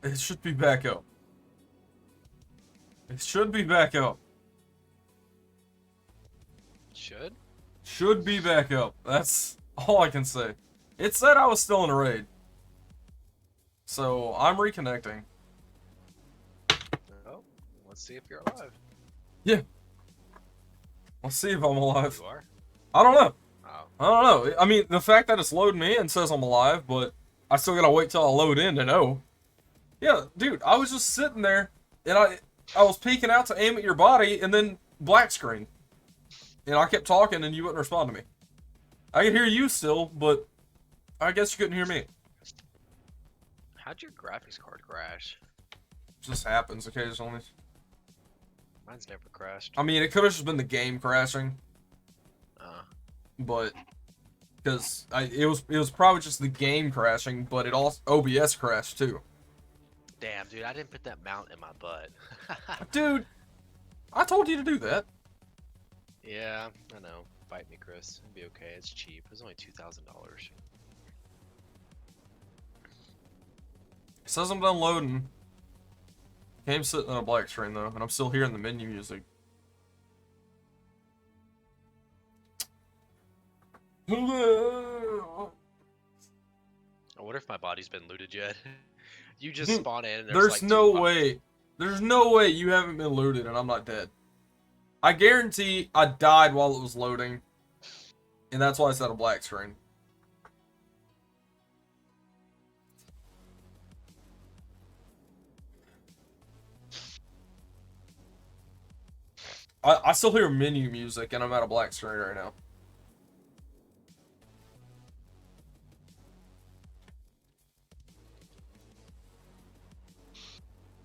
It should be back up. It should be back up. Should? Should be back up. That's all I can say. It said I was still in a raid. So, I'm reconnecting. Oh, let's see if you're alive. Yeah. Let's see if I'm alive. You are? I don't know. Oh. I don't know. I mean, the fact that it's loading me in says I'm alive, but I still gotta wait till I load in to know. Yeah, dude, I was just sitting there, and I was peeking out to aim at your body, and then black screen. And I kept talking, and you wouldn't respond to me. I could hear you still, but I guess you couldn't hear me. How'd your graphics card crash? Just happens occasionally. Mine's never crashed. I mean, it could have just been the game crashing, but because it was probably just the game crashing, but it also OBS crashed too. Damn, dude, I didn't put that mount in my butt. Dude, I told you to do that. Yeah, I know. Fight me, Chris. It'd be okay. It's cheap. It was only $2,000. It says I'm done loading. Game's sitting on a black screen though, and I'm still hearing the menu music. I wonder if my body's been looted yet. You just spawn in and There's like no way. There's no way you haven't been looted and I'm not dead. I guarantee I died while it was loading. And that's why it's at a black screen. I still hear menu music and I'm at a black screen right now.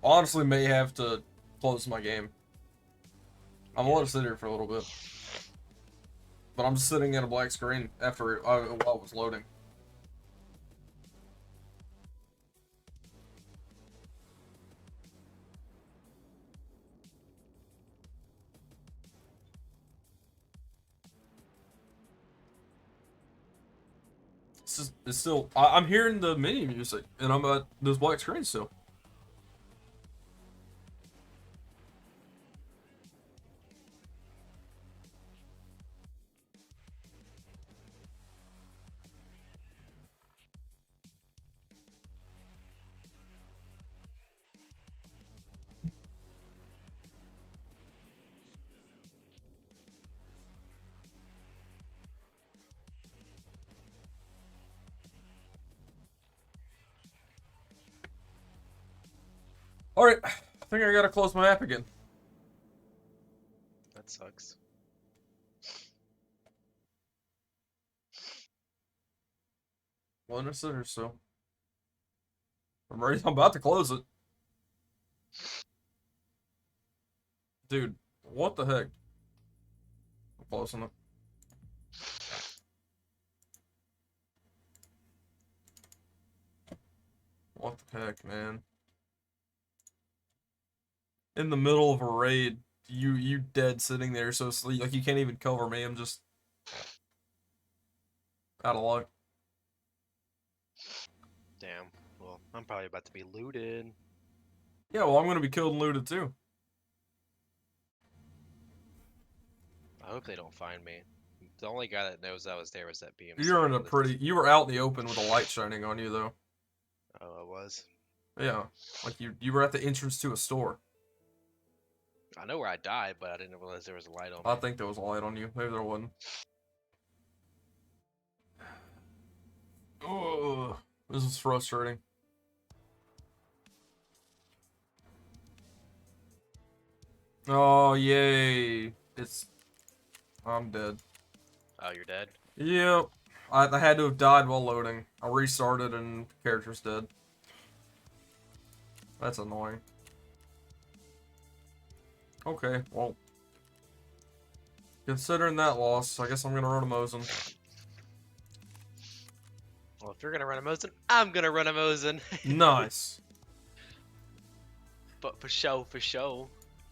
Honestly, may have to close my game. I'm gonna let it sit here for a little bit. But I'm just sitting at a black screen after while it was loading. It's still, I'm hearing the menu music, and I'm at this black screen still. Alright, I think I gotta close my app again. That sucks. One or so. I'm ready. I'm about to close it. Dude, what the heck? I'm closing it. What the heck, man? In the middle of a raid, you dead sitting there, so it's like you can't even cover me. I'm just out of luck. Damn. Well, I'm probably about to be looted. Yeah, well, I'm gonna be killed and looted too. I hope they don't find me. The only guy that knows I was there was that BMC. You're in a pretty. You were out in the open with a light shining on you, though. Oh, I was. Yeah, like you were at the entrance to a store. I know where I died, but I didn't realize there was a light on me. I think there was a light on you. Maybe there wasn't. Oh, this is frustrating. Oh, yay. I'm dead. Oh, you're dead? Yep. I had to have died while loading. I restarted and the character's dead. That's annoying. Okay, well. Considering that loss, I guess I'm gonna run a Mosin. Well, if you're gonna run a Mosin, I'm gonna run a Mosin. Nice. But for show.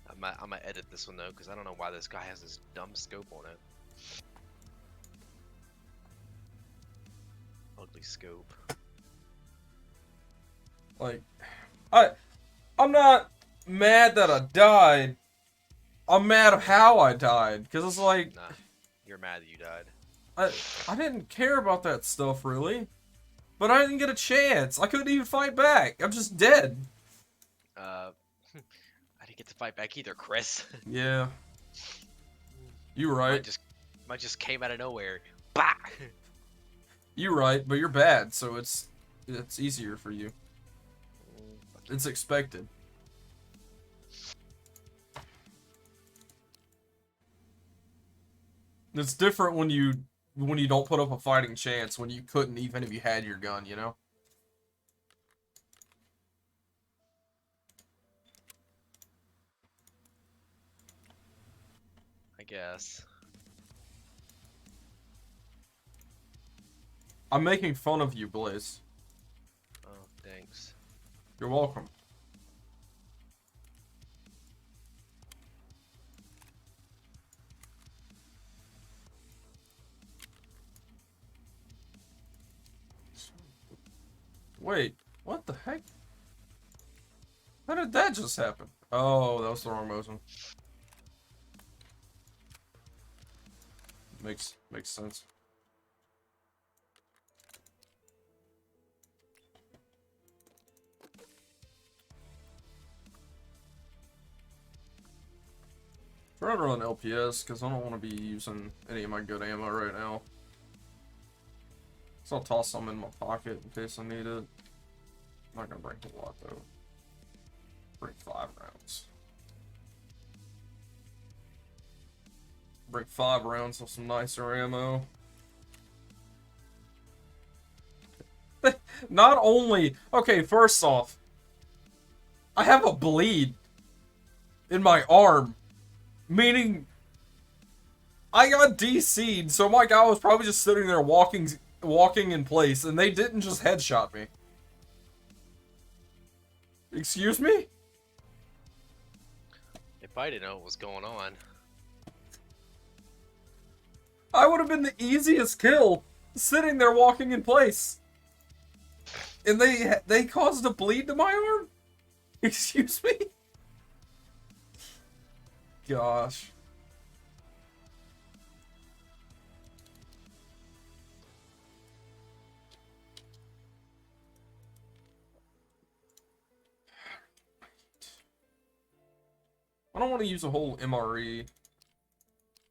I might edit this one though, because I don't know why this guy has this dumb scope on it. Ugly scope. Like, I'm not mad that I died. I'm mad of how I died. Because it's like, Nah, you're mad that you died. I didn't care about that stuff, really. But I didn't get a chance. I couldn't even fight back. I'm just dead. I didn't get to fight back either, Chris. Yeah. You Mine right. just came out of nowhere. Bah! You right, but you're bad, so it's easier for you. It's expected. It's different when you don't put up a fighting chance, when you couldn't even if you had your gun, you know? I guess. I'm making fun of you, Blaze. Oh, thanks. You're welcome. Wait, what the heck? How did that just happen? Oh, that was the wrong motion. Makes sense. Try to run LPS because I don't want to be using any of my good ammo right now. So I'll toss some in my pocket in case I need it. I'm not gonna bring a lot though. Bring 5 rounds. Bring 5 rounds of some nicer ammo. Not only, okay, first off, I have a bleed in my arm, meaning I got DC'd, so my guy was probably just sitting there walking in place, and they didn't just headshot me. Excuse me? If I didn't know what was going on. I would have been the easiest kill, sitting there walking in place. And they caused a bleed to my arm? Excuse me? Gosh. I don't want to use a whole MRE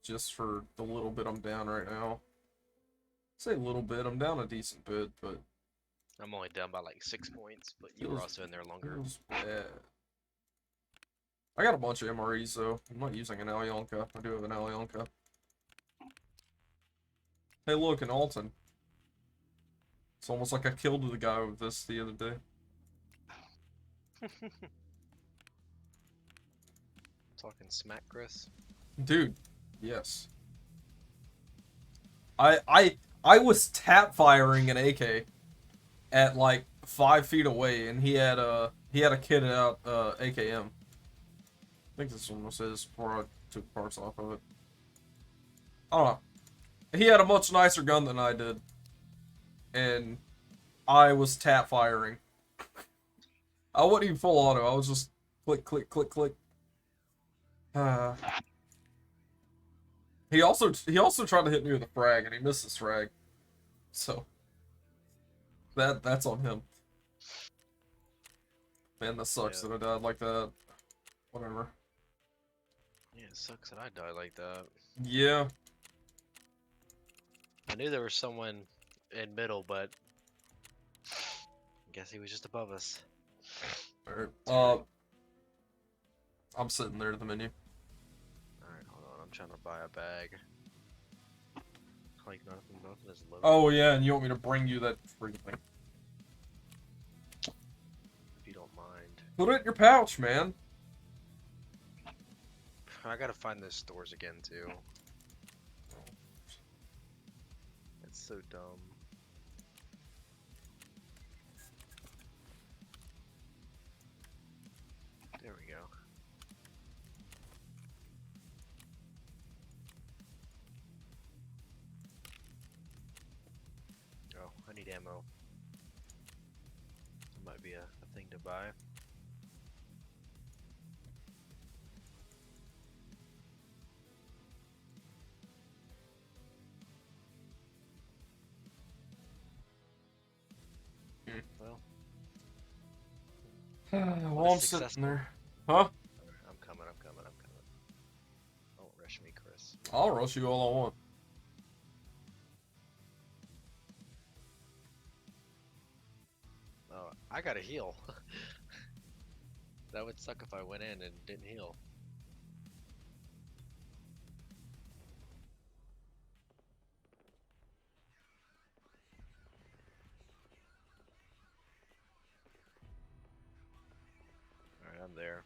just for the little bit I'm down right now. Say a little bit, I'm down a decent bit, but I'm only down by like 6 points, but you were also in there longer. feels bad. I got a bunch of MREs though. I'm not using an Alyonka. I do have an Alyonka. Hey look, an Alton. It's almost like I killed the guy with this the other day. Talking smack, Chris. Dude, yes. I was tap firing an AK at like 5 feet away, and he had a kitted out AKM. I think this one was his before I took parts off of it. I don't know. He had a much nicer gun than I did, and I was tap firing. I wasn't even full auto. I was just click, click, click, click. He also tried to hit me with a frag, and he missed his frag. So that's on him. Man, that sucks that I died like that. Whatever. Yeah, it sucks that I died like that. Yeah. I knew there was someone in middle, but I guess he was just above us. Alright. I'm sitting there at the menu. Alright, hold on. I'm trying to buy a bag. Like nothing is low. Oh yeah, and you want me to bring you that freaking thing? If you don't mind. Put it in your pouch, man. I gotta find those stores again too. It's so dumb. There we go. Oh, I need ammo. That might be a thing to buy. While I'm sitting there. Huh? I'm coming. Don't rush me, Chris. I'll rush you all I want. Oh, I gotta heal. That would suck if I went in and didn't heal. Alright, I'm there.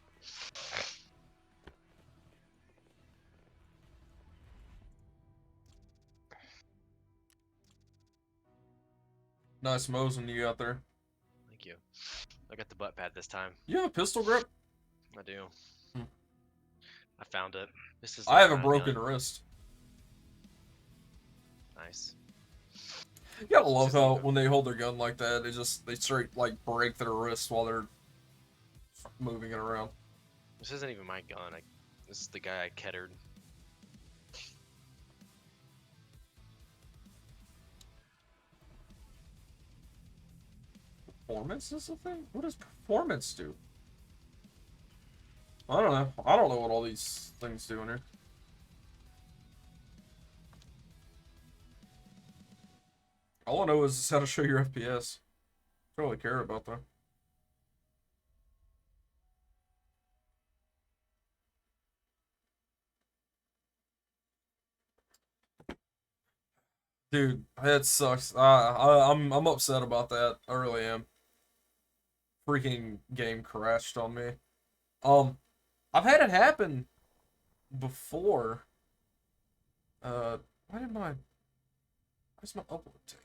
Nice mosing you out there. Thank you. I got the butt pad this time. You have a pistol grip? I do. Hmm. I found it. This is. I have a broken wrist. Nice. You gotta love how when they hold their gun like that, they straight like break their wrist while they're moving it around. This isn't even my gun. This is the guy I kettered. Performance is a thing? What does performance do? I don't know. I don't know what all these things do in here. All I know is how to show your FPS. I don't really care about that. Dude, that sucks. I'm upset about that. I really am. Freaking game crashed on me. I've had it happen before. Why did my... Why's my upload taking?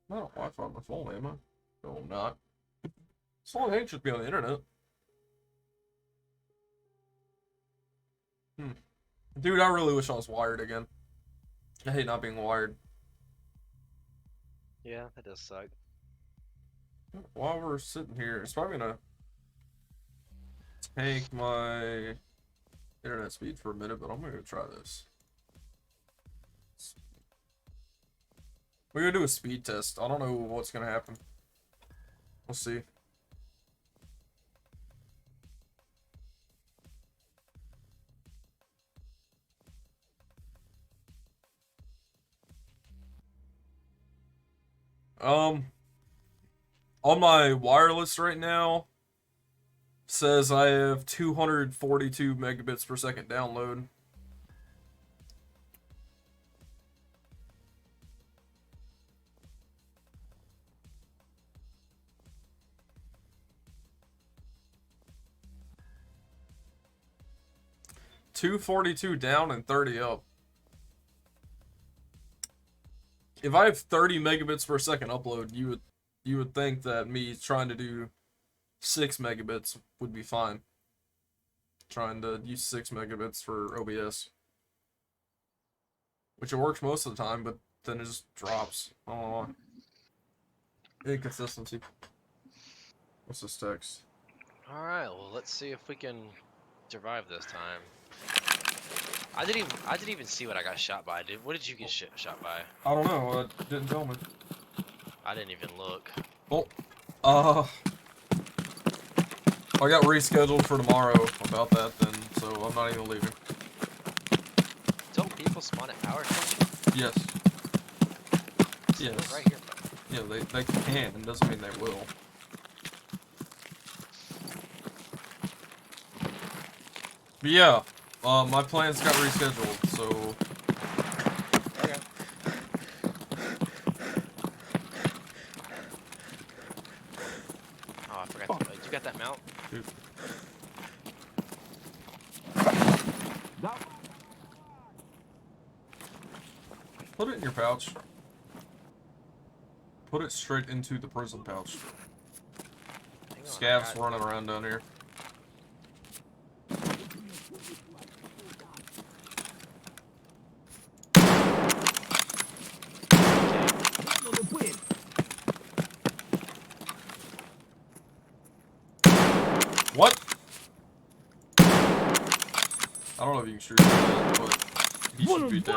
I'm not on Wi-Fi on my phone, am I? No, I'm not. This whole thing should be on the internet. Dude, I really wish I was wired again. I hate not being wired. Yeah, that does suck. While we're sitting here, it's probably gonna take my internet speed for a minute, but I'm gonna try this. We're gonna do a speed test. I don't know what's gonna happen. We'll see. On my wireless right now, says I have 242 megabits per second download. $242 down and 30 up. If I have 30 megabits per second upload, you would think that me trying to do 6 megabits would be fine. Trying to use 6 megabits for OBS. Which it works most of the time, but then it just drops. I don't know why. Inconsistency. What's this text? Alright, well let's see if we can survive this time. I didn't even see what I got shot by. What did you get shot by? I don't know. It didn't tell me. I didn't even look. Well, I got rescheduled for tomorrow about that then, so I'm not even leaving. Don't people spawn at power station? Yes. Yes. Right here. Yeah, they can. It doesn't mean they will. But yeah, my plans got rescheduled, so... Okay. Oh, I forgot to... you got that mount? Dude. Put it in your pouch. Put it straight into the prison pouch. Scavs running around down here. What? I don't know if you can shoot him, but he should be dead.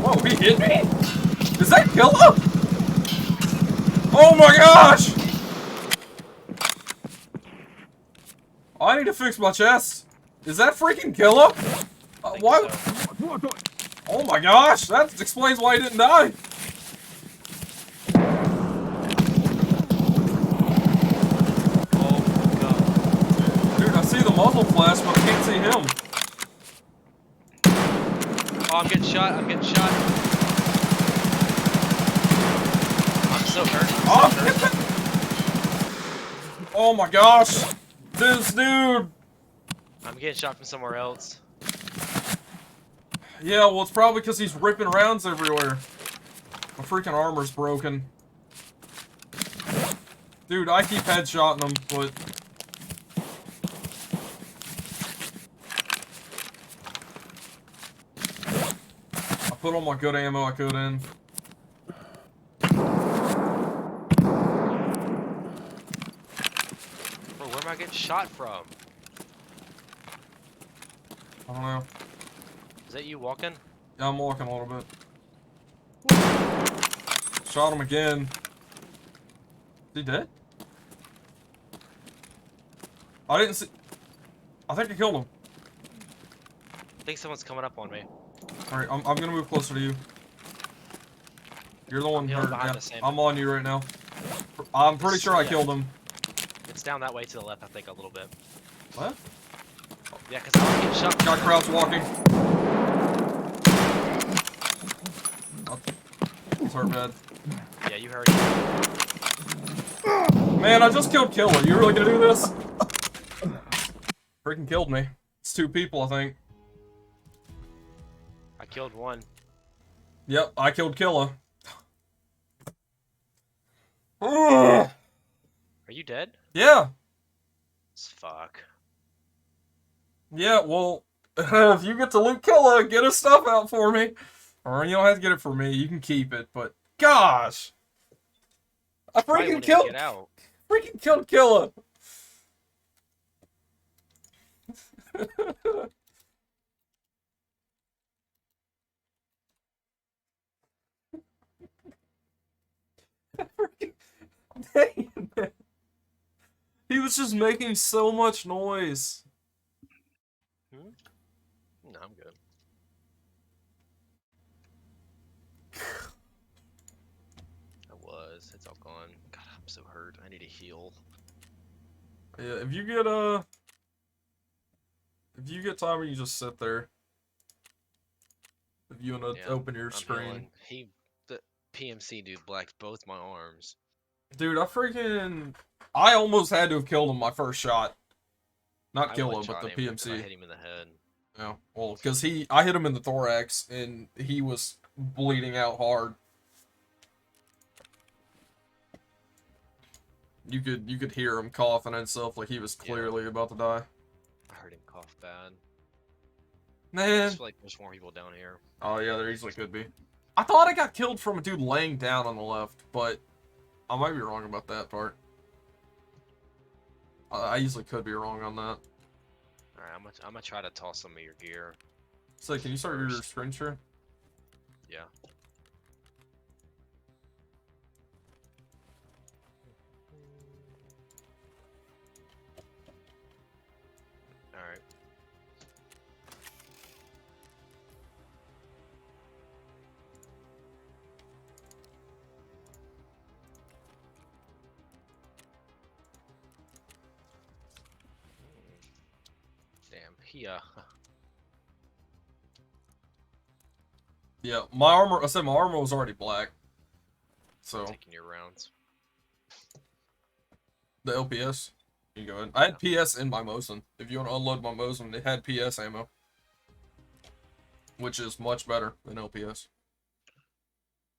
Whoa, he hit me? Is that Killin? Oh my gosh! I need to fix my chest. Is that freaking Killa? Why? So. Oh my gosh, that explains why he didn't die. Oh god. Dude, I see the muzzle flash, but I can't see him. Oh, I'm getting shot. I'm getting shot. I'm so hurt. I'm so hurt. Oh my gosh. This dude. I'm getting shot from somewhere else. Yeah, well, it's probably because he's ripping rounds everywhere. My freaking armor's broken. Dude, I keep headshotting him, but... I put all my good ammo I could in. Bro, where am I getting shot from? I don't know. Is that you walking? Yeah, I'm walking a little bit. Shot him again. Is he dead? I didn't see... I think I killed him. I think someone's coming up on me. Alright, I'm gonna move closer to you. You're the one healing hurt. behind Yeah, the same. I'm on you right now. I'm pretty sure I killed him. It's down that way to the left, I think, a little bit. What? Yeah, because I was getting shot. Got crowds walking. It's hurt bad. Yeah, you heard it. Man, I just killed Killer. You really gonna do this? Freaking killed me. It's 2 people, I think. I killed one. Yep, I killed Killa. Are you dead? Yeah. Fuck. Yeah, well, if you get to loot Killa, get his stuff out for me. Or you don't have to get it for me. You can keep it, but gosh. I freaking killed Killa. Dang it. He was just making so much noise. Hmm? No, I'm good. I was. It's all gone. God, I'm so hurt. I need to heal. Yeah, if you time, you just sit there. If you wanna open your screen. Healing. The PMC dude blacked both my arms. Dude, I almost had to have killed him my first shot. Not kill him, but the PMC. I hit him in the head. Yeah, well, because I hit him in the thorax, and he was bleeding out hard. You could hear him coughing and stuff like he was clearly about to die. I heard him cough bad. Man. I feel like there's more people down here. Oh yeah, there easily could be. I thought I got killed from a dude laying down on the left, but I might be wrong about that part. I easily could be wrong on that. Alright, I'm gonna try to toss some of your gear. So, can you start your screen share? Yeah. Alright. Damn, Yeah, my armor. I said my armor was already black. So. Taking your rounds. The LPS. You go ahead. I had PS in my Mosin. If you want to unload my Mosin, it had PS ammo, which is much better than LPS.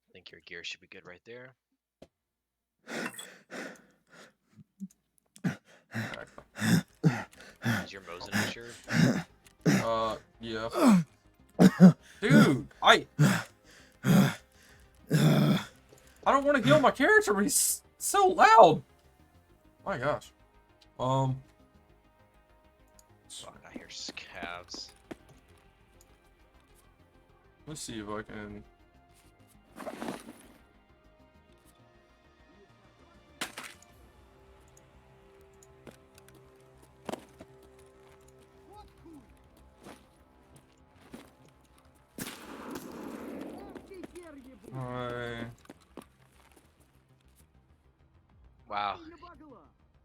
I think your gear should be good right there. Is your Mosin insured? Yeah. Dude, I don't want to heal my character, but he's so loud. My gosh. Fuck, I hear calves. Let's see if I can.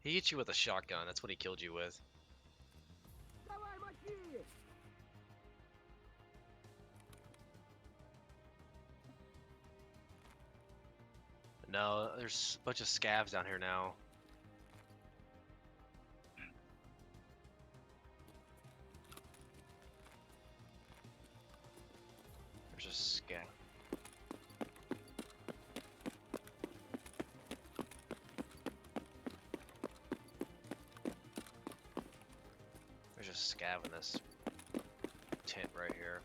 He hit you with a shotgun. That's what he killed you with. No, there's a bunch of scavs down here now. There's a scav. There's a scav in this tent right here.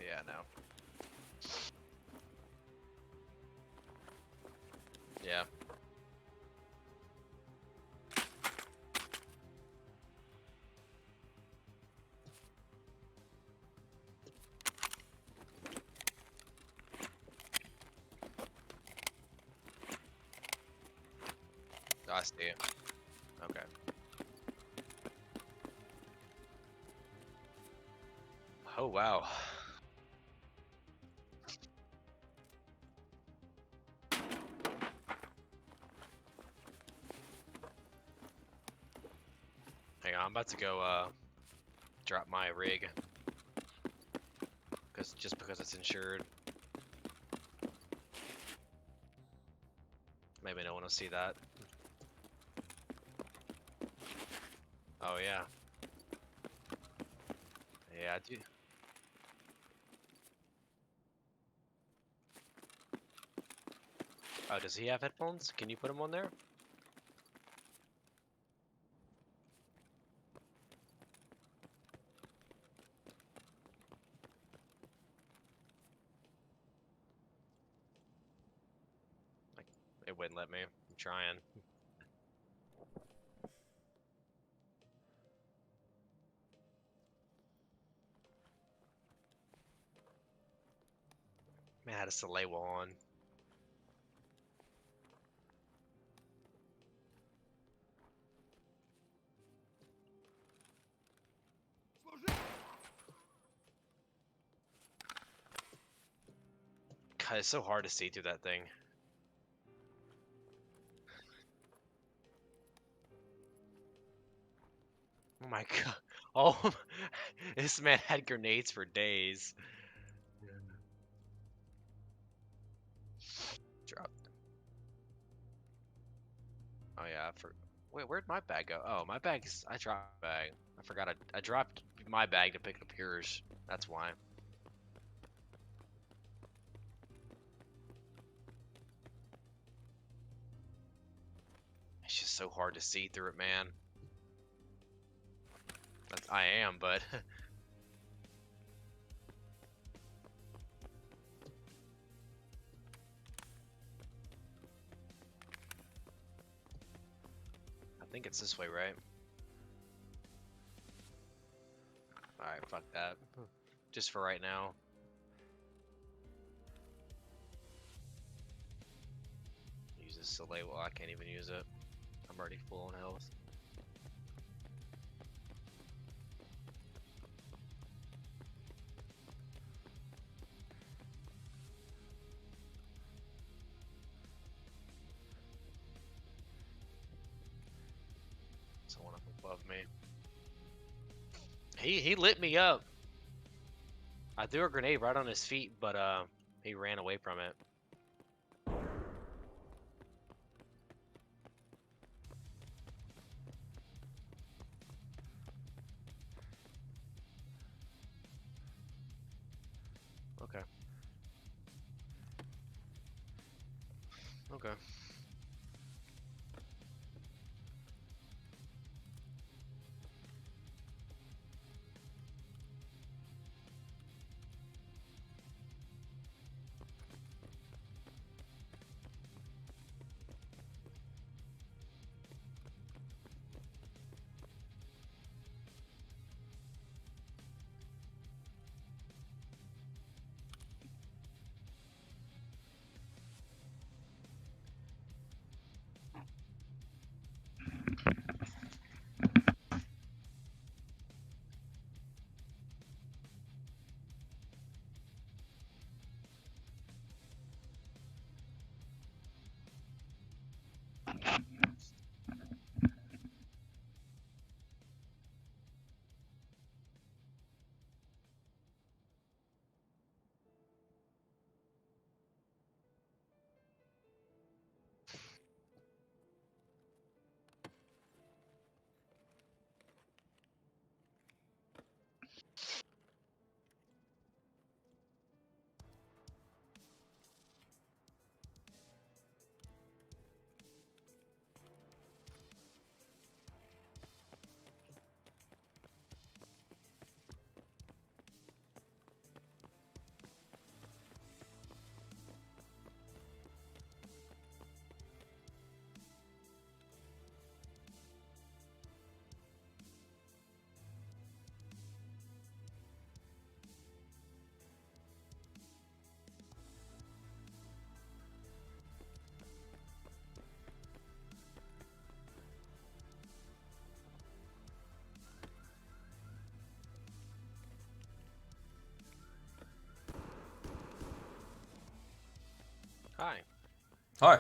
Yeah, no. Yeah. I see it. Okay. Oh, wow. Hang on, I'm about to go drop my rig because it's insured. Maybe no one will see that. Oh yeah. Yeah, I do. Oh, does he have headphones? Can you put them on there? Like, it wouldn't let me. I'm trying. Man, I had a Salewa on. God, it's so hard to see through that thing. Oh my god. Oh, this man had grenades for days. Drop. Oh yeah, wait, where'd my bag go? Oh, my bag's. I dropped my bag. I forgot I dropped my bag to pick up yours. That's why. It's just so hard to see through it, man. I am, but I think it's this way, right? Alright, fuck that. Just for right now. Use this delay. Well, I can't even use it. I'm already full on health. Someone up above me. He lit me up. I threw a grenade right on his feet, but he ran away from it. Okay. Okay. Hi. Hi.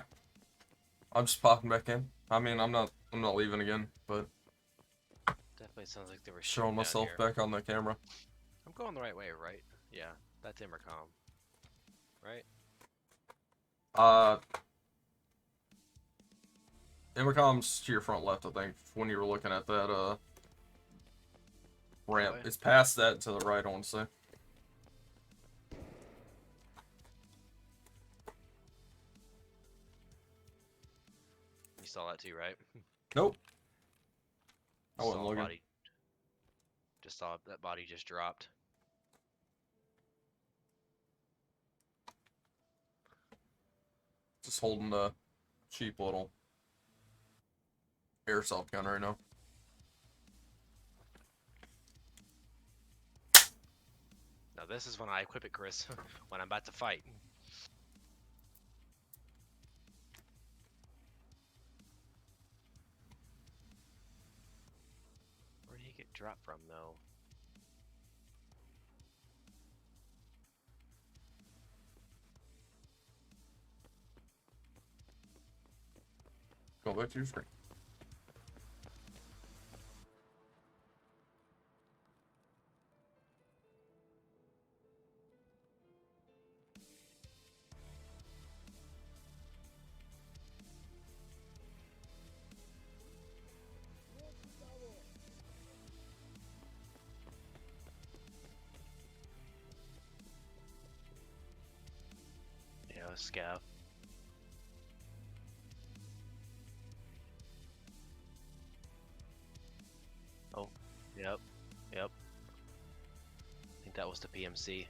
I'm just popping back in. I mean, I'm not leaving again, but Definitely sounds like they were showing shooting down myself here. back on the camera. I'm going the right way, right? Yeah, that's Intercom. Right? Uh, Intercom's to your front left, I think, when you were looking at that ramp. way? It's past that to the right, I want to say. You saw that too, right? Nope. I Saw wasn't a looking. body. Just saw that body just dropped. Just holding the cheap little airsoft gun right now. Now this is when I equip it, Chris. When I'm about to fight. Where did he get dropped from, though? Go back to your screen. Yeah, scav. Oh, yep, yep. I think that was the PMC.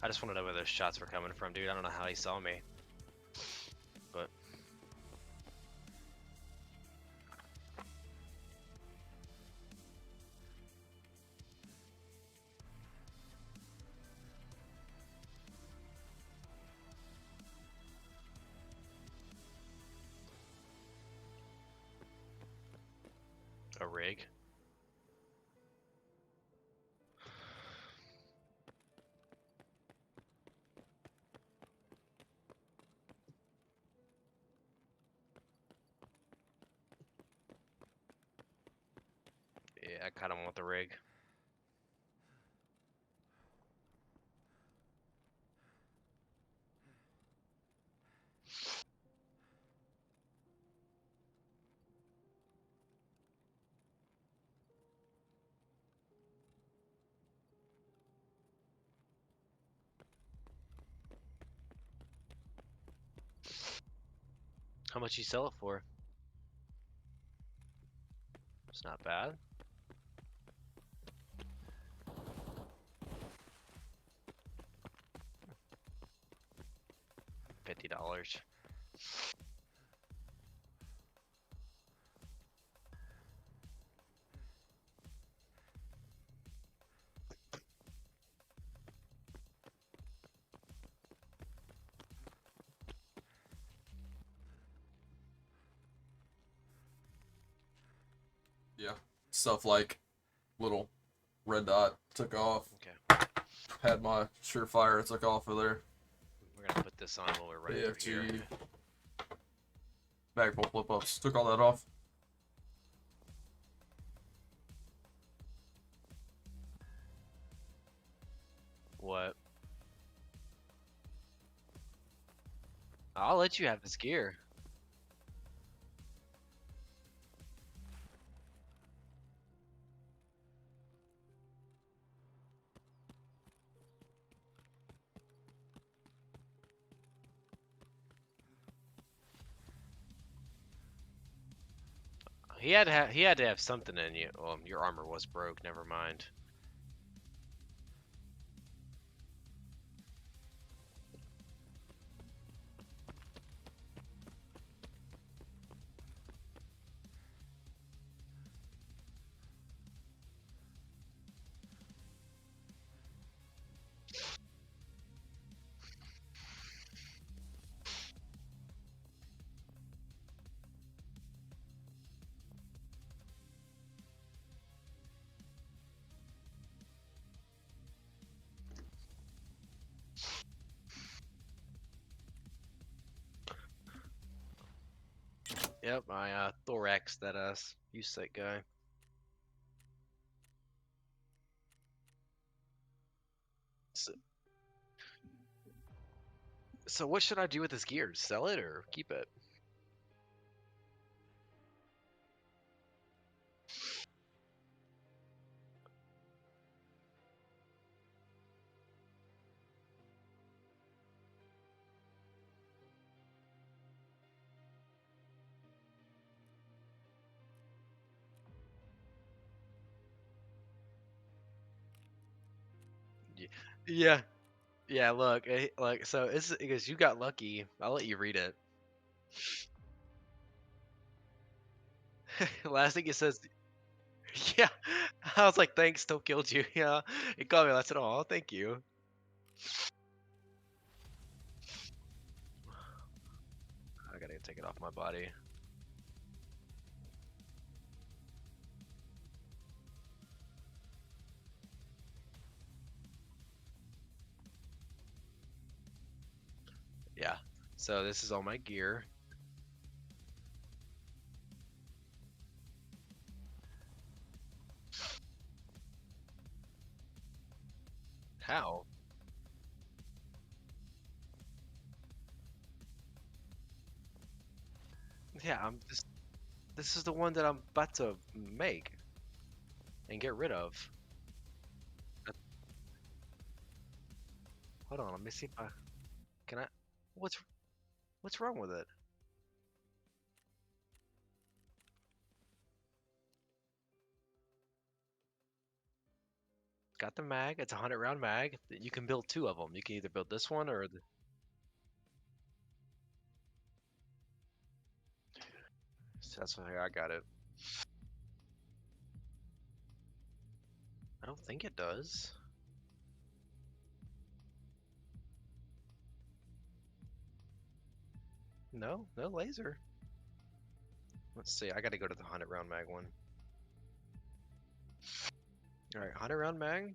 I just want to know where those shots were coming from, dude. I don't know how he saw me. But a rig. Yeah, I kind of want the rig. How much you sell it for? It's not bad. $50. Yeah. Stuff like little red dot took off. Okay. Had my surefire, it took off of there. We're gonna put this on while we're running through here. AFG. Backbolt flip ups. Took all that off. What? I'll let you have this gear. He had to have something in you. Well, your armor was broke. Never mind. Yep, I thorax that you sick guy. So, so what should I do with this gear? Sell it or keep it? Yeah, yeah. Look, like so it's because you got lucky. I'll let you read it. Last thing it says, yeah. I was like, thanks, still killed you. Yeah, it got me. I said, oh, thank you. I gotta take it off my body. Yeah. So this is all my gear. How? Yeah, I'm just. This is the one that I'm about to make and get rid of. Uh, Hold on, let me see if I can. What's what's wrong with it? Got the mag. It's a 100 round mag. You can build two of them. You can either build this one or so that's why I got it. I don't think it does. No, no laser. Let's see. I got to go to the 100 round mag one. All right, 100 round mag.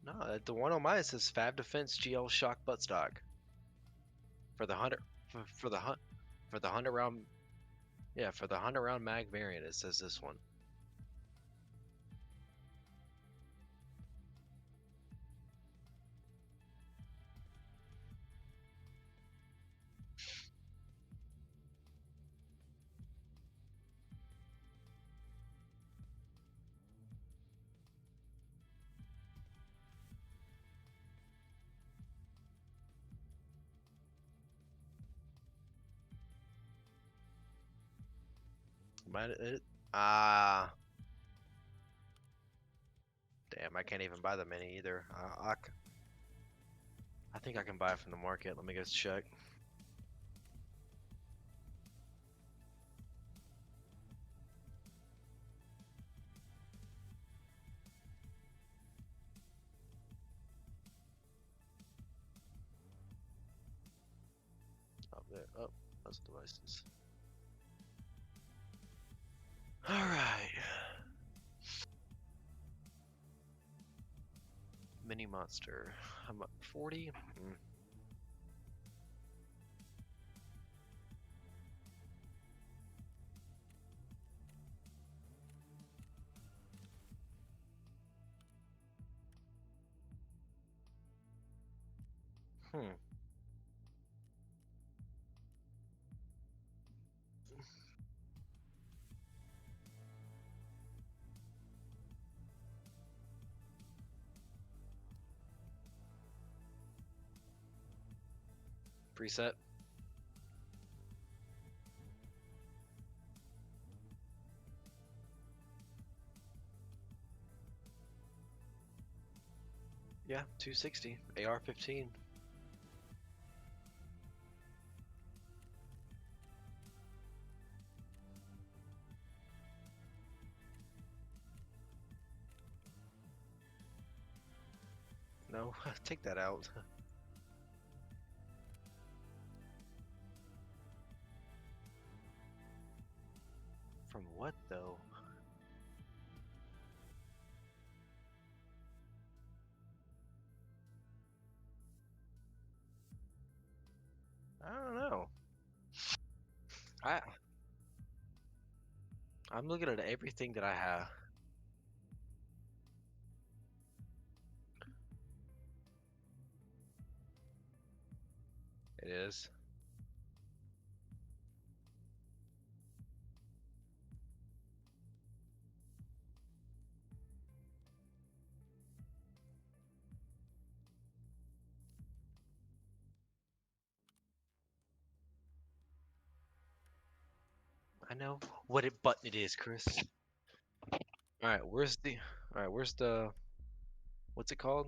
No, the one on mine says Fab Defense GL Shock Buttstock for the 100 for the hunt for the 100 round. Yeah, for the 100 round mag variant, it says this one. Might it? Ah, damn! I can't even buy the mini either. I think I can buy it from the market. Let me go check. Up there. Oh, those devices. All right. Mini monster. I'm up 40. Hmm. Preset. Yeah, 260. AR-15. No, take that out. From what though? I don't know. I I'm looking at everything that I have. It is. I know what button it is, Chris. All right, where's the what's it called?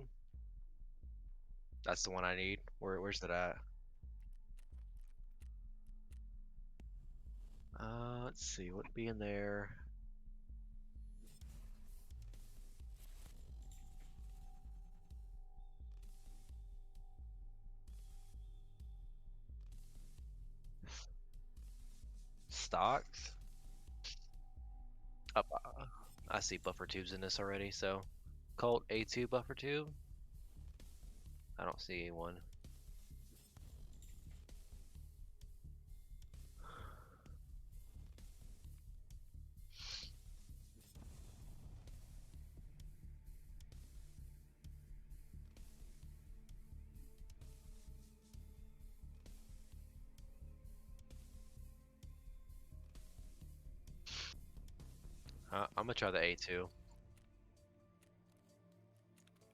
That's the one I need. Where's that at? Let's see, what would be in there? Stocks? Up. I see buffer tubes in this already, so Colt A2 buffer tube. I don't see one. I'm gonna try the A2.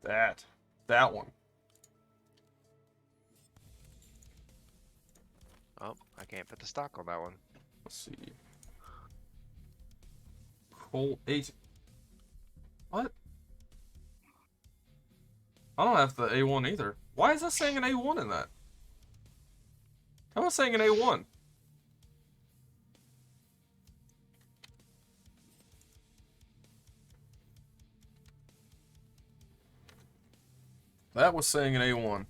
That one. Oh, I can't put the stock on that one. Let's see. Colt 8. What? I don't have the A1 either. Why is that saying an A1 in that? How am I saying an A1? That was saying an A1.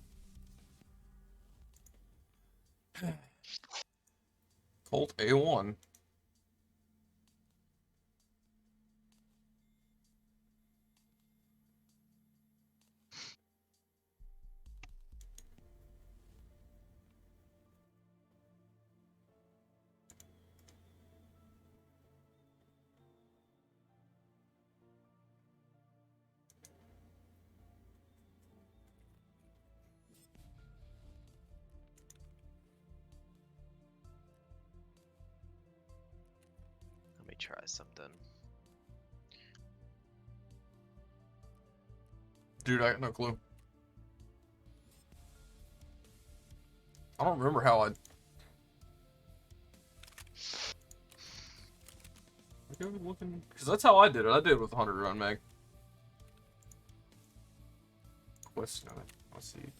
Colt A1. Let me try something. Dude, I got no clue. I don't remember how I go looking, because that's how I did it. I did it with 100 round mag. Quest note. Let's see.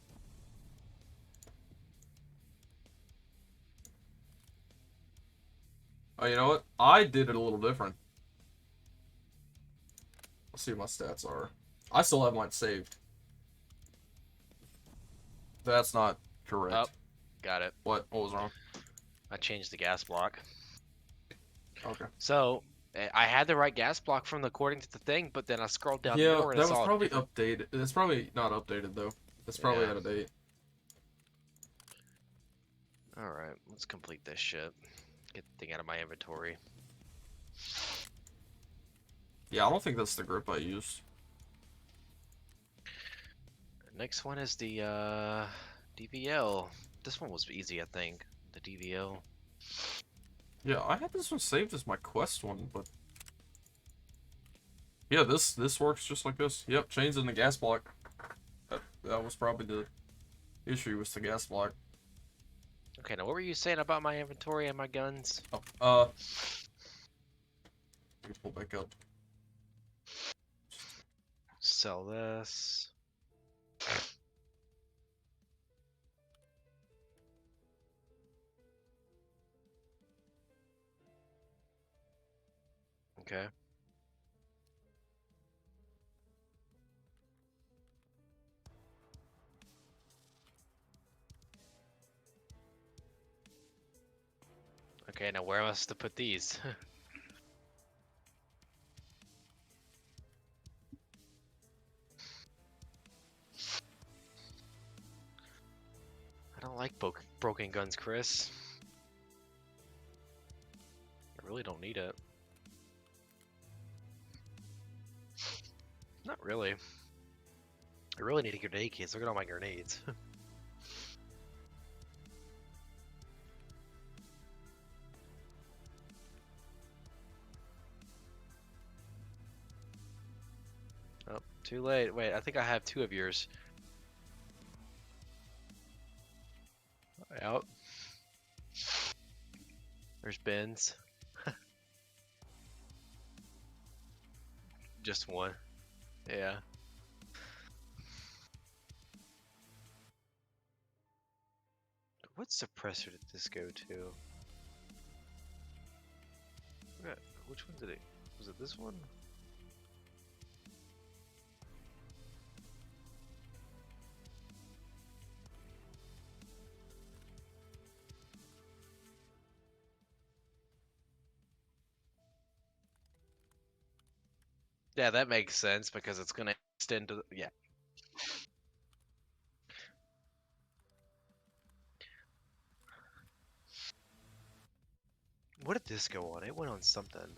Oh, you know what? I did it a little different. Let's see what my stats are. I still have mine saved. That's not correct. Oh, got it. What? What was wrong? I changed the gas block. Okay. So I had the right gas block from according to the thing, but then I scrolled down Yeah, more and that I was saw probably different. updated. It's probably not updated though. It's probably Yeah. out of date. All right, let's complete this shit. Get the thing out of my inventory. Yeah, I don't think that's the grip I used. Next one is the DVL. This one was easy, I think. The DVL. Yeah, I had this one saved as my quest one, but yeah, this works just like this. Yep, chains in the gas block. That was probably the issue, was the gas block. Okay, now what were you saying about my inventory and my guns? Oh, let me pull back up. Sell this. Okay. Okay, now where am I supposed to put these? I don't like broken guns, Chris. I really don't need it. Not really. I really need a grenade case. Look at all my grenades. Oh, too late. Wait, I think I have 2 of yours. Out. There's Ben's. Just one. Yeah. What suppressor did this go to? Which one did it? Was it this one? Yeah, that makes sense because it's gonna extend to yeah. What did this go on? It went on something.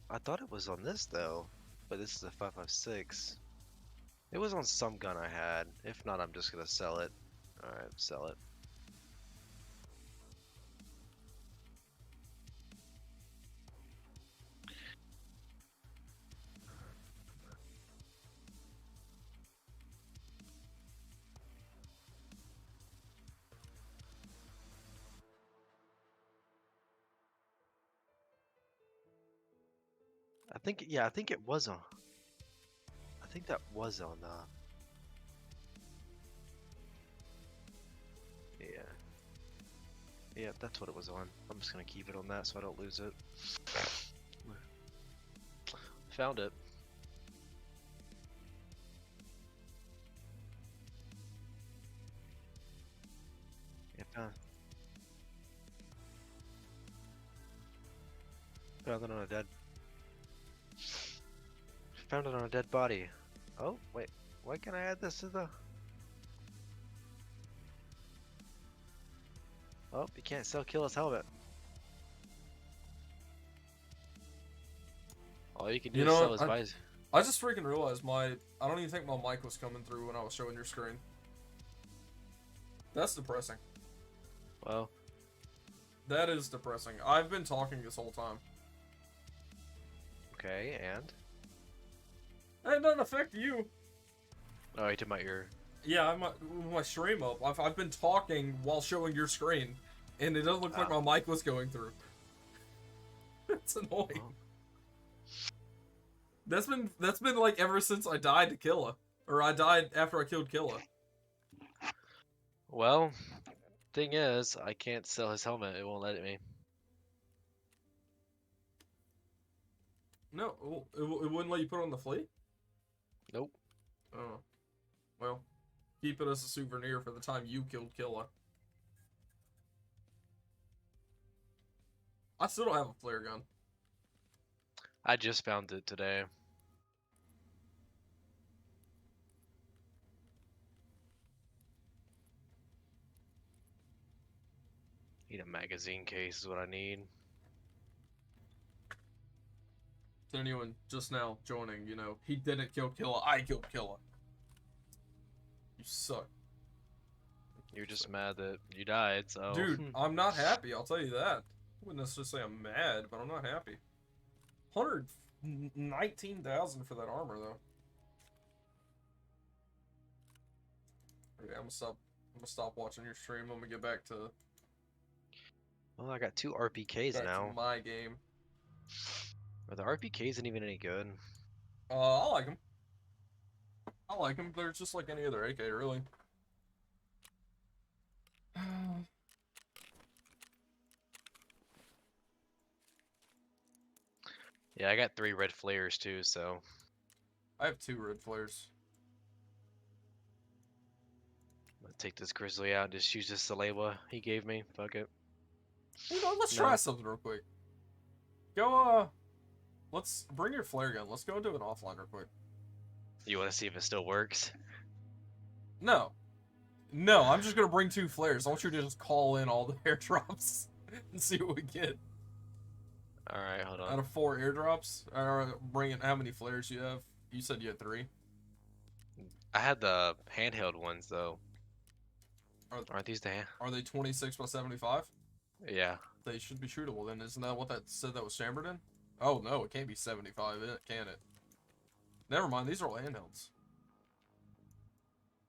I thought it was on this though, but this is a 5.56. It was on some gun I had. If not, I'm just gonna sell it. All right, sell it. I think yeah, I think it was on. I think that was on. Yeah. Yeah, that's what it was on. I'm just gonna keep it on that so I don't lose it. Found it. Yeah, found it on a dead. Found it on a dead body. Oh wait, why can't I add this to the? Oh, you can't sell Killin's helmet. All you can do You is sell know, his visor. I just freaking realized I don't even think my mic was coming through when I was showing your screen. That's depressing. Well, That is depressing. I've been talking this whole time. okay, and That doesn't affect you. oh, you talking about your? Yeah, my stream up. I've been talking while showing your screen, and it doesn't look like Oh. my mic was going through. It's annoying. Oh. That's been like ever since I died to Killa, or I died after I killed Killa. Well, thing is, I can't sell his helmet. It won't let me. No, it wouldn't let you put it on the fleet. Nope. Oh, well, keep it as a souvenir for the time you killed Killa. I still don't have a flare gun. I just found it today. Need a magazine case is what I need. To anyone just now joining, you know, he didn't kill Killa. I killed Killa. You suck. You're just mad that you died, so. Dude, I'm not happy, I'll tell you that. I wouldn't necessarily say I'm mad, but I'm not happy. 119,000 for that armor, though. Okay, I'm gonna stop watching your stream. I'm gonna get back to Well, I got 2 RPKs now. my game. Are the RPKs isn't even any good? I like them. I like them. They're just like any other AK, really. Yeah, I got 3 red flares too, so. I have 2 red flares. I'm gonna take this grizzly out and just use this Salewa he gave me. Fuck it. You know, let's No. try something real quick. Go, let's bring your flare gun. Let's go into an offline real quick. You want to see if it still works? No. No, I'm just gonna bring 2 flares. I want you to just call in all the airdrops and see what we get. All right, hold on. Out of 4 airdrops, bring in how many flares you have? You said you had 3. I had the handheld ones though. Are, Aren't these the hand? are they 26 by 75? Yeah. They should be shootable then. Isn't that what that said that was chambered in? Oh no, it can't be 75, can it? Never mind, these are all handhelds.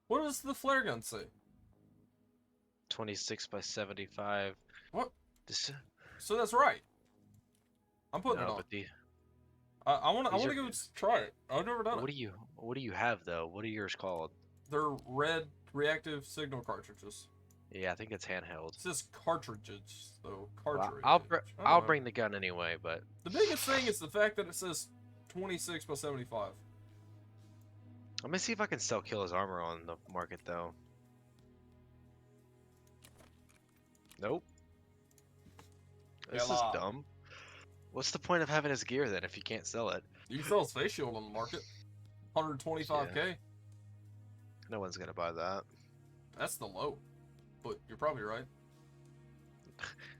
What does the flare gun say? 26 by 75. What? This, So that's right. I'm putting it no, on. but the I want these to are. go try it. I've never done it. What do you have though? What are yours called? They're red reactive signal cartridges. Yeah, I think it's handheld. It says cartridges, though. Well, Cartridge. I don't I'll know. bring the gun anyway, but The biggest thing is the fact that it says 26 by 75. let me see if I can sell Killer's armor on the market though. Nope. This is Hella. dumb. What's the point of having his gear then if you can't sell it? You can sell his face shield on the market. 125k. No one's gonna buy that. That's the low. But you're probably right.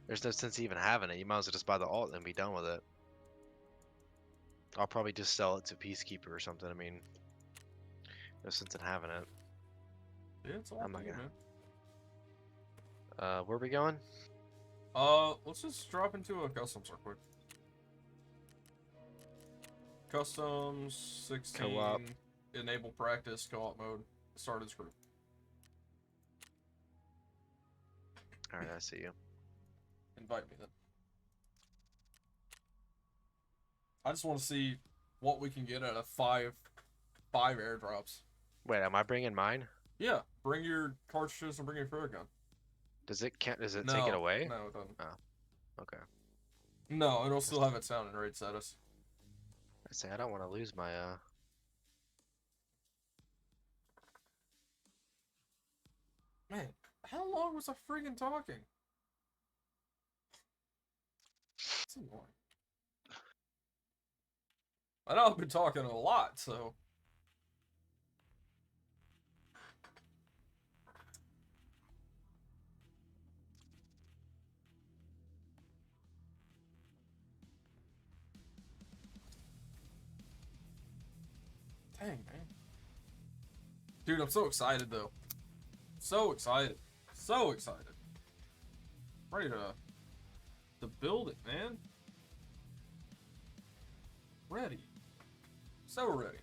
There's no sense even having it. You might as well just buy the alt and be done with it. I'll probably just sell it to Peacekeeper or something. I mean, no sense in having it. Yeah, it's all I'm not good, gonna- man. Where are we going? Let's just drop into a customs real quick. Customs 16. Co-op. Enable practice co-op mode. Start as group. Alright, I see you. Invite me then. I just want to see what we can get out of five airdrops. Wait, am I bringing mine? Yeah, bring your cartridges and bring your flare gun. Does it take it No, away? No, it doesn't. Okay. No, it'll still have its sound and raid status. I say I don't want to lose my Man, how long was I friggin' talking? It's annoying. I know I've been talking a lot, so. Dang, man. Dude, I'm so excited, though. So excited. So excited. Ready to build it, man. Ready. So ready.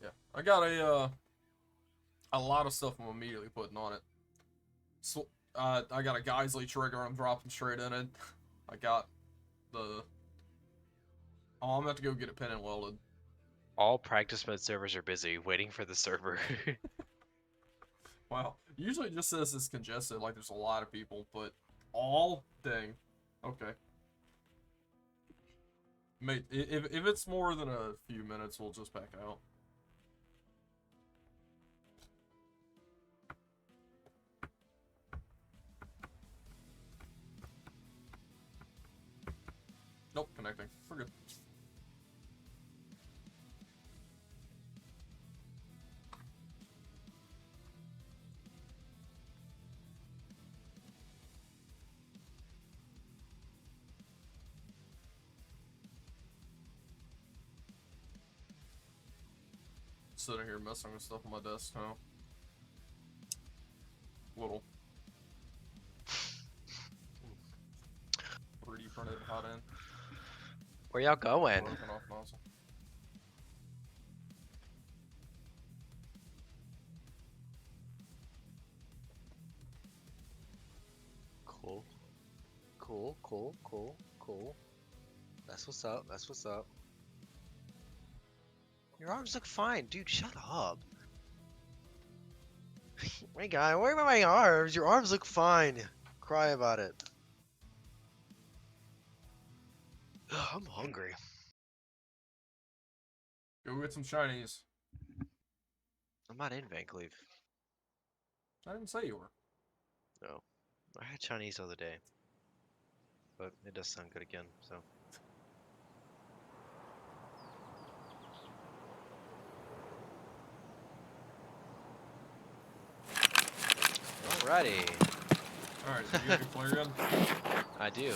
Yeah, I got a lot of stuff I'm immediately putting on it. So, I got a Geisley trigger I'm dropping straight in it. I got the... Oh, I'm gonna have to go get it pin and welded. all practice mode servers are busy waiting for the server. Wow. Usually it just says it's congested, like there's a lot of people, but all dang. Okay. Mate, if it's more than a few minutes, we'll just back out. Nope, connecting. We're good. Sitting here messing with stuff on my desk now. Little 3D printed hot end. Where y'all going? Broken off nozzle. Cool. Cool, cool, cool, cool. That's what's up, that's what's up. Your arms look fine, dude, shut up. My guy, where are my arms? Your arms look fine. Cry about it. I'm hungry. Go get some Chinese. I'm not in Van Cleave. I didn't say you were. I had Chinese the other day. But it does sound good again, so. Alrighty. Alright, you got your flare gun? I do.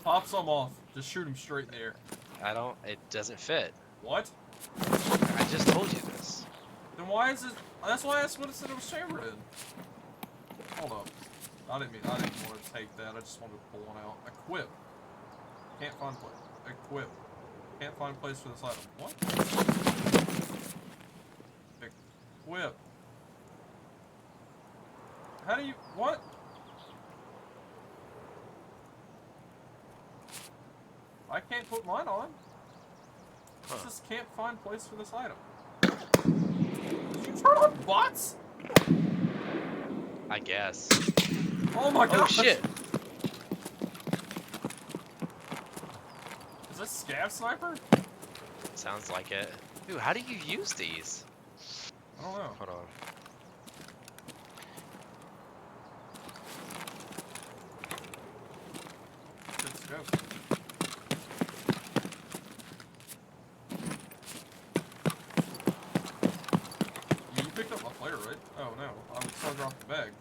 Pop some off. Just shoot him straight in the air. I don't. It doesn't fit. What? I just told you this. Then why is it? That's why I asked what it said it was chambered in. Hold up. I didn't want to take that. I just wanted to pull one out. Equip. Can't find place. Equip. Can't find place for this item. What? Equip. How do you? What? I can't put mine on. Huh. I just can't find place for this item. Did you turn on bots? I guess. Oh my god! Oh shit! Is this scav sniper? Sounds like it. Dude, how do you use these? I don't know. Hold on. Let's go. You picked up my flare, right? Oh no, I would still drop the bag.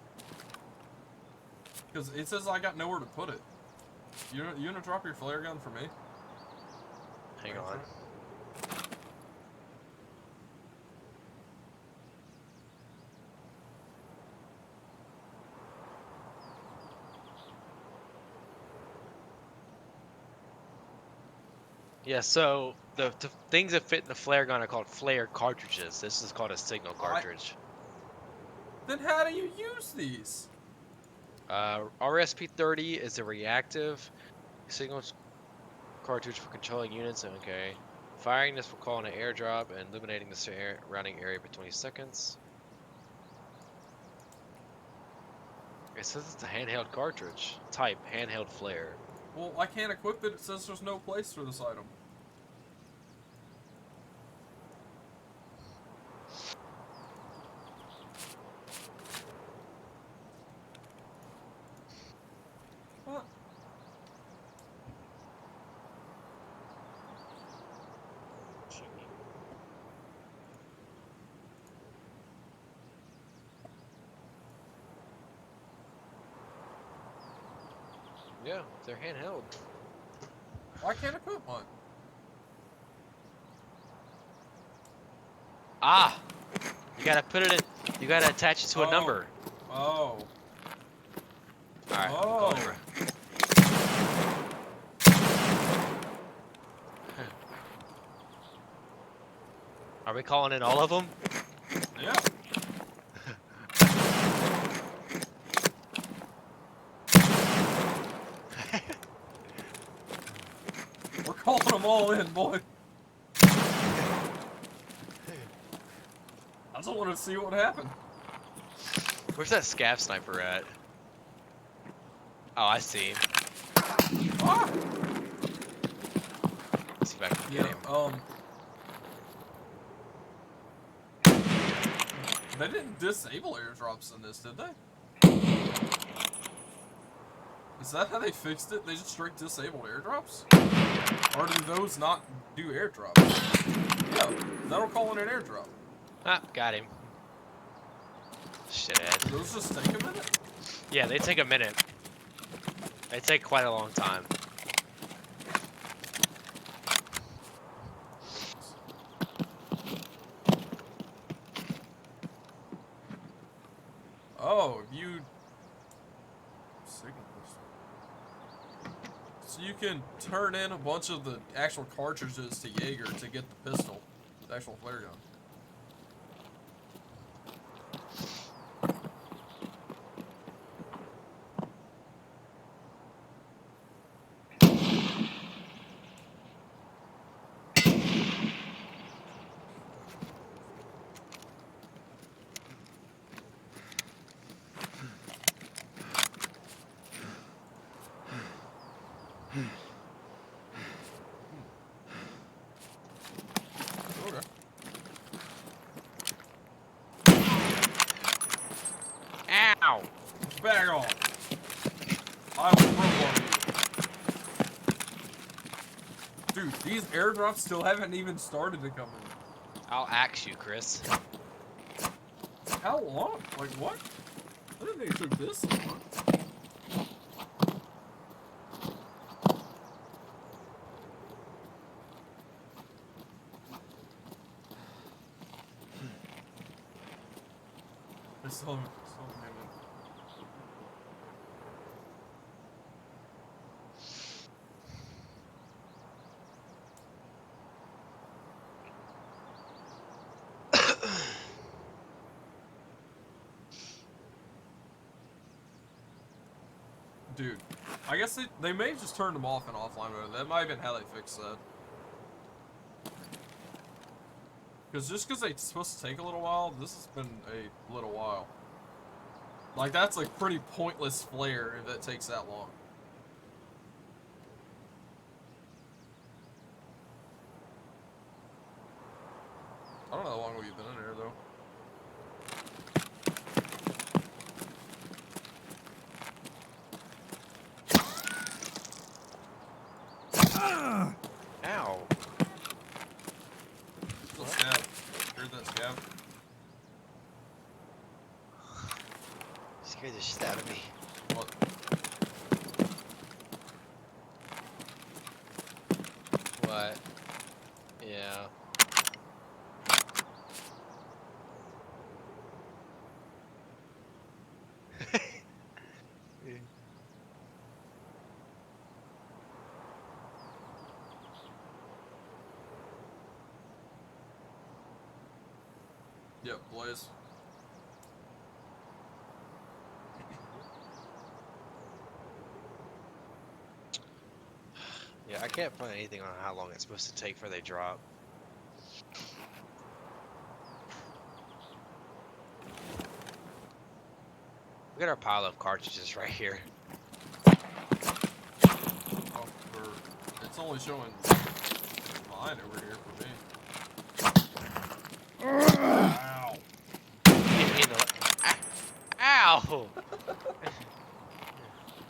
Because it says I got nowhere to put it. You gonna drop your flare gun for me? Hang on. Yeah, so the things that fit in the flare gun are called flare cartridges. This is called a signal cartridge. Then how do you use these? RSP-30 is a reactive signal cartridge for controlling units. Okay. Firing this will call an airdrop and illuminating the surrounding area for 20 seconds. It says it's a handheld cartridge. Type, handheld flare. Well, I can't equip it. It says there's no place for this item. What? Yeah, they're handheld. Why can't I equip one? Ah! You gotta put it in. You gotta attach it to a number. Oh. Alright, Oh. Are we calling in all of them? Yeah. We're calling them all in, boy. I just wanted to see what happened. Where's that scav sniper at? Oh, I see him. Ah! Let's see if I can get him. They didn't disable airdrops in this, did they? Is that how they fixed it? They just straight disabled airdrops? Or do those not do airdrops? Yeah, that'll call in an airdrop. Ah, got him. Shithead. Those just take a minute? Yeah, they take a minute. They take quite a long time. Oh, you... Signal pistol. So you can turn in a bunch of the actual cartridges to Jaeger to get the pistol. The actual flare gun. Okay. Ow! Bag on! I will throw one of you. Dude, these airdrops still haven't even started to come in. I'll axe you, Chris. How long? Like, what? I didn't think it took this long. There's still hanging. Dude, I guess they may have just turned them off in offline mode. That might have been how they fixed that. Because just because they're supposed to take a little while, this has been a little while. Like, that's a pretty pointless flare if that takes that long. I don't know how long we've been in here, though. Ow. Still scab. Heard that scab? You scared the shit out of me. What? What? Yeah. Yep, Blaze. Yeah, I can't find anything on how long it's supposed to take before they drop. Look at our pile of cartridges right here. Oh, it's only showing mine over here for me. Ow. Hit me in the Ow!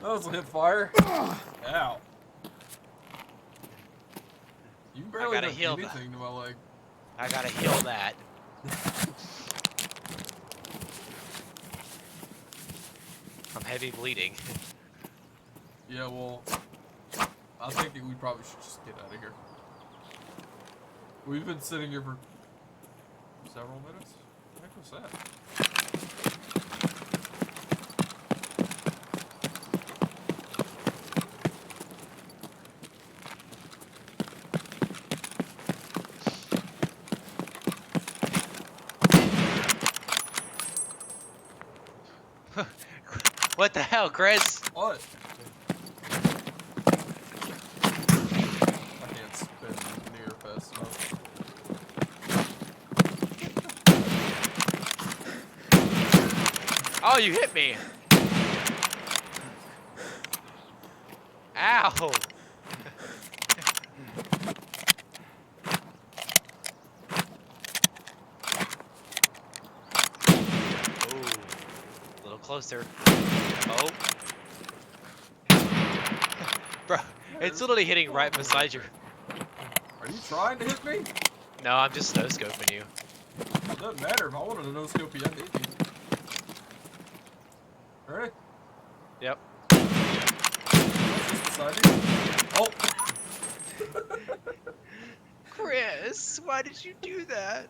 That was a hip fire. Ow. You barely gotta done heal anything to my leg. I gotta heal that. I'm heavy bleeding. Yeah, well, I think we probably should just get out of here. We've been sitting here for several minutes. What the heck was that? What the hell, Chris? What? I can't spin near fast enough. Oh, you hit me! Ow! Ooh, a little closer. Oh. Bro, it's literally hitting right beside you. Are you trying to hit me? No, I'm just no-scoping you. It doesn't matter. If I wanted to no-scope you, I'd hit you. Alright? Yep. Just beside you. Oh! Chris, why did you do that?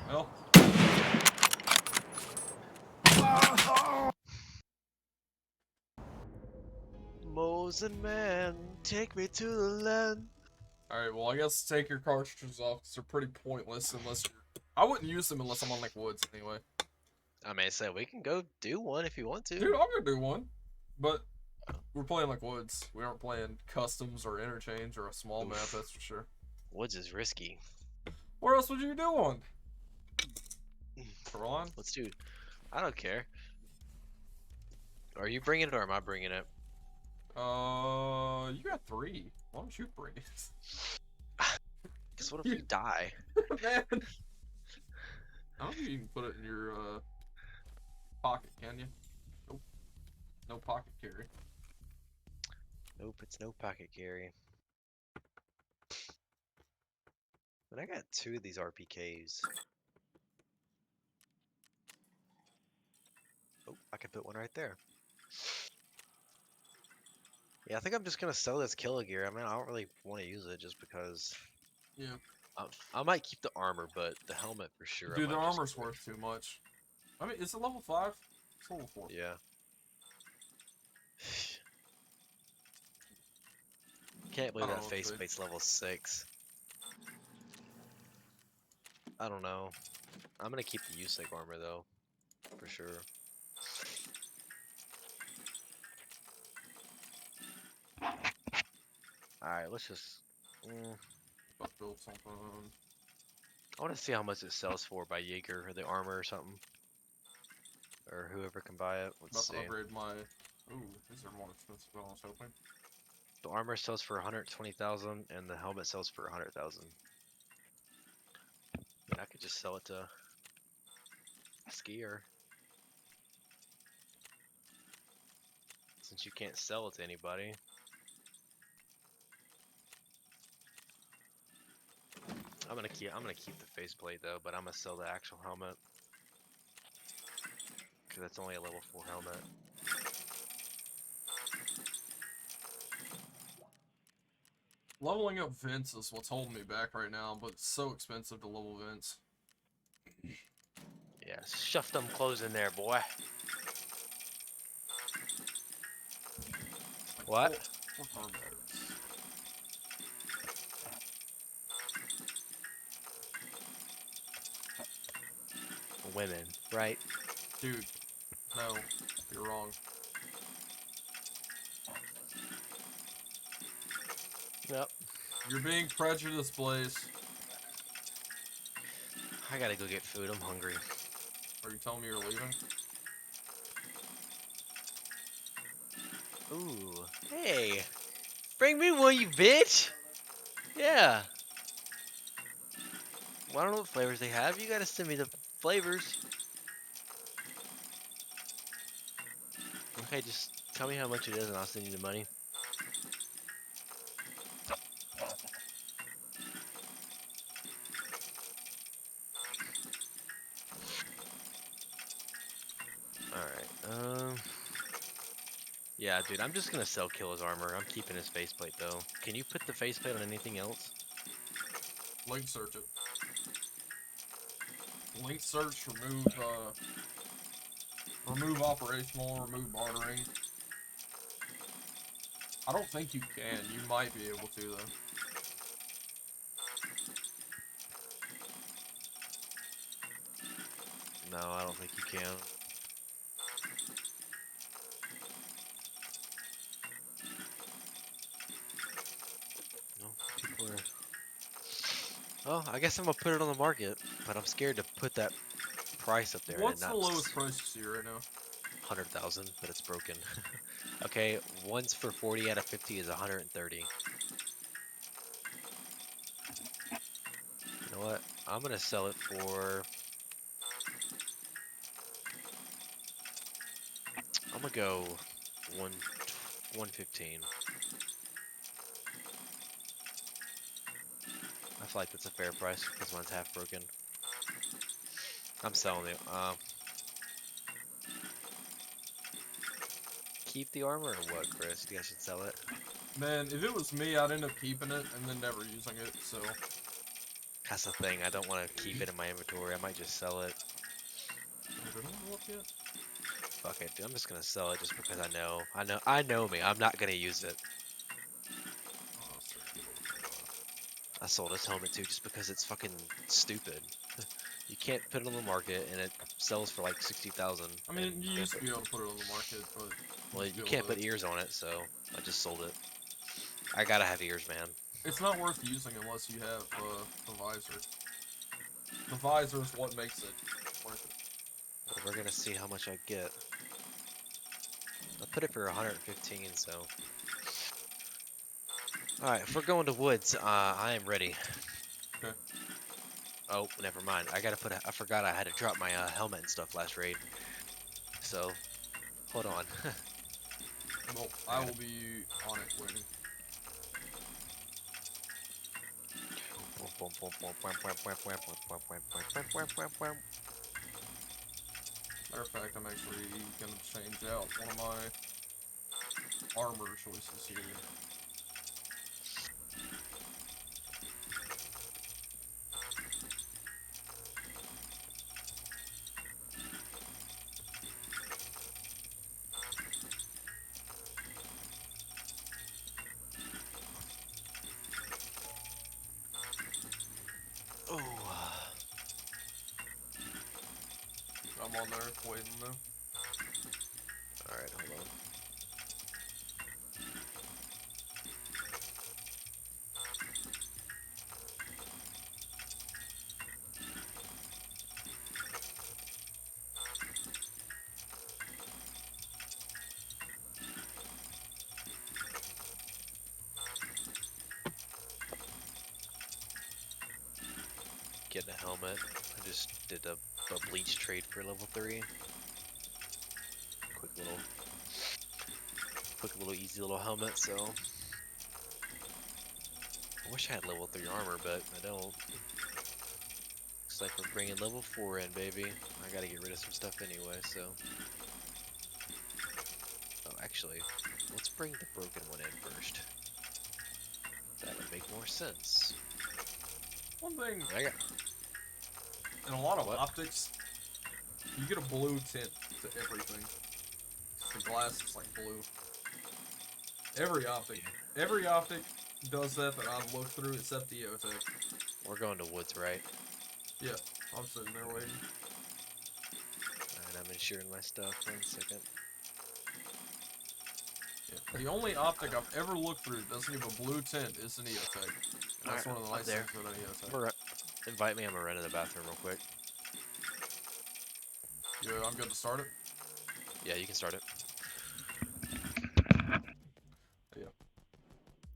Well. Mosen man, take me to the land. Alright, well, I guess take your cartridges off because they're pretty pointless unless you're... I wouldn't use them unless I'm on, like, woods anyway. I mean, so we can go do one if you want to. Dude, I'm gonna do one. But we're playing, like, woods. We aren't playing customs or interchange or a small map, that's for sure. Woods is risky. Where else would you do one? Ron? Let's do. I don't care. Are you bringing it or am I bringing it? You got 3. Why don't you bring it? Because what if we die? Man. I don't think you can put it in your, pocket, can you? Nope. No pocket carry. Nope, it's no pocket carry. But I got 2 of these RPKs. I could put one right there. Yeah, I think I'm just gonna sell this killer gear. I mean, I don't really want to use it just because. Yeah. I might keep the armor, but the helmet for sure. I Dude, the might just armor's get rid of. worth too much. I mean, it's a level 5. It's level 4. Yeah. Can't I believe don't that know what to say. faceplate's level 6. I don't know. I'm gonna keep the USEC armor though, for sure. Alright, let's just. Let's build something. I want to see how much it sells for by Jaeger or the armor or something. Or whoever can buy it. Let's About see. to upgrade my. Ooh, these are more expensive than I was hoping. The armor sells for 120,000 and the helmet sells for 100,000. And I could just sell it to a skier. Since you can't sell it to anybody. I'm gonna keep the faceplate though, but I'm gonna sell the actual helmet. Cause that's only a level 4 helmet. Leveling up Vince is what's holding me back right now, but it's so expensive to level Vince. Yeah, stuff them clothes in there, boy. What? What are batteries? Women, right? Dude, no, you're wrong. Yep. You're being prejudiced, Blaze. I gotta go get food. I'm hungry. Are you telling me you're leaving? Ooh. Hey. Bring me one, you bitch. Yeah. Well, I don't know what flavors they have. You gotta send me the flavors. Okay, just tell me how much it is and I'll send you the money. Alright, yeah, dude, I'm just gonna sell Killer's armor. I'm keeping his faceplate, though. Can you put the faceplate on anything else? Link search it. Link search, remove operational, remove bartering. I don't think you can. You might be able to, though. No, I don't think you can. No, people are... Well, I guess I'm gonna put it on the market, but I'm scared to put that price up there. What's and the not lowest price you see right now? 100,000, but it's broken. Okay, one's for 40 out of 50 is 130. You know what? I'm gonna sell it for... I'm gonna go 115. I feel like that's a fair price because mine's half broken. I'm selling it. Keep the armor or what, Chris? You guys should sell it. Man, if it was me, I'd end up keeping it and then never using it, so... That's the thing. I don't want to keep it in my inventory. I might just sell it. Oh, did I look yet? Fuck it, dude. I'm just gonna sell it just because I know me. I'm not gonna use it. Oh, I sold this helmet too just because it's fucking stupid. You can't put it on the market and it sells for like 60,000. I mean, you used to be able to put it on the market, but... Well, you can't put ears on it, so I just sold it. I gotta have ears, man. It's not worth using unless you have the visor. The visor is what makes it worth it. Well, we're gonna see how much I get. I put it for 115, so. Alright, if we're going to woods, I am ready. Okay. Oh, never mind. I forgot I had to drop my helmet and stuff last raid. So, hold on. Well, I will be on it waiting. Matter of fact, I'm actually gonna change out one of my armor choices here. Oh. I'm on there waiting though. Alright, hold on. Getting a helmet. I just did a bleach trade for level 3. Quick little easy little helmet, so I wish I had level 3 armor, but I don't. Looks like we're bringing level 4 in, baby. I gotta get rid of some stuff anyway, so. Oh, actually, let's bring the broken one in first. That would make more sense. One thing, I got. in a lot of What? optics, you get a blue tint to everything. The glass is like blue. Every optic does that I've looked through except the EOTech. We're going to woods, right? Yeah, I'm sitting there waiting. Alright, I'm insuring my stuff. 1 second. Yeah. The only optic I've ever looked through that doesn't give a blue tint is an EOTech. That's Alright, one of the I'm nice there. things about an EOTech. Invite me, I'm gonna run to the bathroom real quick. Yeah, I'm good to start it. Yeah, you can start it. Yeah.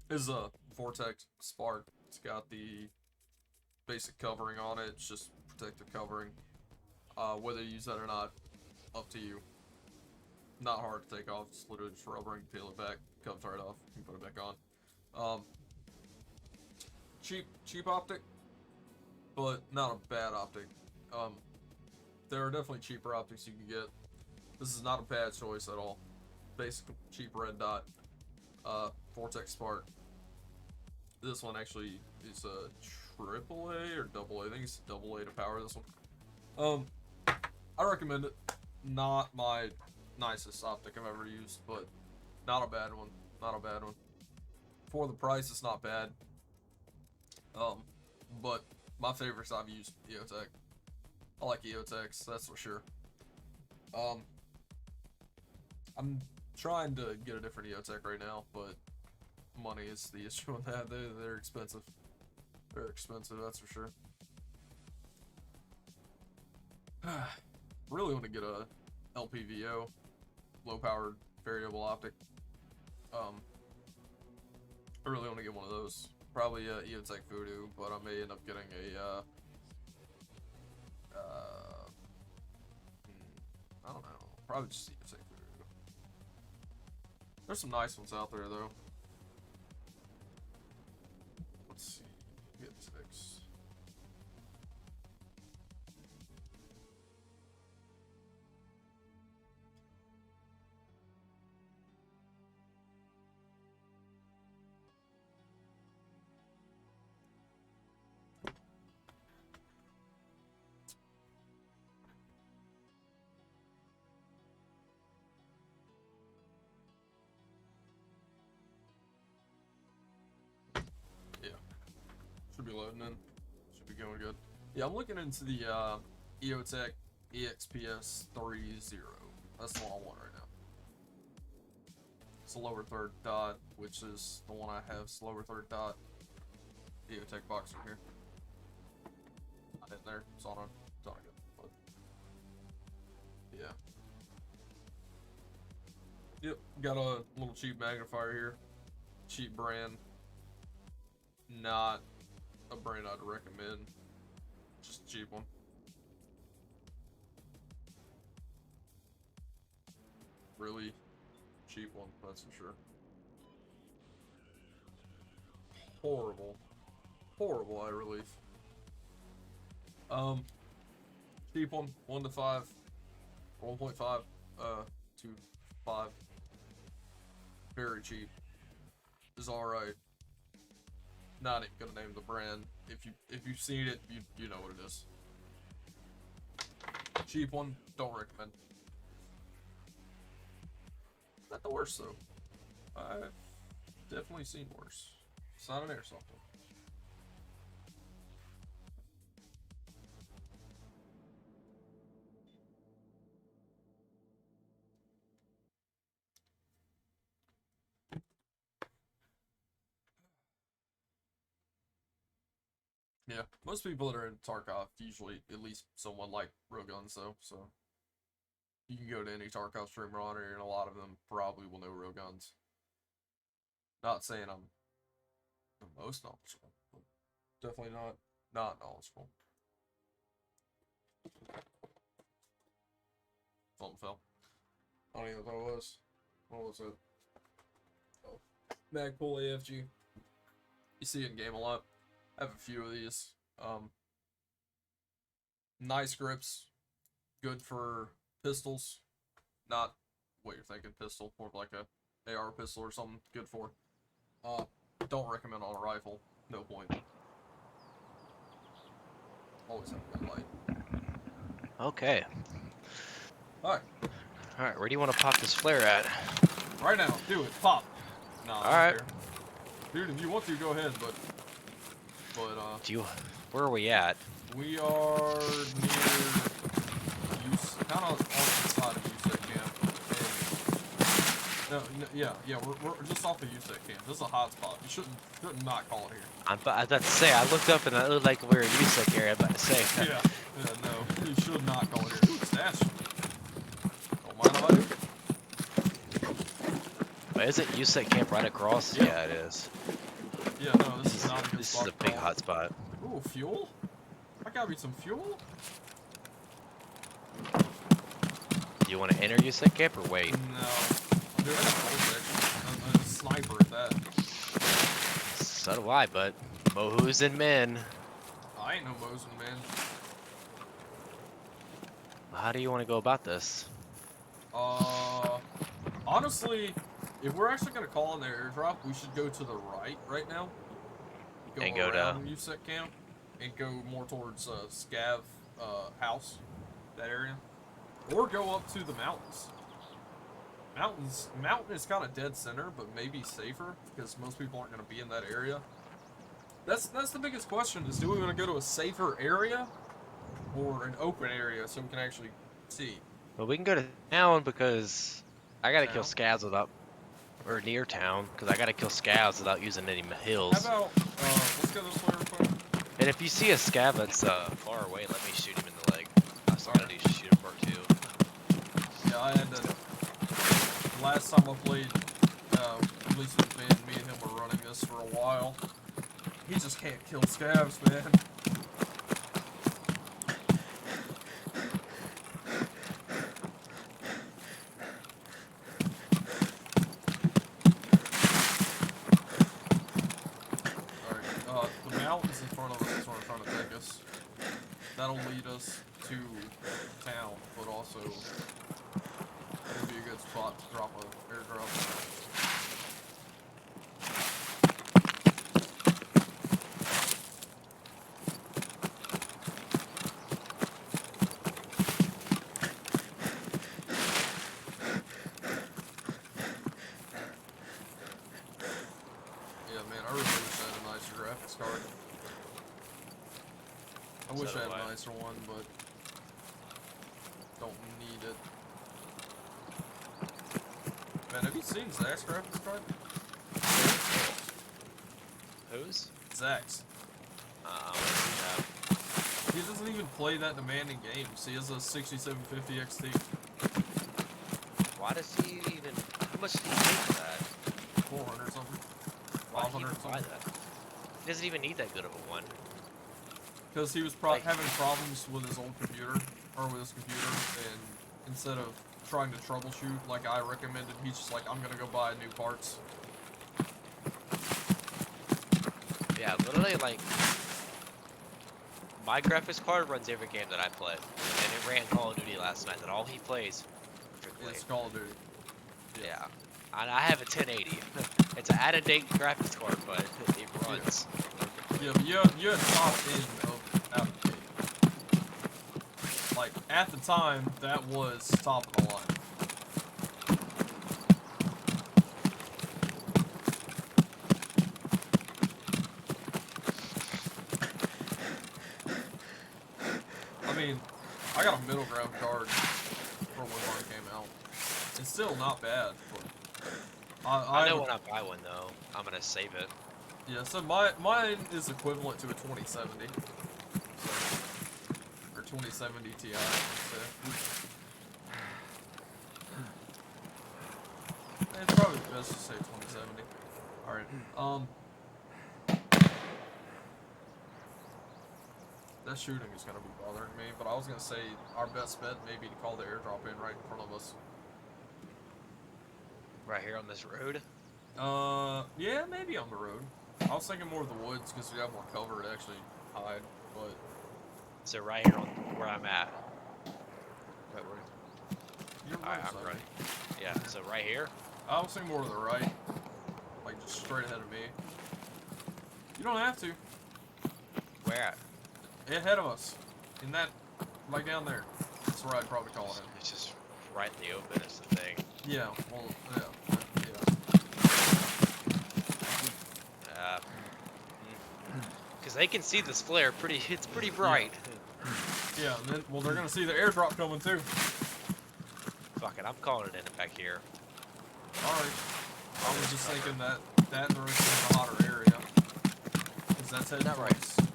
This is a Vortex Spark. It's got the basic covering on it. It's just protective covering. Whether you use that or not, up to you. Not hard to take off. It's literally just rubbering, peel it back, comes right off, you can put it back on. Cheap optic, but not a bad optic. There are definitely cheaper optics you can get. This is not a bad choice at all. Basic, cheap red dot. Vortex Spark. This one actually is a AAA or AA. I think it's AA to power this one. I recommend it. Not my nicest optic I've ever used, but not a bad one. Not a bad one. For the price, it's not bad. But my favorites I've used EOTech. I like EOTechs, that's for sure. I'm trying to get a different EOTech right now, but money is the issue on that. They're expensive. They're expensive, that's for sure. Really want to get a LPVO, low powered variable optic. I really want to get one of those. Probably EOTech Voodoo, but I may end up getting a I don't know. Probably just EOTech Voodoo. There's some nice ones out there though. Let's see. EOTechs. Yeah. Should be loading in. Should be going good. Yeah, I'm looking into the EOTech EXPS 3.0. That's the one I want right now. It's a lower third dot, which is the one I have. It's lower third dot. EOTech boxer here. Not in there. It's on good. But yeah. Yep. Got a little cheap magnifier here. Cheap brand. Not a brand I'd recommend. Just a cheap one. Really cheap one, that's for sure. Horrible. Horrible eye relief. Cheap one, 1 to 5. 1.5 to 5. Very cheap. Is alright. Not even gonna name the brand. If you've seen it, you know what it is. Cheap one, don't recommend. Not the worst though. I've definitely seen worse. It's not an airsoft one. Yeah, most people that are in Tarkov usually at least someone like railguns though, so you can go to any Tarkov streamer on here and a lot of them probably will know railguns. Not saying I'm the most knowledgeable, but definitely not knowledgeable. Something fell. I don't even know what that was. What was it? Oh, Magpul AFG. You see it in game a lot. I have a few of these. Nice grips, good for pistols. Not what you're thinking pistol, more like a AR pistol or something. Good for. Don't recommend on a rifle. No point. Always have a light. Okay. Alright. Alright, where do you want to pop this flare at? Right now, do it. Pop. Nah, Alright. Dude, if you want to, go ahead, but where are we at? we are near kind of on the side of USEC camp. Yeah, we're just off of USEC camp. This is a hot spot. You shouldn't not call it here. I was about to say, I looked up and it looked like we were in USEC area. I'm about to say. Yeah, no, you should not call it here. Ooh, stash. Don't mind if I do. But is it USEC camp right across? Yeah, it is. Yeah, no, this is not a good spot. This is a big hot spot. Ooh, fuel? I gotta be some fuel? Do you want to enter USEC camp or wait? No. Dude, I got a whole section. I'm a sniper at that. So do I, but mohus and men. I ain't no Mosin, man. How do you want to go about this? Honestly, if we're actually gonna call in the airdrop, we should go to the right now. Go around USEC camp and go more towards Scav house, that area, or go up to the mountains. Mountain is kind of dead center, but maybe safer because most people aren't gonna be in that area. That's the biggest question: is do we want to go to a safer area or an open area so we can actually see? Well, we can go to town because I gotta kill scavs without, or near town because I gotta kill scavs without using any hills. How about let's go this way real quick. And if you see a scav that's far away, let me shoot him in the leg. I still gotta do shoot him part 2. Yeah, I had to. Last time I played, at least with me and him were running this for a while. He just can't kill scavs, man. Alright, the mountains in front of us is where I'm trying to take us. That'll lead us to town, but also it'll be a good spot to drop an airdrop. Yeah, man, I really wish I had a nicer graphics card. I wish I had a nicer one, but don't need it. Man, have you seen Zach's graphics card? Whose? Zach's. He doesn't even play that demanding games. He has a 6750 XT. Why does he even? How much does he pay for that? 400 something. Why 500 did he buy something. that? He doesn't even need that good of a one. Because he was having problems with his old computer, or with his computer, and instead of trying to troubleshoot like I recommended, he's just like, I'm gonna go buy new parts. Yeah, literally, like, my graphics card runs every game that I play, and it ran Call of Duty last night that all he plays perfectly. It's Call of Duty. Yeah. And I have a 1080. It's an out-of-date graphics card, but it runs. Yeah, but you had top end of out of the gate. Like, at the time, that was top of the line. I mean, I got a middle ground card for when mine came out. It's still not bad, but I know when I buy one though, I'm gonna save it. yeah, so mine is equivalent to a 2070. So, or 2070 Ti, I should say. It's probably best to say 2070. Alright, that shooting is gonna be bothering me, but I was gonna say our best bet may be to call the airdrop in right in front of us. Right here on this road. Yeah, maybe on the road. I was thinking more of the woods because we have more cover to actually hide, but... So right here on where I'm at. Right where? You're right, I'm running. Yeah, so right here. I was thinking more to the right. Like, just straight ahead of me. You don't have to. Where at? Ahead of us. In that... like down there. That's where I'd probably call it in. It's just right in the open is the thing. Yeah, well, yeah. Because they can see this flare pretty, it's pretty bright. Yeah, and then, well, they're gonna see the airdrop coming too. Fuck it, I'm calling it in back here. Alright. I was just thinking that direction is a hotter area. Because that's heading Not right. towards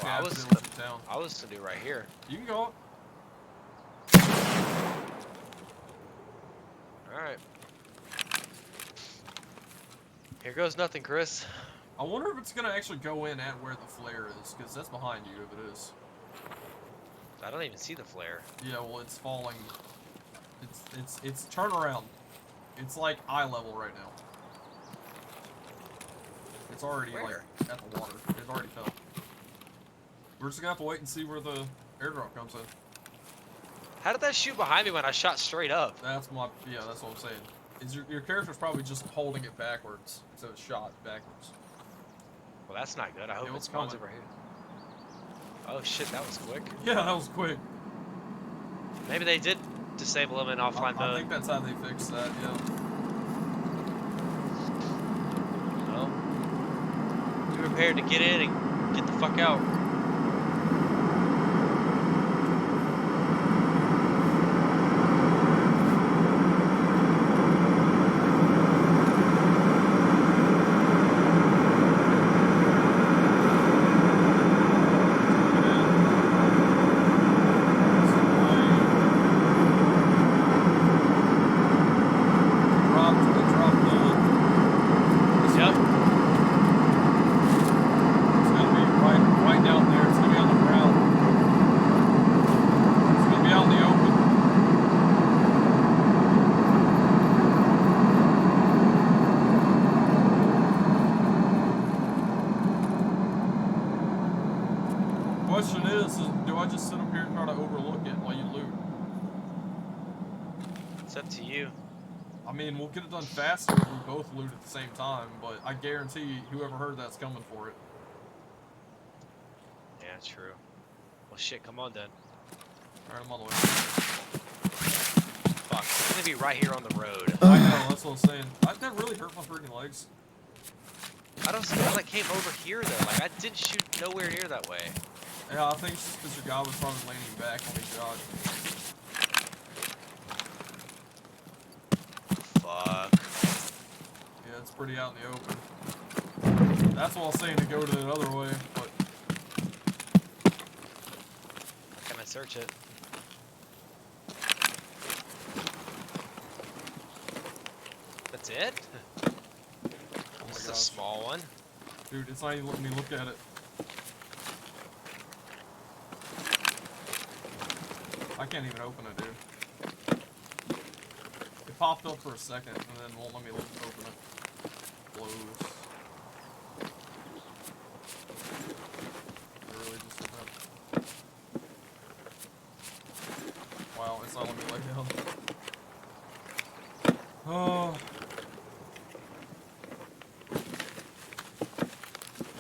Oh, I was Scottsdale to town. gonna do right here. You can go. Alright. Here goes nothing, Chris. I wonder if it's gonna actually go in at where the flare is, because that's behind you if it is. I don't even see the flare. Yeah, well, it's falling. It's turn around. It's like eye level right now. It's already like at the water. It already fell. We're just gonna have to wait and see where the airdrop comes in. How did that shoot behind me when I shot straight up? That's what I'm saying. Is your character's probably just holding it backwards, so it's shot backwards. Well, that's not good. I hope it spawns over here. Oh shit, that was quick. Yeah, that was quick. Maybe they did disable them in offline mode. I think that's how they fixed that, yeah. Well, be prepared to get in and get the fuck out. Question is, do I just sit up here and try to overlook it while you loot? It's up to you. I mean, we'll get it done faster if we both loot at the same time, but I guarantee whoever heard that's coming for it. Yeah, true. Well, shit, come on then. Alright, I'm on the way. Fuck, it's gonna be right here on the road. I know, that's what I'm saying. That really hurt my freaking legs. I don't see how that came over here though. Like, I didn't shoot nowhere near that way. Yeah, I think it's just because your guy was probably leaning back when he shot. Fuck. Yeah, it's pretty out in the open. That's what I was saying to go to the other way, but... Can I search it? That's it? Oh my This is a gosh. small one. Dude, it's not even letting me look at it. I can't even open it, dude. It popped up for a second and then won't let me open it. Close. Really just wow, That's not let me lay down. Oh.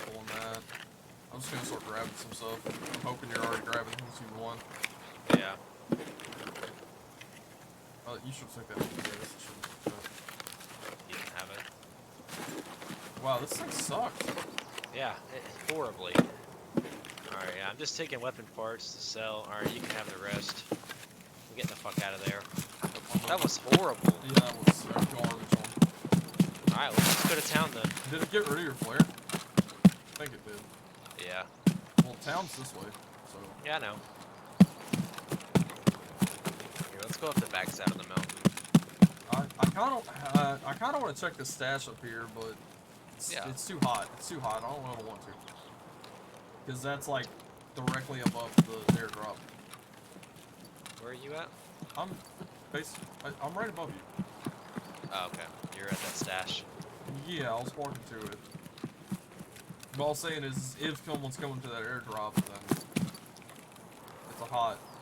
Pulling that. I'm just gonna start grabbing some stuff. I'm hoping you're already grabbing things you want. Yeah. You should take that. You can have it. Wow, this thing sucks. Yeah, horribly. Alright, yeah, I'm just taking weapon parts to sell. Alright, you can have the rest. I'm getting the fuck out of there. That was horrible. Yeah, that was garbage on. Alright, let's just go to town then. Did it get rid of your flare? I think it did. Yeah. Well, town's this way, so. Yeah, I know. Here, let's go up the backside of the mountain. I kind of want to check the stash up here, but it's too hot. It's too hot. I don't know if I want to. Because that's like directly above the airdrop. Where are you at? I'm right above you. Oh, okay. You're at that stash. Yeah, I was walking to it. But all I'm saying is, if someone's coming to that airdrop, then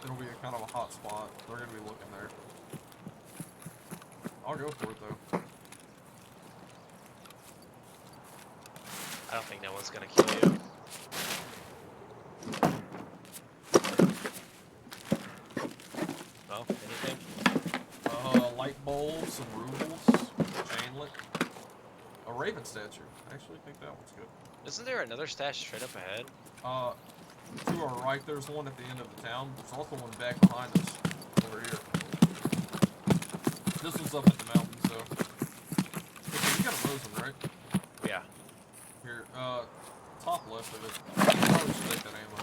it'll be a kind of a hot spot. They're gonna be looking there. I'll go for it though. I don't think no one's gonna kill you. Oh, anything? Light bulbs, some rubles, chainlet, a raven statue. I actually think that one's good. Isn't there another stash straight up ahead? To our right, there's one at the end of the town. There's also one back behind us, over here. This one's up at the mountain, so. Okay, you got a Rosen, right? Yeah. Here, top left of it. You probably should take that ammo.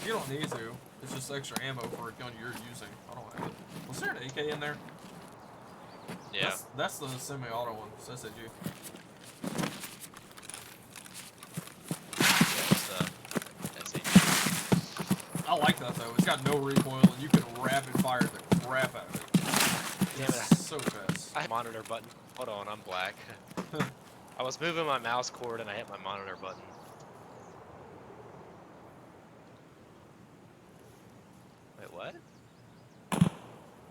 You don't need to. It's just extra ammo for a gun you're using. I don't have it. Was there an AK in there? Yeah. That's the semi-auto one. It's SAG. I like that though. It's got no recoil and you can rapid fire the crap out of it. Damn it. It's so fast. I hit my monitor button. Hold on, I'm black. I was moving my mouse cord and I hit my monitor button. Wait, what?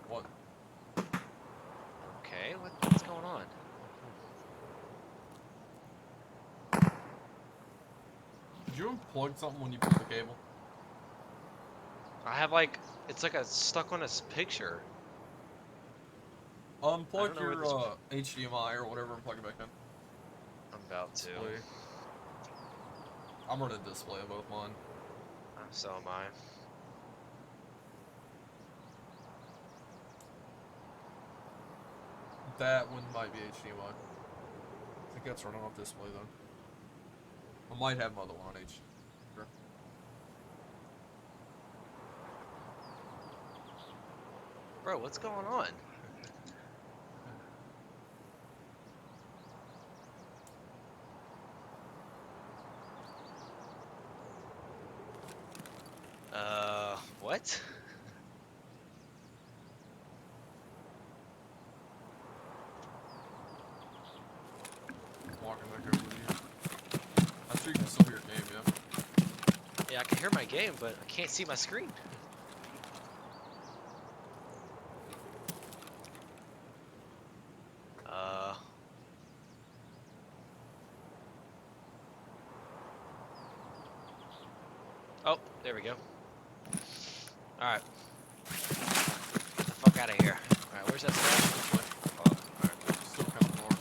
What? Okay, what's going on? Did you unplug something when you put the cable? I have like, it's like a stuck on a picture. Unplug where your this- HDMI or whatever and plug it back in. I'm about to. Display. I'm running display of both mine. So am I. That one might be HDMI. I think that's running off display though. I might have another one on H. Sure. Bro, what's going on? What? Walking back over with you. I'm sure you can still hear your game, yeah? Yeah, I can hear my game, but I can't see my screen. Oh, there we go. Alright. Get the fuck out of here. Alright, where's that stash? Oh, alright. Still kind of far.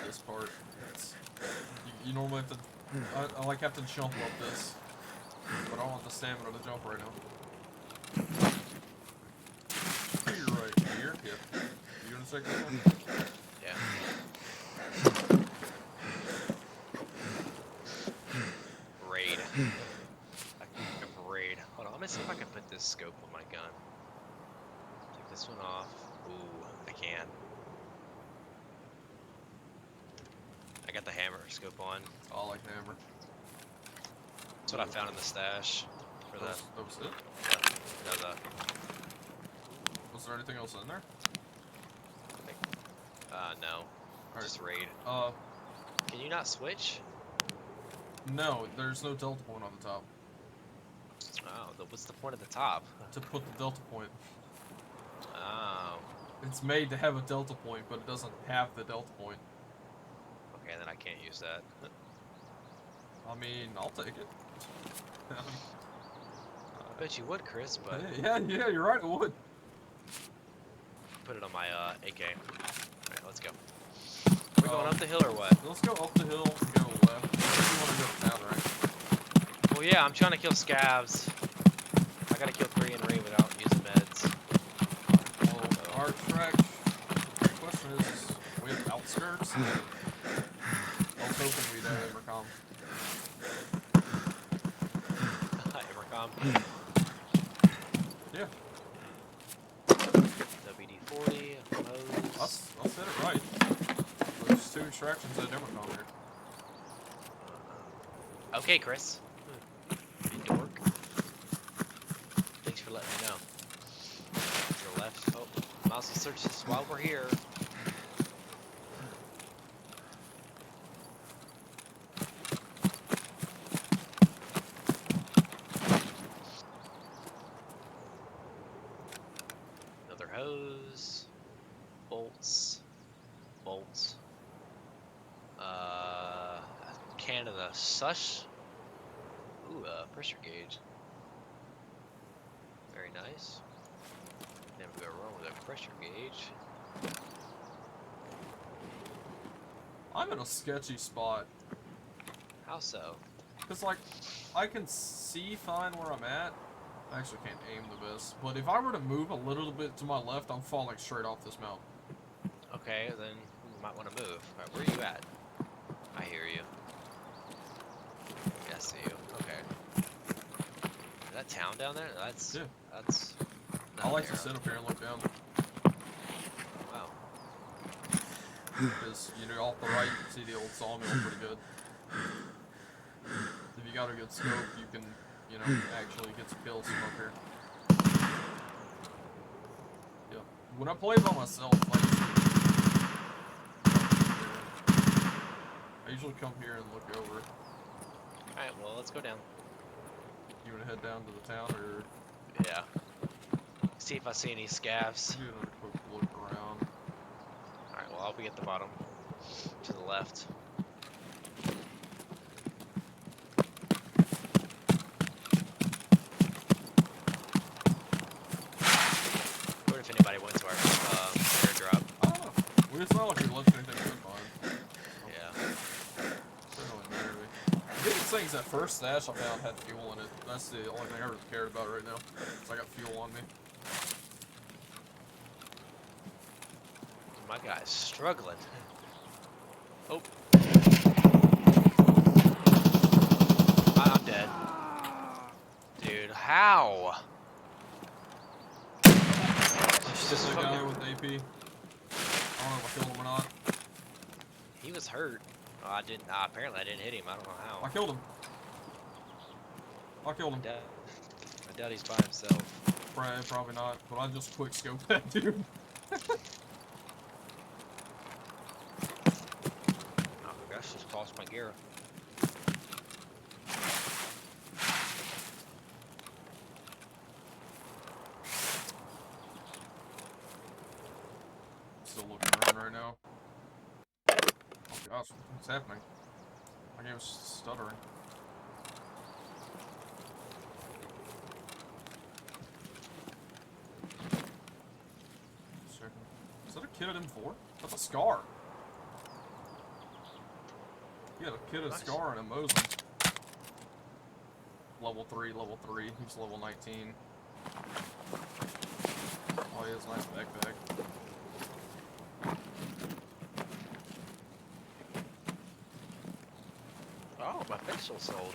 This part. You normally have to. I like have to jump up this, but I don't have the stamina to jump right now. You're right here. Yeah. You gonna take this one? Yeah. I can pick up a raid. Hold on, let me see if I can put this scope on my gun. Take this one off. Ooh, I can. I got the hammer scope on. Oh, I like the hammer. That's what I found in the stash. For the, That was it? Was there anything else in there? No. Alright. Just raid. Can you not switch? No, there's no delta point on the top. Oh, what's the point at the top? To put the delta point. Oh. It's made to have a delta point, but it doesn't have the delta point. Okay, then I can't use that. I mean, I'll take it. I bet you would, Chris, but Yeah, you're right, it would. put it on my AK. Alright, let's go. We're going up the hill or what? Let's go up the hill and go left. You want to go down, right? Well, yeah, I'm trying to kill scavs. I gotta kill 3 in raid without using meds. Well, our track. Question is, we have outskirts. I was hoping we'd have Intercom. Emercom. Yeah. WD-40, hose. I'll set it right. There's 2 extractions at Intercom here. Okay, Chris. Make it work. Thanks for letting me know. To the left. Oh, might as well search this while we're here. Another hose. Bolts. Bolts. Canada Sush. Ooh, pressure gauge. Very nice. Never go wrong with a pressure gauge. I'm in a sketchy spot. How so? Because, like, I can see fine where I'm at. I actually can't aim the best. But if I were to move a little bit to my left, I'm falling straight off this mountain. Okay, then we might want to move. Alright, where are you at? I hear you. Yeah, I see you. Okay. Is that town down there? That's... Yeah. That's... I like to there. sit up here and look down. Wow. Because, you know, off the right, you can see the old sawmill pretty good. If you got a good scope, you can, you know, actually get some kills from up here. Yeah. When I play by myself, like, I usually come here and look over. Alright, well, let's go down. You want to head down to the town, or Yeah. See if I see any scavs. do another quick look around? Alright, well, I'll be at the bottom. To the left. I wonder if anybody went to our airdrop. I don't know. Well, it's not like we left anything good behind. Yeah. Certainly matter to me. The biggest thing is that first stash I found had fuel in it. That's the only thing I really cared about right now. So I got fuel on me. My guy's struggling. Oh. I'm dead. Dude, how? Just that guy with AP. I don't know if I killed him or not. He was hurt. Oh, I didn't. Apparently, I didn't hit him. I don't know how. I killed him. I killed him. I doubt he's by himself. Probably not, but I just quick scoped that dude. Oh my gosh, just lost my gear. Still looking around right now. Oh gosh, what's happening? My game's stuttering. Is that a kid at M4? That's a Scar. He had a kid at Nice. Scar and a Mosin. Level 3. He's level 19. Oh, he has a nice backpack. Oh, my pistol sold.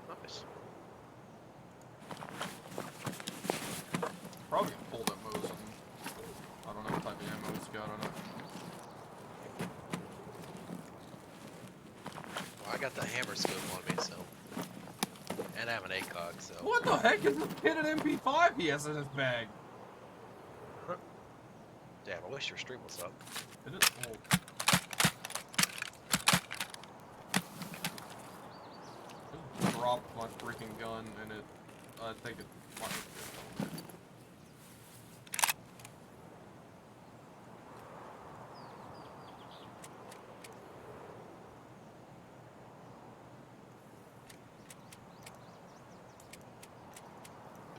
Nice. Probably gonna pull that Mosin. I don't know what type of ammo it's got on it. Well, I got the hammer scope on me, so. And I have an ACOG, so. What the heck is this pitted MP5 he has in his bag? Damn, I wish your stream was up. It is full. Just dropped my freaking gun and it, I think it might be.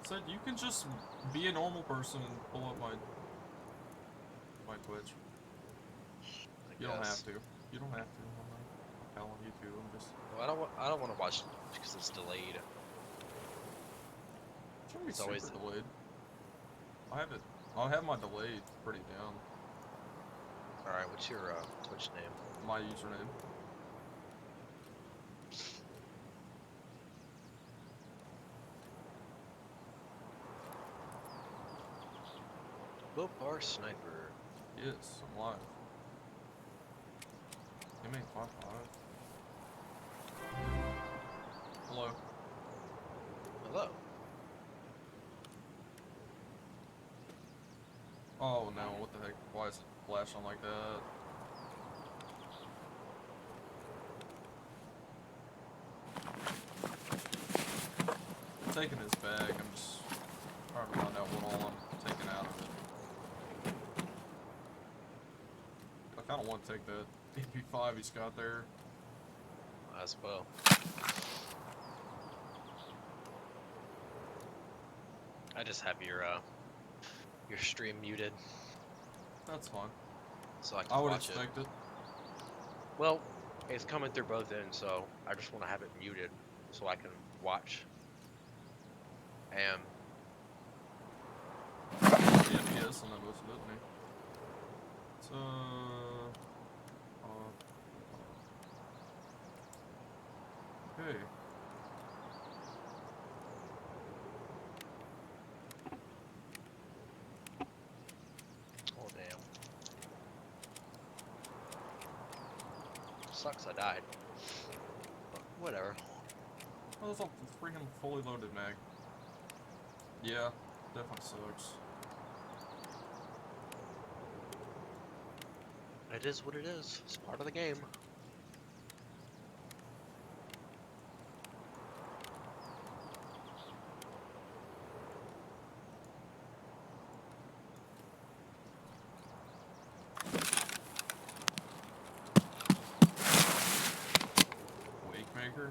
It said you can just be a normal person and pull up my Twitch. You don't have to. You don't have to. I'm telling you to. I'm just. Well, I don't want to watch because it's delayed. It shouldn't be It's super always delayed. I'll have my delay pretty down. All right, what's your Twitch name? My username. Bopar Sniper. Yes, I'm live. Give me 5-5. Hello. Hello. Oh no, what the heck? Why is it flashing like that? I'm taking his bag, I'm just trying to find out what all I'm taking out of it. I kinda want to take that AP5 he's got there. As well. I just have your stream muted, That's fine. so I can I would watch it. expect it. Well, it's coming through both ends, so I just want to have it muted so I can watch. And Yeah, he is, and then most of it, me. So, okay. oh damn, sucks I died. But whatever. Oh, that's a freaking fully loaded mag. Yeah, definitely sucks. It is what it is. It's part of the game. Wake Maker.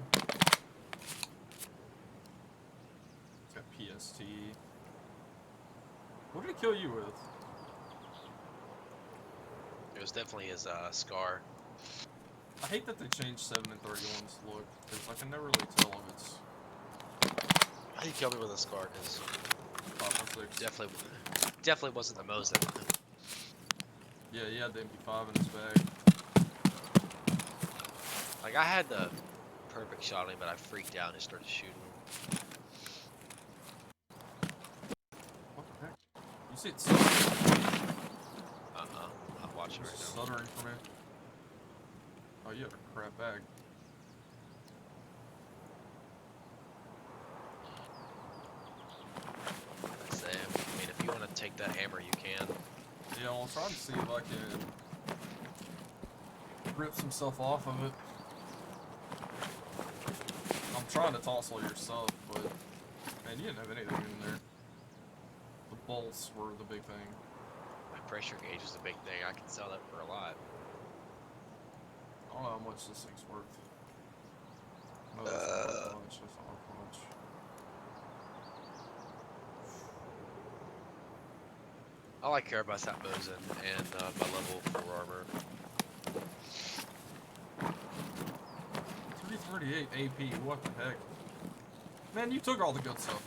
It's got PST. What did it kill you with? It was definitely his scar. I hate that they changed 7 and 31's look, because I can never really tell if it's He killed me with a scar because 5 or 6. definitely wasn't the Mosin. Yeah, he had the MP5 in his bag. Like I had the perfect shot on him, but I freaked out and started shooting. What the heck? You see it stuttering? I'll watch it right It's now. stuttering for me. Oh, you have a crap bag. I say, I mean, if you want to take that hammer, you can. Yeah, I'll try to see if I can rip some stuff off of it. I'm trying to toss all your stuff, but man, you didn't have anything in there. The bolts were the big thing. My pressure gauge is a big thing. I can sell that for a lot. I don't know how much this thing's worth. No, it's not worth much. It's not worth much. All I care about is that Mosin and my level 4 armor. 338 AP, what the heck? Man, you took all the good stuff.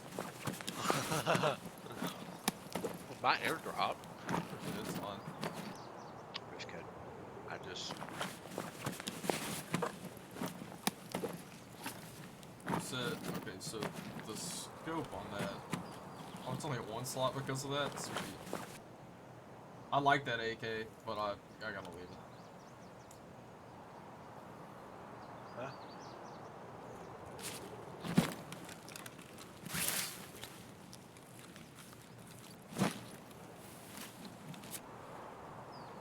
My airdrop. It's fine. Just kidding. I just. said, okay, so the scope on that, oh, it's only at one slot because of that? Sweet. I like that AK, but I gotta leave it. Huh?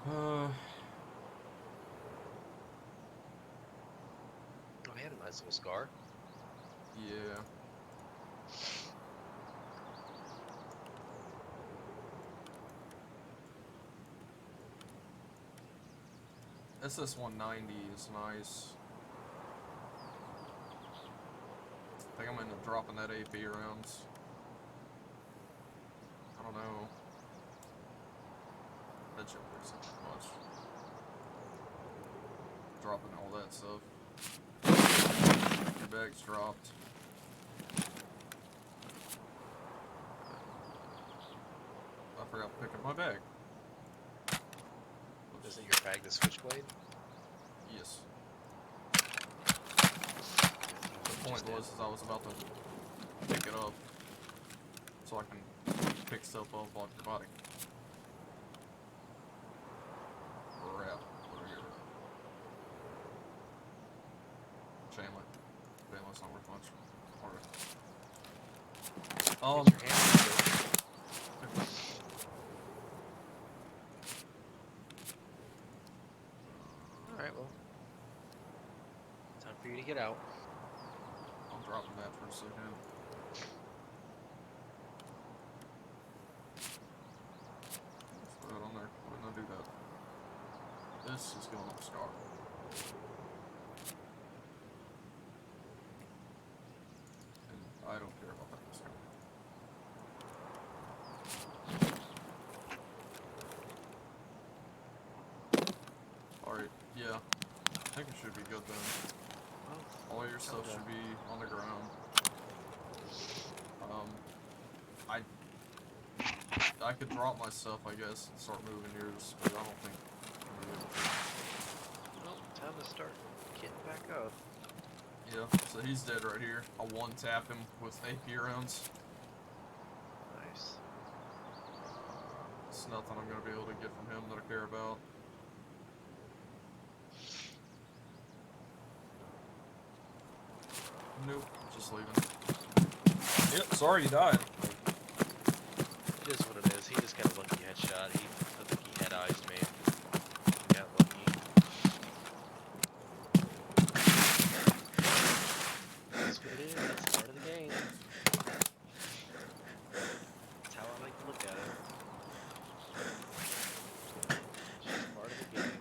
Uh, Oh, he had a nice little scar. yeah. SS-190 is nice. I think I'm gonna end up dropping that AP rounds. I don't know. That shit works so much. Dropping all that stuff. Your bag's dropped. I forgot to pick up my bag. Isn't your bag the switchblade? Yes. The point was, is I was about to pick it up so I can pick stuff up off your body. Crap. What are you? Chandler. Chandler's not worth much. Alright. Get your hand. Alright, well. Time for you to get out. I'm dropping that for a second. Let's throw it on there. Why didn't I do that? This is going on Scar. And I don't care about that Scar. Alright, yeah. I think it should be good then. Well, All your stuff okay. should be on the ground. I could drop my stuff, I guess, and start moving yours, but I don't think I'm gonna be able to. Well, time to start getting back up. Yeah, so he's dead right here. I'll one-tap him with AP rounds. Nice. It's nothing I'm gonna be able to get from him that I care about. Nope, just leaving. Yep, sorry you died. It is what it is. He just got a lucky headshot. I think he had eyes me. He got lucky. That's what it is. That's part of the game. That's how I like to look at it. It's just part of the game.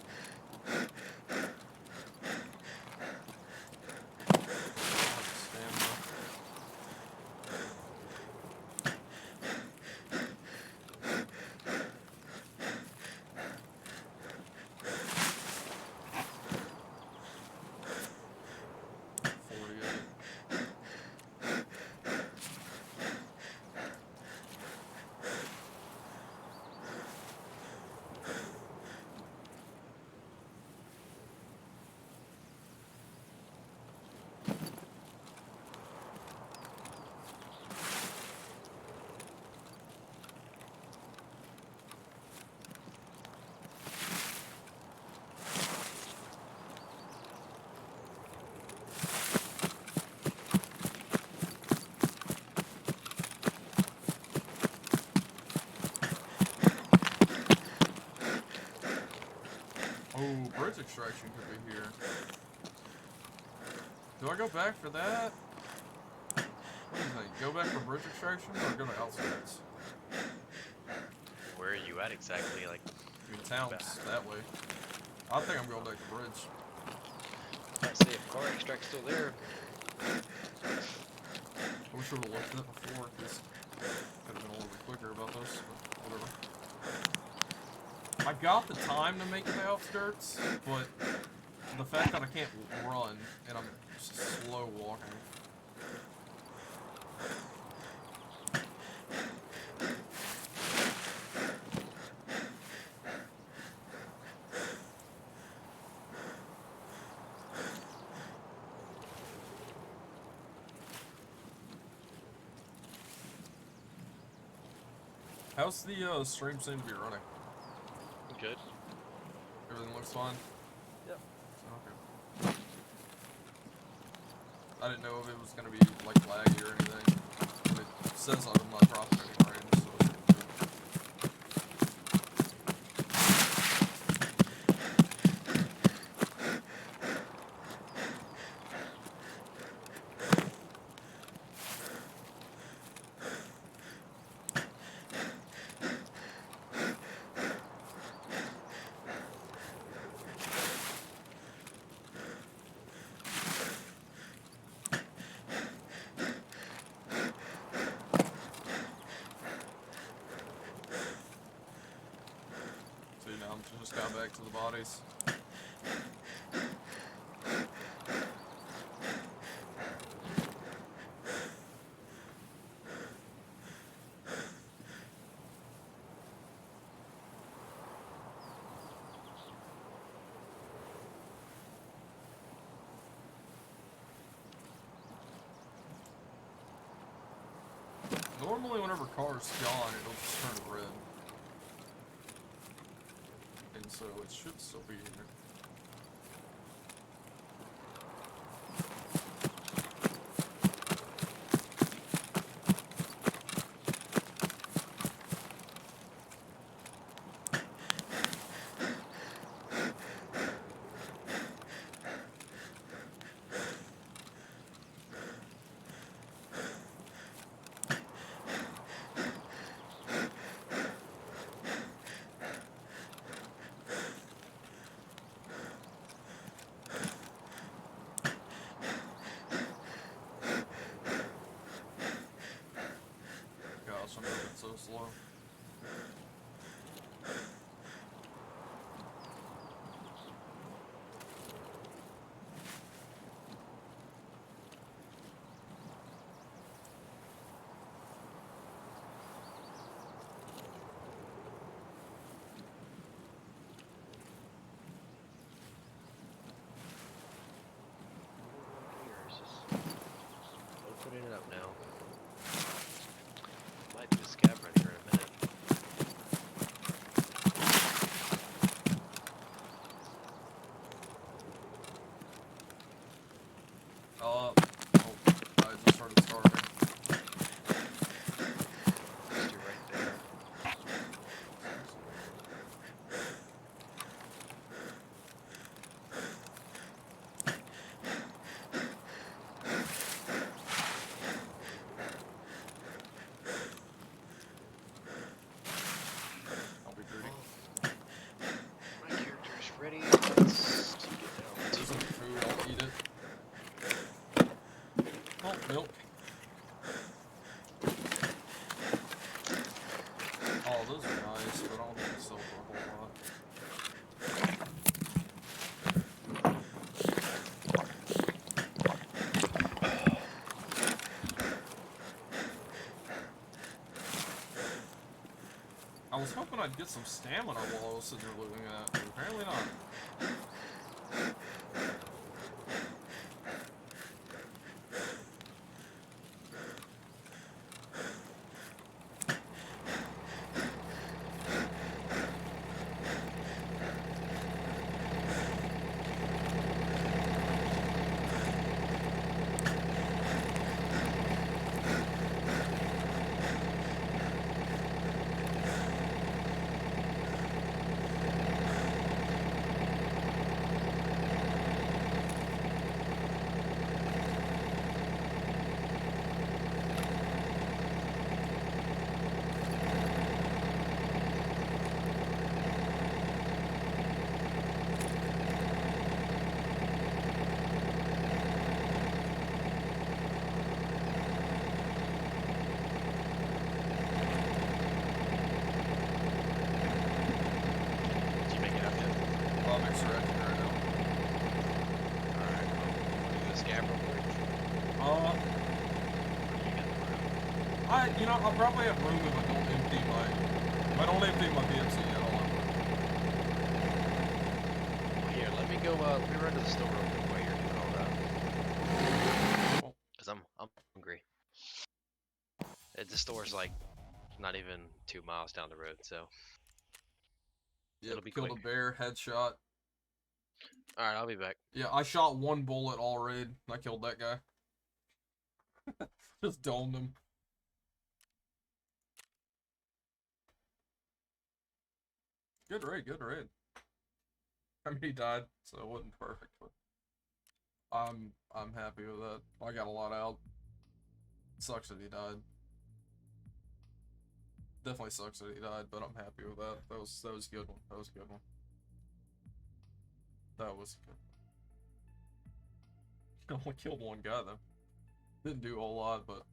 Stamina. Oh, bridge extraction could be here. Do I go back for that? What do you think? Go back for bridge extraction or go to outskirts? Where are you at exactly? Like, I mean, town's that way. I think I'm going back to bridge. let's see if car extract's still there. I wish I would have looked at that before, because could have been a little bit quicker about this, but whatever. I got the time to make it the outskirts, but the fact that I can't run and I'm just slow walking. How's the stream seem to be running? Good. Everything looks fine? Yep. Okay. I didn't know if it was gonna be like laggy or anything. It says I'm not dropping any frames, so it's pretty good. See, now I'm just got back to the bodies. Normally, whenever cars gone, it'll just turn red. And so it should still be here. Gosh, I'm moving so slow. Opening it up now. Might be a scab ready here in a minute. Oh, I just started starting. Just do right there. I'll be dirty. My character's ready. Let's take it down. There's some food, I'll eat it. Oh, milk. Oh, those are nice, but I don't think they sell for a whole lot. I was hoping I'd get some stamina while I was sitting there looking at it, but apparently not. Did you make it up yet? I'll make sure I can right now. Alright, cool. Wanna do the scab real quick? Uh, Or do you got the room? I'll probably have room if I don't empty my PMC yet. I'll have room. Well, here, let me go, let me run to the store real quick while you're doing all that. Cool. Cause I'm hungry. The store's like Not even 2 miles down the road, so Yep, it'll be killed quick. a bear, headshot. Alright, I'll be back. Yeah, I shot one bullet all raid. I killed that guy. Just domed him. Good raid, good raid. I mean, he died, so it wasn't perfect, but I'm happy with that. I got a lot out. Sucks that he died. Definitely sucks that he died, but I'm happy with that. That was a good one. That was a good one. That was good. I only killed one guy though. Didn't do a whole lot, but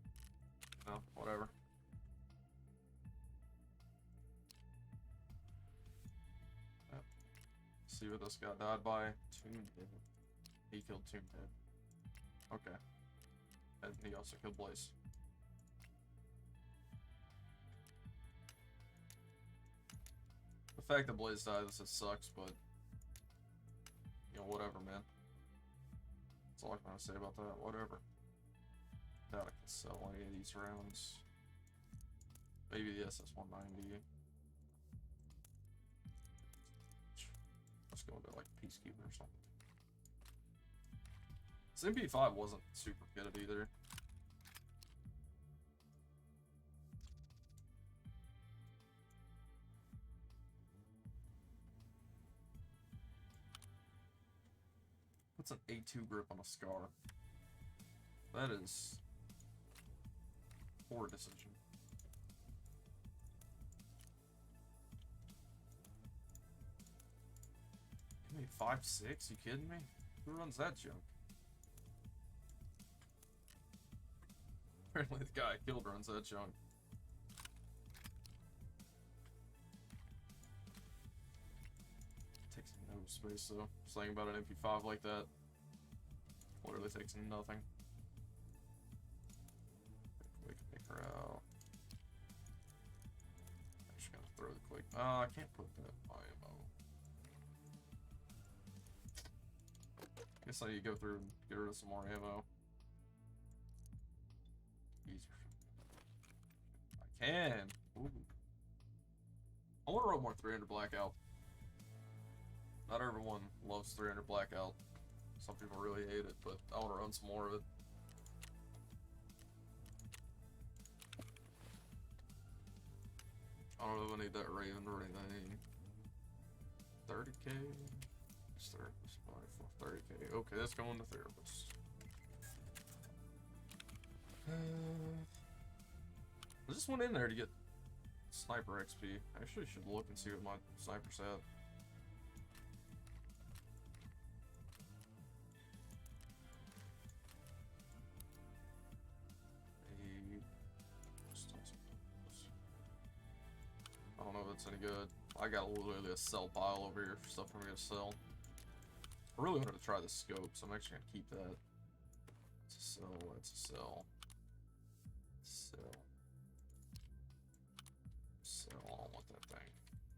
you know, whatever. Yep. See what this guy died by. Toon did. He killed Toon dead. Okay. And he also killed Blaze. The fact that Blaze died, this sucks, but you know, whatever, man. That's all I can say about that. Whatever. Doubt I can sell any of these rounds. Maybe the SS-190. Let's go into like Peacekeeper or something. This MP5 wasn't super good either. What's an A2 grip on a Scar? That is poor decision. Give me 5.6? You kidding me? Who runs that junk? Apparently the guy I killed runs that junk. Takes no space though. Saying about an MP5 like that literally takes nothing. We can make her out. I'm just gonna throw the quick. I can't put that IMO. Guess I need to go through and get rid of some more ammo. Easier. I can. Ooh. I want to run more 300 Blackout. Not everyone loves 300 Blackout. Some people really hate it, but I want to run some more of it. I don't know if I need that Raven or anything. 30k? It's therapist. 30k. Okay, let's go into therapist. I just went in there to get sniper XP. I actually should look and see what my sniper's at. I don't know if it's any good. I got literally a sell pile over here for stuff I'm gonna sell. I really wanted to try the scope, so I'm actually gonna keep that. It's a sell, that's a sell. Sell. Sell, I don't want that thing.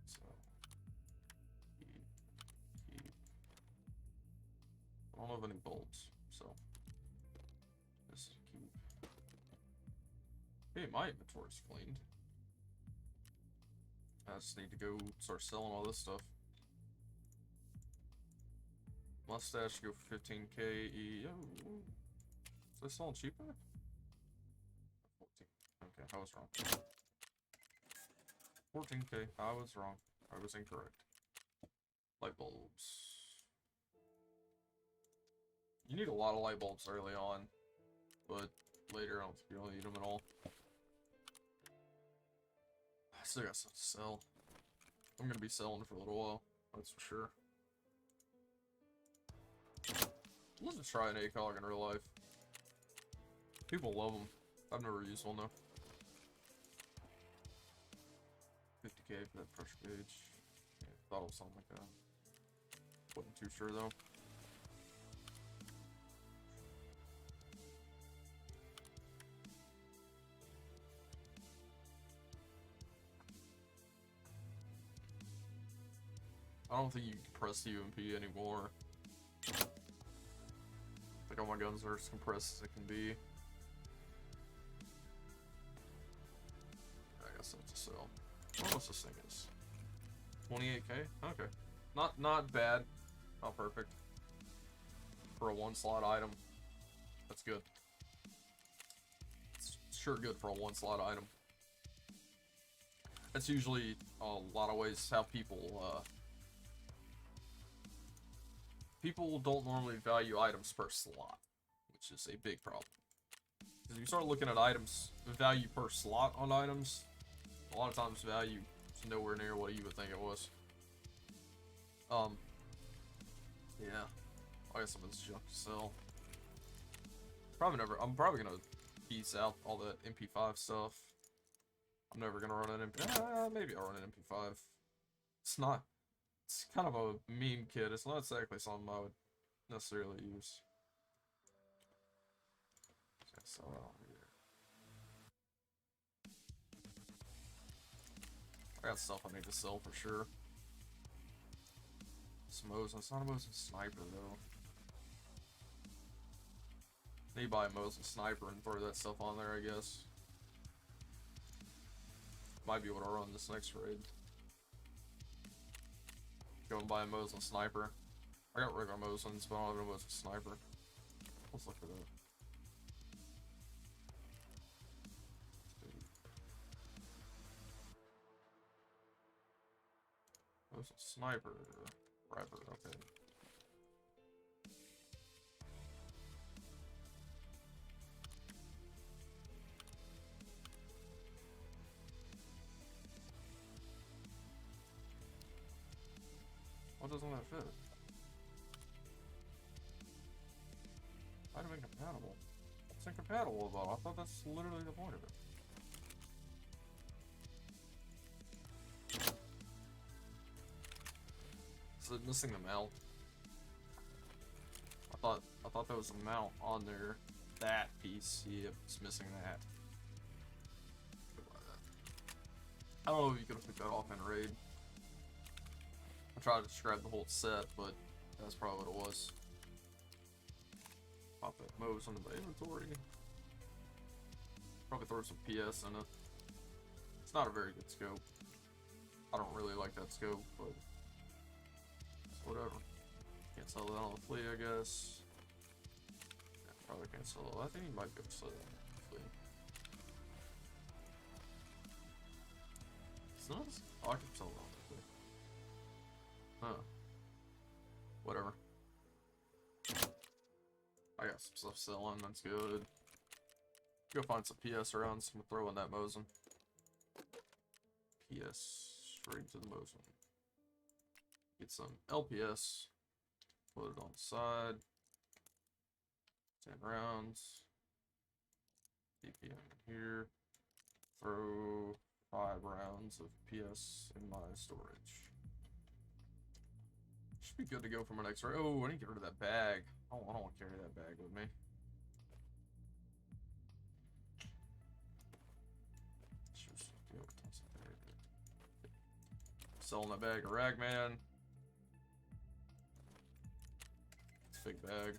Sell. Keep. I don't have any bolts, so. Just keep. Hey, my inventory's cleaned. I just need to go start selling all this stuff. Mustache go for 15k. Yo, is this selling cheaper? 14. Okay, I was wrong. 14k. I was wrong. I was incorrect. Light bulbs. You need a lot of light bulbs early on, but later I don't think you really need them at all. I still got stuff to sell. I'm gonna be selling for a little while, that's for sure. Let's just try an ACOG in real life. People love them. I've never used one though. 50k for that pressure gauge. Yeah, thought it was something like that. Wasn't too sure though. I don't think you can compress the UMP anymore. I think all my guns are as compressed as it can be. I guess sell. How much this thing is? 28k? Okay. Not bad. Not perfect. For a 1-slot item. That's good. It's sure good for a 1-slot item. That's usually a lot of ways how people people don't normally value items per slot, which is a big problem. Because if you start looking at items, the value per slot on items, a lot of times value is nowhere near what you would think it was. Yeah. I got some of this junk to sell. I'm probably gonna piece out all that MP5 stuff. I'm never gonna run an MP5. Maybe I'll run an MP5. It's not. It's kind of a meme kit. It's not exactly something I would necessarily use. Okay, so I got stuff I need to sell for sure. Some Mosin. It's not a Mosin sniper though. Need to buy a Mosin sniper and throw that stuff on there, I guess. Might be what I'll run this next raid. Go and buy a Mosin sniper. I got regular Mosins, but I don't have a Mosin sniper. Let's look for that. Mosin sniper. Rapper, okay. What doesn't that fit? Item incompatible. What's incompatible about? I thought that's literally the point of it. Is it missing the mount? I thought there was a mount on there. That piece. Yep, it's missing that. I don't know if you could have picked that off in raid. I tried to describe the whole set, but that's probably what it was. Pop that Mo's into my inventory. Probably throw some PS in it. It's not a very good scope. I don't really like that scope, but it's whatever. Can't sell that on the flea, I guess. Yeah, probably can't sell it. I think you might be able to sell it on the flea. It's not. Oh, I can sell it on the flea. Huh. Whatever. I got some stuff selling, that's good. Go find some PS around, so I'm gonna throw in that Mosin. PS straight to the Mosin. Get some LPS. Put it on the side. 10 rounds. DPM here. Throw 5 rounds of PS in my storage. Should be good to go for my next raid. Oh, I need to get rid of that bag. Oh, I don't want to carry that bag with me. Selling that bag of Ragman. It's a fake bag.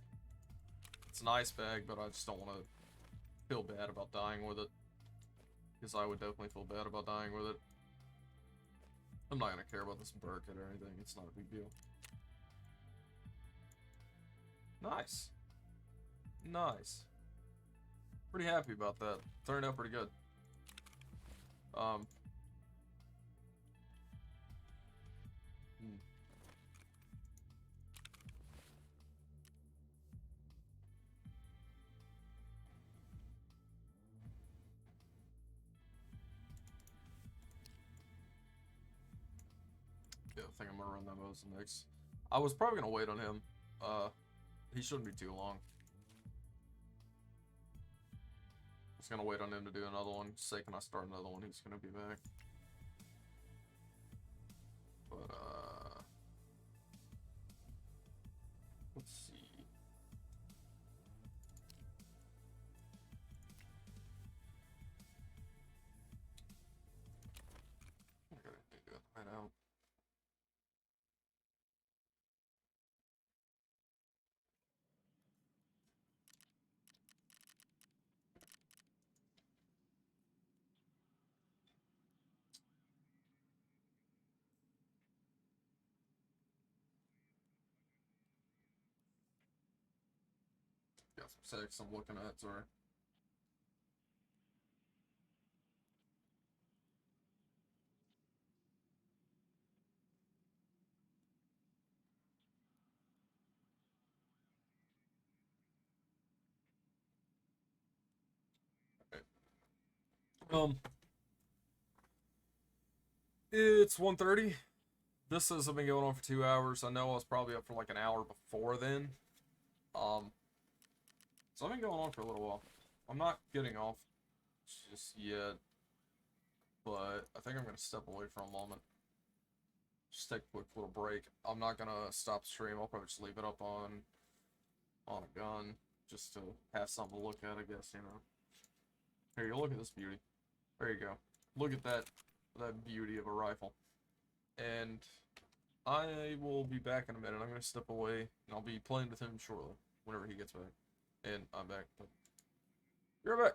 It's a nice bag, but I just don't want to feel bad about dying with it. Because I would definitely feel bad about dying with it. I'm not going to care about this Burkett or anything. It's not a big deal. Nice. Nice. Pretty happy about that. Turned out pretty good. Yeah, I think I'm gonna run that Mosin next. I was probably gonna wait on him. He shouldn't be too long. Just gonna wait on him to do another one. Say, can I start another one? He's gonna be back. But let's see. I gotta do that right out. Got some sex I'm looking at, sorry. Okay. It's 1:30. This has been going on for 2 hours. I know I was probably up for like an hour before then. Um, so I've been going on for a little while. I'm not getting off just yet, but I think I'm gonna step away for a moment. Just take a quick little break. I'm not gonna stop the stream. I'll probably just leave it up on a gun just to have something to look at, I guess, you know. Here, you look at this beauty. There you go. Look at that beauty of a rifle. And I will be back in a minute. I'm gonna step away and I'll be playing with him shortly, whenever he gets back. And I'm back. You're back.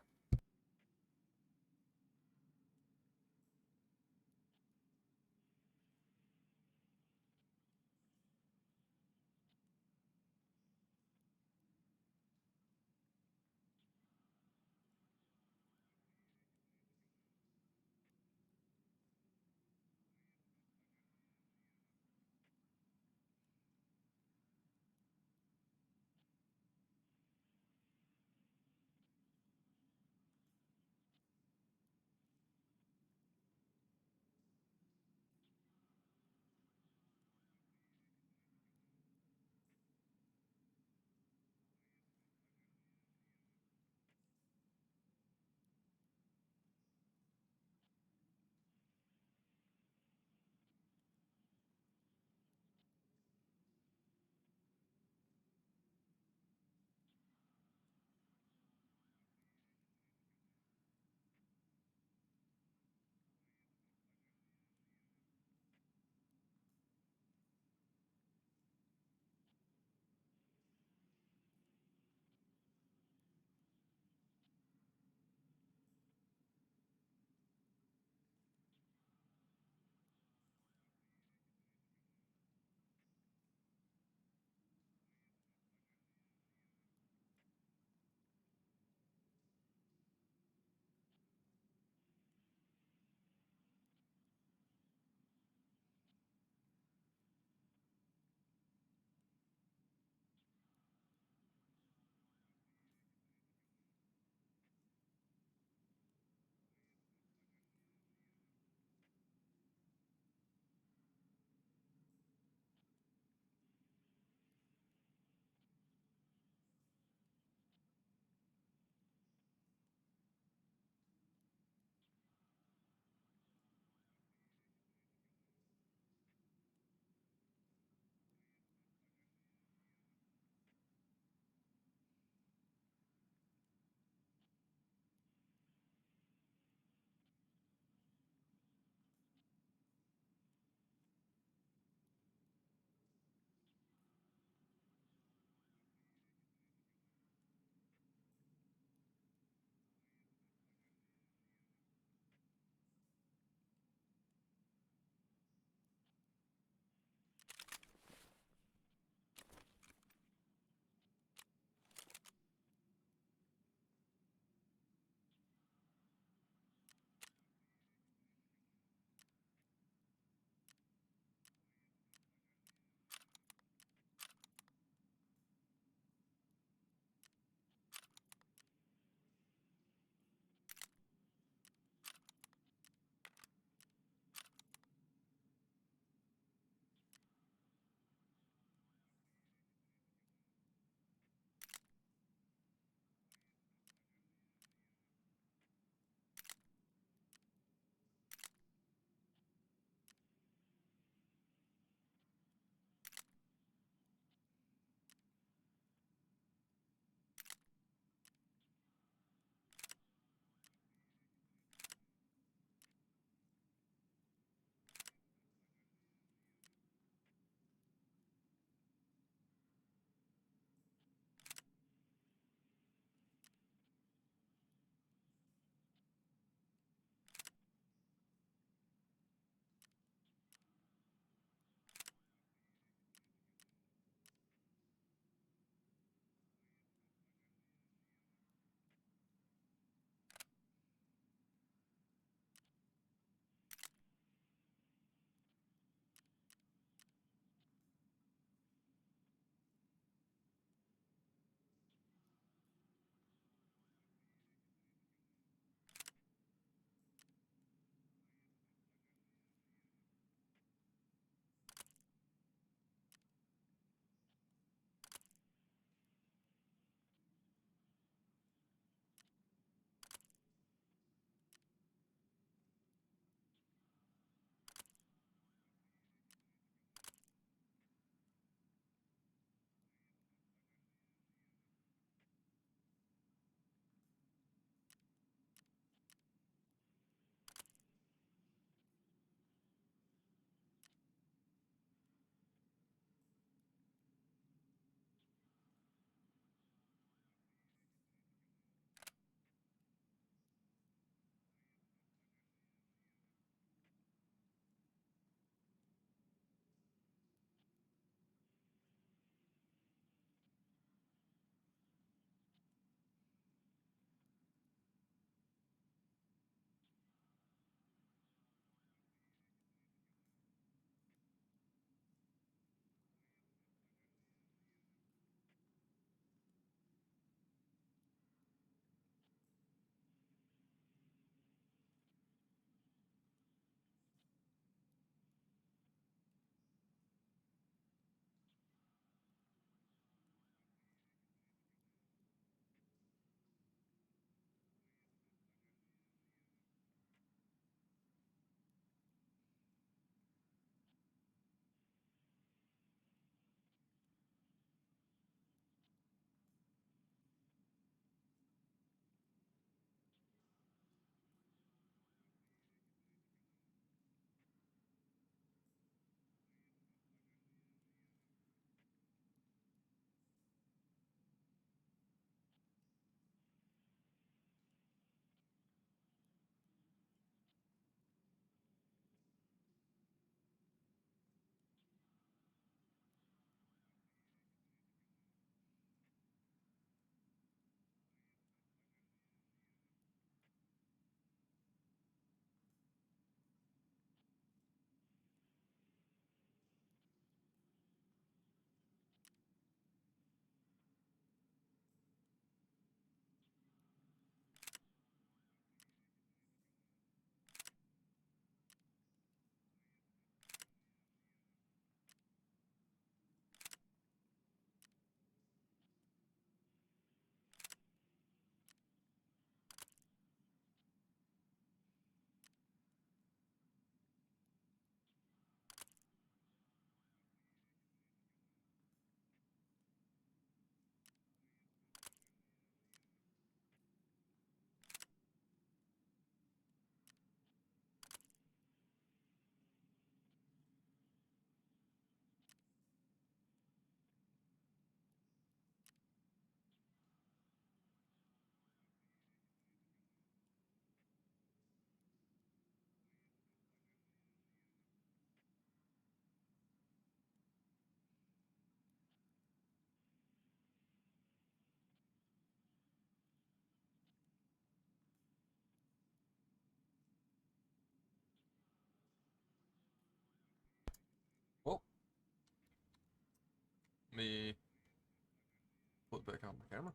camera.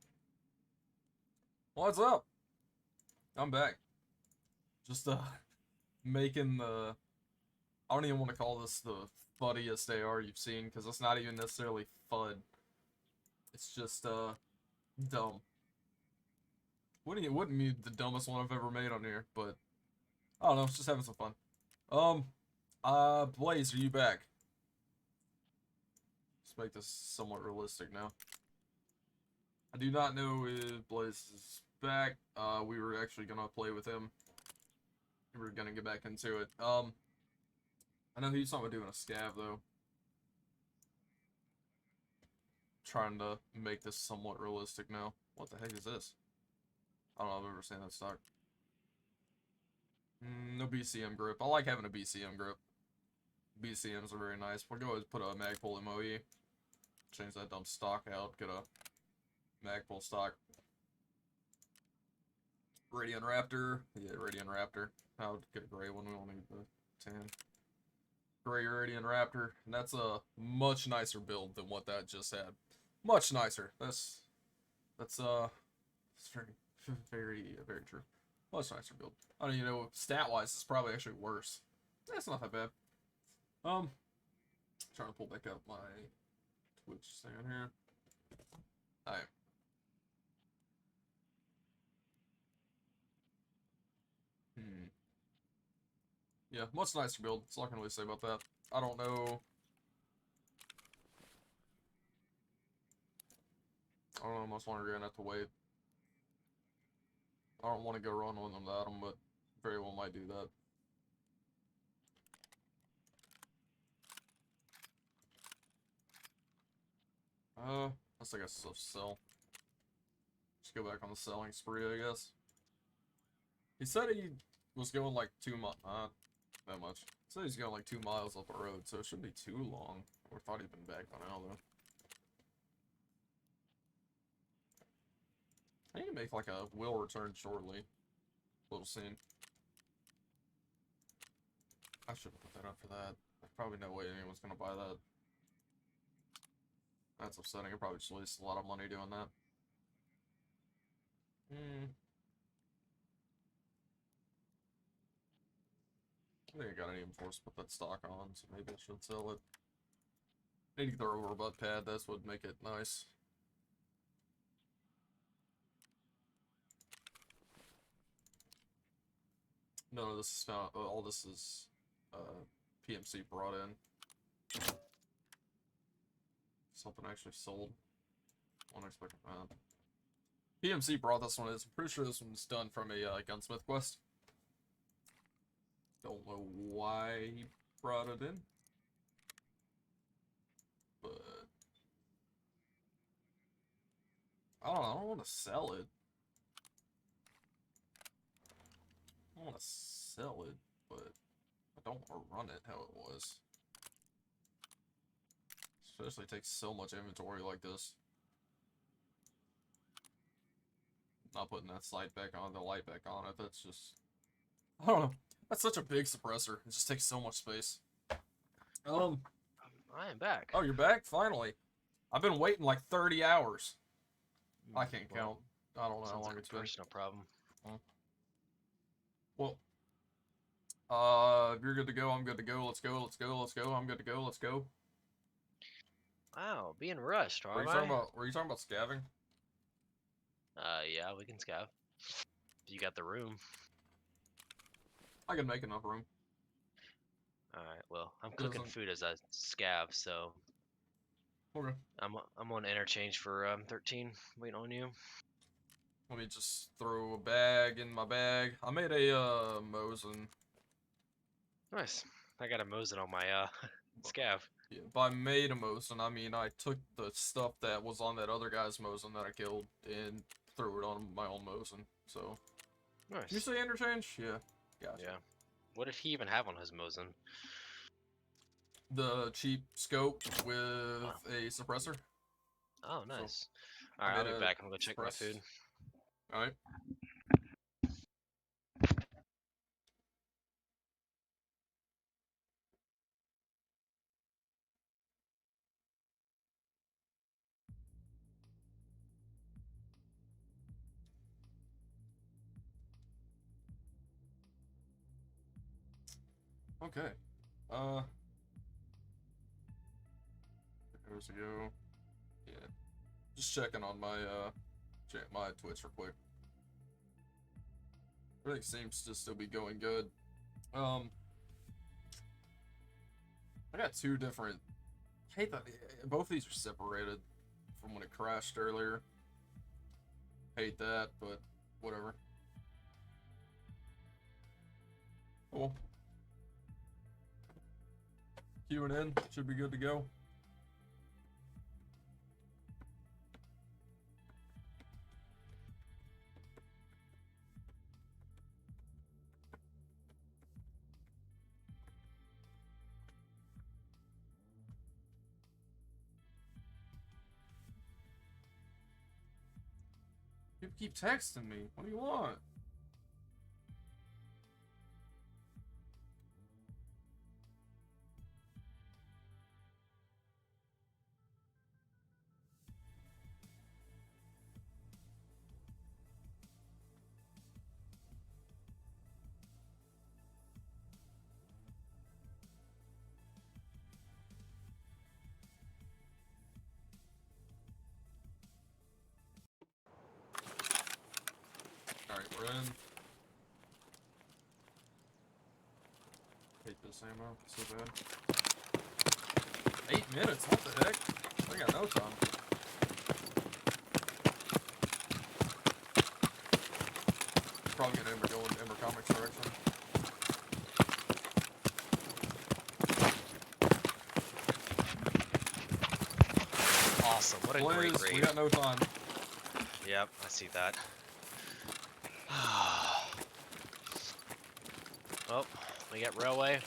What's up? I'm back. Just making the. I don't even want to call this the fuddiest AR you've seen because it's not even necessarily FUD. It's just dumb. Wouldn't be the dumbest one I've ever made on here, but I don't know. It's just having some fun. Blaze, are you back? Let's make this somewhat realistic now. I do not know if Blaze is back. We were actually gonna play with him. We were gonna get back into it. I know he's talking about doing a scav though. Trying to make this somewhat realistic now. What the heck is this? I don't know if I've ever seen that stock. No BCM grip. I like having a BCM grip. BCMs are very nice. We'll go ahead and put a Magpul MOE. Change that dumb stock out. Get a Magpul stock. Radiant Raptor. Yeah, Radiant Raptor. I'll get a gray one. We won't need the tan. Gray Radiant Raptor. And that's a much nicer build than what that just had. Much nicer. That's it's very true. Much nicer build. I don't even know, stat wise it's probably actually worse. That's not that bad. Trying to pull back up my Twitch thing on here. Alright. Yeah, much nicer build. That's all I can really say about that. I don't know. I don't know how much longer you're gonna have to wait. I don't want to go run with them without them, but very well might do that. Let's take a sell. Just go back on the selling spree, I guess. He said he was going like 2 miles, not that much. He said he's going like 2 miles up the road, so it shouldn't be too long. Or thought he'd been back by now, though. I need to make like a will return shortly little scene. I should have put that up for that. There's probably no way anyone's gonna buy that. That's upsetting. I probably just wasted a lot of money doing that. I think I got any force to put that stock on, so maybe I should sell it. Need to get the rubber butt pad, that's what would make it nice. No, this is not, all this is PMC brought in. Something actually sold. Unexpected amount. PMC brought this one in. I'm pretty sure this one's done from a gunsmith quest. Don't know why he brought it in. But I don't want to sell it. I want to sell it, but I don't want to run it how it was. Especially takes so much inventory like this. Not putting that sight back on, the light back on it, that's just... I don't know. That's such a big suppressor. It just takes so much space. I am back. Oh, you're back? Finally. I've been waiting like 30 hours. I can't count. I don't know how long it's been. Personal problem. Well, if you're good to go, I'm good to go. Let's go, let's go, let's go. I'm good to go, let's go. Wow, being rushed, Were you talking about scavving? Yeah, we can scav. You got the room. I can make enough room. Alright, well, I'm cooking food as I scav, so... Okay. I'm on interchange for 13, waiting on you. Let me just throw a bag in my bag. I made a Mosin. Nice. I got a Mosin on my scav. Yeah, by made a Mosin, I mean I took the stuff that was on that other guy's Mosin that I killed and threw it on my own Mosin. So, nice. You say interchange? Yeah. Gotcha. Yeah. What did he even have on his Mosin? The cheap scope with a suppressor. Oh, nice. So, alright, I'll be back. I'm gonna go check my food. Alright. Okay. There's a go. Yeah. Just checking on my my Twitch real quick. Everything seems to still be going good. I got two different. I hate that both of these are separated from when it crashed earlier. Hate that, but whatever. Cool. Queuing in, should be good to go. People keep texting me. What do you want? Alright, we're in. Hate this ammo, so bad. 8 minutes, what the heck? I got no time. Probably gonna go in Ember Comics direction. Awesome, what a great Blaze, raid. we got no time. Yep, I see that. Oh, we get railway.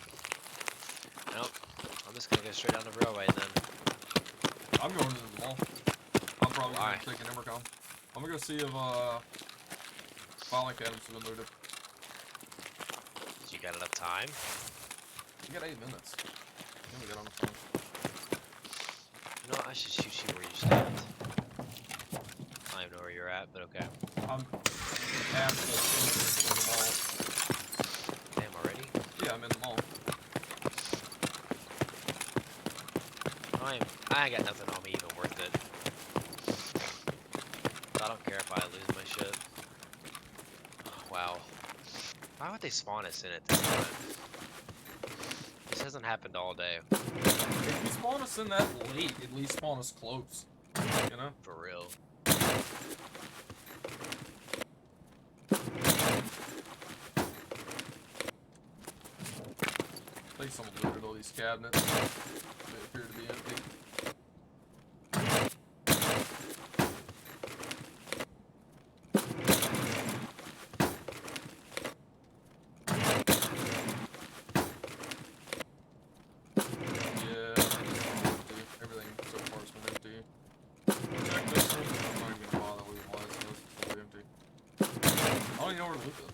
Nope, I'm just gonna go straight down the railway then. I'm going to the mall. I'm probably Why? gonna take an Embercom. I'm gonna go see if filing cabinets have been looted. You got enough time? You got 8 minutes. Then we get on the phone. You know what, I should shoot you where you stand. I don't even know where you're at, but okay. I'm half the mall. Damn, already? Yeah, I'm in the mall. I ain't got nothing on me even worth it. I don't care if I lose my shit. Wow. Why would they spawn us in at this time? This hasn't happened all day. If you spawn us in that late, at least spawn us close. You know? For real. I think someone looted all these cabinets. They appear to be empty. Yeah, empty. Everything so far has been empty. Check this one. I'm not even gonna bother looting wise, so it's fully empty. I don't even know where to loot this.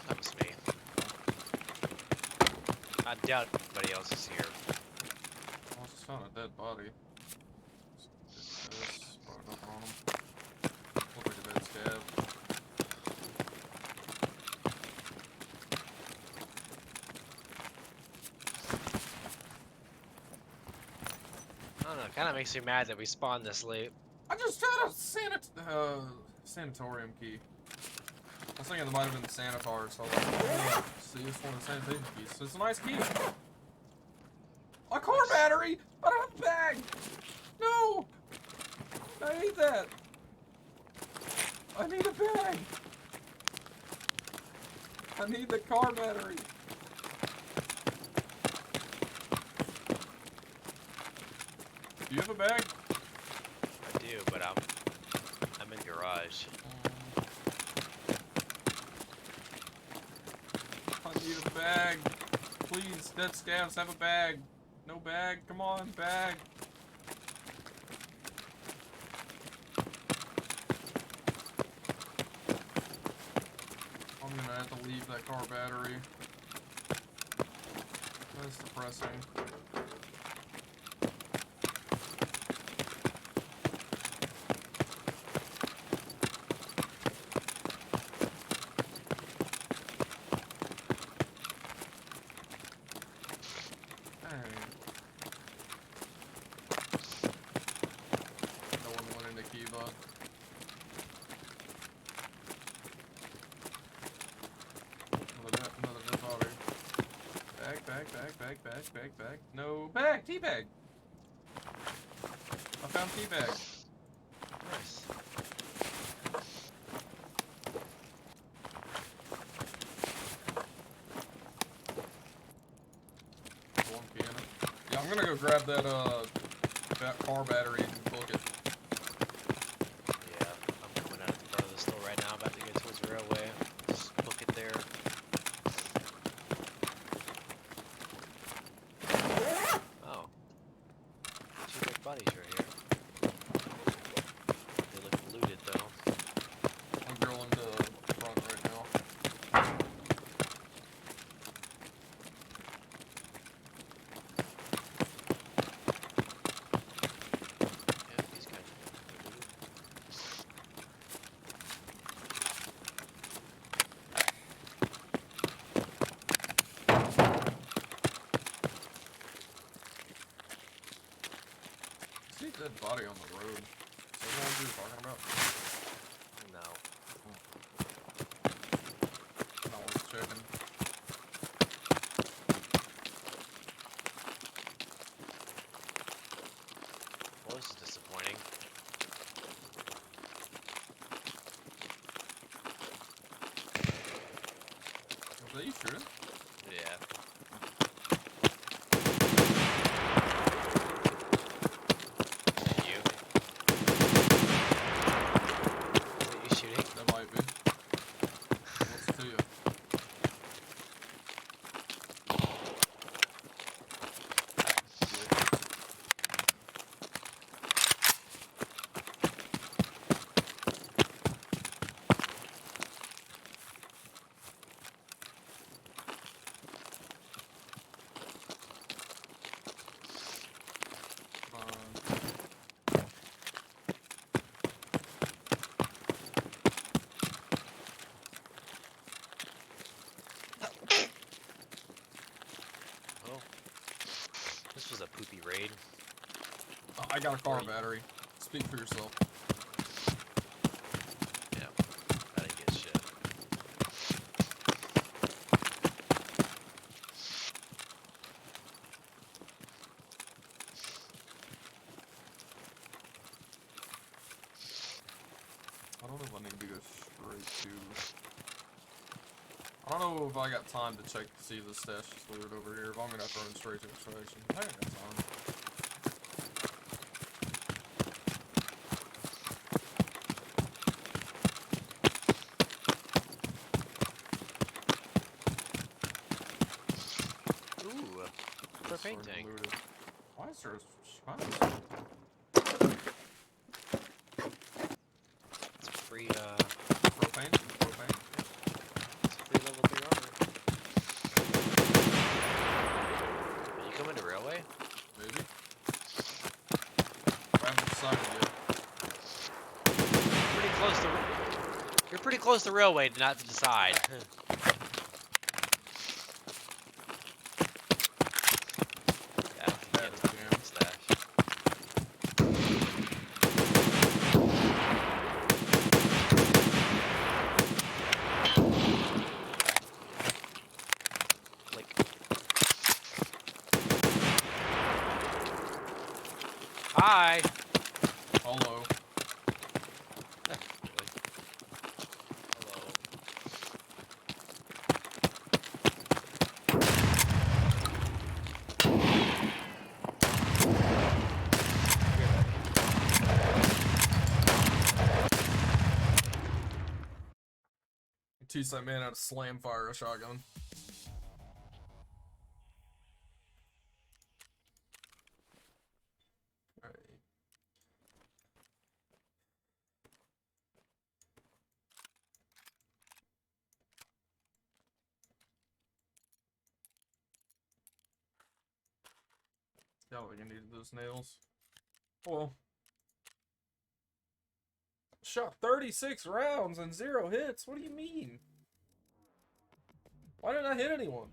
That was me. I doubt anybody else is here. I just found a dead body. This, probably nothing on him. Look like a dead scab. I don't know, it kinda makes me mad that we spawned this late. I just got a sanatorium key. I was thinking it might have been the sanitar, so I was like, oh, see, it's one of the sanitation keys. So it's a nice key. A car battery! I don't have a bag! No! I hate that! I need a bag! I need the car battery! Do you have a bag? I do, but I'm in garage. I need a bag. Please, dead scabs, have a bag. No bag, come on, bag. I'm gonna have to leave that car battery. That's depressing. Back. No, bag, tea bag. I found tea bag. Nice. One piano. Yeah, I'm gonna go grab that car battery and book it. Yeah, I'm coming out of the front of the store right now. I'm about to get towards the railway. Just book it there. Oh. Two dead bodies right here. They look looted though. I'm drilling to the front right now. Yeah, these guys are looted. See a dead body on the road. Is that the one you were talking about? No. No one's checking. Well, this is disappointing. Was that you shooting? Yeah. You? Is that you shooting? That might be. What's to you? Oh. This was a poopy raid. I got a car battery. Speak for yourself. Yeah. I didn't get shit. I don't know if I need to go straight to... I don't know if I got time to check to see if the stash is cleared over here. If I'm gonna have to run straight to extraction. I ain't got time. Ooh. Propane Sorry, tank. looted. Why is there a shot? It's free, Propane? Propane? it's free level 3 armor. Are you coming to railway? Maybe? I haven't decided yet. You're pretty close to railway to not to decide. Yeah, Bad as jam. stash. Like, hi. Hello. Hello. Teach that man how to slam fire a shotgun. Alright. Yeah, like I needed those nails. Well. Shot 36 rounds and 0 hits. What do you mean? Why didn't I hit anyone?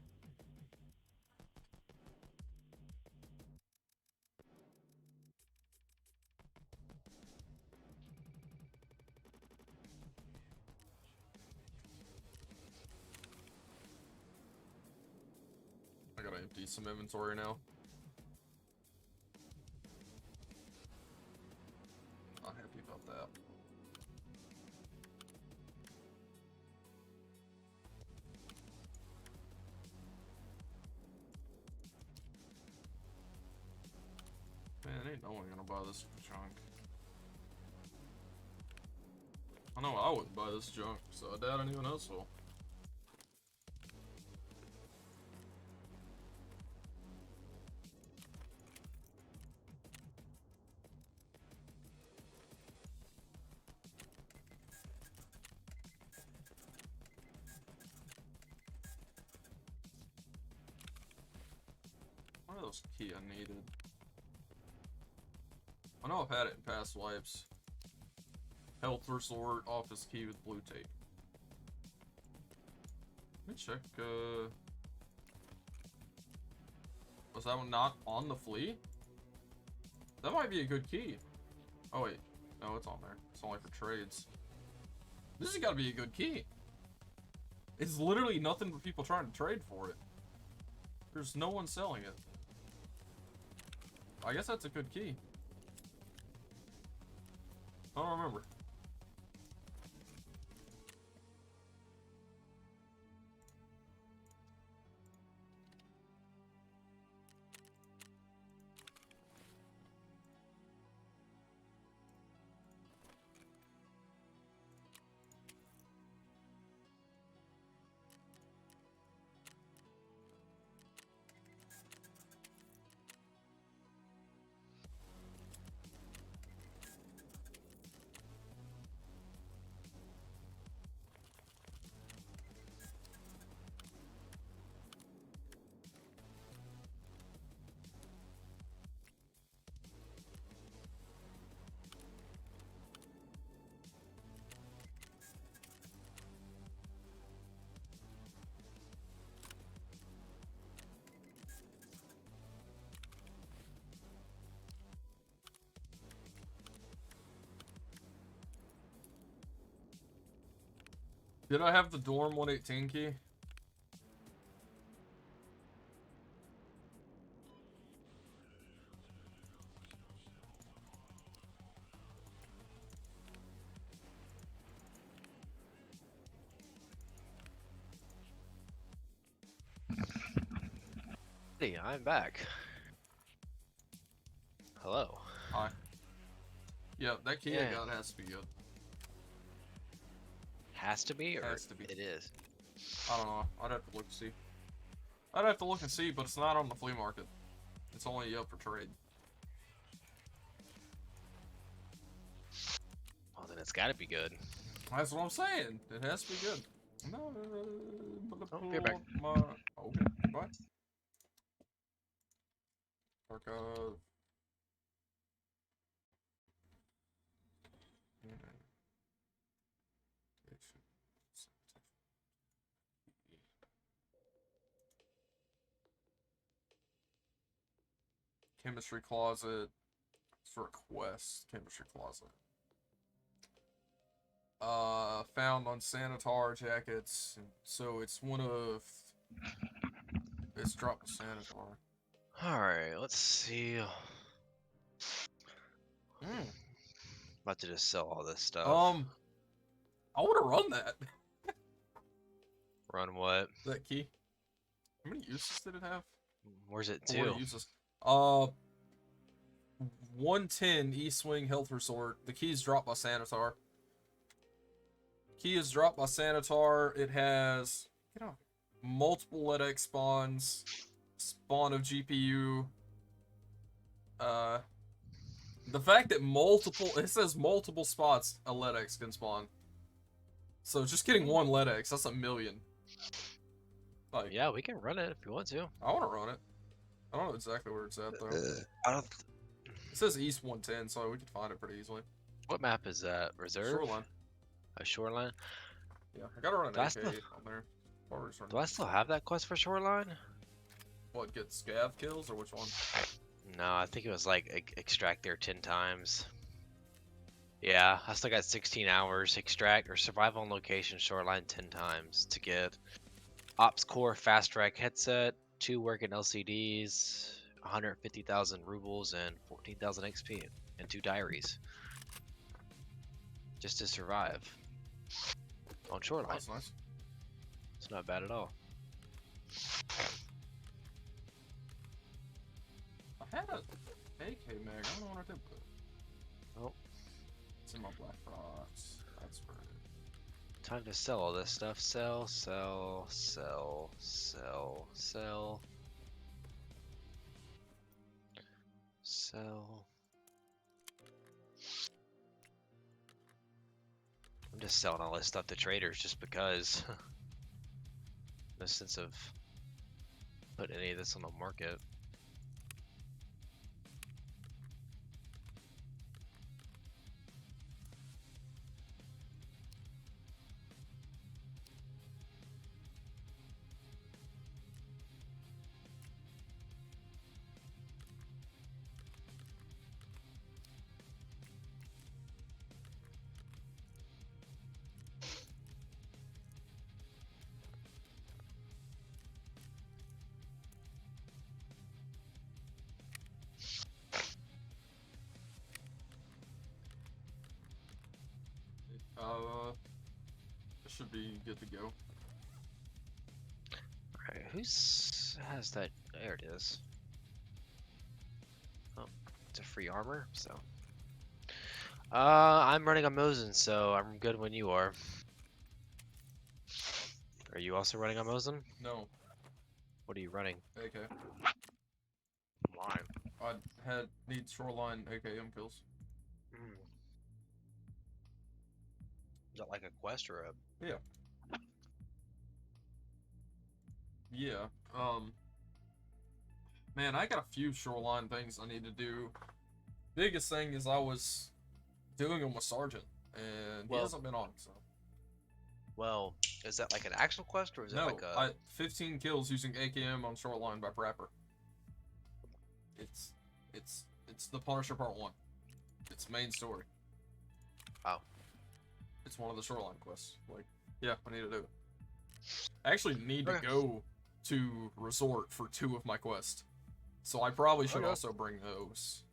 I gotta empty some inventory now. Not happy about that. Man, ain't no one gonna buy this junk. I know I wouldn't buy this junk, so I doubt anyone else will. What are those key I needed? I know I've had it in past wipes. Health resort, office key with blue tape. Let me check, was that one not on the flea? That might be a good key. Oh wait, no, it's on there. It's only for trades. This has gotta be a good key. It's literally nothing but people trying to trade for it. There's no one selling it. I guess that's a good key. I don't remember. Did I have the dorm 118 key? Hey, I'm back. Hello. Hi. Yeah, that key I Yeah. got has to be good. Has to be, or Has to be. it is? I don't know. I'd have to look and see. I'd have to look and see, but it's not on the flea market. It's only up for trade. Well, then it's gotta be good. That's what I'm saying. It has to be good. No, Oh, you're back. Okay, bye. Tarkov. Chemistry closet. It's for a quest. Chemistry closet. Found on Sanitar jackets. So it's one of. It's dropped to Sanitar. Alright, let's see. About to just sell all this stuff. I want to run that. Run what? That key. How many uses did it have? Where's it Or what to? it uses? 110 East Wing Health Resort. The key is dropped by Sanitar. Key is dropped by Sanitar. It has multiple LEDX spawns. Spawn of GPU. The fact that it says multiple spots a LEDX can spawn. So just getting one LEDX, that's 1 million. Like, Yeah, we can run it if you want to. I want to run it. I don't know exactly where it's at though. I don't. It says East 110, so we can find it pretty easily. What map is that? Reserve? Shoreline. A shoreline? Yeah, I gotta run an Do I AK still- on there. Do I still have that quest for shoreline? What, get scav kills or which one? No, I think it was like extract there 10 times. Yeah, I still got 16 hours. Extract or survive on location shoreline 10 times to get Ops Core Fast Track headset, 2 working LCDs, 150,000 rubles, and 14,000 XP, and 2 diaries. Just to survive on Shoreline. That's nice. It's not bad at all. I had a AK mag. I don't know what I did with it. Oh. It's in my black box. That's for it. Time to sell all this stuff. Sell, sell, sell, sell, sell. Sell. I'm just selling all this stuff to traders just because. No sense of putting any of this on the market. It should be good to go. Alright, who's has that? There it is. Oh, it's a free armor, so. I'm running a Mosin, so I'm good when you are. Are you also running a Mosin? No. What are you running? AK. Why? I need Shoreline AKM kills. Mm. Is that like a quest or a? Yeah. Yeah. Man, I got a few Shoreline things I need to do. Biggest thing is I was doing them with Sergeant, and he hasn't been on, so. Well, is that like an actual quest or is No, it like a? 15 kills using AKM on Shoreline by Prapper. It's the Punisher Part 1. It's main story. Oh. It's one of the Shoreline quests. Like, yeah, I need to do it. I actually need to Okay. go to Resort for 2 of my quests. So I probably should Okay. also bring those.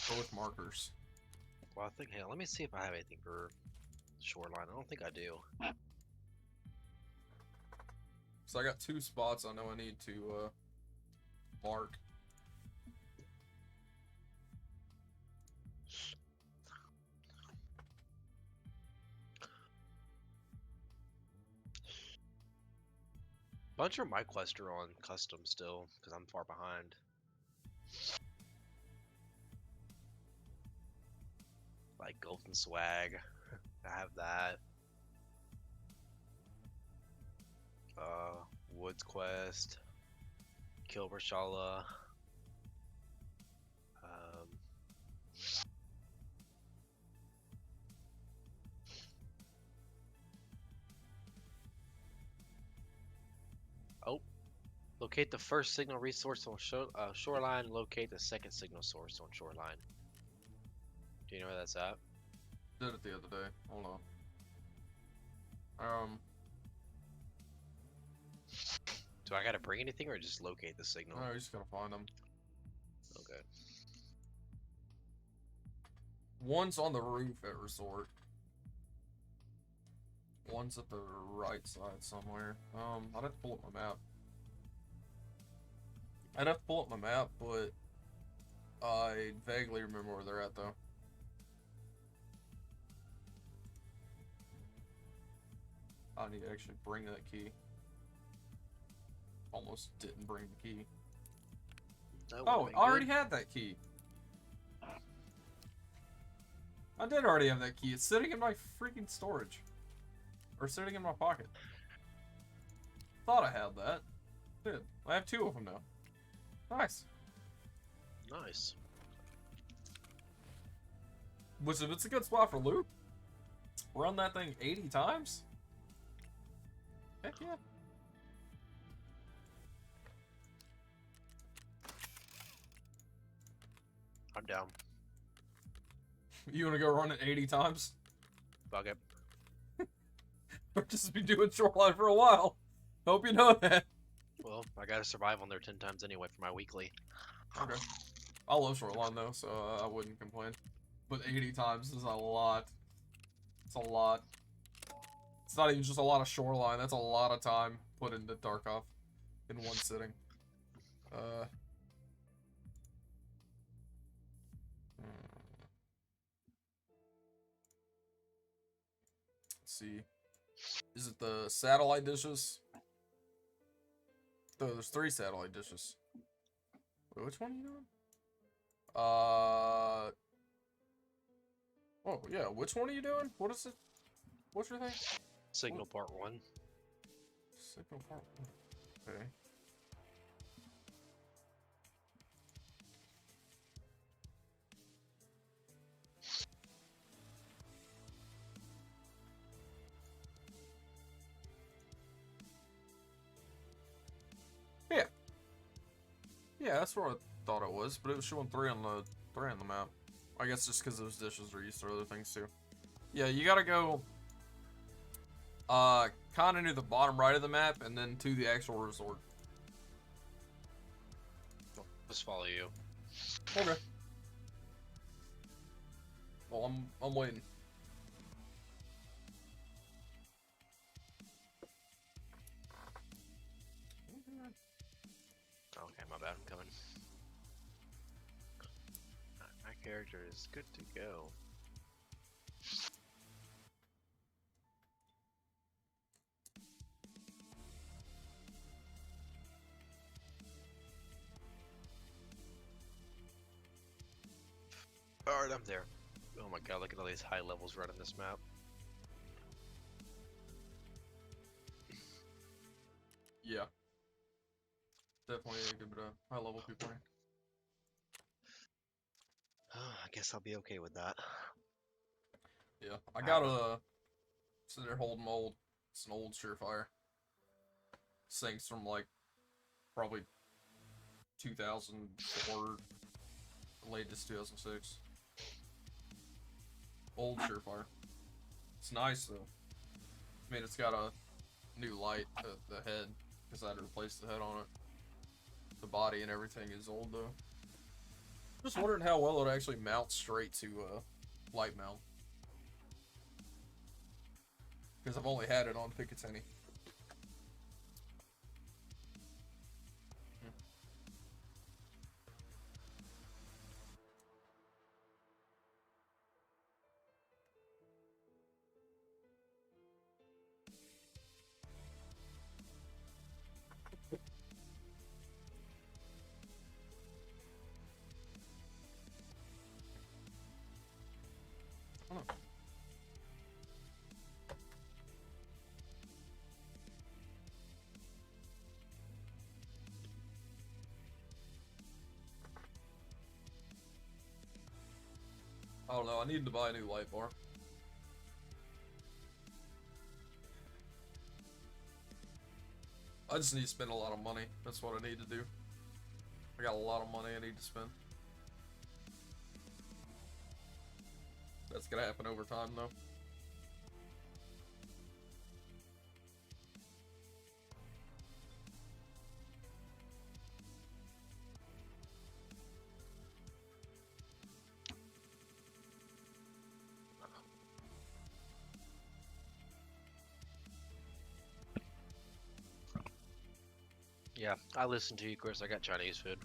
Both markers. Well, I think. Hey, let me see if I have anything for Shoreline. I don't think I do. So I got 2 spots I know I need to mark. Bunch of my quests are on custom still because I'm far behind. Like Golden Swag, I have that. Woods Quest, Kill Rashala. Oh, locate the first signal resource on Shoreline. Locate the second signal source on Shoreline. Do you know where that's at? Did it the other day. Hold on. Do I gotta bring anything or just locate the signal? No, you just gotta find them. Okay. One's on the roof at Resort. One's at the right side somewhere. I'd have to pull up my map. But I vaguely remember where they're at, though. I need to actually bring that key. Almost didn't bring the key. Oh, I already had that key. I did already have that key. It's sitting in my freaking storage. Or sitting in my pocket. Thought I had that. Did. I have 2 of them now. Nice. Nice. Which, if it's a good spot for loot, run that thing 80 times? Heck yeah. I'm down. You wanna go run it 80 times? Fuck it. Or just be doing Shoreline for a while. Hope you know that. Well, I I gotta survive on there 10 times anyway for my weekly. Okay. I love shoreline though, so I wouldn't complain. But 80 times is a lot. It's a lot. It's not even just a lot of shoreline. That's a lot of time put into Tarkov in one sitting. Uh. Let's see. Is it the satellite dishes? No, there's 3 satellite dishes. Wait, which one are you doing? Oh, yeah, which one are you doing? What is it? What's your thing? Signal part 1. Signal part 1. Okay. Yeah. Yeah, that's where I thought it was, but it was showing 3 on the map. I guess just because those dishes are used for other things too. Yeah, you gotta go kinda near the bottom right of the map and then to the actual resort. Just follow you. Okay. Well, I'm waiting. Okay, my bad, I'm coming. My character is good to go. Alright, I'm there. Oh my god, look at all these high levels running this map. Yeah. Definitely a good bit of high level people here. I guess I'll be okay with that. Yeah. I got a sit there holding my old, it's an old Surefire. Thing's from like probably 2004, latest 2006. Old Surefire. It's nice though. I mean, it's got a new light at the head because I had to replace the head on it. The body and everything is old though. Just wondering how well it actually mounts straight to light mount. Because I've only had it on Picatinny. I don't know. I don't know. I need to buy a new light bar. I just need to spend a lot of money. That's what I need to do. I got a lot of money I need to spend. That's gonna happen over time though. Yeah, I listened to you, Chris. I got Chinese food.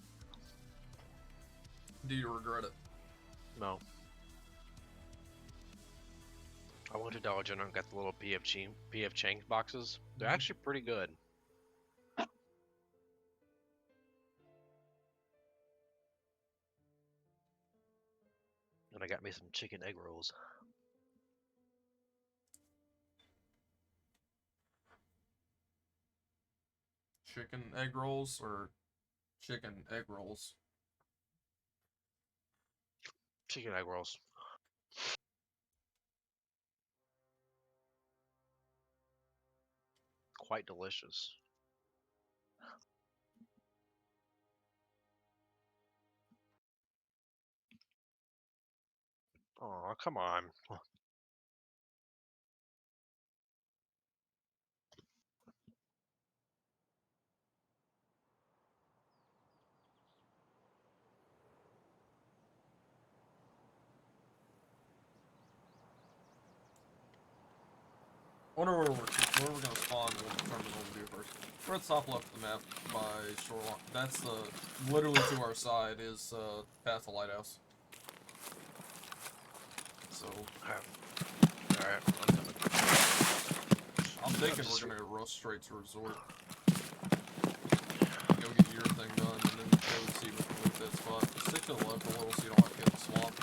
Do you regret it? No. I went to Dollar General and got the little PF Chang's boxes. They're actually pretty good. And I got me some chicken egg rolls. Chicken egg rolls or chicken egg rolls? Chicken egg rolls. Quite delicious. Oh, come on. wonder where we're gonna spawn. We'll determine what we do first. We're at the top left of the map by shoreline. That's literally to our side is past the lighthouse. So. Alright, I'm coming. I'm thinking we're gonna rush straight to resort. Go get your thing done, and then go see if we can loot that spot. Stick to the left a little so you don't have to get in the swamp.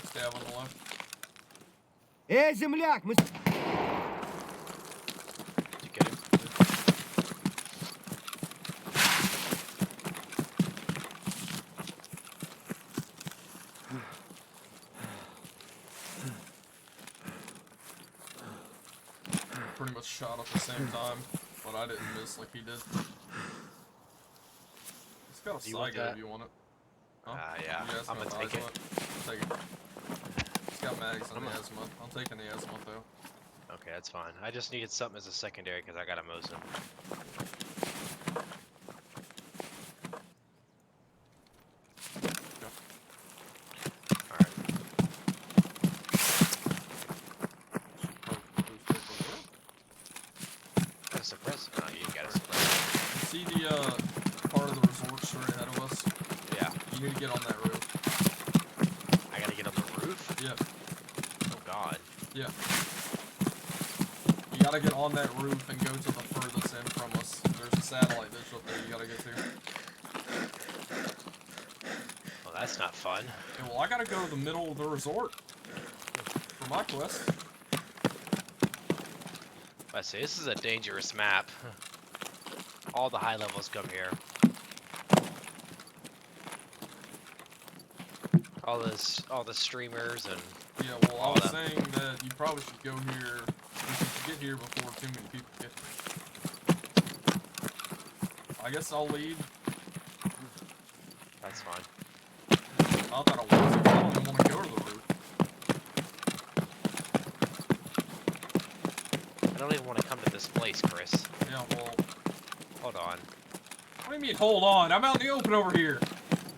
Stab on the left. Земляк, мы... Did you get him? Pretty much shot at the same time, but I didn't miss like he did. It's got a Do you want Saigo that? if you want it. Huh? Yeah, You asked I'm me gonna if take I it. want Take it. It's got mags on the azimuth. I'm taking the azimuth though. Okay, that's fine. I just needed something as a secondary because I got a Mosin. Alright. Got a suppress? No, you got a suppress. You see the part of the resort straight ahead of us? Yeah. You need to get on that roof. I gotta get on the roof? Yeah. Oh god. Yeah. You gotta get on that roof and go to the furthest end from us. There's a satellite dish up there you gotta get to. Well, that's not fun. Okay, well, I gotta go to the middle of the resort for my quest. I say this is a dangerous map. All the high levels come here. All the streamers and Yeah, well, I was saying that you probably should go here. You should get here before too many people get here. I guess I'll lead. that's fine. Not that I want to. I don't even want to go to the roof. I don't even want to come to this place, Chris. Yeah, well, Hold on. what do you mean, hold on? I'm out in the open over here.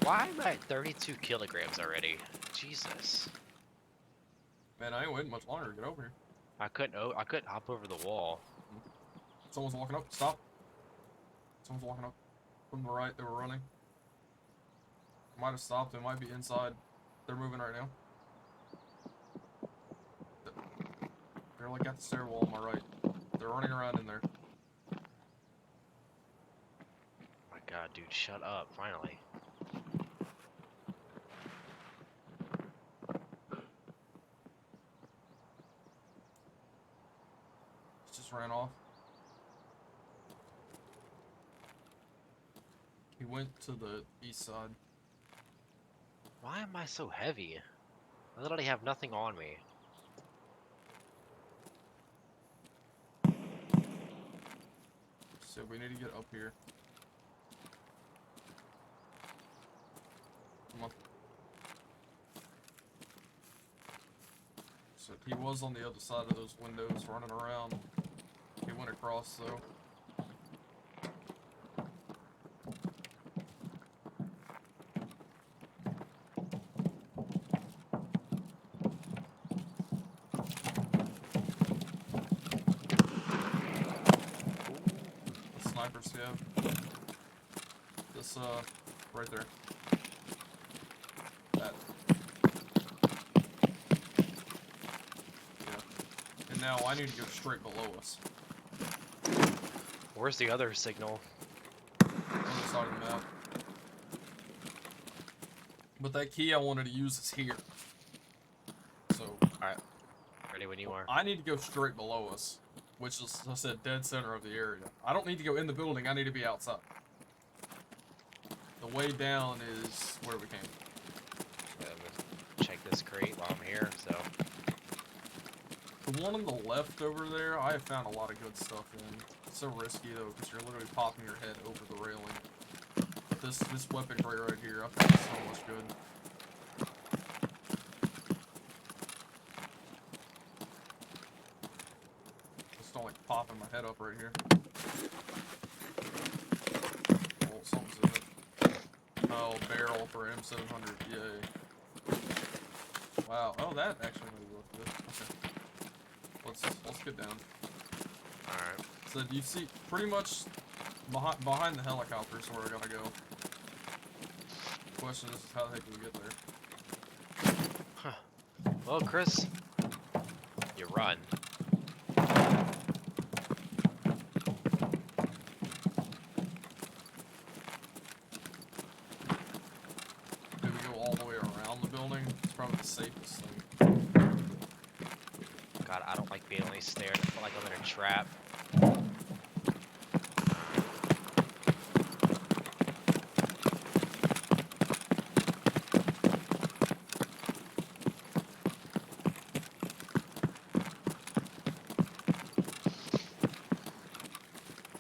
Why am I at 32 kilograms already? Jesus. Man, I ain't waiting much longer to get over here. I couldn't hop over the wall. Someone's walking up. Stop. Someone's walking up. From the right, they were running. Might have stopped. They might be inside. They're moving right now. They're like at the stairwell on my right. They're running around in there. My god, dude, shut up, finally. Just ran off. He went to the east side. Why am I so heavy? I literally have nothing on me. So we need to get up here. Come on. So he was on the other side of those windows running around. He went across though. The snipers have this right there. That. now, I need to go straight below us. Where's the other signal? On the side of the map. But that key I wanted to use is here. So. Alright. Ready when you are. I need to go straight below us. Which is, as I said, dead center of the area. I don't need to go in the building, I need to be outside. The way down is where we came. Yeah, I'm gonna check this crate while I'm here, so. The one on the left over there, I have found a lot of good stuff in. It's so risky though, because you're literally popping your head over the railing. But this weapon crate right here, I found so much good. Just don't like popping my head up right here. Oh, something's in it. Oh, barrel for M700, yay. Wow, oh that actually really looked good. Okay. Let's get down. Alright. So you see, pretty much behind the helicopter is where we're gonna go. The question is, how the heck do we get there? Huh. Well, Chris, you run. Do we go all the way around the building? It's probably the safest thing. God, I don't like being only stared. I feel like I'm in a trap.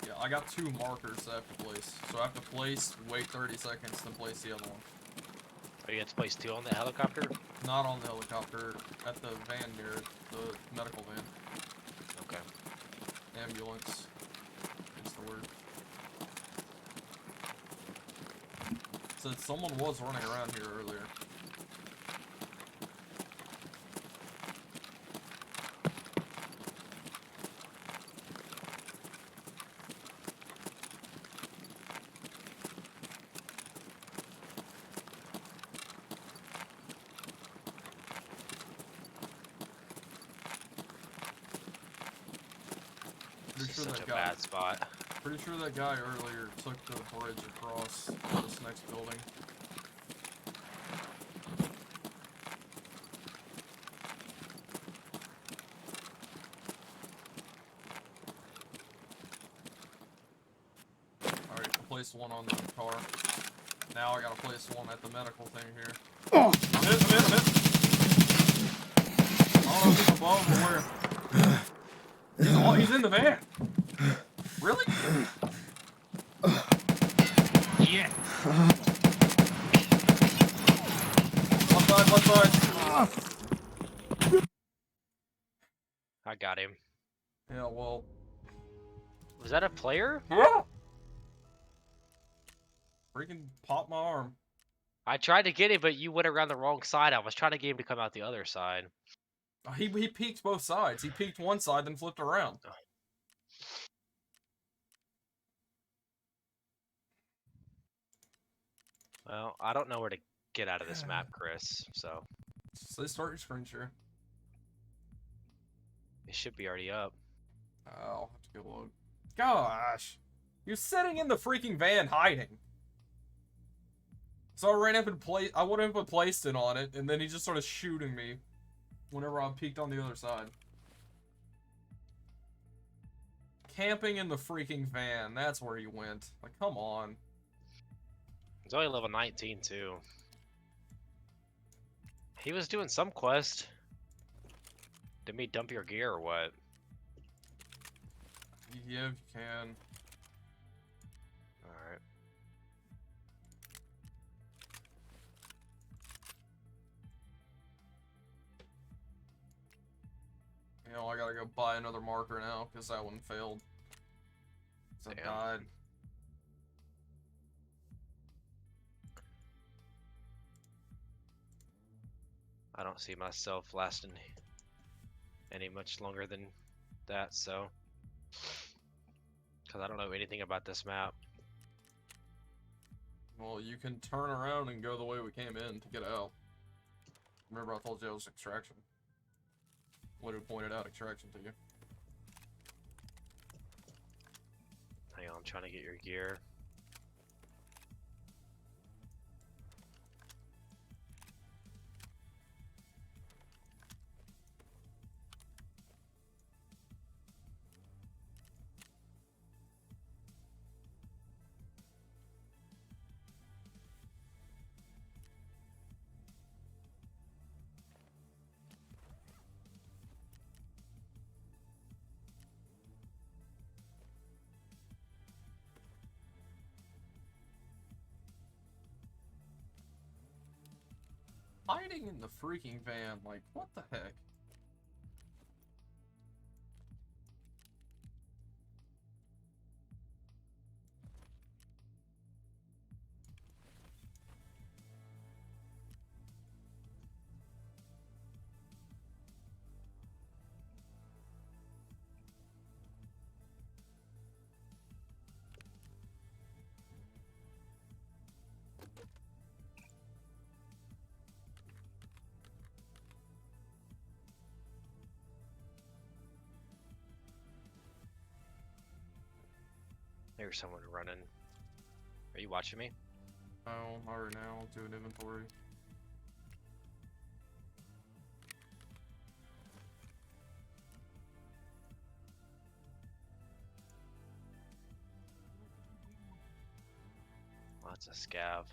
Yeah, I got 2 markers I have to place. So I have to place, wait 30 seconds, then place the other one. Oh, you have to place 2 on the helicopter? Not on the helicopter, at the van near the medical van. Okay. Ambulance. That's the word. Said someone was running around here earlier. This is such a guy, bad spot. pretty sure that guy earlier took the bridge across this next building. Alright, I placed one on the car. Now I gotta place one at the medical thing here. I'm hit. I don't know if he's above or where. Oh, he's in the van! Really? Yeah. Left side. I got him. Yeah, well. Was that a player? Yeah! Freaking popped my arm. I tried to get him, but you went around the wrong side. I was trying to get him to come out the other side. He peeked both sides. He peeked one side, then flipped around. Well, I don't know where to get out of this map, Chris, so So start your screen share. it should be already up. I'll have to go load. Gosh! You're sitting in the freaking van hiding. So I ran up and I went up and placed it on it, and then he just started shooting me whenever I peeked on the other side. Camping in the freaking van, that's where he went. Like, come on. He's only level 19 too. He was doing some quest. Did me dump your gear or what? Yeah, if you can. Alright. You know, I gotta go buy another marker now, because that one failed. So I Damn. died. I don't see myself lasting any much longer than that, so. Because I don't know anything about this map. Well, you can turn around and go the way we came in to get out. Remember I told you it was extraction. would have pointed out extraction to you. Hang on, I'm trying to get your gear. Hiding in the freaking van, like, what the heck? There's someone running. Are you watching me? Oh, not right now. Do an inventory. Oh, that's a scav.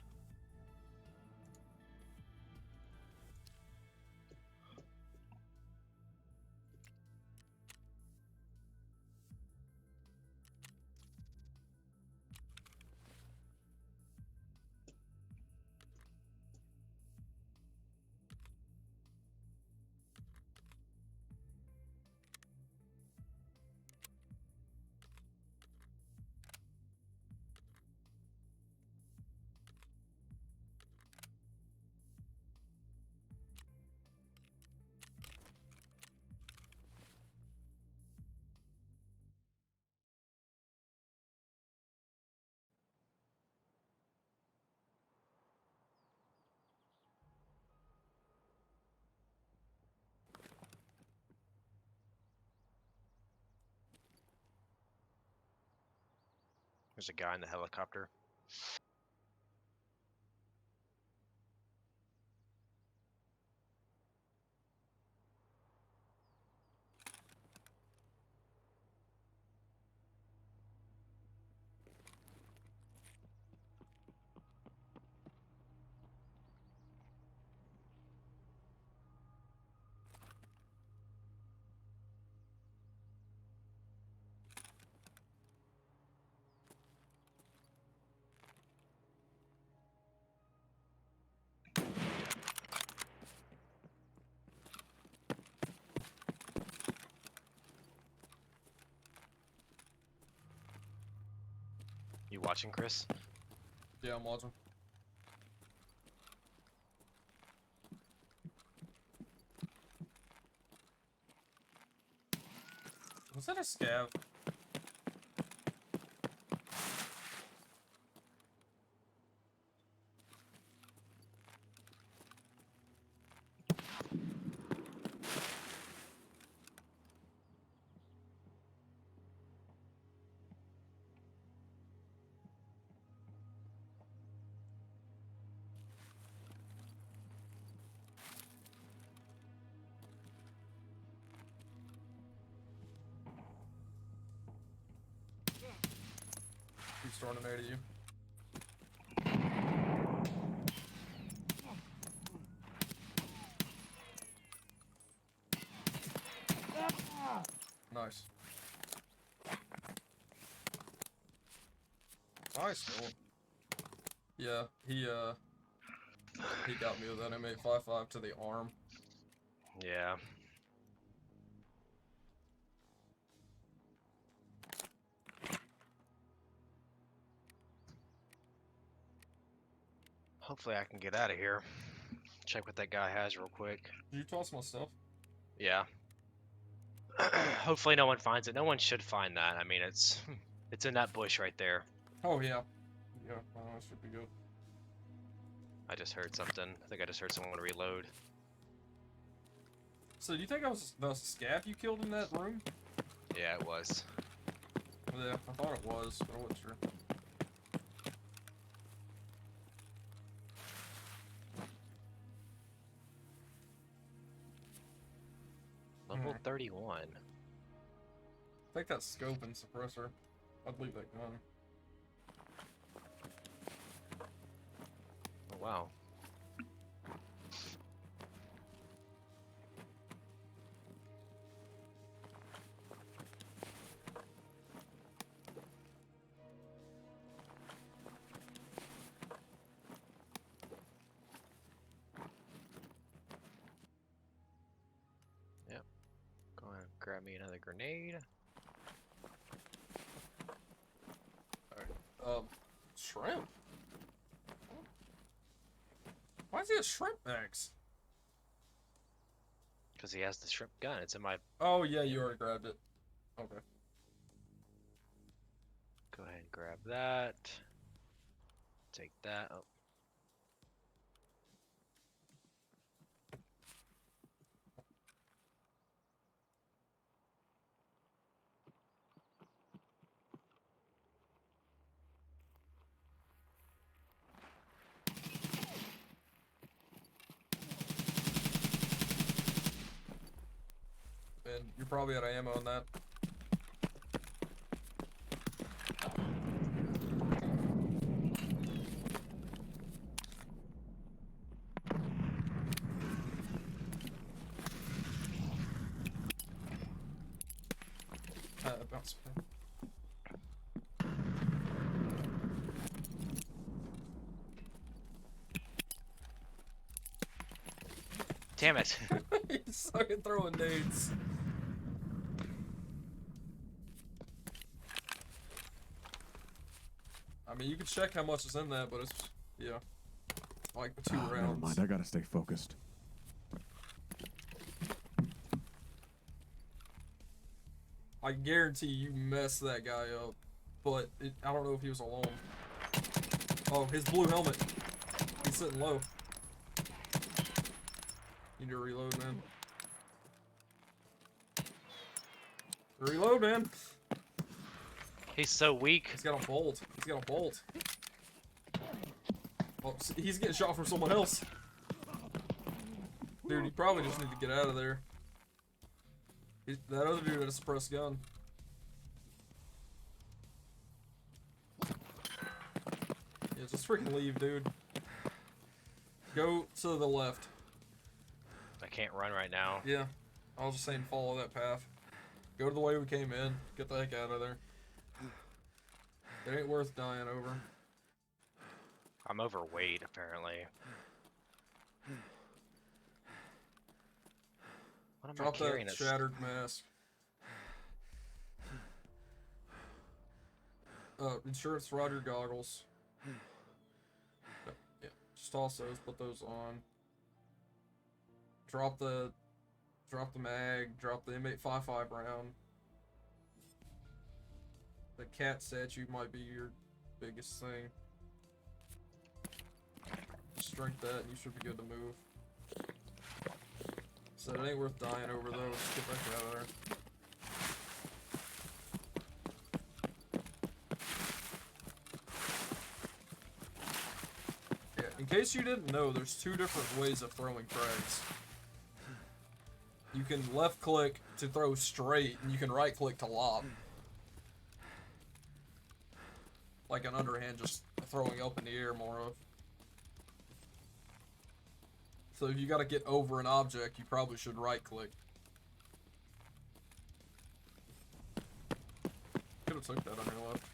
There's a guy in the helicopter. You watching, Chris? Yeah, I'm watching. Was that a scav? He's throwing a nade at you. Nice. Nice. Cool. Yeah, he got me with that M855 to the arm. Yeah. Hopefully I can get out of here. Check what that guy has real quick. Did you toss my stuff? Yeah. Hopefully no one finds it. No one should find that. I mean, it's in that bush right there. Oh yeah. Yeah, that should be good. I just heard something. I think I just heard someone reload. So do you think that was the scav you killed in that room? Yeah, it was. Yeah, I thought it was, but I wasn't sure. Level 31. Take that scope and suppressor. I'd leave that gun. Oh, wow. Yep. Go ahead and grab me another grenade. Shrimp? Why is he a shrimp axe? Because he has the shrimp gun. It's in my... Oh, yeah, you already grabbed it. Okay. Go ahead and grab that. Take that. Oh. And you're probably out of ammo on that. Bounce pad. Damn it. He's fucking throwing nades. I mean, you can check how much is in that, but it's, yeah, like 2 rounds. Never mind, I gotta stay focused. I guarantee you messed that guy up, but I don't know if he was alone. Oh, his blue helmet. He's sitting low. You need to reload, man. Reload, man. He's so weak. He's got a bolt. He's got a bolt. Oh, he's getting shot from someone else. Dude, you probably just need to get out of there. That other dude had a suppressed gun. Yeah, just freaking leave, dude. Go to the left. I can't run right now. Yeah, I was just saying follow that path. Go to the way we came in. Get the heck out of there. It ain't worth dying over. I'm overweight, apparently. What am Drop I carrying? that shattered mask. Insurance rider goggles. Yeah, just toss those, put those on. Drop the mag, drop the M855 round. The cat statue might be your biggest thing. Just drink that and you should be good to move. So it ain't worth dying over though, just get back out of there. Yeah, in case you didn't know, there's 2 different ways of throwing frags. You can left click to throw straight, and you can right click to lob. Like an underhand, just throwing up in the air more of. So if you gotta get over an object, you probably should right click. Could've took that on your left.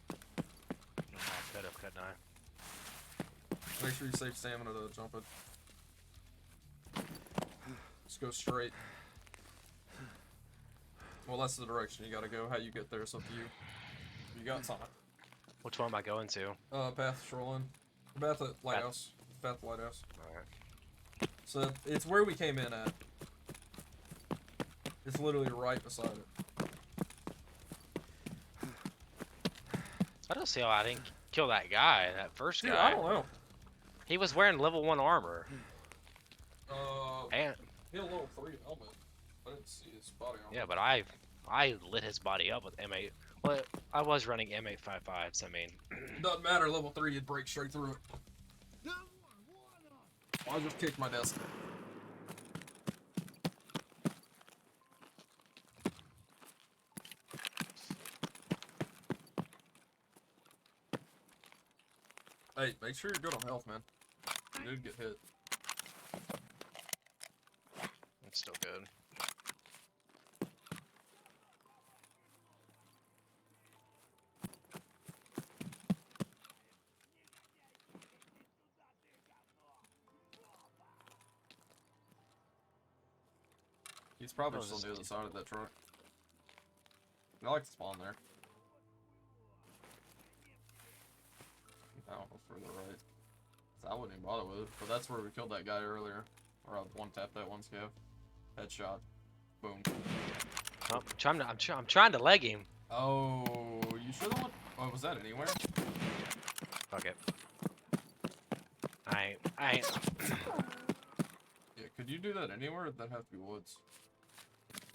I could have, couldn't I? Make sure you save stamina to jump it. Just go straight. Well, that's the direction you gotta go. How you get there is up to you. You got time. Which one am I going to? Path shoreline. Path at lighthouse. Path lighthouse. Alright. So it's where we came in at. It's literally right beside it. I don't see how I didn't kill that guy, that first Dude, guy. I don't know. He was wearing level 1 armor. And And he had a level 3 helmet. I didn't see his body on. Yeah, but I lit his body up with M8. Well, I was running M855s. I mean, It doesn't matter. Level 3, you'd break straight through it. I just kicked my desk. Hey, make sure you're good on health, man. You did get hit. it's still good. He's probably Oh, still this near the dude. side of that truck. I like to spawn there. No, further right. So I wouldn't even bother with it, but that's where we killed that guy earlier. Or I one-tapped that one scav. Headshot. Boom. Oh, I'm trying to leg him. Oh, you sure that one? Oh, was that anywhere? Fuck it. I ain't. Yeah, could you do that anywhere? That'd have to be woods.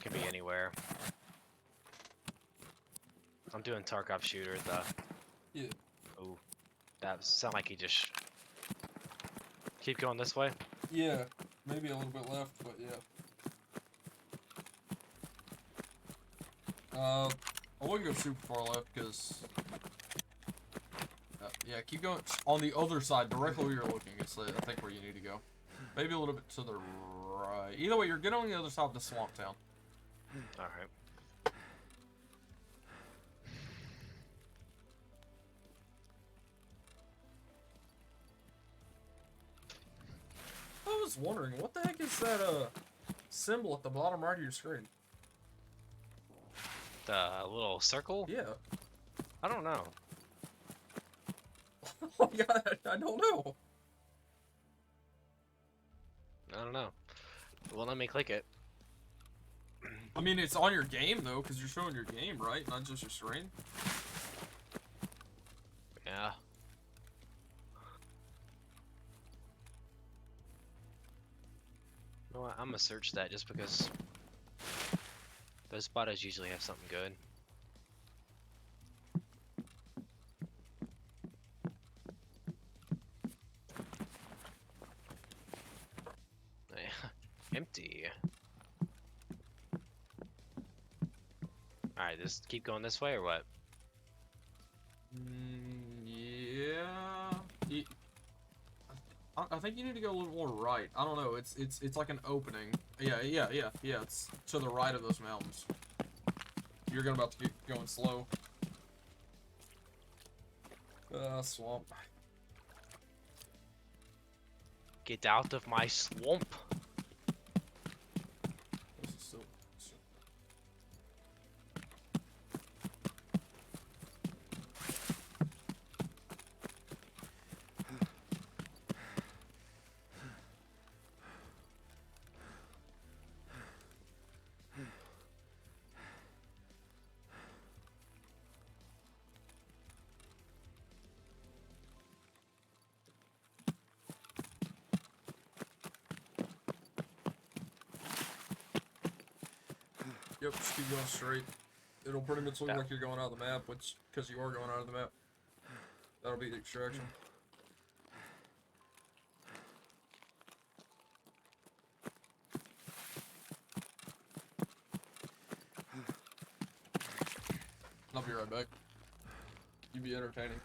Could be anywhere. I'm doing Tarkov shooter. Yeah. Oh, that sound like he just. Keep going this way. Yeah, maybe a little bit left, but yeah. I wouldn't go super far left, because... yeah, keep going on the other side, directly where you're looking. It's, I think, where you need to go. Maybe a little bit to the right. Either way, you're getting on the other side of the swamp town. Alright. I was wondering, what the heck is that, symbol at the bottom right of your screen? The little circle? Yeah. I don't know. Oh, yeah, I don't know. I don't know. Well, let me click it. I mean, it's on your game, though, because you're showing your game, right? Not just your screen. Yeah. You know what? I'm gonna search that just because those spotters usually have something good. Empty. Alright, just keep going this way or what? Yeah. I think you need to go a little more right. I don't know. It's like an opening. Yeah. It's to the right of those mountains. You're about to get going slow. Swamp. Get out of my swamp. This is so. Yep, just keep going straight. It'll pretty much look like you're going out of the map, which, because you are going out of the map. That'll be the extraction. I'll be right back. You be entertaining.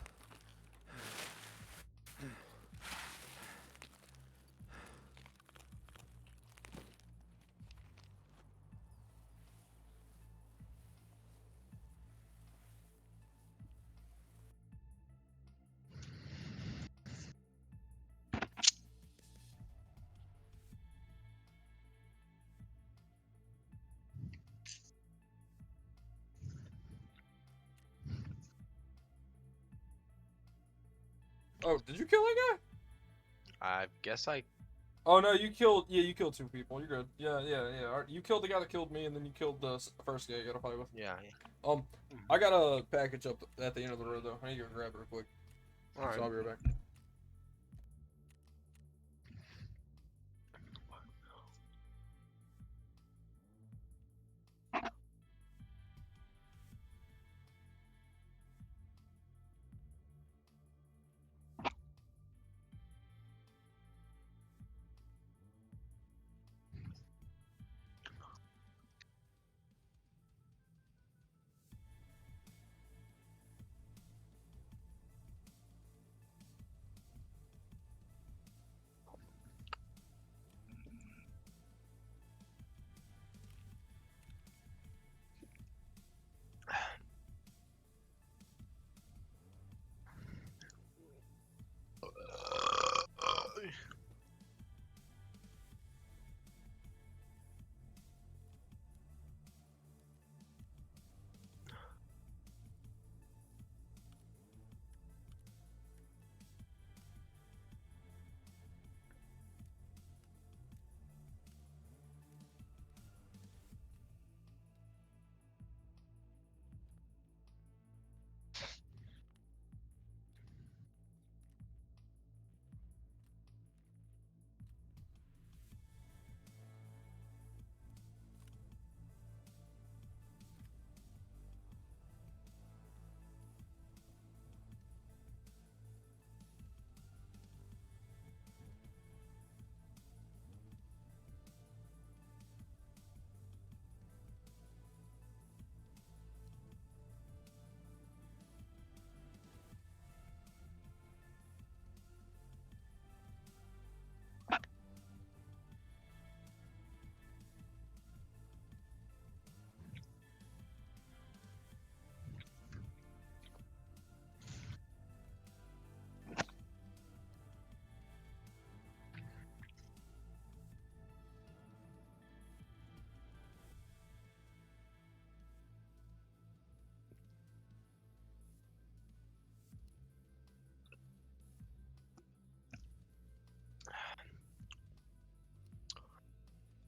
Oh, did you kill that guy? I guess I. Oh no, you killed. Yeah, you killed 2 people. You're good. Yeah. Alright, you killed the guy that killed me, and then you killed the first guy you got to fight with. Yeah. I got a package up at the end of the road though. I need to go grab it real quick. Alright. So I'll be right back.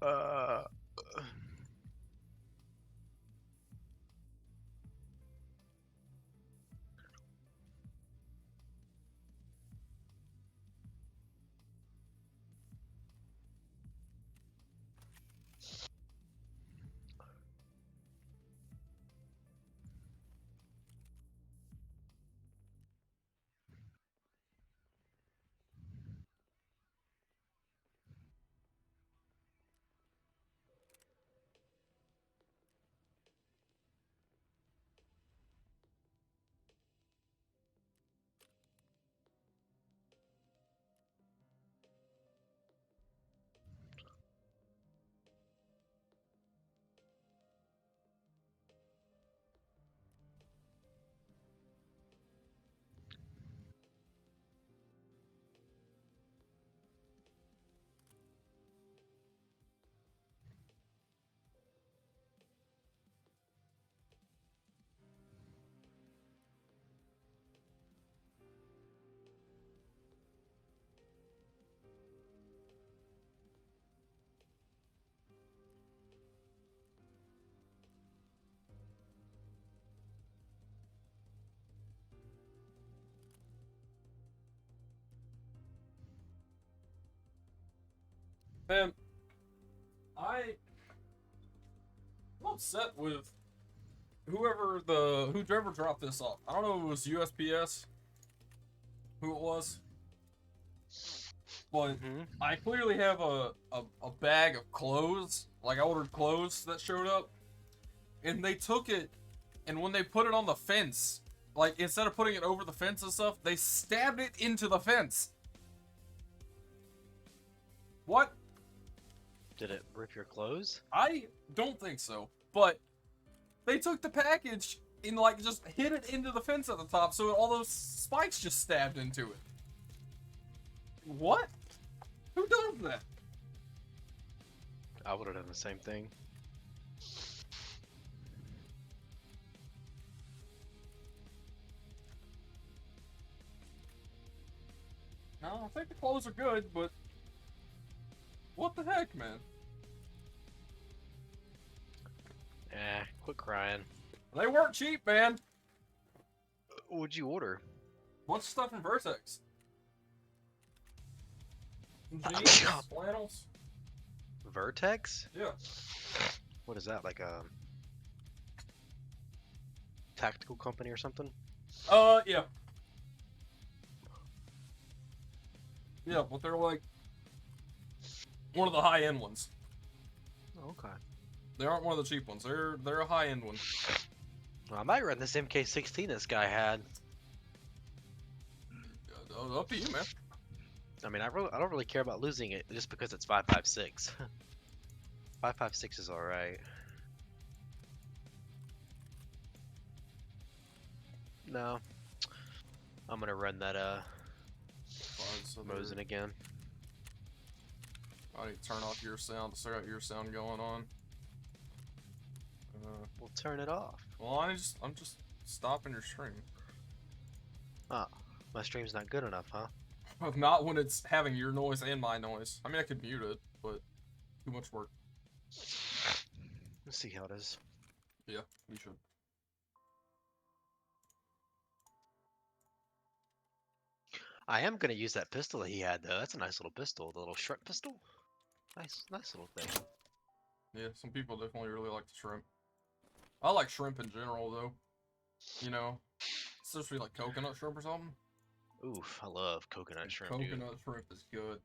Uh, Man, I'm upset with whoever dropped this off. I don't know if it was USPS, who it was, but I clearly have a bag of clothes. Like I ordered clothes that showed up, and they took it, and when they put it on the fence, like instead of putting it over the fence and stuff, they stabbed it into the fence. What? did it rip your clothes? I don't think so, but they took the package and like just hit it into the fence at the top, so all those spikes just stabbed into it. What? Who does that? I would have done the same thing. No, I think the clothes are good, but what the heck, man? Quit crying. They weren't cheap, man. What'd you order? What's stuff from Vertex? Jeans, flannels. Vertex? Yeah. What is that, like a tactical company or something? Yeah. Yeah, but they're like one of the high-end ones. Oh, okay. They aren't one of the cheap ones. They're a high-end one. Well, I might run this MK16 this guy had. Up to you, man. I mean, I don't really care about losing it just because it's 5.56. 5.56 is all right. No, I'm gonna run that Mosin again. I need to turn off your sound to start out your sound going on. We'll turn it off. Well, I'm just stopping your stream. Oh, my stream's not good enough, huh? Not when it's having your noise and my noise. I mean, I could mute it, but too much work. Let's see how it is. Yeah, you should. I am gonna use that pistol that he had though. That's a nice little pistol, the little shrimp pistol. Nice little thing. Yeah, some people definitely really like the shrimp. I like shrimp in general, though. You know, especially like coconut shrimp or something. Oof, I love coconut shrimp, Coconut dude. shrimp is good.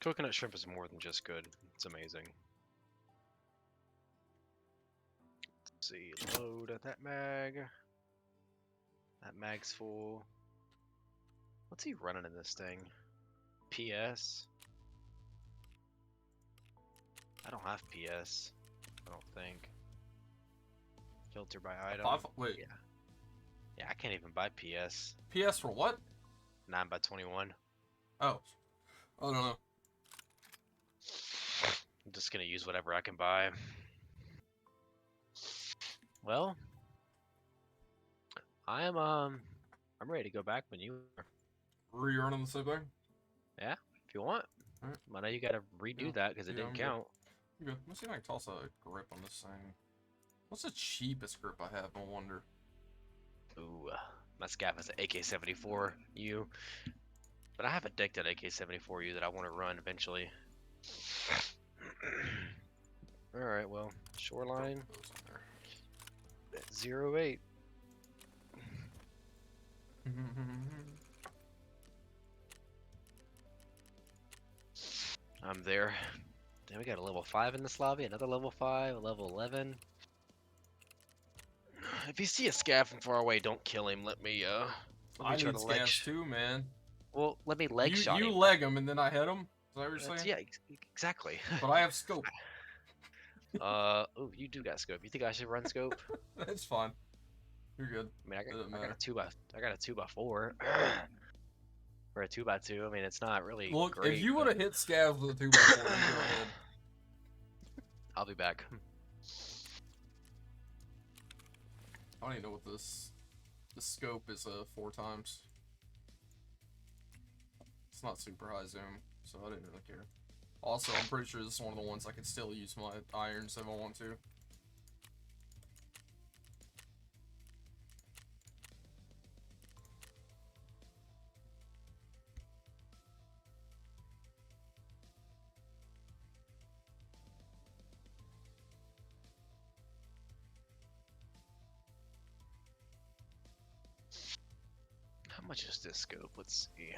Coconut shrimp is more than just good. It's amazing. Let's see, load at that mag. That mag's full. What's he running in this thing? PS? I don't have PS. I don't think. Filter by item. Wait. Yeah. Yeah, I can't even buy PS. PS for what? 9x21. Oh. I don't know. I'm just gonna use whatever I can buy. Well, I'm ready to go back when you are. Were you running the same thing? Yeah, if you want. Alright. I know you gotta redo Yeah. that because it Yeah, didn't I'm good. count. You're good. Let's see if I can toss a grip on this thing. What's the cheapest grip I have? I wonder. Ooh, my scav is an AK-74U, but I have a decked out AK-74U that I want to run eventually. All right, well, shoreline Throw those in there. at 08. I'm there. Then we got a level 5 in this lobby, another level 5, a level 11. If you see a scav from far away, don't kill him. Let me I try need to leg scavs too, man. Well, let me leg shot You him. leg him and then I hit him? Is that what you're saying? Yeah, exactly. But I have scope. Oh, you do got scope. You think I should run scope? It's fine. You're good. I mean, Doesn't I got matter. a 2x4 or a 2x2. I mean, it's not really Look, great. if you but would have hit scavs with a 2x4, you go ahead. I'll be back. I don't even know what this. The scope is 4 times. It's not super high zoom, so I didn't really care. Also, I'm pretty sure this is one of the ones I could still use my irons if I want to. How much is this scope? Let's see.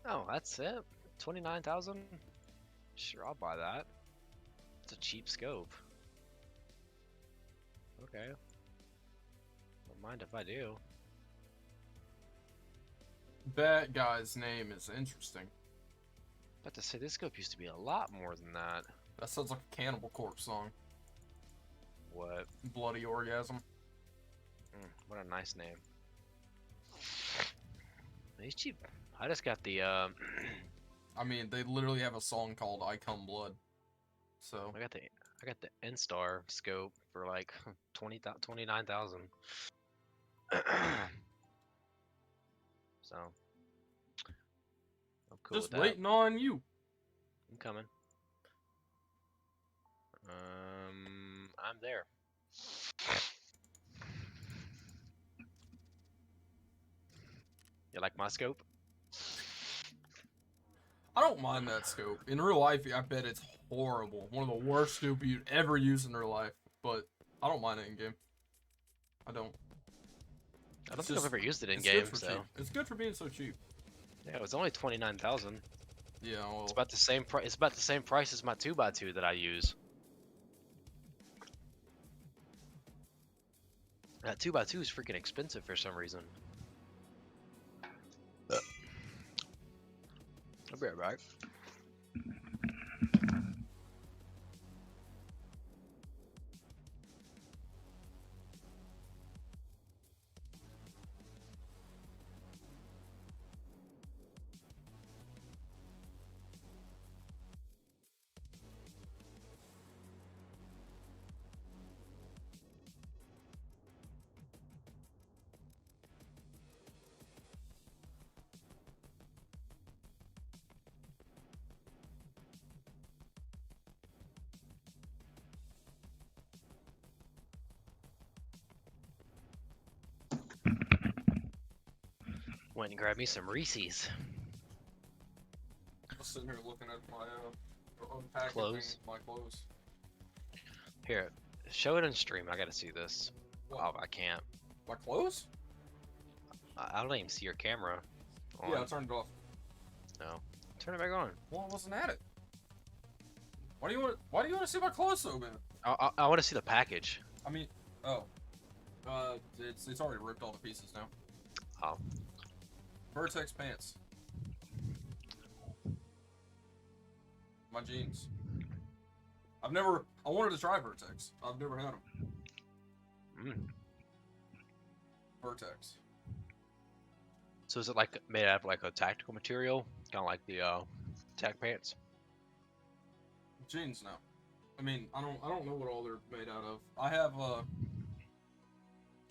Oh, that's it. 29,000. Sure, I'll buy that. It's a cheap scope. Okay. Don't mind if I do. That guy's name is interesting. About to say this scope used to be a lot more than that. That sounds like a Cannibal Corpse song. What? Bloody Orgasm. What a nice name. He's cheap. I just got the I mean, they literally have a song called I Come Blood. So I got the N-Star scope for like 29,000. So I'm cool just with that. waiting on you. I'm coming. I'm there. You like my scope? I don't mind that scope. In real life, I bet it's horrible. One of the worst scope you'd ever use in real life. But I don't mind it in game. I don't. I don't think I've ever used it in It's game, good for so cheap. It's good for being so cheap. yeah, it was only 29,000. Yeah, well, It's about the same price. It's about the same price as my 2x2 that I use. That 2x2 is freaking expensive for some reason. I'll be right back. Went and grabbed me some Reese's. I'm sitting here looking at my unpacking Clothes. my clothes. Here, show it on stream. I gotta see this. What? Oh, I can't. My clothes? I don't even see your camera. On. Yeah, I turned it off. No. Turn it back on. Well, I wasn't at it. Why do you want to see my clothes so bad? I want to see the package. I mean, it's already ripped all to pieces now. Oh. Vertex pants. My jeans. I wanted to try Vertex. I've never had them. Vertex. So is it like made out of like a tactical material? Kind of like the tac pants? Jeans now. I mean, I don't know what all they're made out of. I have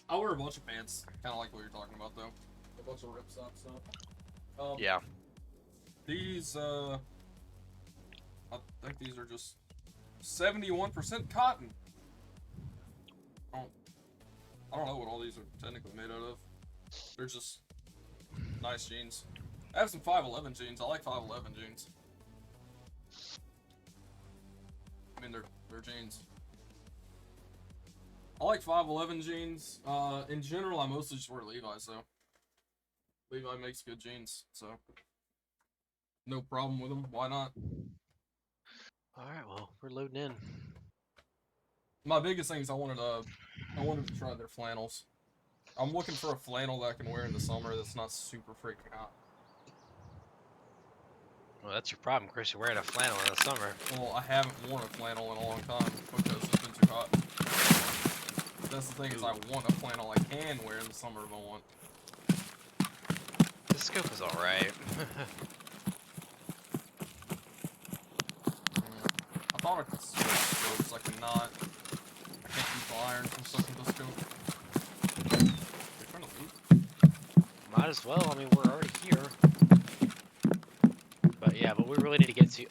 I wear a bunch of pants, kind of like what you're talking about though. A bunch of rip stuff. Yeah. These, I think these are just 71% cotton. I don't know what all these are technically made out of. They're just nice jeans. I have some 511 jeans. I like 511 jeans. I mean, they're jeans. I like 511 jeans. In general, I mostly just wear Levi's, though. Levi makes good jeans, so no problem with them. Why not? Alright, well, we're loading in. My biggest thing is I wanted to try their flannels. I'm looking for a flannel that I can wear in the summer that's not super freaking hot. Well, that's your problem, Chris. You're wearing a flannel in the summer. Well, I haven't worn a flannel in a long time because it's been too hot. That's the thing is I want a flannel I can wear in the summer if I want. This scope is alright. I thought I could switch scopes, I cannot. I can't use the iron from stuck with the scope. You're trying to leave? Might as well. I mean, we're already here. But yeah, but we really need to get to.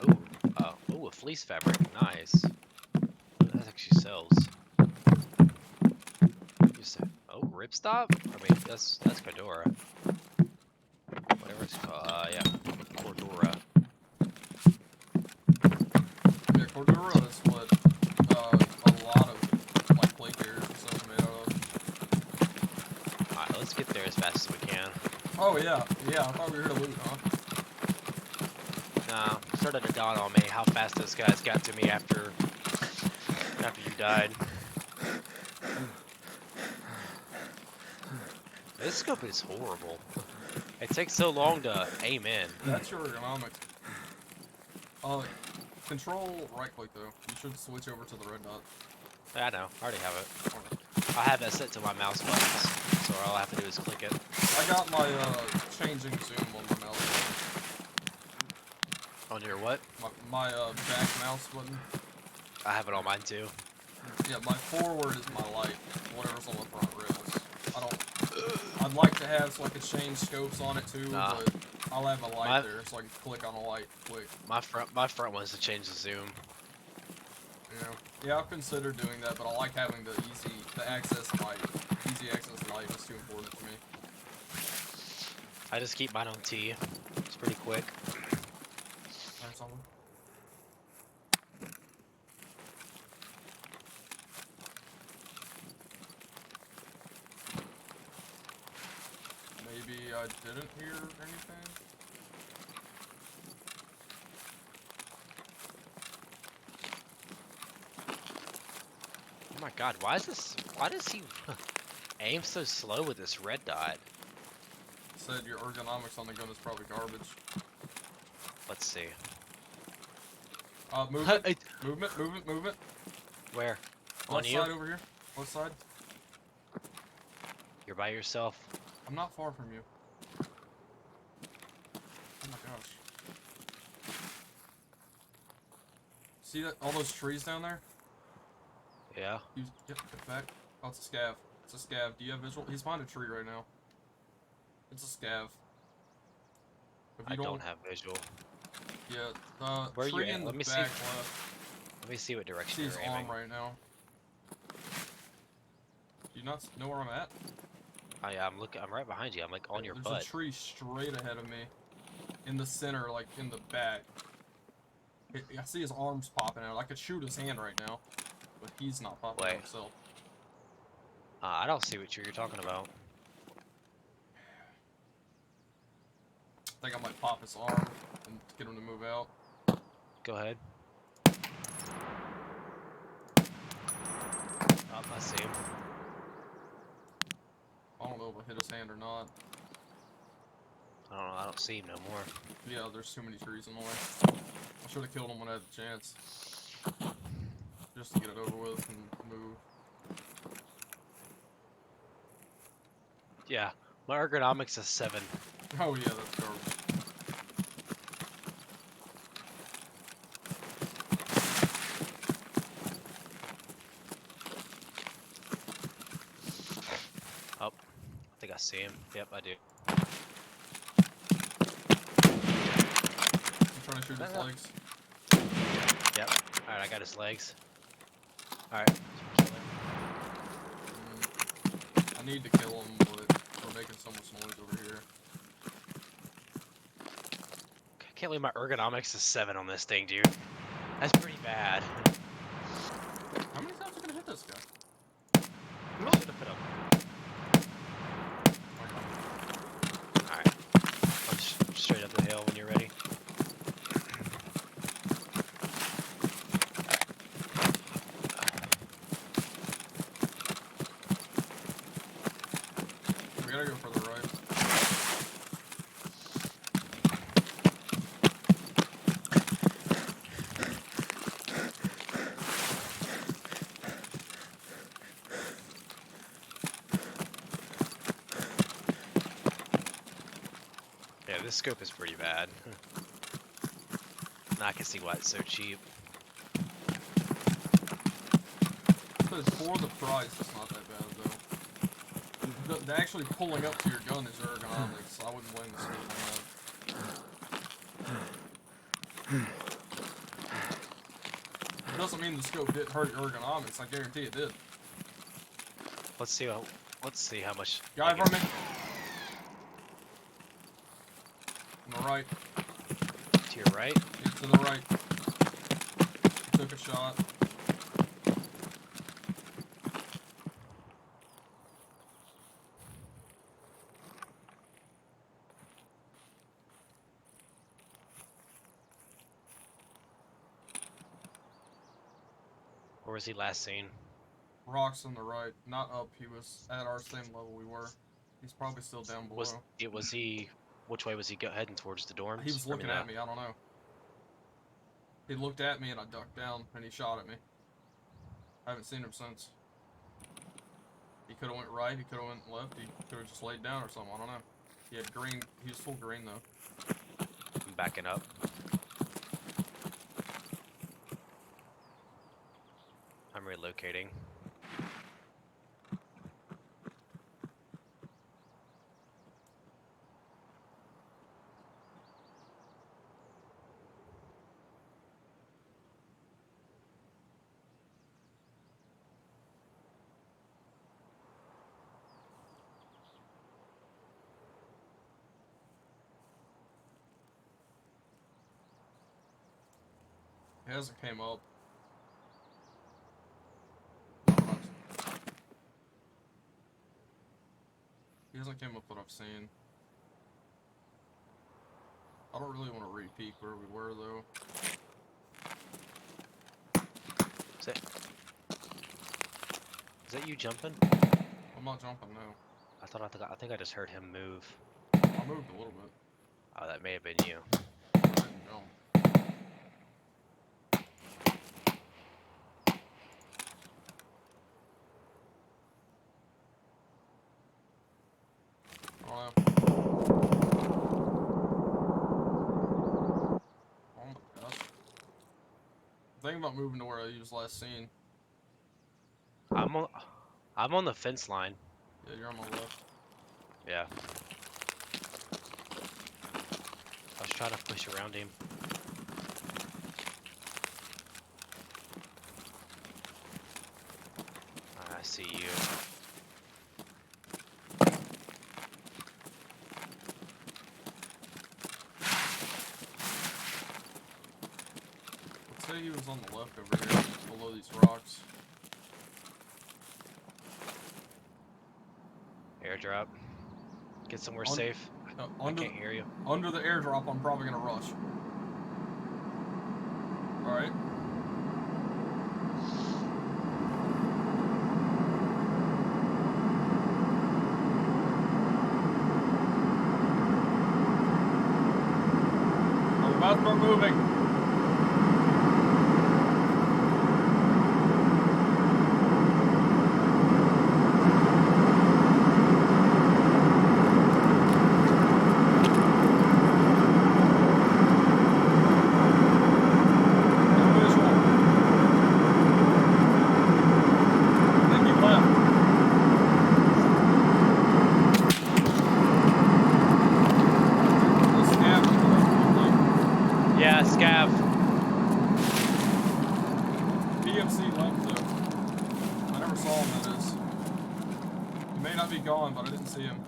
Oh, a fleece fabric. Nice. That actually sells. You said, oh, ripstop? I mean, that's Fedora. Whatever it's called. Yeah, Cordura. Yeah, Cordura is what a lot of like plate carriers and stuff are made out of. Alright, let's get there as fast as we can. Oh yeah, I thought we were here to loot, huh? Nah, it started to dawn on me how fast those guys got to me after you died. This scope is horrible. It takes so long to aim in. That's your ergonomics. Control right click though. You should switch over to the red dot. I know, I already have it. I have that set to my mouse buttons, so all I have to do is click it. I got my changing zoom on my mouse button. On your what? My back mouse button. I have it on mine too. Yeah, my forward is my light. Whatever's on the front rails. I'd like to have so I could change scopes on it too, but I'll have a light there so I can click on a light quick. My front one's to change the zoom. Yeah, I've considered doing that, but I like having the access light. Easy access light is too important to me. I just keep mine on T. It's pretty quick. Find someone. Maybe I didn't hear anything. Oh my god, why does he aim so slow with this red dot? Said your ergonomics on the gun is probably garbage. Let's see. Movement. Movement. Where? On Left you? side over here. Left side. You're by yourself. I'm not far from you. Oh my gosh. See that? All those trees down there? Yeah. Yep, get back. Oh, it's a scav. It's a scav. Do you have visual? He's behind a tree right now. It's a scav. If you I don't have visual. Yeah, the Where tree you at? in the Let me back see. left. Let me see what See direction his you're arm aiming. right now. Do you not know where I'm at? I'm looking. I'm right behind you. I'm like on your There's butt. a tree straight ahead of me. In the center, like in the back. I see his arms popping out. I could shoot his hand right now. But he's not popping out himself. I don't see what you're talking about. I think I might pop his arm and get him to move out. Go ahead. I see him. I don't know if I hit his hand or not. I don't know. I don't see him no more. Yeah, there's too many trees in the way. I should have killed him when I had the chance. Just to get it over with and move. Yeah, my ergonomics is 7. Oh yeah, that's garbage. Oh, I think I see him. Yep, I do. trying to shoot his legs. Yep. Alright, I got his legs. Alright. Kill him. I need to kill him, but we're making so much noise over here. I can't believe my ergonomics is 7 on this thing, dude. That's pretty bad. How many times are we gonna hit this guy? I should have put up. Alright. I'm straight up the hill when you're ready. We gotta go for the right. Yeah, this scope is pretty bad. Now I can see why it's so cheap. Because for the price, it's not that bad though. The actually pulling up to your gun is ergonomics. So I wouldn't blame the scope on that. It doesn't mean the scope didn't hurt your ergonomics. I guarantee it did. Let's see how much. Guy from me. On the right. To your right. He's to the right. He took a shot. Where was he last seen? Rocks on the right, not up. He was at our same level we were. He's probably still down below. Was he? Which way was he heading towards the dorms? He was looking at me. I don't know. He looked at me and I ducked down and he shot at me. I haven't seen him since. He could have went right. He could have went left. He could have just laid down or something. I don't know. He had green. He was full green though. I'm backing up. I'm relocating. He hasn't came up. He hasn't came up that I've seen. I don't really want to re-peek where we were though. Is that you jumping? I'm not jumping now. I think I just heard him move. I moved a little bit. Oh, that may have been you. I didn't jump. Oh my gosh. I'm thinking about moving to where I was last seen. I'm on the fence line. Yeah, you're on my left. Yeah. I was trying to push around him. I see you. Let's say he was on the left over here, below these rocks. Airdrop. Get somewhere safe. I can't hear you. Under the airdrop, I'm probably gonna rush. Alright. I'm about to start moving. Yeah, may not be gone, but I didn't see him.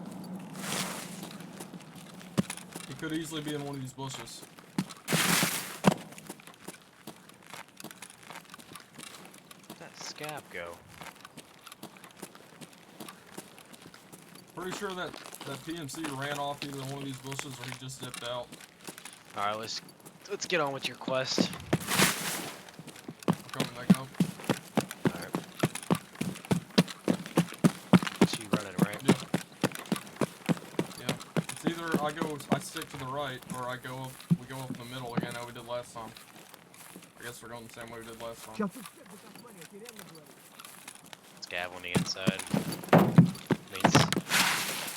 He could easily be in one of these bushes. Where'd that scab go? Pretty sure that PMC ran off either one of these bushes or he just dipped out. Alright, let's get on with your quest. I'm coming back up. Alright. So you running, right? Yeah. Yeah. It's either I stick to the right or we go up in the middle again how we did last time. I guess we're going the same way we did last time. Scab on the inside.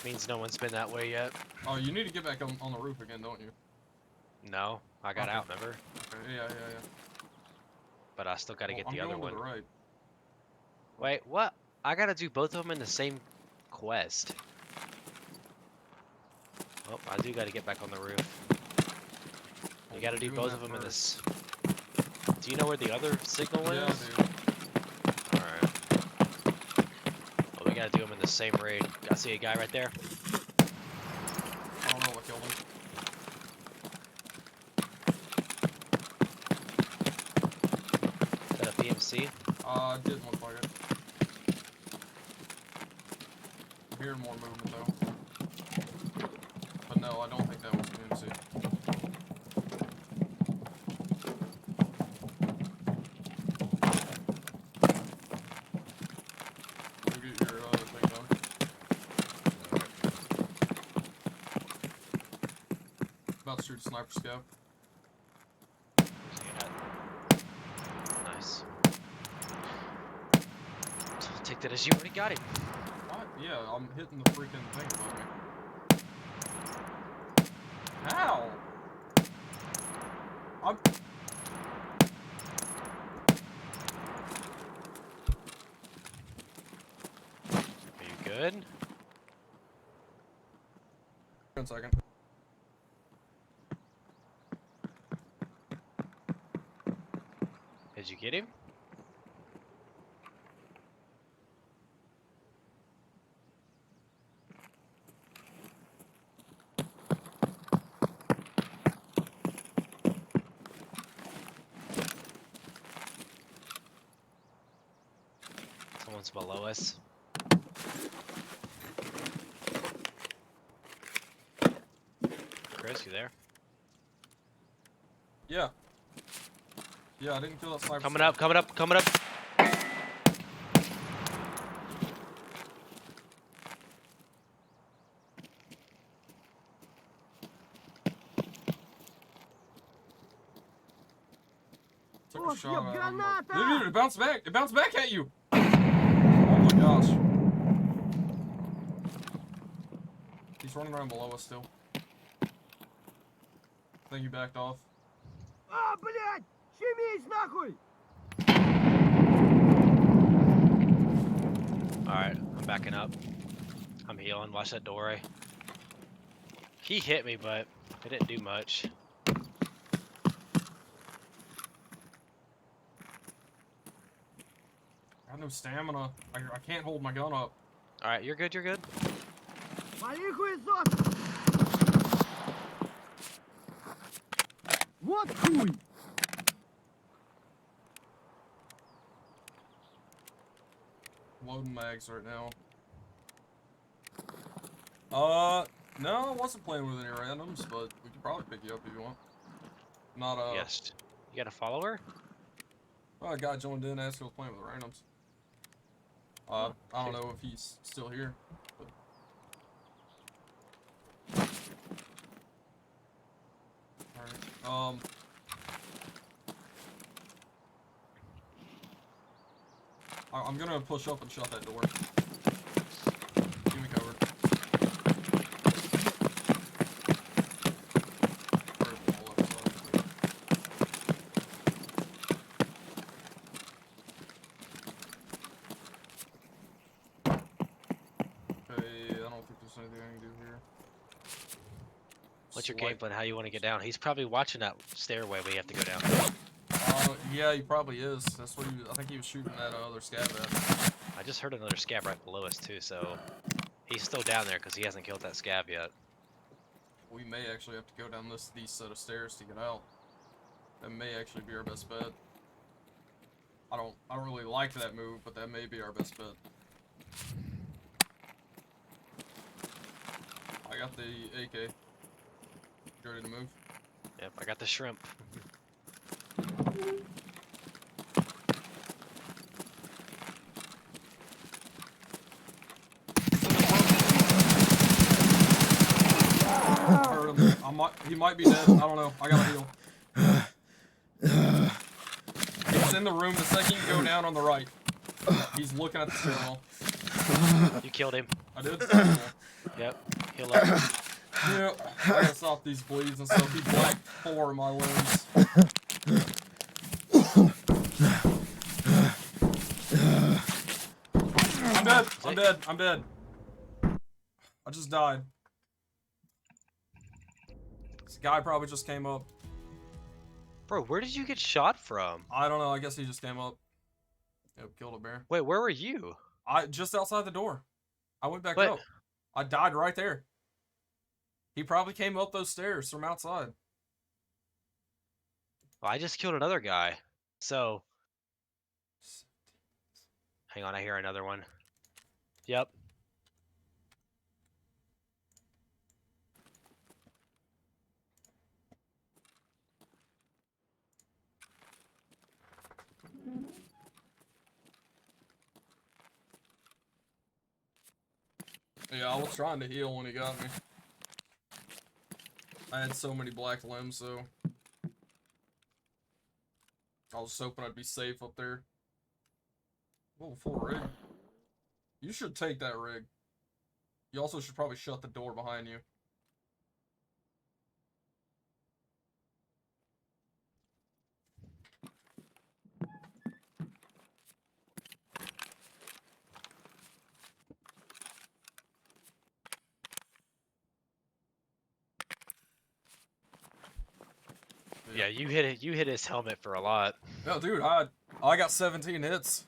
Means no one's been that way yet. Oh, you need to get back on the roof again, don't you? No, I got out, remember? Okay, yeah. But I still gotta get the I'm other going one. to the right. Wait, what? I gotta do both of them in the same quest. Well, I do gotta get back on the roof. You gotta do both of them in this. Do you know where the other signal is? Yeah, I do. Alright. Well, we gotta do them in the same raid. I see a guy right there. I don't know what killed him. Is that a PMC? It didn't look like it. I'm hearing more movement though. But no, I don't think that was PMC. You get your other thing done. About to shoot a sniper scout. Nice. Take that as you already got him. What? Yeah, I'm hitting the freaking thing above me. How? I'm... Are you good? 1 second. Did you get him? Someone's below us. Chris, you there? Yeah. Yeah, I didn't kill that sniper. Coming up, coming up, coming up. Took a shot at him, but... Dude, it bounced back! It bounced back at you! Oh my gosh. He's running around below us still. I think he backed off. А, блядь! Щемись нахуй! Alright, I'm backing up. I'm healing. Watch that doorway. He hit me, but it didn't do much. I got no stamina. I can't hold my gun up. Alright, you're good, you're good. Вали хуесос! Вот хуй! Loading mags right now. No, I wasn't playing with any randoms, but we could probably pick you up if you want. Not, Yes. You got a follower? Well, a guy joined in, asked if he was playing with randoms. I don't know if he's still here. But... Alright, I'm gonna push up and shut that door. Give me cover. Anything I can do here. What's your game plan? How you want to get down? He's probably watching that stairway we have to go down. Yeah, he probably is. That's what I think he was shooting that other scab at. I just heard another scav right below us too, so he's still down there because he hasn't killed that scav yet. We may actually have to go down these set of stairs to get out. That may actually be our best bet. I don't really like that move, but that may be our best bet. I got the AK. You ready to move? Yep, I got the shrimp. I heard him. He might be dead. I don't know. I gotta heal. He's in the room. The second you go down on the right, he's looking at the stairwell. You killed him. I did. Yep. Heal up. Yeah, I gotta stop these bleeds and stuff. He blacked 4 of my limbs. I'm dead. I'm dead. I'm dead. I just died. This guy probably just came up. Bro, where did you get shot from? I don't know. I guess he just came up. Yep, killed a bear. Wait, where were you? Just outside the door. I went back What? up. I died right there. He probably came up those stairs from outside. Well, I just killed another guy. So, hang on, I hear another one. Yep. Yeah, I was trying to heal when he got me. I had so many black limbs, so I was hoping I'd be safe up there. Level 4 rig. You should take that rig. You also should probably shut the door behind you. Yeah, you hit his helmet for a lot. No, dude, I got 17 hits.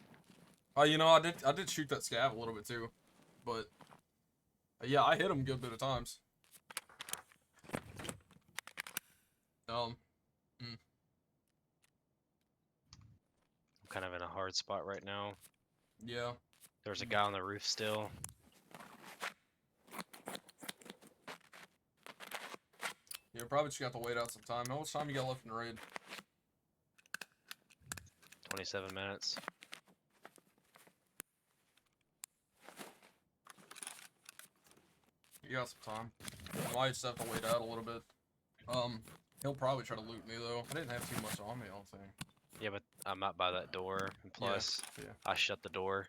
You know, I did shoot that scav a little bit too, but yeah, I hit him a good bit of times. I'm kind of in a hard spot right now. Yeah. There's a guy on the roof still. Yeah, probably just got to wait out some time. How much time you got left in the raid? 27 minutes. You got some time. Might just have to wait out a little bit. He'll probably try to loot me though. I didn't have too much on me, I don't think. Yeah, but I'm not by that door. And plus, Yeah. I shut the door.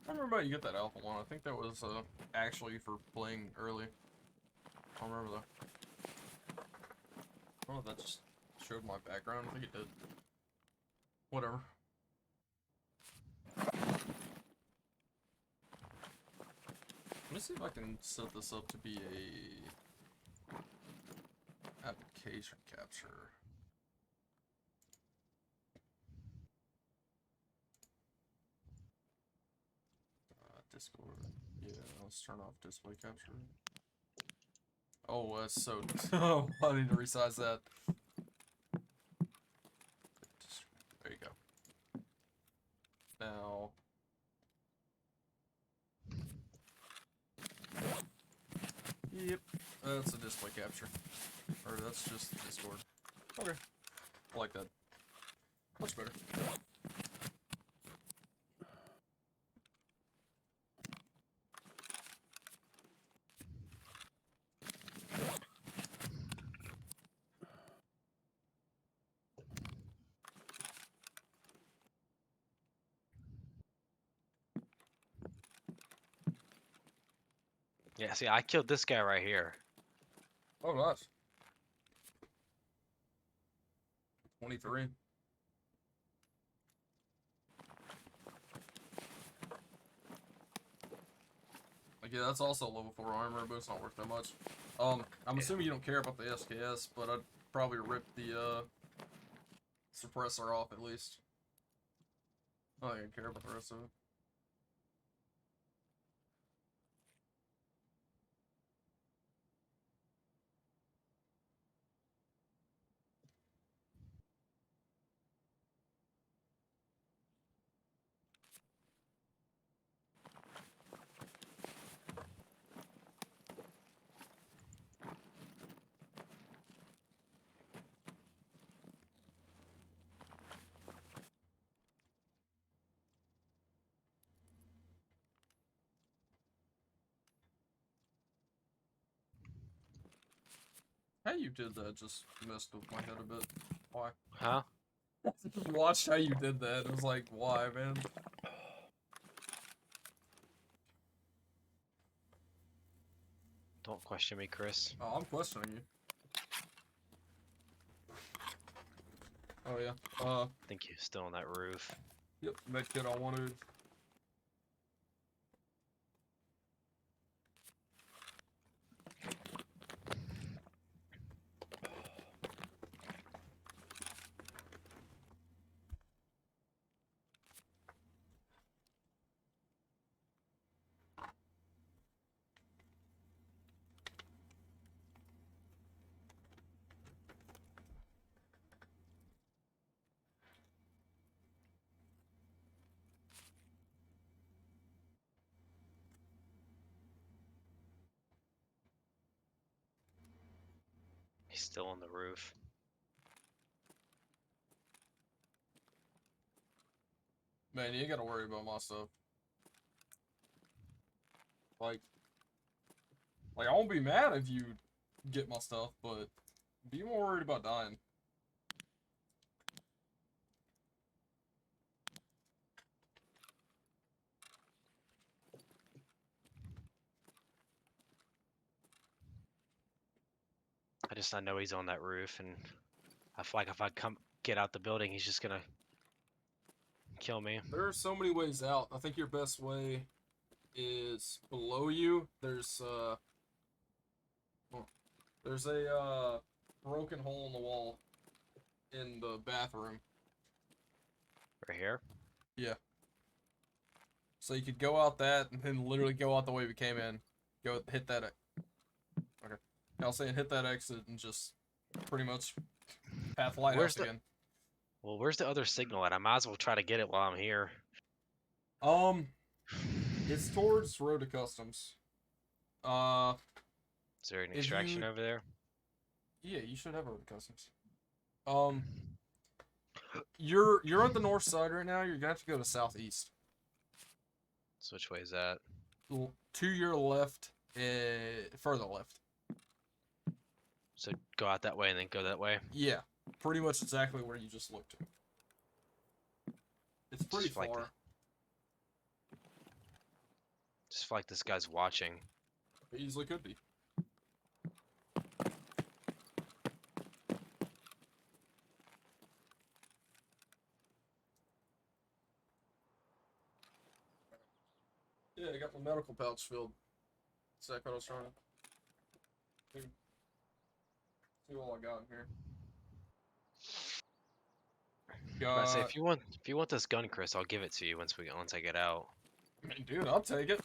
I don't remember how you get that alpha one. I think that was actually for playing early. I don't remember though. I don't know if that just showed my background. I think it did. Whatever. Let me see if I can set this up to be a application capture. Discord. Yeah, let's turn off display capture. Oh, that's so. Oh, I need to resize that. There you go. Now. Yep, that's a display capture. Or that's just Discord. Okay. I like that. Much better. Yeah, see, I killed this guy right here. Oh, nice. 23. Like, yeah, that's also level 4 armor, but it's not worth that much. I'm assuming you don't care about the SKS, but I'd probably rip the suppressor off at least. I don't even care about the rest of it. How you did that just messed with my head a bit. Why? Huh? Watched how you did that. It was like, why, man? Don't question me, Chris. Oh, I'm questioning you. Oh yeah. I think you're still on that roof. Yep. Med kit I wanted. He's still on the roof. Man, you ain't gotta worry about my stuff. Like I won't be mad if you get my stuff, but be more worried about dying. I know he's on that roof, and I feel like if I get out the building, he's just gonna kill me. There are so many ways out. I think your best way is below you. There's a broken hole in the wall in the bathroom. Right here. Yeah. So you could go out that and then literally go out the way we came in. Go hit that. Okay. I was saying hit that exit and just pretty much path lighthouse again. Well, where's the other signal at? I might as well try to get it while I'm here. It's towards Road to Customs. Is there an extraction over there? Yeah, you should have Road to Customs. You're on the north side right now. You're gonna have to go to southeast. So which way is that? To your left, further left. So go out that way and then go that way? Yeah, pretty much exactly where you just looked. It's pretty Just like far. Just feel like this guy's watching. It easily could be. Yeah, I got my medical pouch filled. That's what I was trying to see what I got in here. I say if you want this gun, Chris, I'll give it to you once I get out. I mean, dude, I'll take it.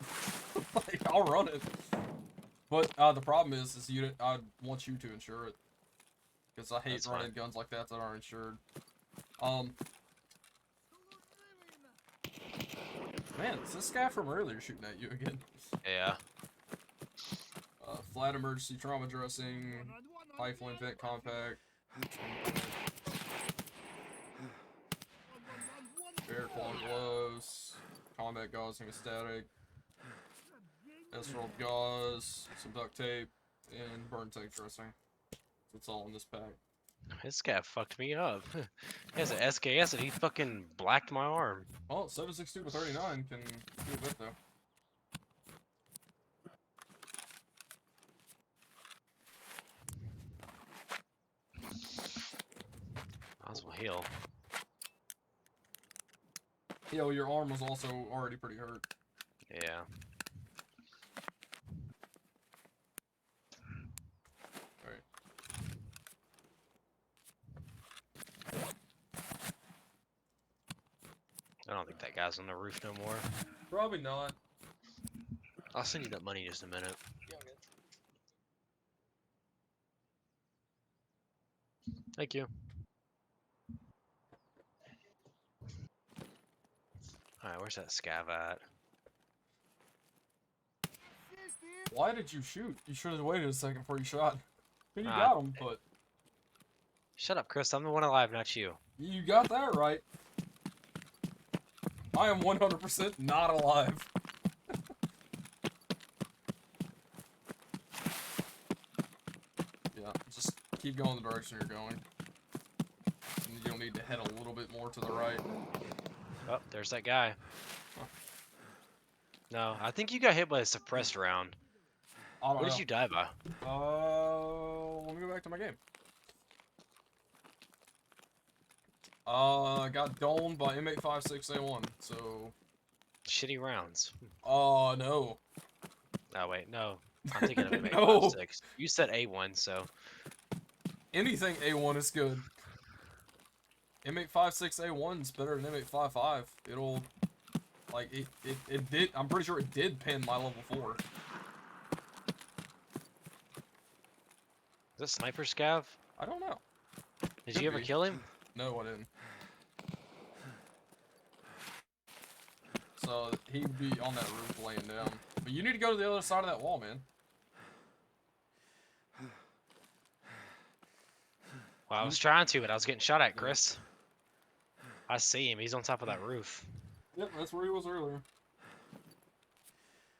Like, I'll run it. But the problem is I want you to insure it, because I hate That's running fine. guns like that aren't insured. Man, it's this guy from earlier shooting at you again. Yeah. Flat emergency trauma dressing, rifle vent compact, bear claw gloves, combat gauze hemostatic, S-rolled gauze, some duct tape, and burn tank dressing. That's all in this pack. This guy fucked me up. He has an SKS and he fucking blacked my arm. Well, 7.62 to 39 can do a bit though. Might as well heal. Yo, your arm was also already pretty hurt. Yeah. Alright. I don't think that guy's on the roof no more. Probably not. I'll send you that money in just a minute. Thank you. Alright, where's that scav at? Why did you shoot? You should have waited a second before you shot. Then you Ah, got him, but Shut up, Chris. I'm the one alive, not you. you got that right. I am 100% not alive. Yeah, just keep going the direction you're going. And you'll need to head a little bit more to the right. Oh, there's that guy. Huh. No, I think you got hit by a suppressed round. I don't What know. did you die by? Let me go back to my game. I got domed by M856A1, so... Shitty rounds. Oh, no. Oh, wait, no. I'm thinking of an No. 856. You said A1, so... Anything A1 is good. M856A1 is better than M855. It'll... Like, it did... I'm pretty sure it did pin my level 4. Is that Sniper Scav? I don't know. Did Could you ever be. kill him? No, I didn't. So, he'd be on that roof laying down. But you need to go to the other side of that wall, man. Well, I was trying to, but I was getting shot at, Chris. I see him. He's on top of that roof. Yep, that's where he was earlier.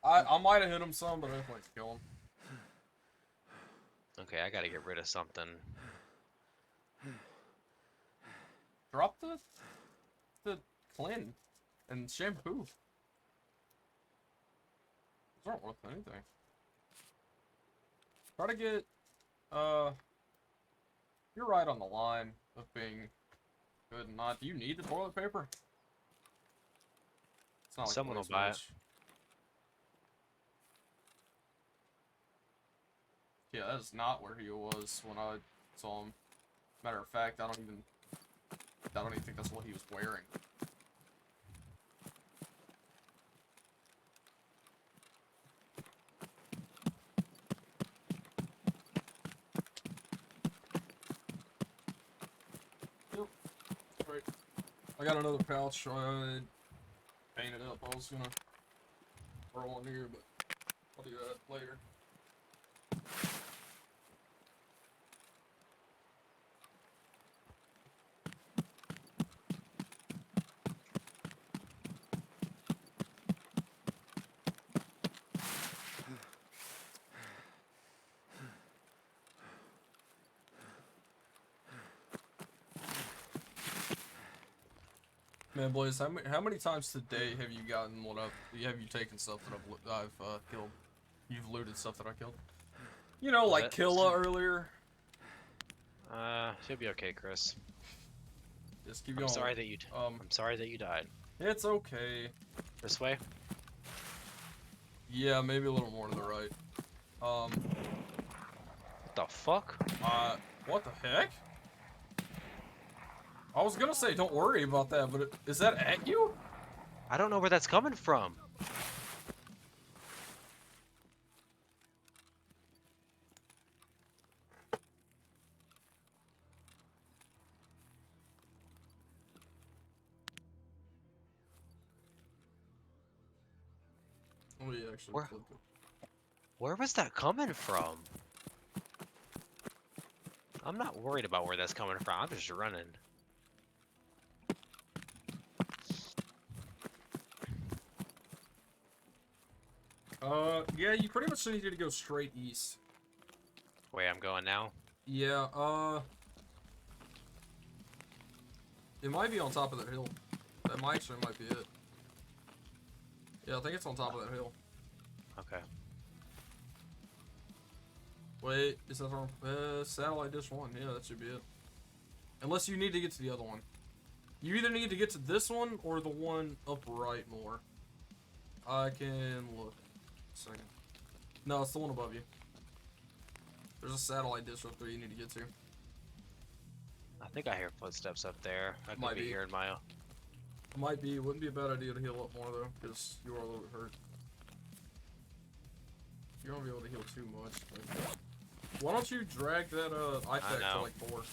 I might have hit him some, but I didn't like to kill him. Okay, I gotta get rid of something. Drop the Killin and shampoo. Those aren't worth anything. Try to get you're right on the line of being good and not. Do you need the toilet paper? It's not like Someone will waste buy it. much. Yeah, that is not where he was when I saw him. Matter of fact, I don't even think that's what he was wearing. Yep. Right. I got another pouch. I painted up. I was gonna throw one here, but I'll do that later. Man, Blaze, how many times today have you gotten what have you taken stuff that I've killed? You've looted stuff that I killed. You know, like Killa earlier. She'll be okay, Chris. Just keep I'm going. sorry that you. I'm sorry that you died. It's okay. This way. Yeah, maybe a little more to the right. What the fuck? What the heck? I was gonna say don't worry about that, but is that at you? I don't know where that's coming from. Oh yeah, actually. Where? Click it. Where was that coming from? I'm not worried about where that's coming from. I'm just running. Yeah, you pretty much need to go straight east. Where I'm going now? Yeah, it might be on top of that hill. That might be it. Yeah, I think it's on top of that hill. Okay. Wait, is that on satellite dish 1? Yeah, that should be it. Unless you need to get to the other one. You either need to get to this one or the one up right more. I can look. A second. No, it's the one above you. There's a satellite dish up there you need to get to. I think I hear footsteps up there. I could Might be be. hearing my. Might be. Wouldn't be a bad idea to heal up more though, because you are a little bit hurt. You won't be able to heal too much. But... Why don't you drag that IFAC to like 4?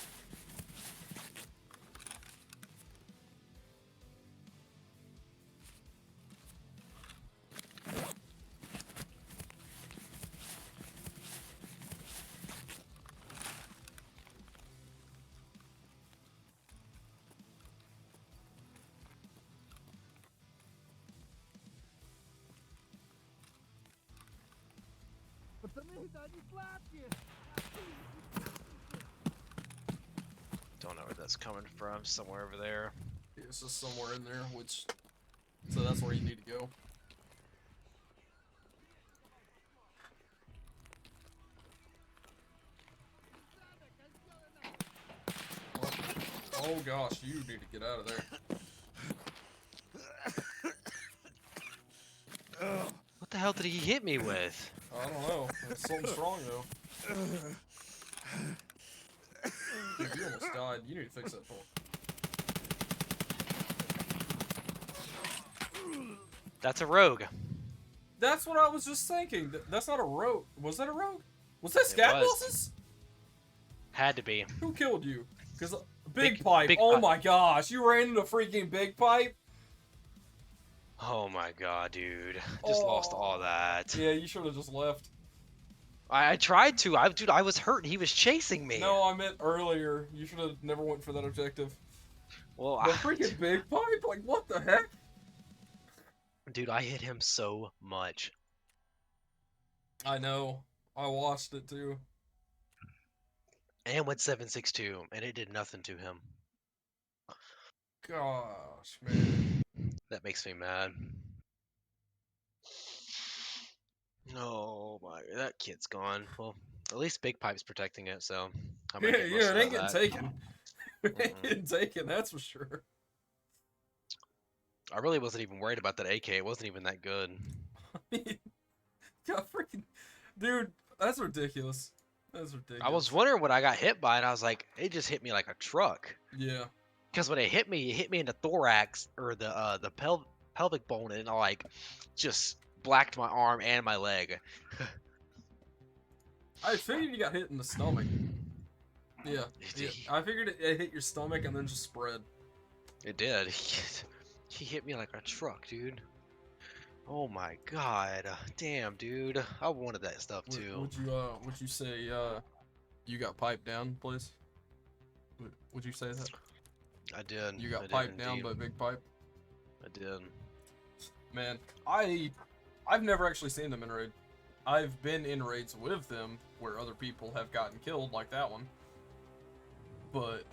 Пацаны, да не сладкие! Don't know where that's coming from. Somewhere over there. Yeah, it's just somewhere in there, which... So that's where you need to go. What? Oh gosh, you need to get out of there. What the hell did he hit me with? I don't know. It's something strong though. Dude, you almost died. You need to fix that phone. That's a rogue. That's what I was just thinking. That's not a rogue. Was that a rogue? Was that It scat was. bosses? Had to be. Who killed you? Because Big- Big Pipe. Big Oh Pipe. my gosh, you ran into freaking Big Pipe. Oh my god, dude. Just lost all that. Yeah, you should have just left. I tried to. Dude, I was hurt. He was chasing me. No, I meant earlier. You should have never went for that objective. Well, The freaking Big Pipe? Like, what the heck? dude, I hit him so much. I know. I watched it too. And went 762, and it did nothing to him. Gosh, man. That makes me mad. No, that kid's gone. Well, at least Big Pipe's protecting it, so I'm gonna Yeah, get most yeah, of it ain't that getting back. taken. It ain't getting taken, that's for sure. I really wasn't even worried about that AK. It wasn't even that good. God, freaking, dude, that's ridiculous. That's ridiculous. I was wondering what I got hit by, and I was like, it just hit me like a truck. Yeah. Because when it hit me in the thorax or the pelvic bone, and I like just blacked my arm and my leg. I figured you got hit in the stomach. Yeah. It yeah. did. I figured it hit your stomach and then just spread. It did. He hit me like a truck, dude. Oh my god. Damn, dude. I wanted that stuff too. Would you say you got piped down, please? Would you say that? I did. You I got did piped down indeed. by Big Pipe? I did. Man, I've never actually seen them in raid. I've been in raids with them where other people have gotten killed, like that one. But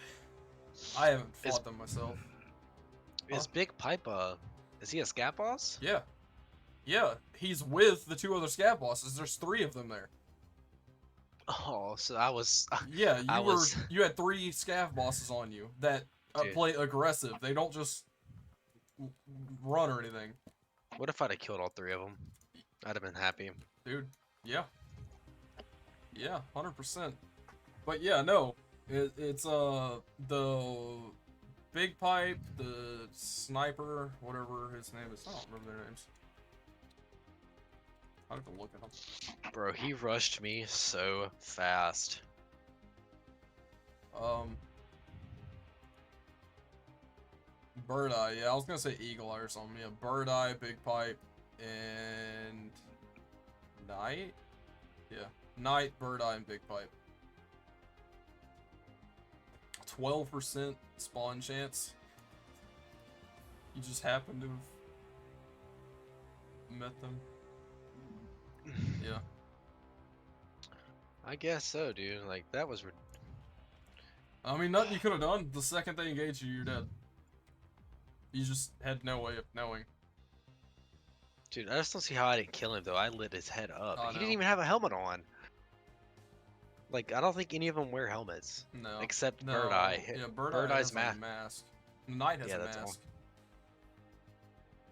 I haven't fought them myself. Is Big Pipe is he a scat boss? Yeah. Yeah, he's with the 2 other scat bosses. There's 3 of them there. Oh, so I was Yeah, I was you had 3 scav bosses on you that Dude. play aggressive. They don't just run or anything. What if I'd have killed all 3 of them? I'd have been happy. Dude, yeah. Yeah, 100%. But yeah, no. It's the Big Pipe, the Sniper, whatever his name is. I don't remember their names. I have to look at them. Bro, he rushed me so fast. Bird Eye, yeah, I was gonna say Eagle Eye or something. Yeah, Bird Eye, Big Pipe, and Knight? Yeah, Knight, Bird Eye, and Big Pipe. 12% spawn chance. You just happen to have met them. Yeah. I guess so, dude. Like, that was... I mean, nothing you could have done. The second they engaged you, you're dead. You just had no way of knowing. Dude, I just don't see how I didn't kill him, though. I lit his head up. I He didn't know. even have a helmet on. Like, I don't think any of them wear helmets. No. Except No. Bird Eye. Yeah, Bird Bird Eye Eye's has a mask. The Knight has Yeah, a that's all. mask.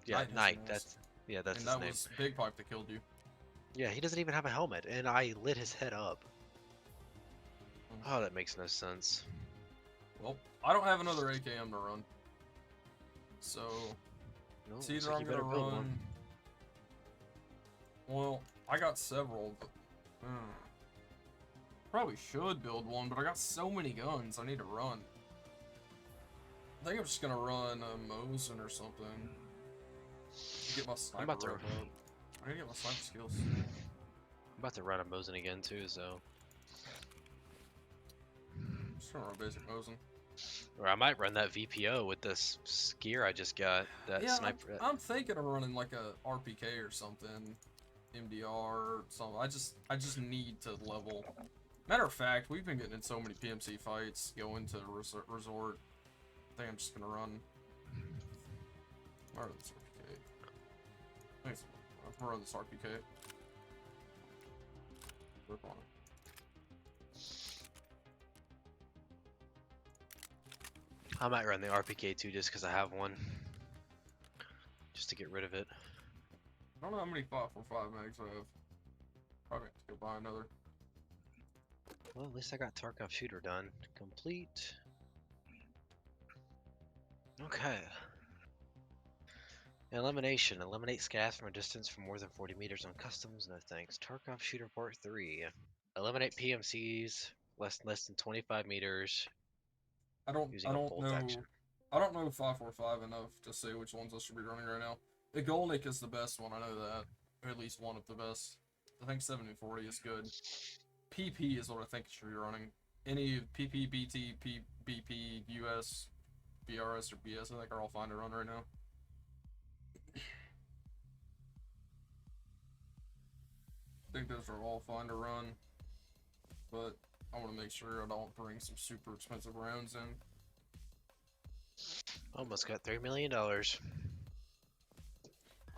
Yeah, Knight has a Knight. mask. That's And his that name. was Big Pipe that killed you. Yeah, he doesn't even have a helmet, and I lit his head up. Oh, that makes no sense. Well, I don't have another AKM to run. So, No, it's looks either like I'm you better gonna build run. one. Well, I got several, but probably should build one, but I got so many guns I need to run. I think I'm just gonna run a Mosin or something. Get my sniper about to- rep up. I gotta get my sniper skills. I'm about to run a Mosin again too, so. I'm just gonna run basic Mosin. Or I might run that VPO with this gear I just got. That Yeah, sniper. I'm thinking of running like a RPK or something, MDR or something. I just need to level. Matter of fact, we've been getting in so many PMC fights going to resort. I think I'm just gonna run. Where is this RPK? I'm gonna run this RPK. Rip on it. I might run the RPK too, just because I have one. Just to get rid of it. I don't know how many 5.45 mags I have. Probably have to go buy another. Well, at least I got Tarkov shooter done. Complete. Okay. Elimination. Eliminate scavs from a distance from more than 40 meters on customs. No thanks. Tarkov shooter part 3. Eliminate PMCs less than 25 meters I don't using a bolt know. action. I don't know 5.45 enough to say which ones I should be running right now. The Golnik is the best one, I know that. Or at least one of the best. I think 7040 is good. PP is what I think you should be running. Any PP, BT, BP, US, BRS, or BS, I think are all fine to run right now. I think those are all fine to run. But I want to make sure I don't bring some super expensive rounds in. Almost got $3 million.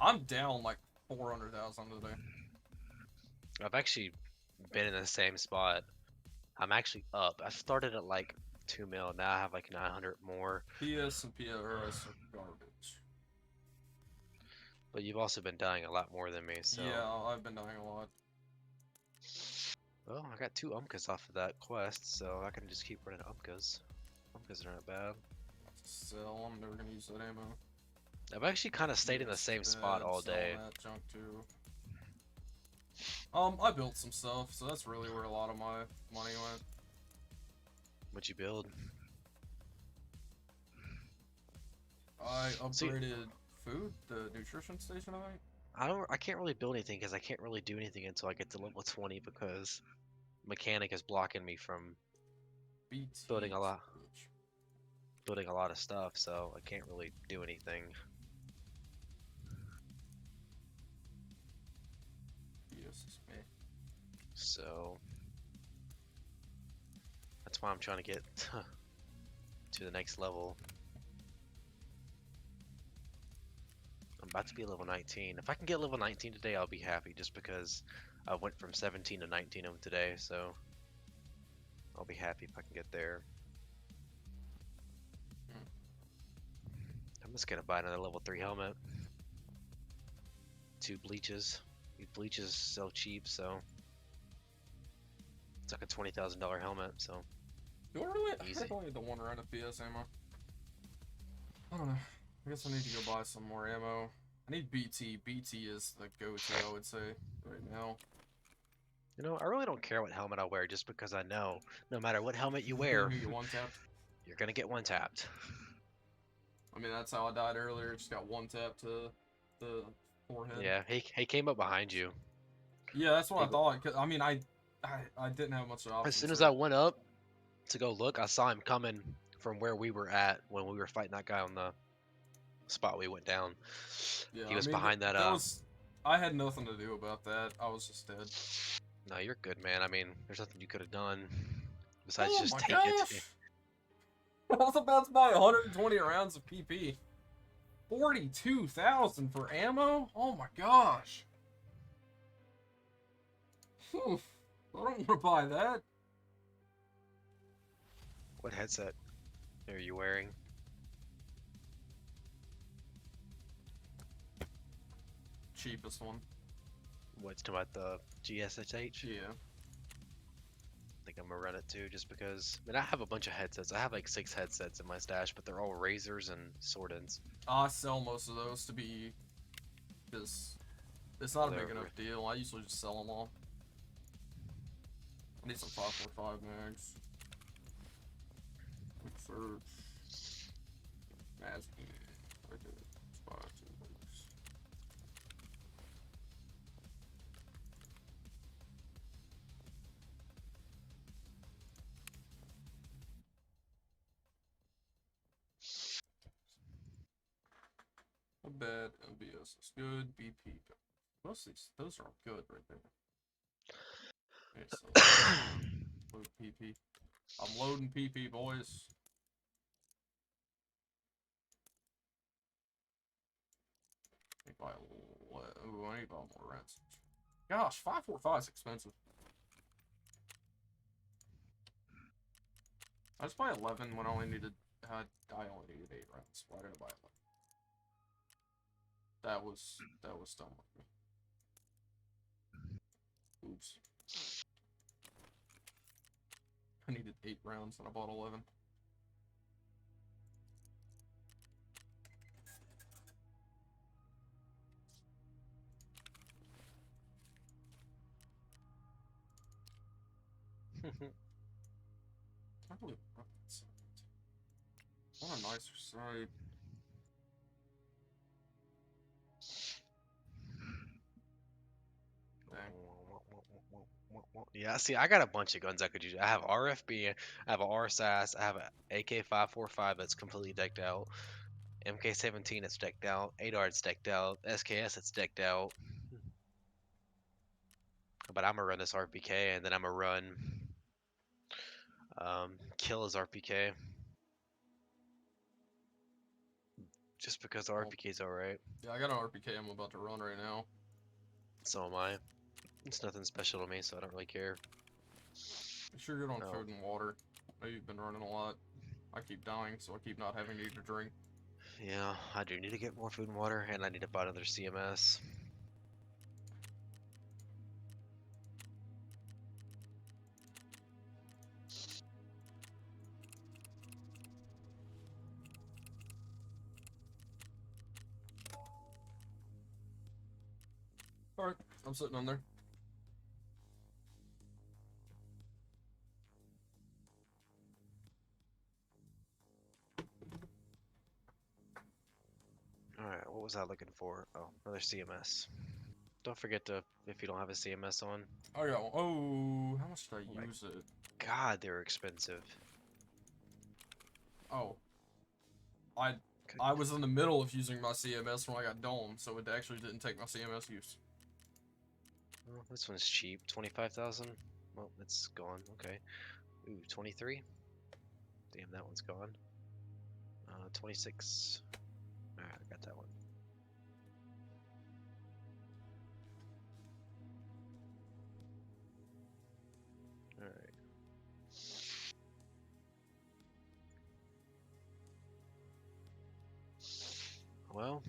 I'm down like 400,000 today. I've actually been in the same spot. I'm actually up. I started at like 2 mil. Now I have like 900 more. PS and PRS are garbage. But you've also been dying a lot more than me, so. Yeah, I've been dying a lot. Well, I got 2 Umkas off of that quest, so I can just keep running Umkas. Umkas are not bad. Sell. I'm never gonna use that ammo. I've actually kind of stayed in the same spot all day. That junk too. I built some stuff, so that's really where a lot of my money went. What'd you build? I upgraded food, the nutrition station, I think. I can't really build anything because I can't really do anything until I get to level 20 because mechanic is blocking me from BT building a lot of stuff, so I can't really do anything. Yes, it's me. So that's why I'm trying to get to the next level. I'm about to be level 19. If I can get level 19 today, I'll be happy just because I went from 17 to 19 of today, so I'll be happy if I can get there. I'm just gonna buy another level 3 helmet. 2 bleaches. These bleaches sell cheap, so it's like a $20,000 helmet, so Do I really? Easy. I only need the one round of PS ammo. I don't know. I guess I need to go buy some more ammo. I need BT. BT is the go-to, I would say, right now. you know, I really don't care what helmet I wear just because I know no matter what helmet you wear, You get one tapped. you're gonna get one tapped. I mean, that's how I died earlier. Just got one tap to the forehead. Yeah, he came up behind you. Yeah, that's what I thought. 'Cause, I mean, I didn't have much option. As soon as I went up to go look, I saw him coming from where we were at when we were fighting that guy on the spot we went down. Yeah, He was I mean, behind that. I had nothing to do about that. I was just dead. No, you're good, man. I mean, there's nothing you could have done besides Oh just my take gosh! it. I was about to buy 120 rounds of PP. 42,000 for ammo? Oh my gosh. Whew. I don't want to buy that. What headset are you wearing? Cheapest one. What's to about the GSH? Yeah. I think I'm gonna run it too, just because. I mean, I have a bunch of headsets. I have like 6 headsets in my stash, but they're all razors and sword ends. I sell most of those to be, because it's not a They're big enough deal. I usually just sell them all. I need some 5.45 mags. Quick search. Mask. Right there. Spot. Not bad. MBS is good. BP. Most of these, those are all good right there. Okay, so load PP. I'm loading PP, boys. I need to buy ooh, I need to buy more rents. Gosh, 545 is expensive. I just buy 11 when I only needed. I only needed 8 rents. Why did I buy 11? That was dumb of me. Oops. I needed 8 rounds and I bought 11. I really want that side. I want a nicer side. Dang. Yeah, see, I got a bunch of guns I could use. I have RFB, I have a RSAS, I have an AK-545 that's completely decked out, MK17 that's decked out, ADAR it's decked out, SKS it's decked out. But I'm gonna run this RPK, and then I'm gonna run Kill as RPK, just because the RPK's alright. Yeah, I got an RPK I'm about to run right now. So am I. It's nothing special to me, so I don't really care. Make sure you're good on Oh. food and water. I know you've been running a lot. I keep dying, so I keep not having to eat or drink. Yeah, I do need to get more food and water, and I need to buy another CMS. Alright, I'm sitting on there. Alright, what was I looking for? Oh, another CMS. Don't forget to, if you don't have a CMS on. I got one. Oh, how much did I my use it? God, they're expensive. Oh. I was in the middle of using my CMS when I got domed, so it actually didn't take my CMS use. Well, this one's cheap, 25,000. Well, it's gone. Okay. Ooh, 23. Damn, that one's gone. 26. Alright, I got that one. Alright. Well,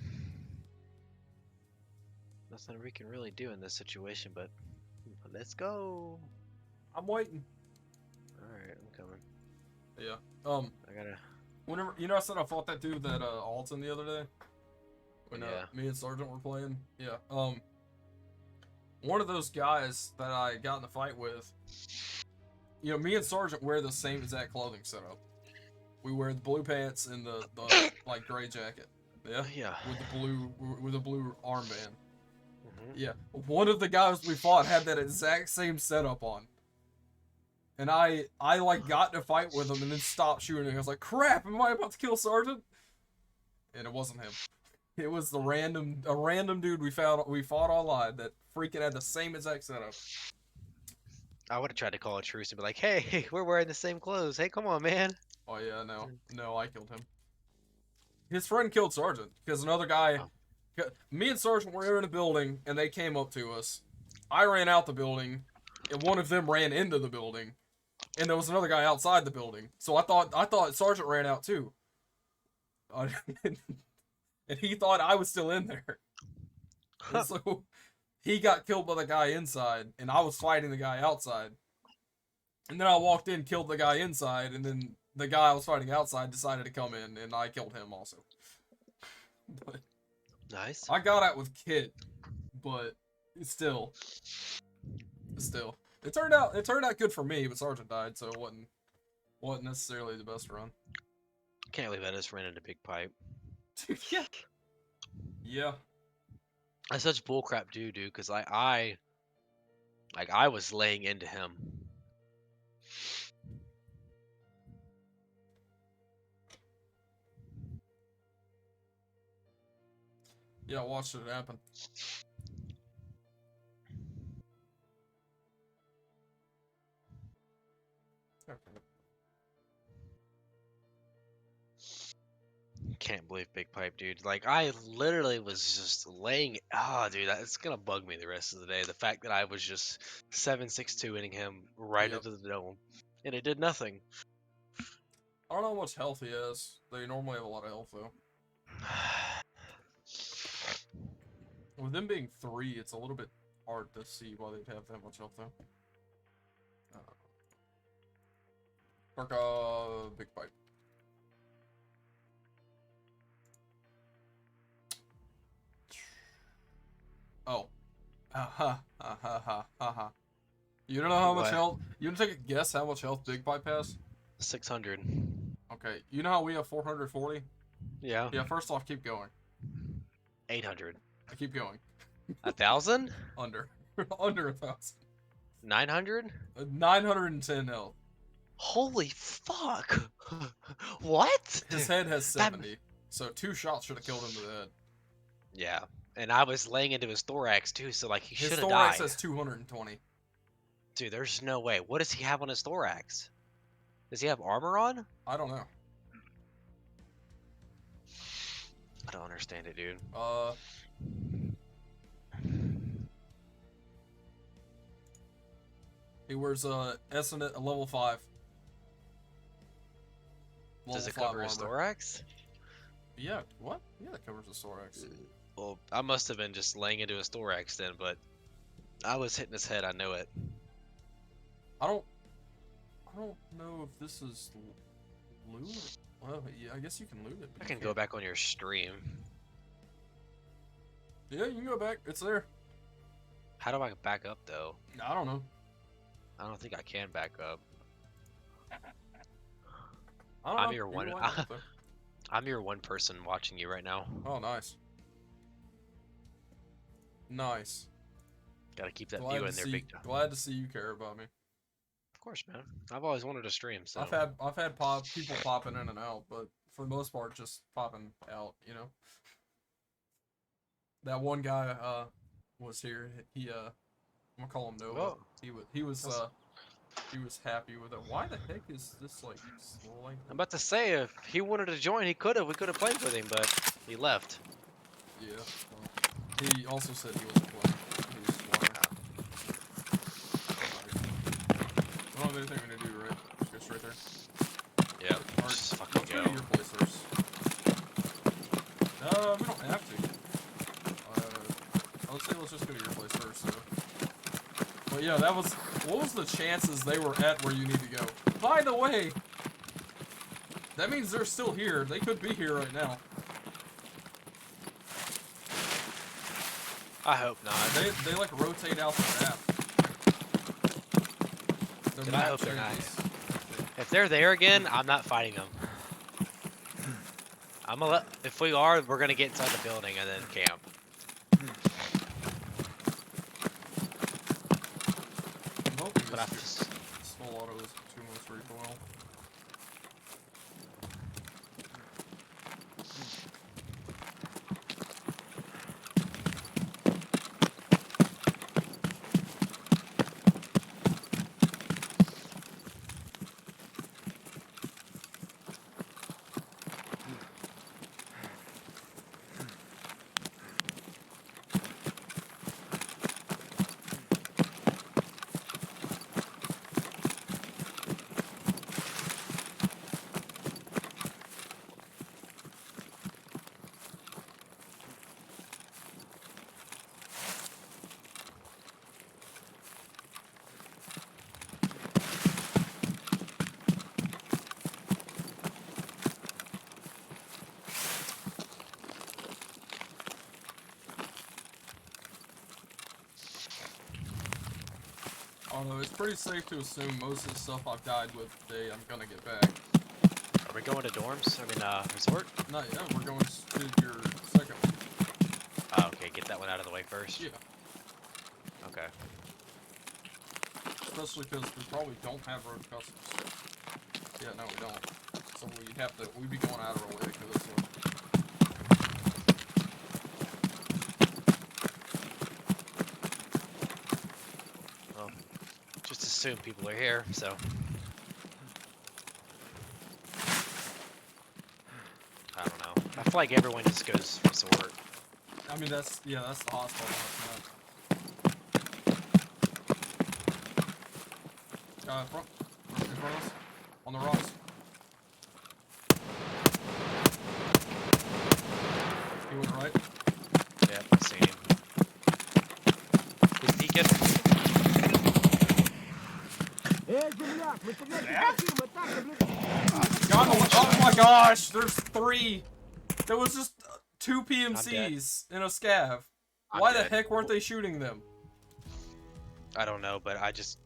nothing we can really do in this situation, but let's go. I'm waiting. Alright, I'm coming. Yeah. I gotta. Whenever I said I fought that dude that Alton the other day. When Yeah. me and Sergeant were playing. Yeah. One of those guys that I got in the fight with. You know, me and Sergeant wear the same exact clothing setup. We wear the blue pants and the like gray jacket. Yeah. Yeah. With the blue armband. Mhm. Yeah. One of the guys we fought had that exact same setup on. And I like got in a fight with him and then stopped shooting. I was like, crap, am I about to kill Sergeant? And it wasn't him. It was a random dude we fought online that freaking had the same exact setup. I would have tried to call a truce and be like, "Hey, we're wearing the same clothes. Hey, come on, man." Oh yeah, no, I killed him. His friend killed Sergeant because another guy. Me and Sergeant were in a building and they came up to us. I ran out the building, and one of them ran into the building. and there was another guy outside the building. So I thought Sergeant ran out too. And he thought I was still in there. And so he got killed by the guy inside, and I was fighting the guy outside. And then I walked in, killed the guy inside, and then the guy I was fighting outside decided to come in, and I killed him also. But Nice. I got out with Kit, but still. It turned out good for me, but Sergeant died, so it wasn't necessarily the best run. Can't believe I just ran into Big Pipe. Dude, yeah. Yeah. That's such bullcrap, dude. Because I was laying into him. Yeah, watched it happen. Can't believe Big Pipe, dude. Like, I literally was just laying. Oh, dude, it's gonna bug me the rest of the day. The fact that I was just 7-6-2-ing him right Yep. into the dome, and it did nothing. I don't know how much health he has. They normally have a lot of health though. With them being 3, it's a little bit hard to see why they'd have that much health though. Tarkov, Big Pipe. Oh. Ha ha ha ha ha ha. You don't know how much What? health? You want to take a guess how much health Big Pipe has? 600. Okay. You know how we have 440? Yeah. Yeah, first off, keep going. 800. I keep going. 1,000? Under. Under 1,000. 900? 910 health. Holy fuck! What? His head has 70. So 2 shots should have killed him to the head. Yeah, and I was laying into his thorax too, so like he His should have thorax died. has 220. Dude, there's no way. What does he have on his thorax? Does he have armor on? I don't know. I don't understand it, dude. He wears a level 5. Does it 5 cover his armor. thorax? Yeah, what? Yeah, that covers his thorax. Well, I must have been just laying into his thorax then, but I was hitting his head. I know it. I don't know if this is loot. Well, yeah, I guess you can loot it. But I you can go can't- back on your stream. Yeah, you can go back. It's there. How do I back up though? I don't know. I don't think I can back up. I don't I'm know. your You one. can wind up there. I'm your one person watching you right now. Oh, nice. Nice. Gotta keep that Glad view to in there, see. big time. Glad to see you care about me. Of course, man. I've always wanted to stream, so. I've had people popping in and out, but for the most part, just popping out. You know. That one guy was here. He I'm gonna call him Nova. Oh. He was happy with it. Why the heck is this like slowing? I'm about to say, if he wanted to join, he could have. We could have played with him, but he left. Yeah. Well, he also said he wasn't playing. He was flying. I don't have anything I'm gonna do, right? Just go straight there. Yeah, Alright, just fucking let's go go. to your place first. We don't have to. I would say let's just go to your place first, so. But yeah, that was. What was the chances they were at where you need to go? By the way, that means they're still here. They could be here right now. I hope not. They like rotate out the map. Their Dude, I map hope they're not. changes. If they're there again, I'm not fighting them. I'm gonna let. If we are, we're gonna get inside the building and then camp. I'm hoping But I this just. full auto is too much recoil. Although it's pretty safe to assume most of the stuff I've died with today I'm gonna get back. Are we going to dorms? I mean, resort? Not yet, we're going to your second one. Oh, okay, get that one out of the way first. Yeah. Okay. Especially because we probably don't have road customs. Yeah, no, we don't. So we'd be going out of our way for this one. Well, just assume people are here, so. I don't know. I feel like everyone just goes resort. I mean, that's the hospital. In front of us, on the rocks. He went right. Yep, I see him. He's peeking. Земляк, мы тебя не хотим, мы так, блядь. Oh my gosh, there's 3. There was just 2 dead. PMCs in a scav. I'm Why the dead. heck weren't they shooting them? I don't know, but I just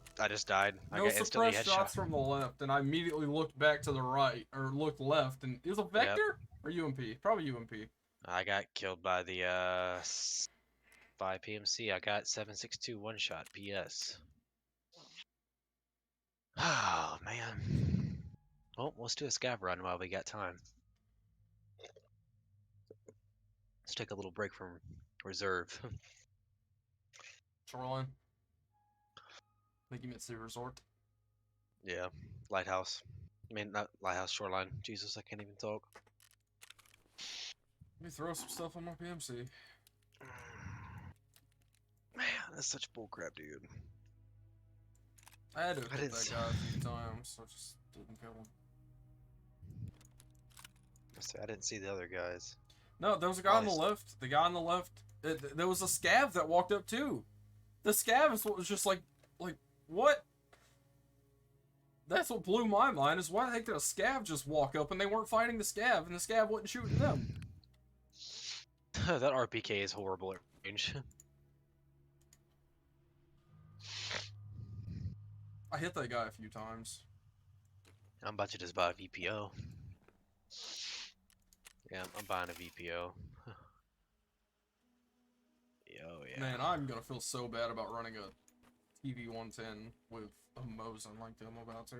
died. I No got instantly suppressed headshot. shots from the left, and I immediately looked back to the right, or looked left, and it was a Vector or UMP? Probably UMP. I got killed by the by PMC. I got 7.62 one shot PS. Oh man. Well, let's do a scav run while we got time. Let's take a little break from reserve. Shoreline. I think you meant Sea Resort. Yeah, lighthouse. I mean, not lighthouse, shoreline. Jesus, I can't even talk. Let me throw some stuff on my PMC. Man, that's such bullcrap, dude. I had to hit didn't that s- guy a few times, so I just didn't kill him. I didn't see the other guys. No, there was a guy on the left. The guy on the left. There was a scav that walked up too. The scav is what was just like, what? That's what blew my mind, is why the heck did a scav just walk up and they weren't fighting the scav and the scav wasn't shooting them? That RPK is horrible at range. I hit that guy a few times. I'm about to just buy a VPO. Yeah, I'm buying a VPO. Yo, yeah. Man, I'm gonna feel so bad about running a TV 110 with a Mosin like I'm about to.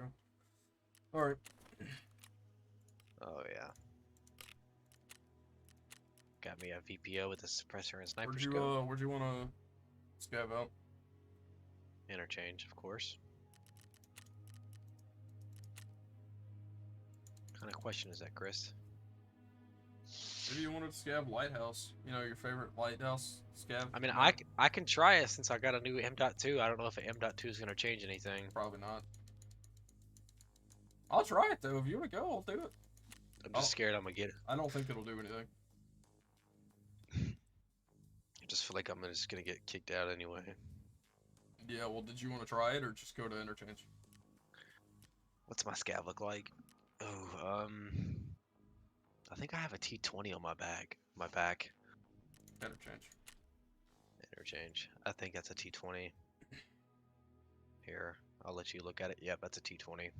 Alright. Oh, yeah. Got me a VPO with a suppressor and sniper Where'd scope. you wanna scav out? Interchange, of course. What kind of question is that, Chris? Maybe you wanted to scav Lighthouse. You know, your favorite Lighthouse scav? I mean, I can try it since I got a new M.2. I don't know if an M.2 is going to change anything. Probably not. I'll try it though. If you wanna go, I'll do it. I'm just scared I'm going to get it. I don't think it'll do anything. I just feel like I'm just going to get kicked out anyway. Yeah, well, did you want to try it or just go to interchange? What's my scav look like? Oh, I think I have a T20 on my back. Interchange. Interchange. I think that's a T20. Here, I'll let you look at it. Yep, that's a T20.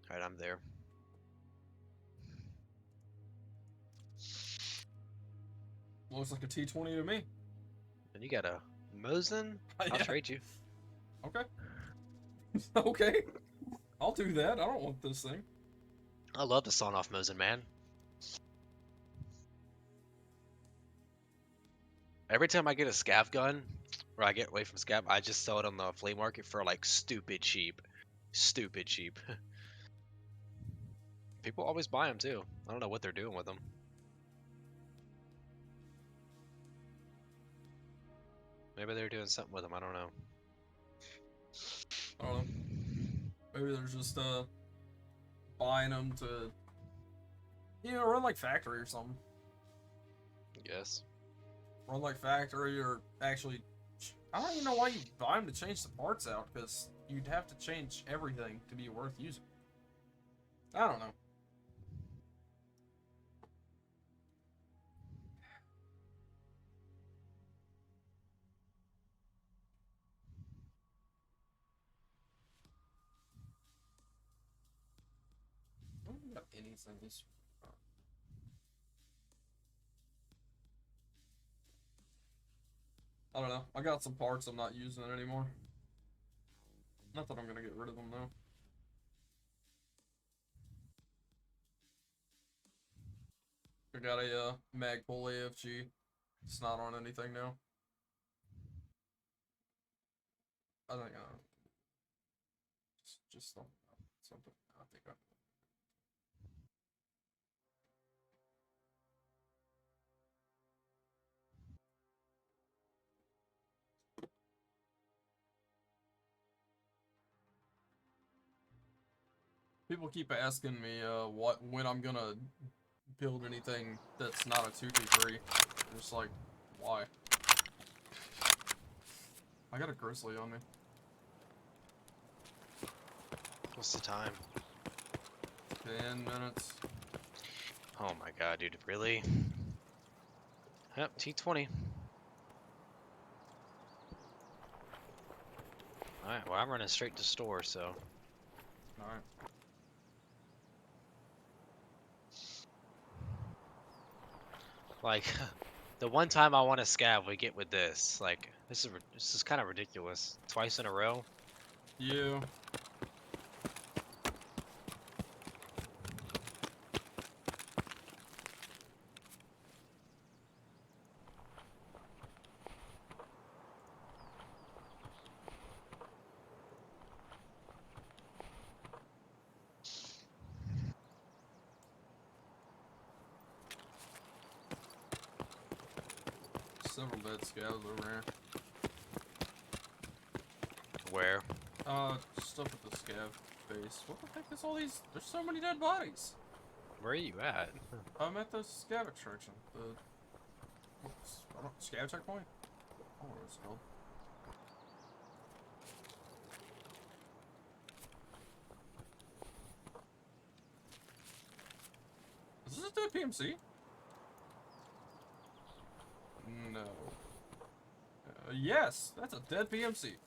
Alright, I'm there. Looks like a T20 to me. And you got a Mosin? I'll Yeah. trade you. Okay. Okay. I'll do that. I don't want this thing. I love the sawn off Mosin, man. Every time I get a scav gun, or I get away from scav, I just sell it on the flea market for like stupid cheap. Stupid cheap. People always buy them too. I don't know what they're doing with them. Maybe they're doing something with them. I don't know. I don't know. Maybe they're just buying them to, run like factory or something. Yes. Run like factory, or actually, I don't even know why you buy them to change the parts out, because you'd have to change everything to be worth using. I don't know. don't have anything this. I don't know. I got some parts I'm not using it anymore. Not that I'm gonna get rid of them though. I got a Magpul AFG. It's not on anything now. I think just something. I think I. People keep asking me when I'm gonna build anything that's not a 2v3. I'm just like, why? I got a grizzly on me. What's the time? 10 minutes. Oh my god, dude, really? Yep, T20. Alright, well, I'm running straight to store, so. Alright. Like, the one time I want to scav, we get with this. Like, this is kind of ridiculous. Twice in a row. Yeah. Several dead scavs over here. Where? Stuff at the scav base. What the heck is all these? There's so many dead bodies. Where are you at? I'm at the scav extraction. I don't, scav checkpoint? I don't know what it's called. Is this a dead PMC? No. Yes, that's a dead PMC.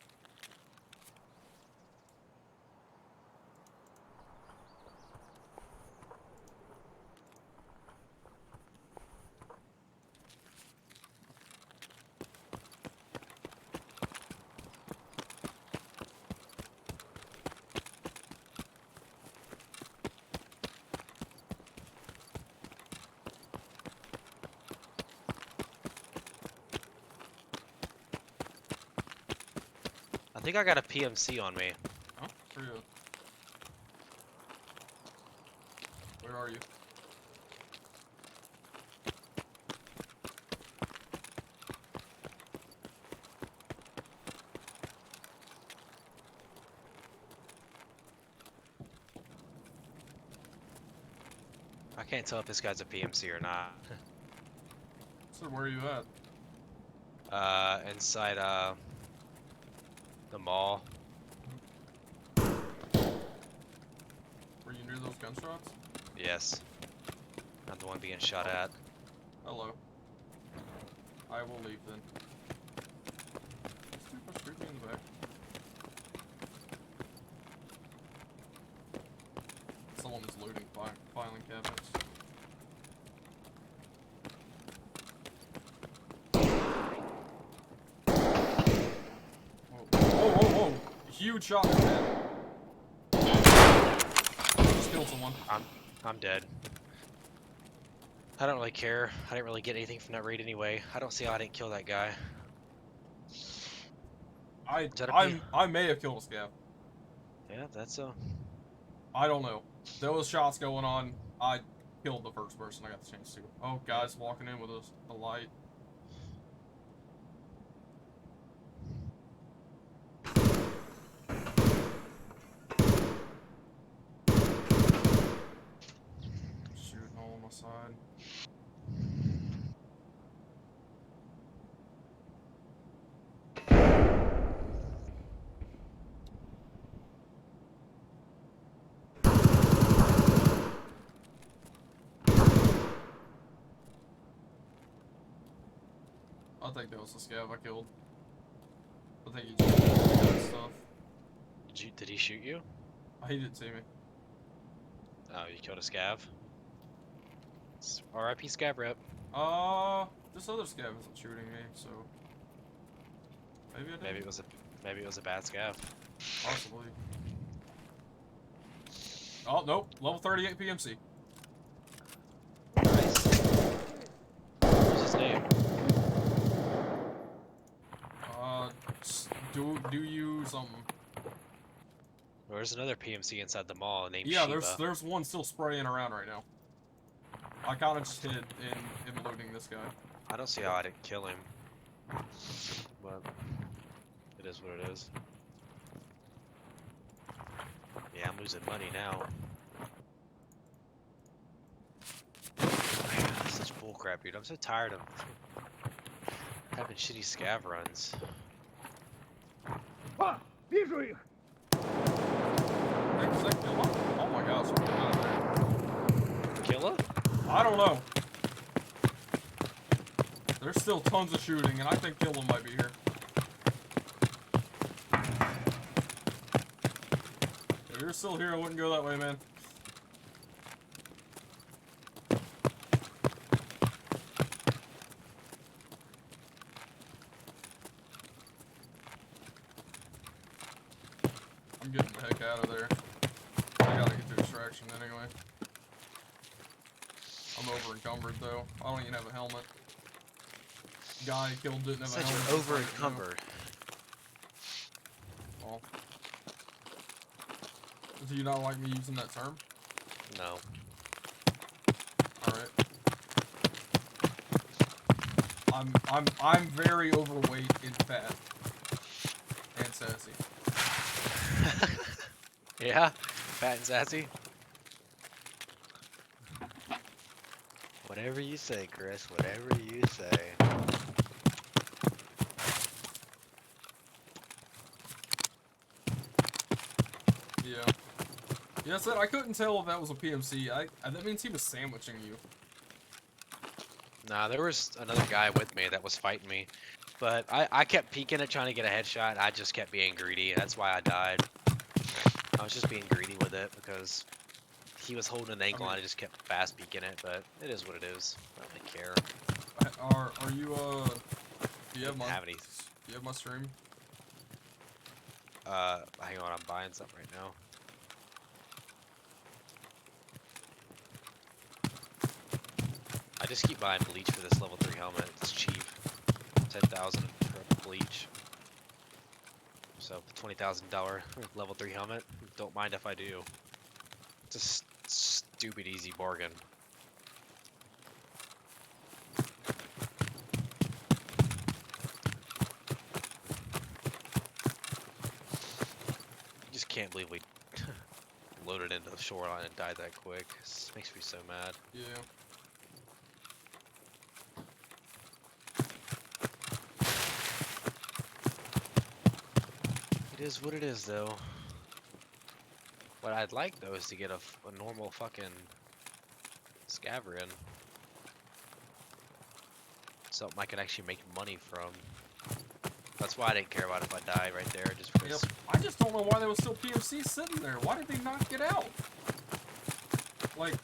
I think I got a PMC on me. Oh, for you. Where are you? I can't tell if this guy's a PMC or not. So where are you at? Inside, the mall. Were you near those gunshots? Yes. Not the one being shot at. Hello. I will leave then. Let's see if I shoot me in the back. Someone is looting filing cabinets. Whoa. Huge shot in the head. Just killed someone. I'm dead. I don't really care. I didn't really get anything from that raid anyway. I don't see how I didn't kill that guy. I may have killed a scav. Yeah, that's a... I don't know. There was shots going on. I killed the first person I got the chance to. Oh, guys walking in with a light. Shooting all on my side. I think that was the scav I killed. I think he just did stuff. Did he shoot you? He didn't see me. Oh, you killed a scav. R.I.P. scav rep. This other scav isn't shooting me, so maybe I did. Maybe it was a bad scav. Possibly. Oh nope, level 38 PMC. Nice. What's his name? Do you something? Well, there's another PMC inside the mall named Yeah, Shiba. there's one still spraying around right now. I kind of just hid in looting this guy. I don't see how I didn't kill him. But it is what it is. Yeah, I'm losing money now. Man, that's such bullcrap, dude. I'm so tired of having shitty scav runs. А, вижу их! Heck, is that Killin? Oh my gosh, what out there? Killa? I don't know. There's still tons of shooting, and I think Killin might be here. If you're still here, I wouldn't go that way, man. I'm getting the heck out of there. I gotta get to extraction anyway. I'm over encumbered though. I don't even have a helmet. Guy I killed didn't have a Such helmet. an over encumbered. Well, do you not like me using that term? No. All right. I'm very overweight and fat and sassy. Yeah? Fat and sassy? Whatever you say, Chris. Whatever you say. Yeah. Yeah, I said I couldn't tell if that was a PMC. That means he was sandwiching you. Nah, there was another guy with me that was fighting me. But I kept peeking it, trying to get a headshot. I just kept being greedy. That's why I died. I was just being greedy with it because he was holding an ankle and I just kept fast peeking it. But it is what it is. I don't really care. Are you do you have my Have any? do you have my stream? Hang on, I'm buying something right now. I just keep buying bleach for this level 3 helmet. It's cheap. 10,000 for bleach. So $20,000 level 3 helmet. Don't mind if I do. It's a stupid easy bargain. Just can't believe we loaded into the shoreline and died that quick. This makes me so mad. Yeah. It is what it is, though. What I'd like, though, is to get a normal fucking scavenger in. Something I can actually make money from. That's why I didn't care about if I die right there, just because. Yep. I just don't know why there was still PMC sitting there. Why did they not get out? Like,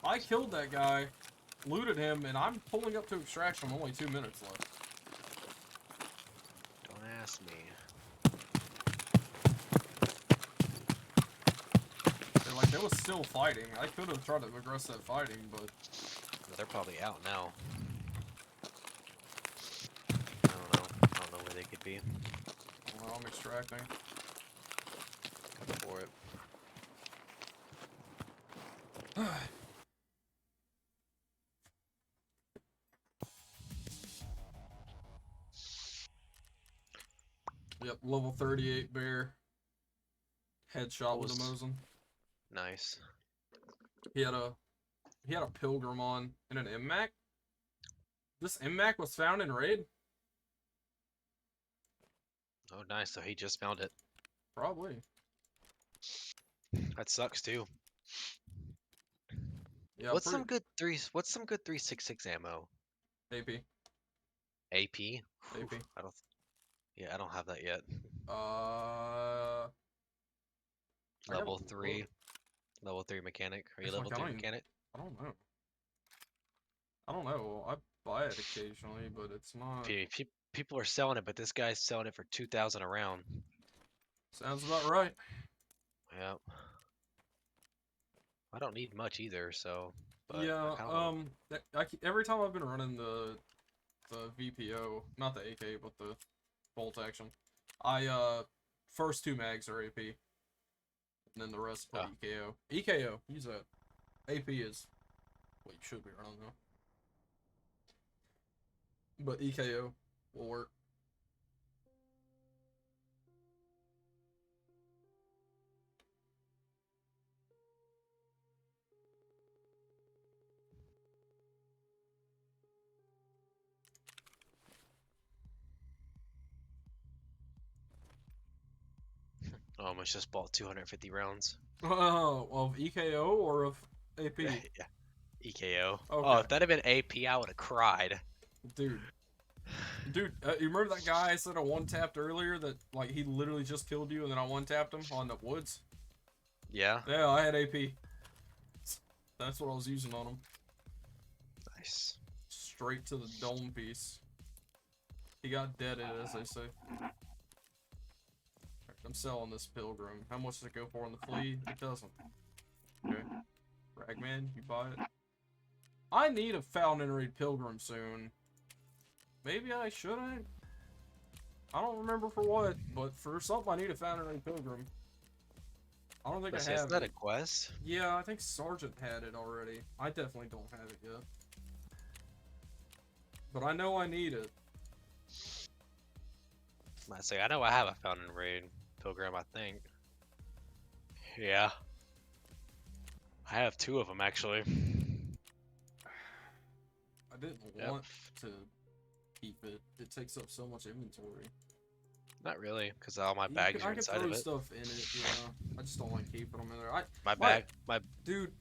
I killed that guy, looted him, and I'm pulling up to extraction. Only 2 minutes left. Don't ask me. And, like, they was still fighting. I could have tried to progress that fighting, but They're probably out now. I don't know. I don't know where they could be. well, I'm extracting. Go for it. Yep, level 38 bear. Headshot with a Mosin. Nice. He had a pilgrim on and an MMAC. This MMAC was found in raid? Oh, nice. So he just found it. Probably. That sucks too. Yeah. What's some good 366 ammo? AP. AP? AP. I don't. Yeah, I don't have that yet. I Level got- 3. Level 3 mechanic. Are you It's level like, 3 mechanic? I don't know. I don't know. I buy it occasionally, but it's not. People are selling it, but this guy's selling it for 2,000 a round. Sounds about right. Yeah. I don't need much either, so. But I Yeah. kind of. Every time I've been running the VPO, not the AK, but the bolt action, first 2 mags are AP, and then the rest put Oh. EKO. EKO, use that. AP is what you should be running though. But EKO will work. I almost just bought 250 rounds. Of EKO or of AP? Yeah. EKO. Oh, Okay. if that had been AP, I would have cried. Dude, you remember that guy I said I one-tapped earlier that, like, he literally just killed you and then I one-tapped him on the woods? Yeah. Yeah, I had AP. That's what I was using on him. Nice. Straight to the dome piece. He got deaded, as they say. I'm selling this Pilgrim. How much does it go for on the flea? It doesn't. Okay. Ragman, you buy it? I need a Fountain Raid Pilgrim soon. Maybe I shouldn't. I don't remember for what, but for something I need a Fountain Raid Pilgrim. I don't think I have Isn't that it. a quest? Yeah, I think Sergeant had it already. I definitely don't have it yet. But I know I need it. I say I know I have a Fountain Raid Pilgrim, I think. Yeah. I have 2 of them actually. I didn't want to keep it. It takes up so much inventory. Not really, because all my bags are I can inside throw of it. stuff in it, yeah. I just don't like keeping them in there. Dude,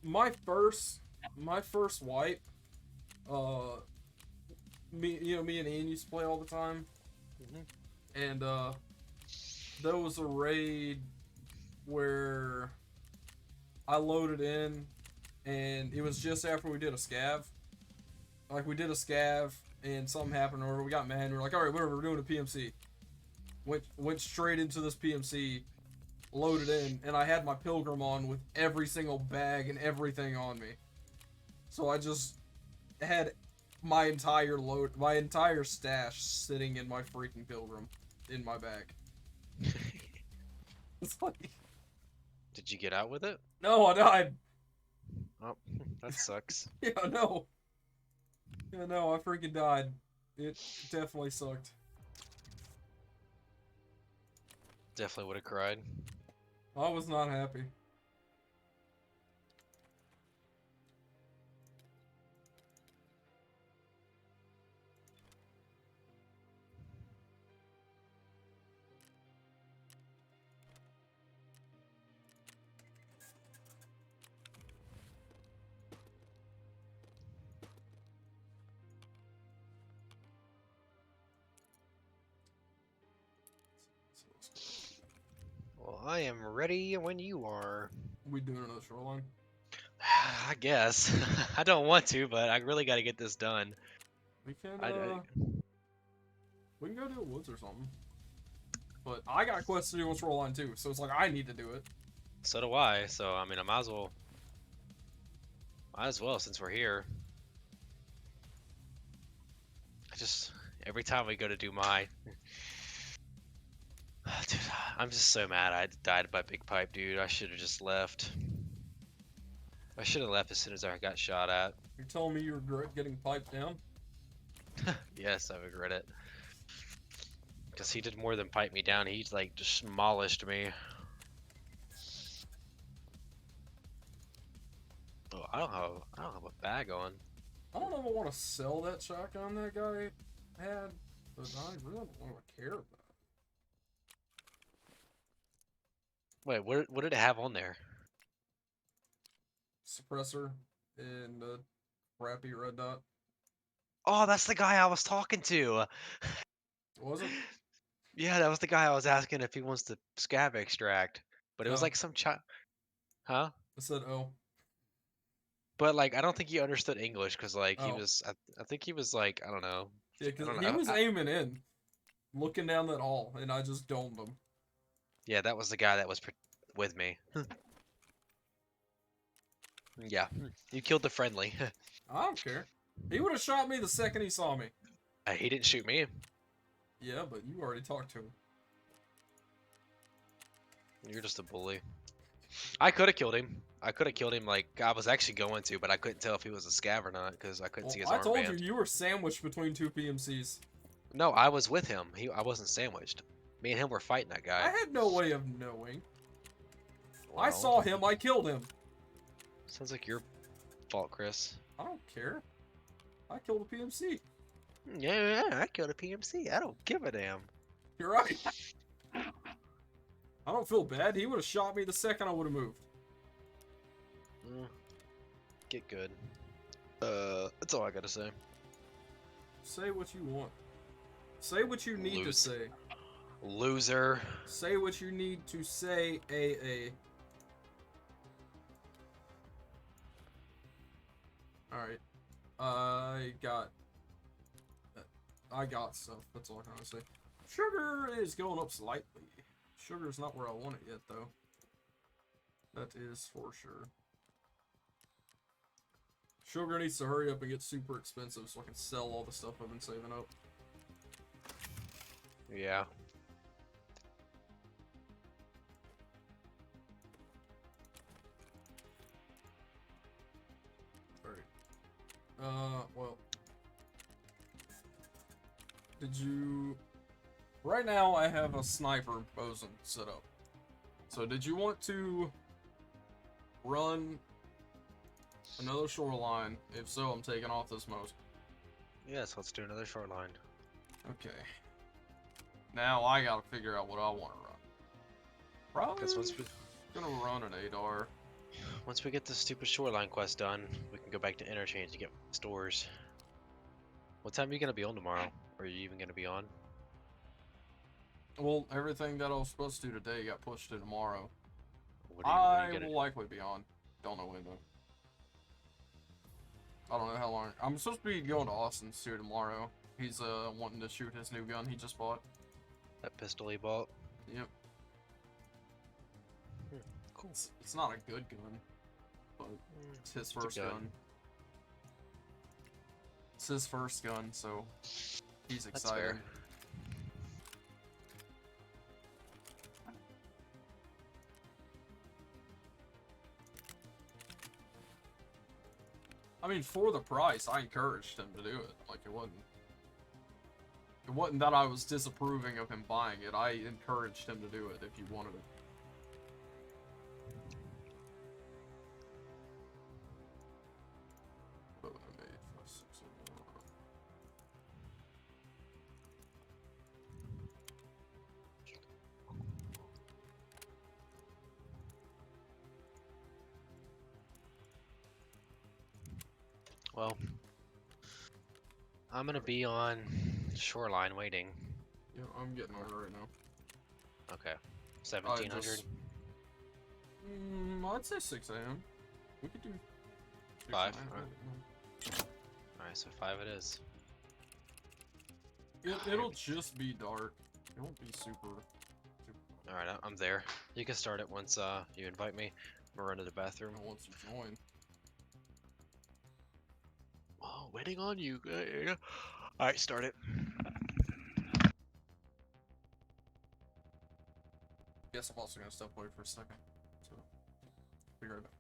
my first wipe, me and Ian used to play all the time, and there was a raid where I loaded in, and it was just after we did a scav. Like, we did a scav, and something happened, or we got mad, and we were like, alright, whatever, we're doing a PMC. Went straight into this PMC, loaded in, and I had my Pilgrim on with every single bag and everything on me. So I just had my entire stash sitting in my freaking Pilgrim, in my bag. It's like, Did you get out with it? no, I died. Oh, that sucks. Yeah, no. Yeah, no, I freaking died. It definitely sucked. Definitely would have cried. I was not happy. Well, I am ready when you are. We doing another shoreline? I guess. I don't want to, but I really got to get this done. We can, I- we can go to the woods or something. But I got quests to do on shoreline too, so it's like I need to do it. So do I. So I mean, I might as well. Might as well since we're here. Every time we go to do my. Dude, I'm just so mad I died by Big Pipe, dude. I should have just left. I should have left as soon as I got shot at. You're telling me you regret getting piped down? Yes, I regret it. Because he did more than pipe me down. He, like, just demolished me. Oh, I don't have a bag on. I don't know if I want to sell that shotgun that guy had, but I really don't want to care about it. Wait, what did it have on there? Suppressor and a crappy red dot. Oh, that's the guy I was talking to. Was it? Yeah, that was the guy I was asking if he wants the scav extract. But it was No. like some Huh? I said, oh. But like, I don't think he understood English because like he Oh. was. I think he was like, I don't know. Yeah, I because don't he know. was aiming in, looking down that hall, and I just domed him. Yeah, that was the guy that was with me. Yeah, you killed the friendly. I don't care. He would have shot me the second he saw me. He didn't shoot me. Yeah, but you already talked to him. You're just a bully. I could have killed him. I could have killed him. Like I was actually going to, but I couldn't tell if he was a scav or not because I couldn't Well, see his I told armband. you were sandwiched between two PMCs. No, I was with him. I wasn't sandwiched. Me and him were fighting that guy. I had no way of knowing. I Well, saw him, I killed him. Sounds like your fault, Chris. I don't care. I killed a PMC. Yeah, I killed a PMC. I don't give a damn. You're right. I don't feel bad. He would have shot me the second I would have moved. Get good. That's all I gotta say. Say what you want. Say what you need to say. Loser. Say what you need to say, AA. Alright. I got stuff. That's all I can say. Sugar is going up slightly. Sugar's not where I want it yet, though. That is for sure. Sugar needs to hurry up and get super expensive so I can sell all the stuff I've been saving up. Yeah. Alright. Well. Did you... Right now, I have a sniper bosun set up. So, did you want to run another shoreline? If so, I'm taking off this mode. Yes, let's do another short line. Okay. Now I gotta figure out what I want to run. Probably gonna run an 8R. Once we get this stupid shoreline quest done, we can go back to interchange to get stores. What time are you gonna be on tomorrow? Or are you even gonna be on? Well, everything that I was supposed to do today got pushed to tomorrow. What are you will likely be on. Don't know when though. I don't know how long. I'm supposed to be going to Austin's here tomorrow. He's wanting to shoot his new gun he just bought. That pistol he bought? Yep. Cool. It's not a good gun, but it's his first gun. It's his first gun, so he's excited. That's fair. I mean, for the price, I encouraged him to do it. Like, it wasn't that I was disapproving of him buying it. I encouraged him to do it if he wanted it. Well, I'm gonna be on shoreline waiting. Yeah, I'm getting on it right now. Okay. 1700. I'd say 6 a.m. We could do 5. Alright. Alright, so 5 it is. It'll just be dark. It won't be super. Alright, I'm there. You can start it once you invite me. I'm gonna run to the bathroom. Once you join. Oh, waiting on you. Alright, start it. Guess I'm also gonna step away for a second. So, be right back.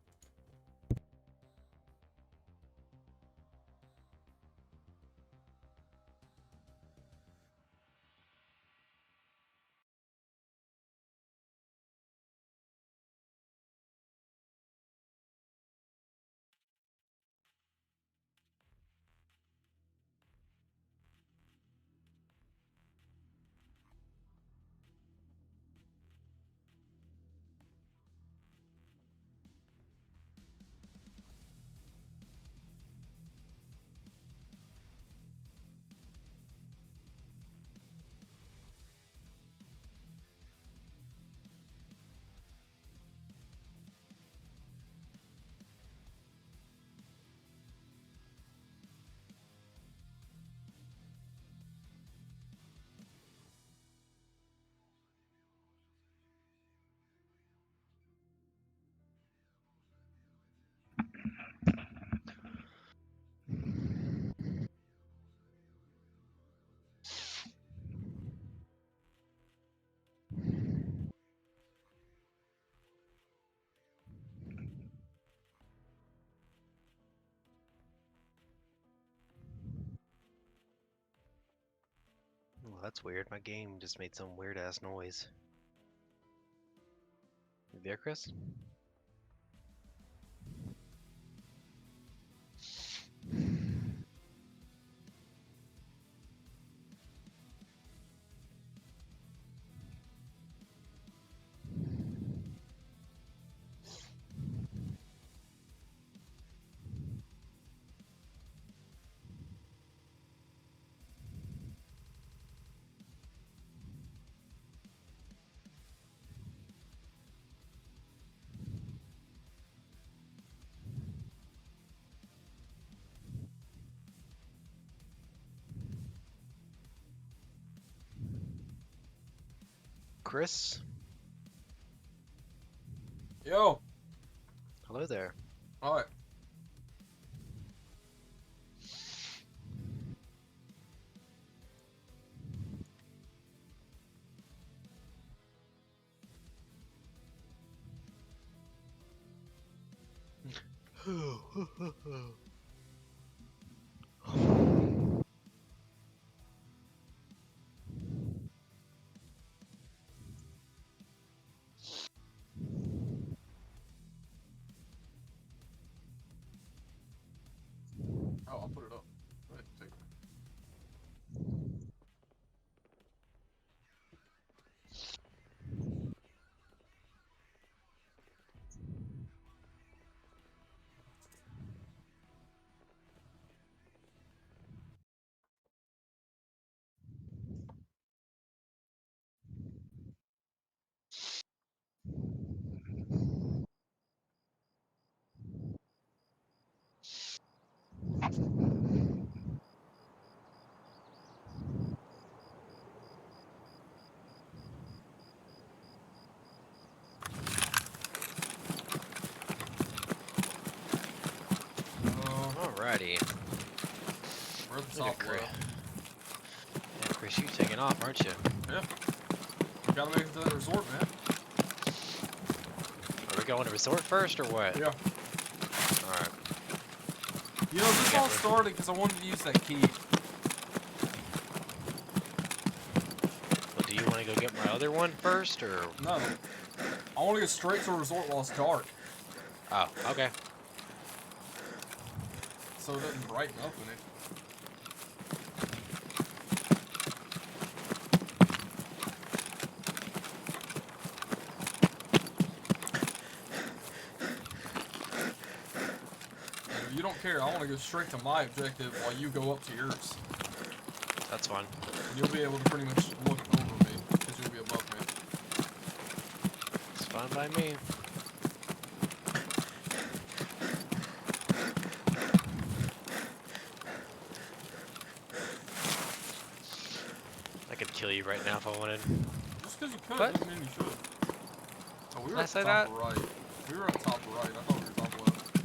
that's weird. My game just made some weird ass noise. You there, Chris? Chris? Yo. Hello there. All right. Oh, I'll put it up. Go ahead, take it. Alrighty. We're at the Look at top Chris. left. Yeah, Chris, you taking off, aren't you? Yeah. We gotta make it to that resort, man. Are we going to resort first or what? Yeah. Alright. You know, this Yeah, all we're- started because I wanted to use that key. Well, do you want to go get my other one first or? No. I want to go straight to a resort while it's dark, Oh, okay. so it doesn't brighten up in it. You don't care. I want to go straight to my objective while you go up to yours. That's fine. And you'll be able to pretty much look over me because you'll be above me. It's fine by me. I could kill you right now if I wanted. Just because you could What? doesn't mean you should. Oh, we Did were I at say the top that? right. We were at top right. I thought we were top left.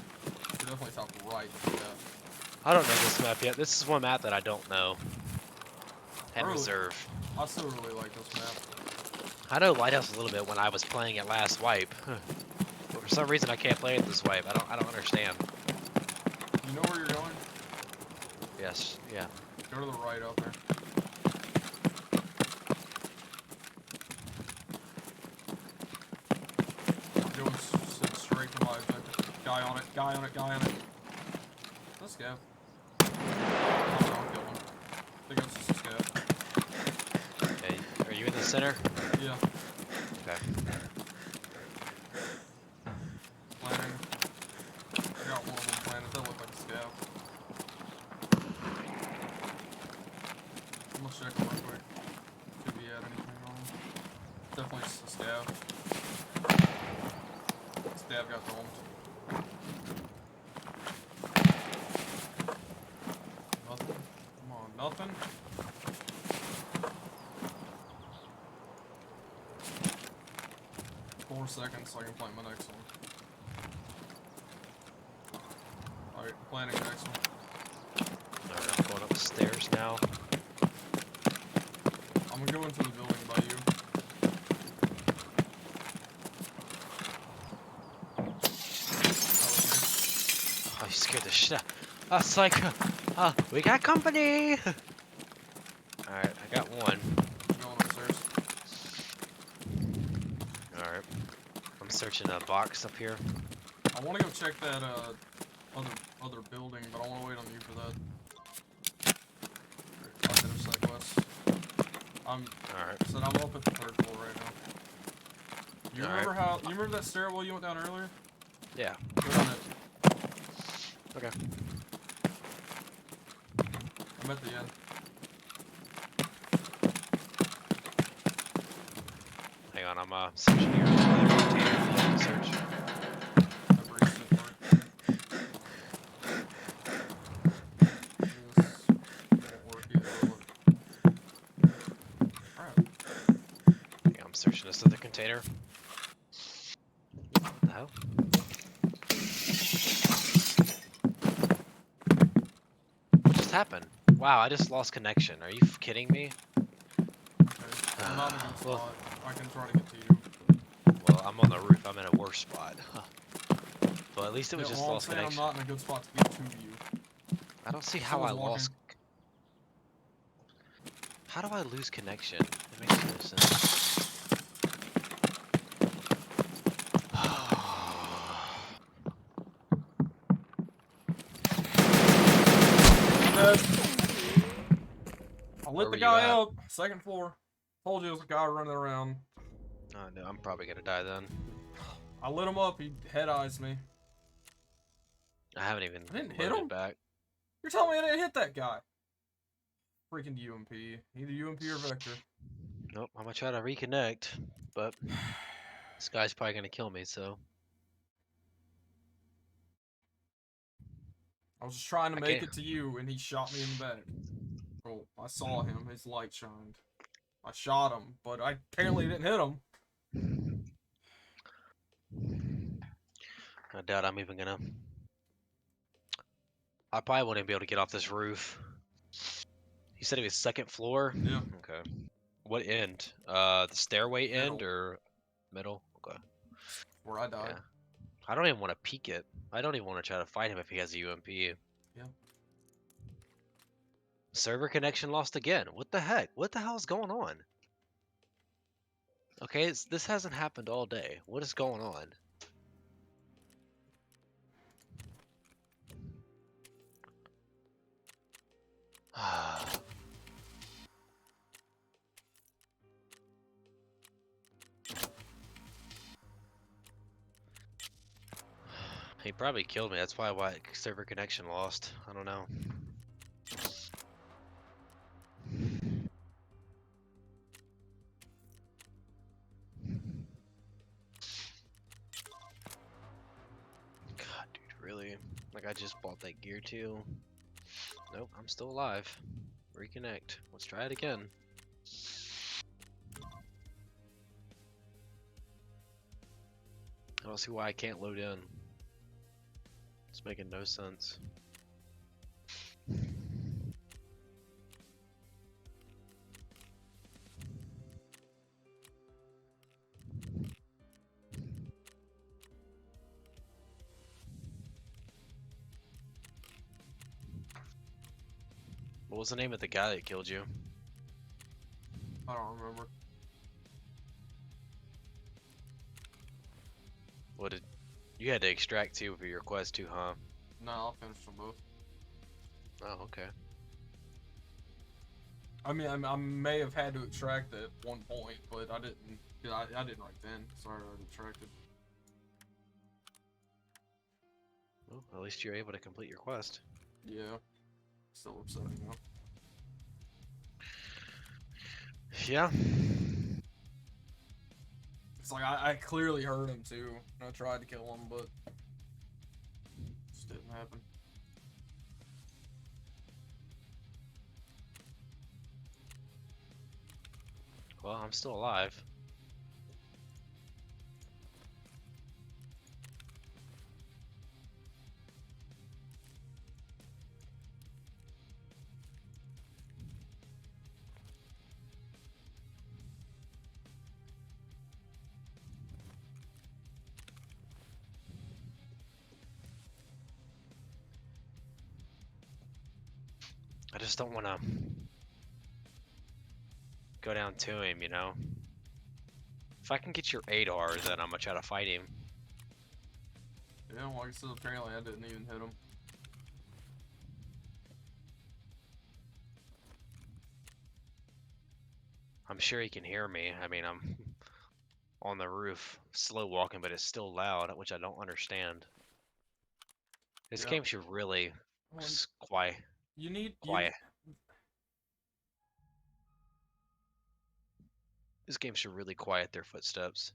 We're definitely top right. Yeah. I don't know this map yet. This is one map that I don't know. And Really? reserve. I still really like this map. I know Lighthouse a little bit when I was playing it last wipe. But for some reason I can't play it this wipe. I don't understand. You know where you're going? Yes, yeah. Go to the right out there. Going straight to my objective. Guy on it, guy on it, guy on it. Let's go. Oh, no, I'll kill him. I think it's just a scav. Okay, are you in the center? Yeah, Okay. planning. I got one of them planted. That looked like a scav. I'm gonna check him real quick. See if he had anything on him. Definitely a scav. Scav got domed. Nothing. Come on, nothing. Four seconds so I can plant my next one. Alright, planting the next one. Alright, I'm going up the stairs now. I'm gonna go into the building by you. Oh, you scared the shit out. I was like, we got company! Alright, I got one. searching a box up here. I want to go check that other building, but I want to wait on you for that. I'll hit a side quest. Alright. So I'm up at the 3rd floor right now. You remember how? You remember that stairwell you went down earlier? Yeah. Go down it. Okay. I'm at the end. Hang on, I'm searching here. Search. That breeze didn't work. This won't work either, will it? Alright. Hang on, I'm searching this other container. What the hell? What just happened? Wow, I just lost connection. Are you kidding me? Okay. I'm not in a good Well- spot. I can try to get to you. Well, I'm on the roof. I'm in a worse spot. But at least it was Yeah, just well, lost I'm saying connection. I'm not in a good spot to get to you. I don't see how I Someone's walking. lost. How do I lose connection? That makes no sense. Dead. I Where lit were the you guy at? up. 2nd floor. Told you it was a guy running around. Oh no, I'm probably gonna die then. I lit him up. He head eyes me. I haven't even I didn't hit loaded him? back. You're telling me I didn't hit that guy? Freaking UMP. Either UMP or Vector. Nope, I'm gonna try to reconnect, but this guy's probably gonna kill me, so. I was just trying to I make can't- it to you, and he shot me in the back. Oh, I saw him. His light shined. I shot him, but I apparently didn't hit him. I doubt I'm even gonna. I probably wouldn't be able to get off this roof. You said it was 2nd floor? Yeah. Okay. What end? The stairway end Middle. or middle? Okay. Where I died. Yeah. I don't even want to peek it. I don't even want to try to fight him if he has a UMP. Yeah. Server connection lost again. What the heck? What the hell is going on? Okay, this hasn't happened all day. What is going on? He probably killed me. That's probably why server connection lost. I don't know. God, dude, really? Like, I just bought that gear too. Nope, I'm still alive. Reconnect. Let's try it again. I don't see why I can't load in. It's making no sense. What was the name of the guy that killed you? I don't remember. What did you had to extract two for your quest too, huh? No, I'll finish them both. Oh, okay. I mean, I may have had to extract at one point, but I didn't. I didn't right then. Sorry, I extracted. Well, at least you're able to complete your quest. Yeah. Still upsetting though. Yeah. It's like I clearly heard him too. And I tried to kill him, but it just didn't happen. Well, I'm still alive. I just don't want to go down to him, you know? If I can get your ADAR, then I'm gonna try to fight him. Yeah, like I said, apparently I didn't even hit him. I'm sure he can hear me. I mean, I'm on the roof, slow walking, but it's still loud, which I don't understand. This Yeah. game should really Well, quiet. you need Quiet. This game should really quiet their footsteps.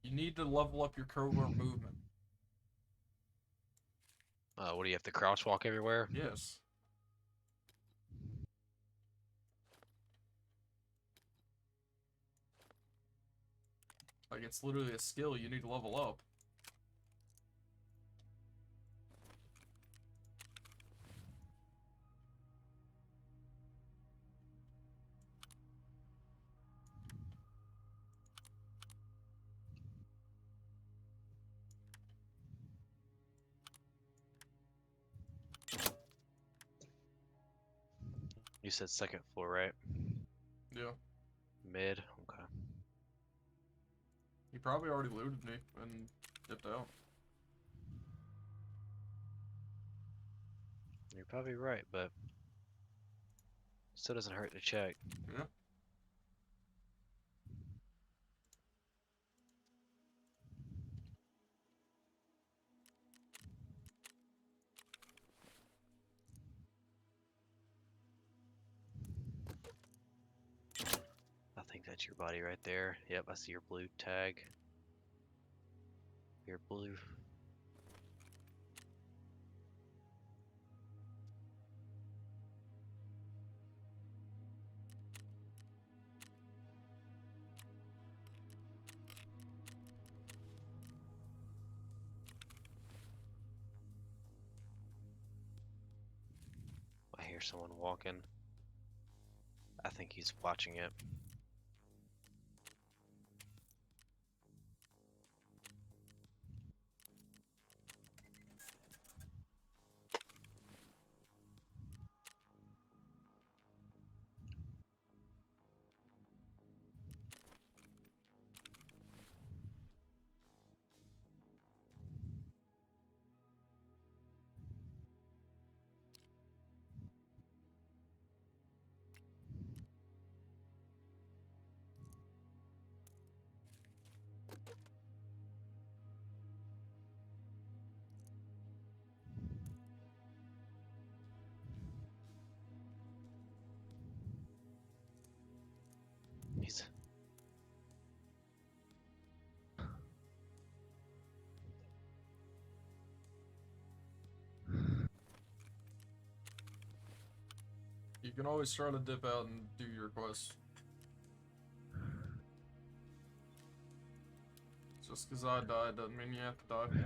you need to level up your covert movement. What do you have to crouch walk everywhere? Yes. Like, it's literally a skill you need to level up. You said second floor, right? Yeah. Mid. Okay. He probably already looted me and dipped out. You're probably right, but still doesn't hurt to check. Yeah. I think that's your body right there. Yep, I see your blue tag. Your blue. I hear someone walking. I think he's watching it. He's. You can always try to dip out and do your quest. Just because I died doesn't mean you have to die for me.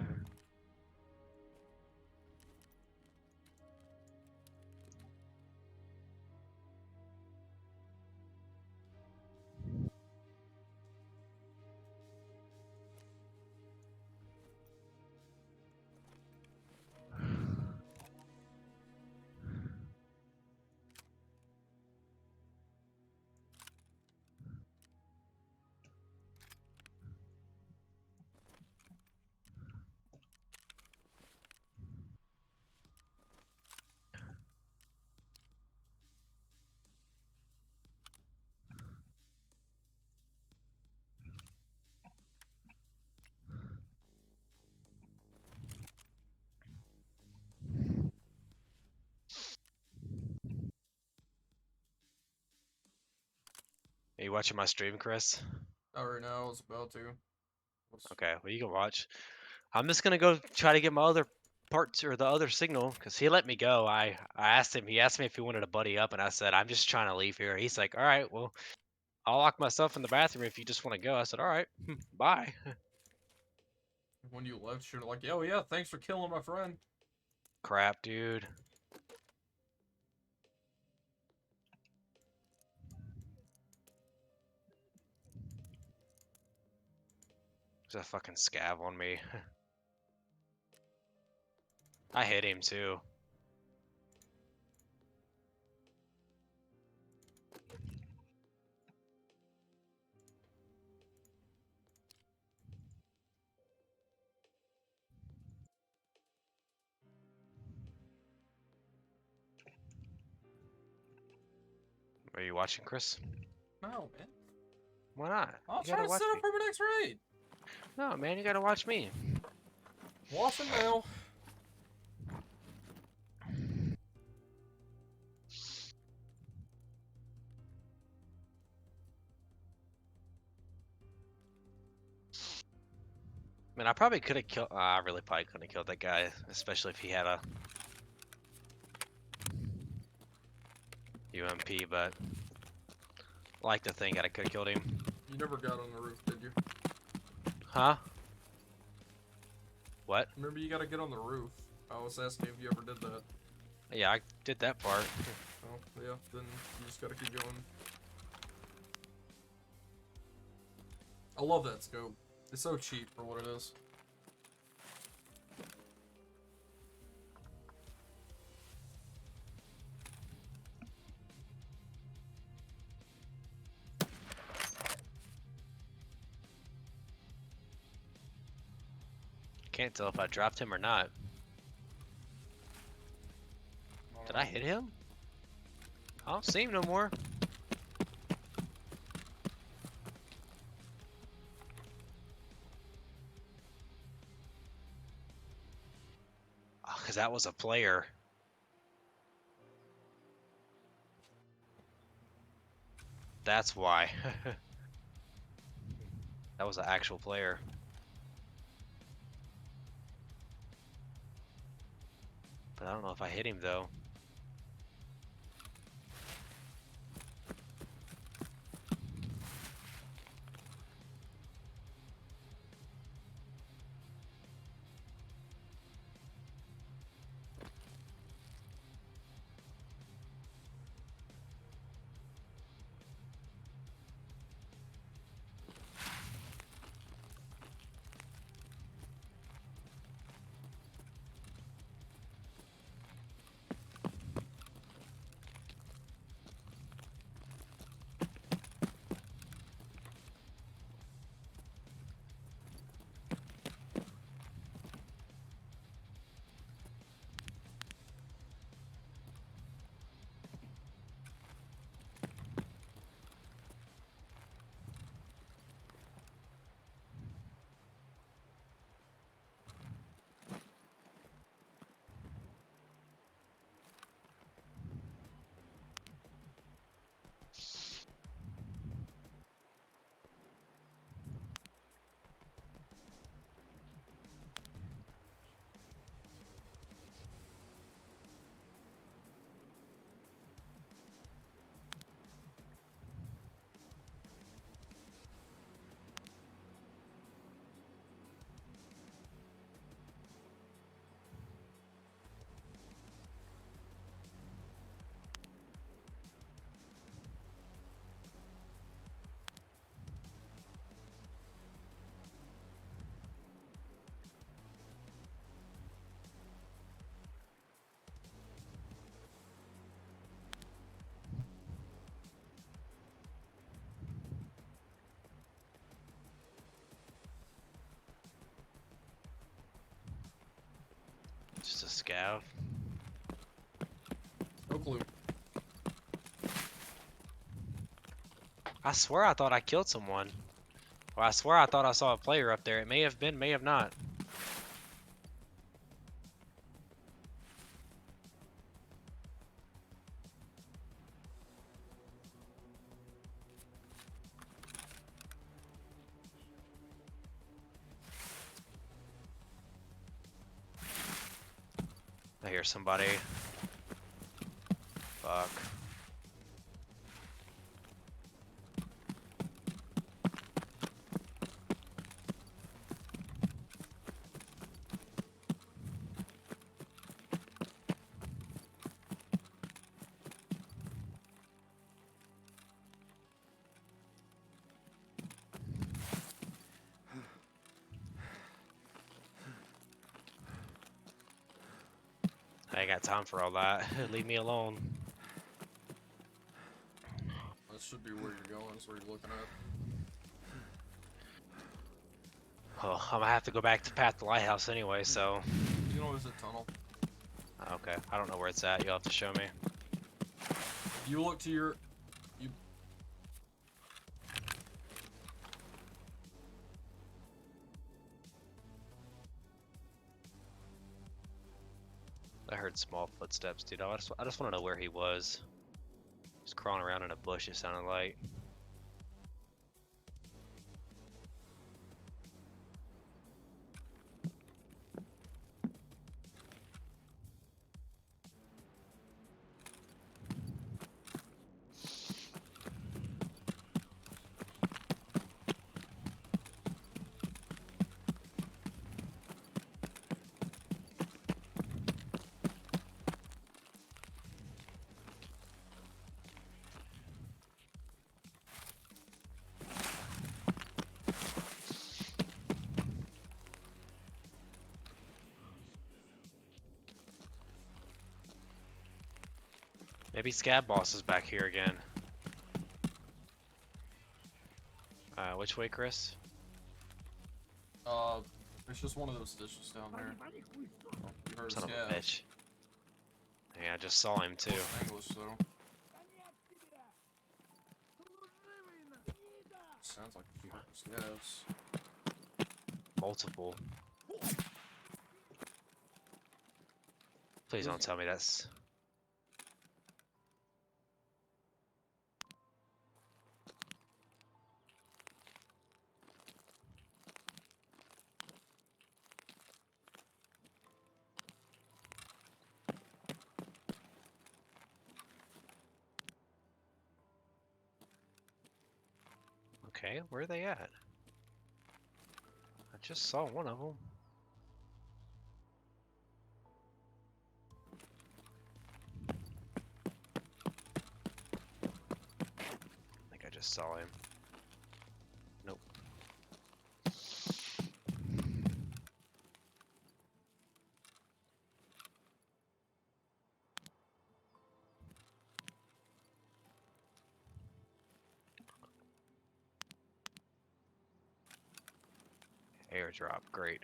Are you watching my stream, Chris? Not right now, I was about to. Okay, well you can watch. I'm just gonna go try to get my other parts or the other signal because he let me go. I asked him. He asked me if he wanted a buddy up, and I said I'm just trying to leave here. He's like, all right, well, I'll lock myself in the bathroom if you just want to go. I said, all right, bye. When you left, you're like, oh yeah, thanks for killing my friend. Crap, dude. There's a fucking scav on me. I hit him too. Are you watching, Chris? No, man. Why not? I'm You trying gotta to watch set me. up for my next raid. No, man, you gotta watch me. Watching now. I mean, I probably could have killed. I really probably couldn't have killed that guy, especially if he had a UMP. But I like to think that I could have killed him. You never got on the roof, did you? Huh? What? Remember, you gotta get on the roof. I was asking if you ever did that. Yeah, I did that part. Oh, yeah, then you just gotta keep going. I love that scope. It's so cheap for what it is. Can't tell if I dropped him or not. Did I hit him? I don't see him no more. Oh, because that was a player. That's why. That was an actual player. But I don't know if I hit him though. Just a scav. No clue. I swear I thought I killed someone. Or I swear I thought I saw a player up there. It may have been, may have not. I hear somebody. Fuck. I ain't got time for all that. Leave me alone. That should be where you're going, is where you're looking at. Oh, I'm gonna have to go back to Path to Lighthouse anyway, so. You know there's a tunnel. Okay, I don't know where it's at. You'll have to show me. You look to your... heard small footsteps, dude. I just want to know where he was. Just crawling around in a bush, it sounded like. Maybe Scab Boss is back here again. Which way, Chris? It's just one of those dishes down there. You heard Son of Scab. a bitch. Yeah, I just saw him too. English though. Sounds like a few scabs. Multiple. Please don't tell me that's... Okay, where are they at? I just saw one of them. I think I just saw him. Nope. Airdrop, great.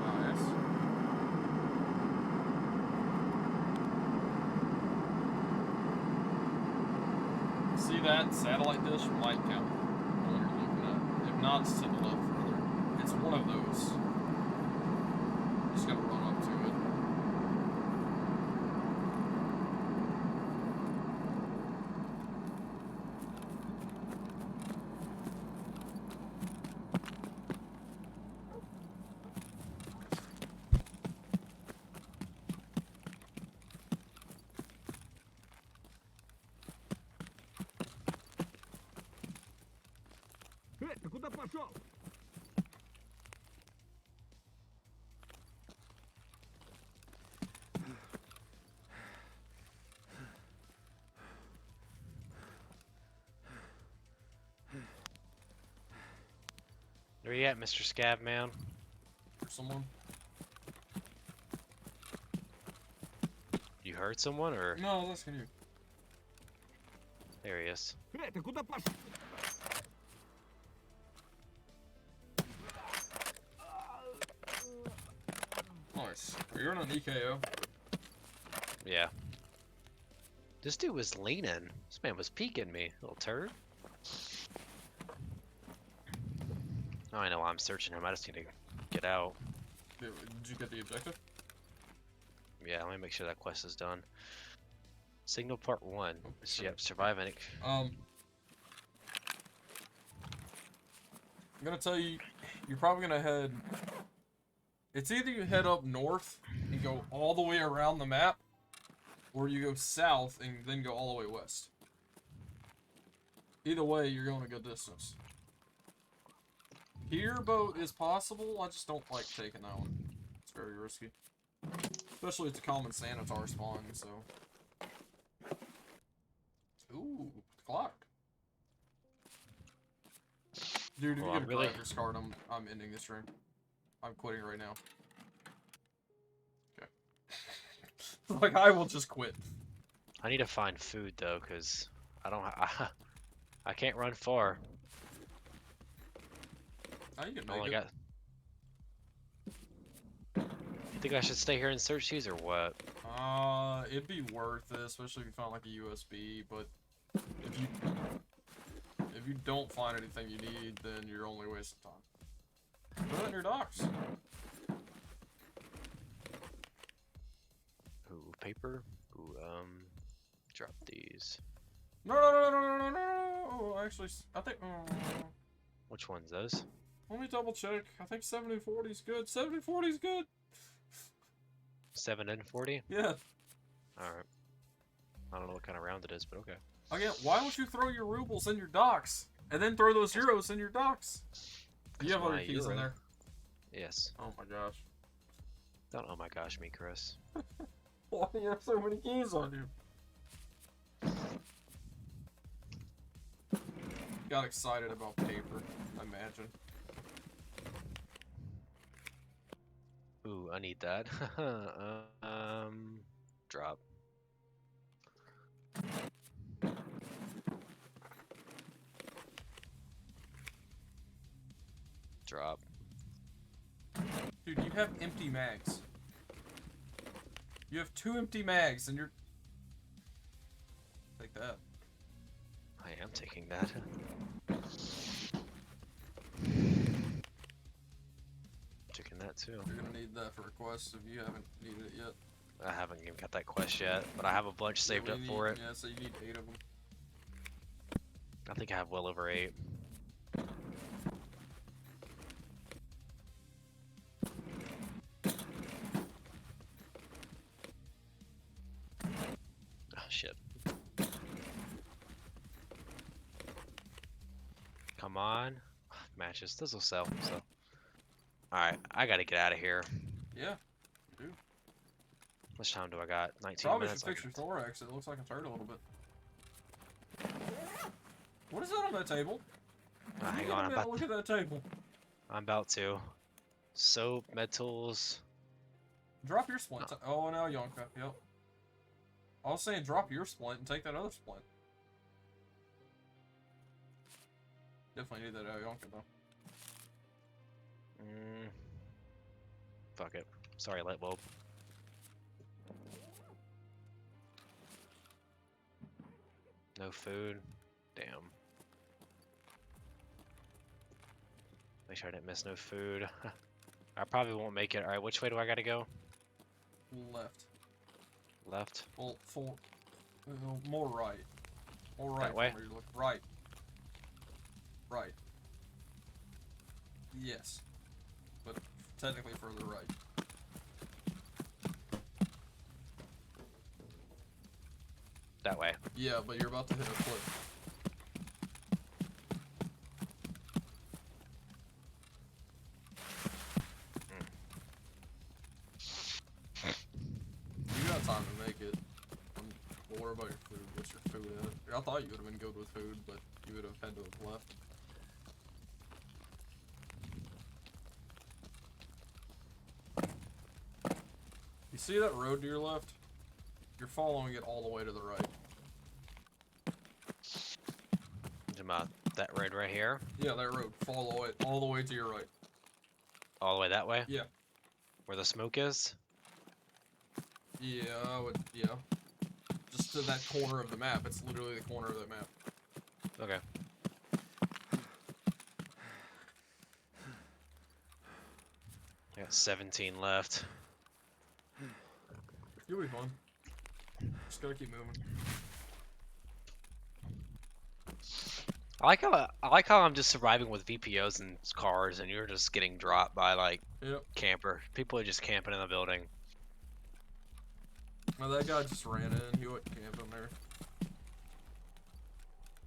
Nice. See that satellite dish might count what you're looking at. If not, it's to the left further. It's one of those. Just gotta run up to it. Ты куда пошел? Where you at, Mr. Scab Man? For someone. You heard someone, or No, that's you. there he is? Ты куда пошел? Nice. You're in an EKO. Yeah. This dude was leaning. This man was peeking me, little turd. Oh, I know why I'm searching him. I just need to get out. Did you get the objective? Yeah, let me make sure that quest is done. Signal part 1. sorry. Yep, survive any... I'm gonna tell you, you're probably gonna head. It's either you head up north and go all the way around the map, or you go south and then go all the way west. Either way, you're going a good distance. Pier boat is possible, I just don't like taking that one. It's very risky. Especially it's a common sanitar spawn, so. Ooh, clock. Dude, if Well, you get a really- graphics card, I'm ending this stream. I'm quitting right now. Okay. Like, I will just quit. I need to find food though, cause I don't. I can't run far. Oh, you can I only make it. got. You think I should stay here and search these or what? It'd be worth it, especially if you found like a USB, but if you don't find anything you need, then you're only wasting time. Put it in your docks. Ooh, paper. Ooh, drop these. No. Actually, I think. Which one's those? Let me double check. I think 70-40 is good. 70-40 is good. 7 and 40. Yeah. All right. I don't know what kind of round it is, but okay. Again, why don't you throw your rubles in your docks and then throw those euros in your docks? You have other my keys in euro- there. Yes. Oh my gosh. Don't oh my gosh me, Chris. Why do you have so many keys on you? Got excited about paper, I imagine. Ooh, I need that. Drop. Drop. Dude, you have empty mags. You have 2 empty mags and you're... Take that. I am taking that. Taking that too. You're gonna need that for a quest if you haven't needed it yet. I haven't even got that quest yet, but I have a bunch saved Yeah, up we for need- it. Yeah, so you need 8 of them. I think I have well over 8. Oh shit. Come on. Matches. This will sell, so. Alright, I gotta get out of here. Yeah. How much time do I got? 19 Probably minutes. should fix your thorax. It looks like it's hurt a little bit. What is that on that table? Hang on, Look at that table. I'm about to. Soap, med tools. Drop your splint. Oh, now Yonka. Yep. I was saying drop your splint and take that other splint. Definitely need that Yonka though. Fuck it. Sorry, light bulb. No food. Damn. Make sure I didn't miss no food. I probably won't make it. Alright, which way do I gotta go? Left. Left? Well, more right. More right. That way? from where you look. Right. Right. Yes. But technically further right. That way. Yeah, but you're about to hit a cliff. You got time to make it. Well, what about your food? What's your food at? I thought you would have been good with food, but you would have had to have left. You see that road to your left? You're following it all the way to the right. That road right here? Yeah, that road. Follow it all the way to your right. All the way that way? Yeah. Where the smoke is? Yeah, I would. Yeah. Just to that corner of the map. It's literally the corner of the map. Okay. I got 17 left. You'll be fine. Just gotta keep moving. I like how I'm just surviving with VPOs and cars, and you're just getting dropped by like Yep. camper. People are just camping in the building. Well, that guy just ran in. He went camping there.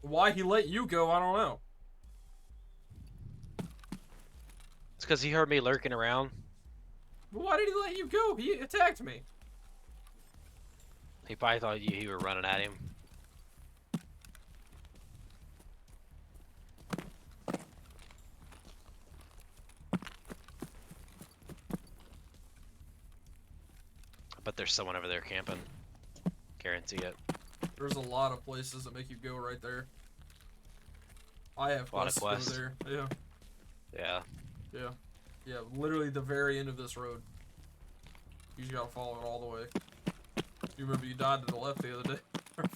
Why he let you go, I don't know. It's because he heard me lurking around. Why did he let you go? He attacked me. He probably thought you were running at him. But there's someone over there camping. Guarantee it. There's a lot of places that make you go right there. I have A lot of quests to quests. go there. Yeah. Yeah. Yeah. Yeah, literally the very end of this road. You just gotta follow it all the way. You remember you died to the left the other day? A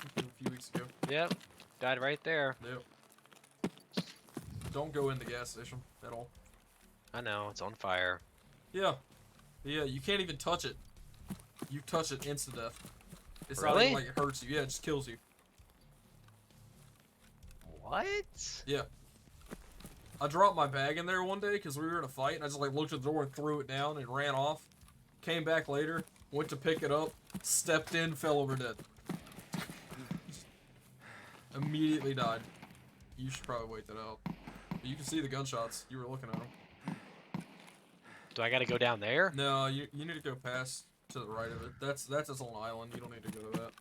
few weeks ago. Yep. Died right there. Yep. Don't go in the gas station at all. I know, it's on fire. Yeah. Yeah, you can't even touch it. You touch it, instant death. It's not Really? even like it hurts you. Yeah, it just kills you. What? Yeah. I dropped my bag in there one day because we were in a fight, and I just like looked at the door and threw it down and ran off. Came back later, went to pick it up, stepped in, fell over dead. Immediately died. You should probably wait that out. But you can see the gunshots. You were looking at them. Do I gotta go down there? No, you need to go past to the right of it. That's its own island. You don't need to go to that.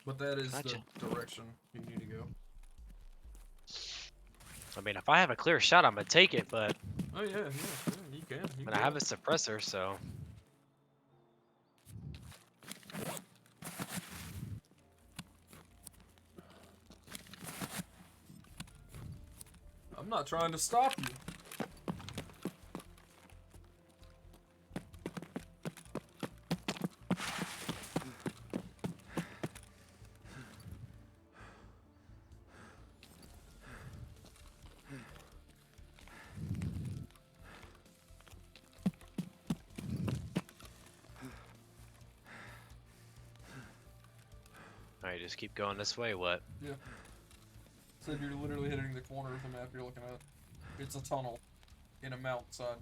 But that is Gotcha. the direction you need to go. I mean, if I have a clear shot, I'm gonna take it, but Oh yeah, you can. You I have a suppressor, so. I'm not trying to stop you. Alright, just keep going this way, what? Yeah. Said you're literally hitting the corner of the map you're looking at. It's a tunnel in a mountainside.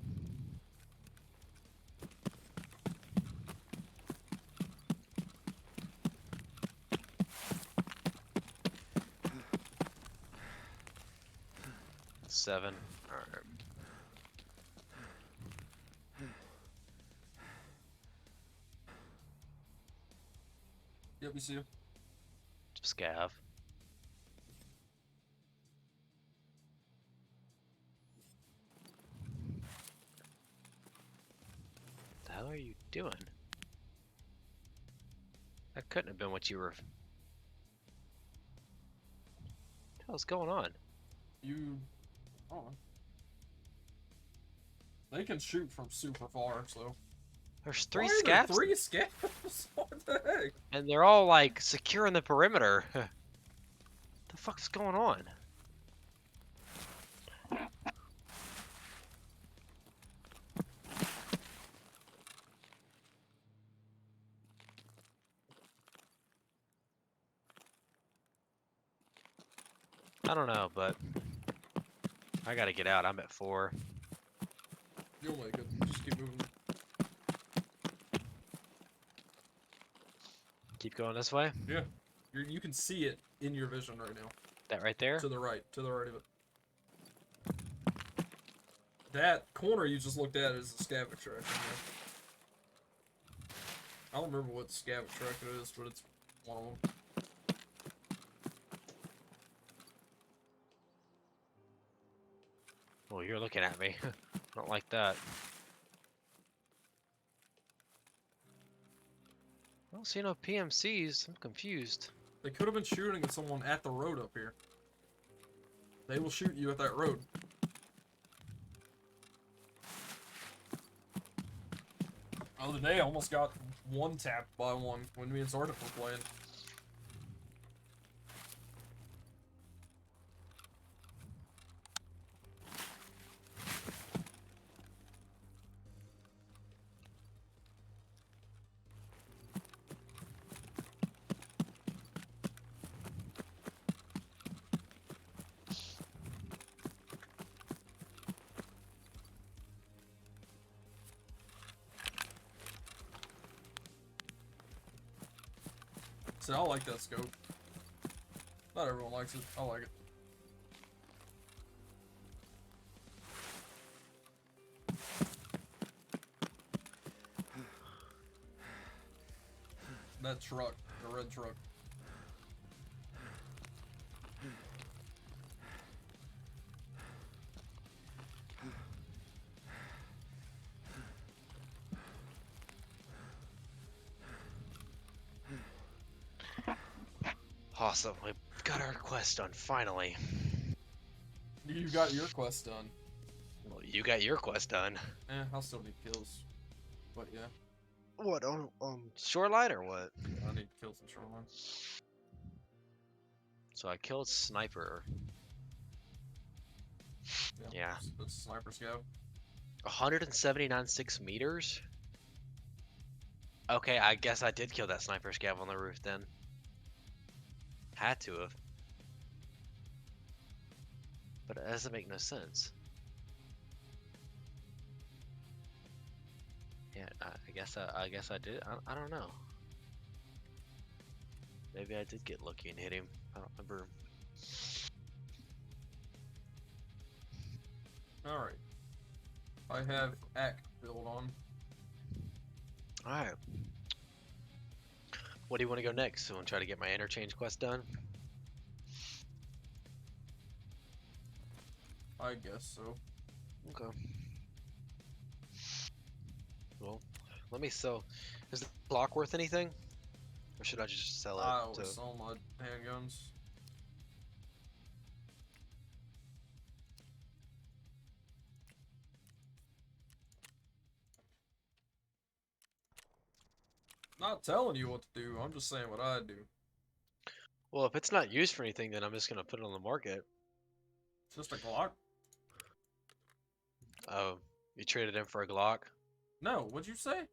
Seven. Alright. Yep, you see him. Scav. What the hell are you doing? That couldn't have been what you were. What the hell's going on? You. Oh. They can shoot from super far, so. There's three Why are there scavs, three scavs? What the heck? and they're all like securing the perimeter. The fuck's going on? I don't know, but I gotta get out. I'm at 4. You'll make it. Just keep moving. Keep going this way. Yeah. You can see it in your vision right now. That right there. To the right of it. That corner you just looked at is the scav extraction. Yeah. I don't remember what scav extraction is, but it's one of them. Oh, you're looking at me. Not like that. I don't see no PMCs. I'm confused. They could have been shooting at someone at the road up here. They will shoot you at that road. The other day, I almost got one tapped by one when me and Zardik were playing. See, I like that scope. Not everyone likes it. I like it. That truck, the red truck. Awesome. We got our quest done finally. You got your quest done. Well, you got your quest done. I'll still need kills. But yeah, What on shoreline or what? I need kills in shoreline. So I killed sniper. Yeah. That's sniper scout. 179 6 meters. Okay, I guess I did kill that sniper scav on the roof then. Had to have. But it doesn't make no sense. Yeah, I guess I did. I don't know. Maybe I did get lucky and hit him. I don't remember. All right. I have ACK build on. All right. What do you want to go next? So I want to try to get my interchange quest done. I guess so. Okay. Well, let me sell. Is the clock worth anything? Or should I just sell it? I always sell my handguns. Not telling you what to do. I'm just saying what I do. Well, if it's not used for anything, then I'm just gonna put it on the market. It's just a Glock. Oh, you traded in for a Glock? No, what'd you say?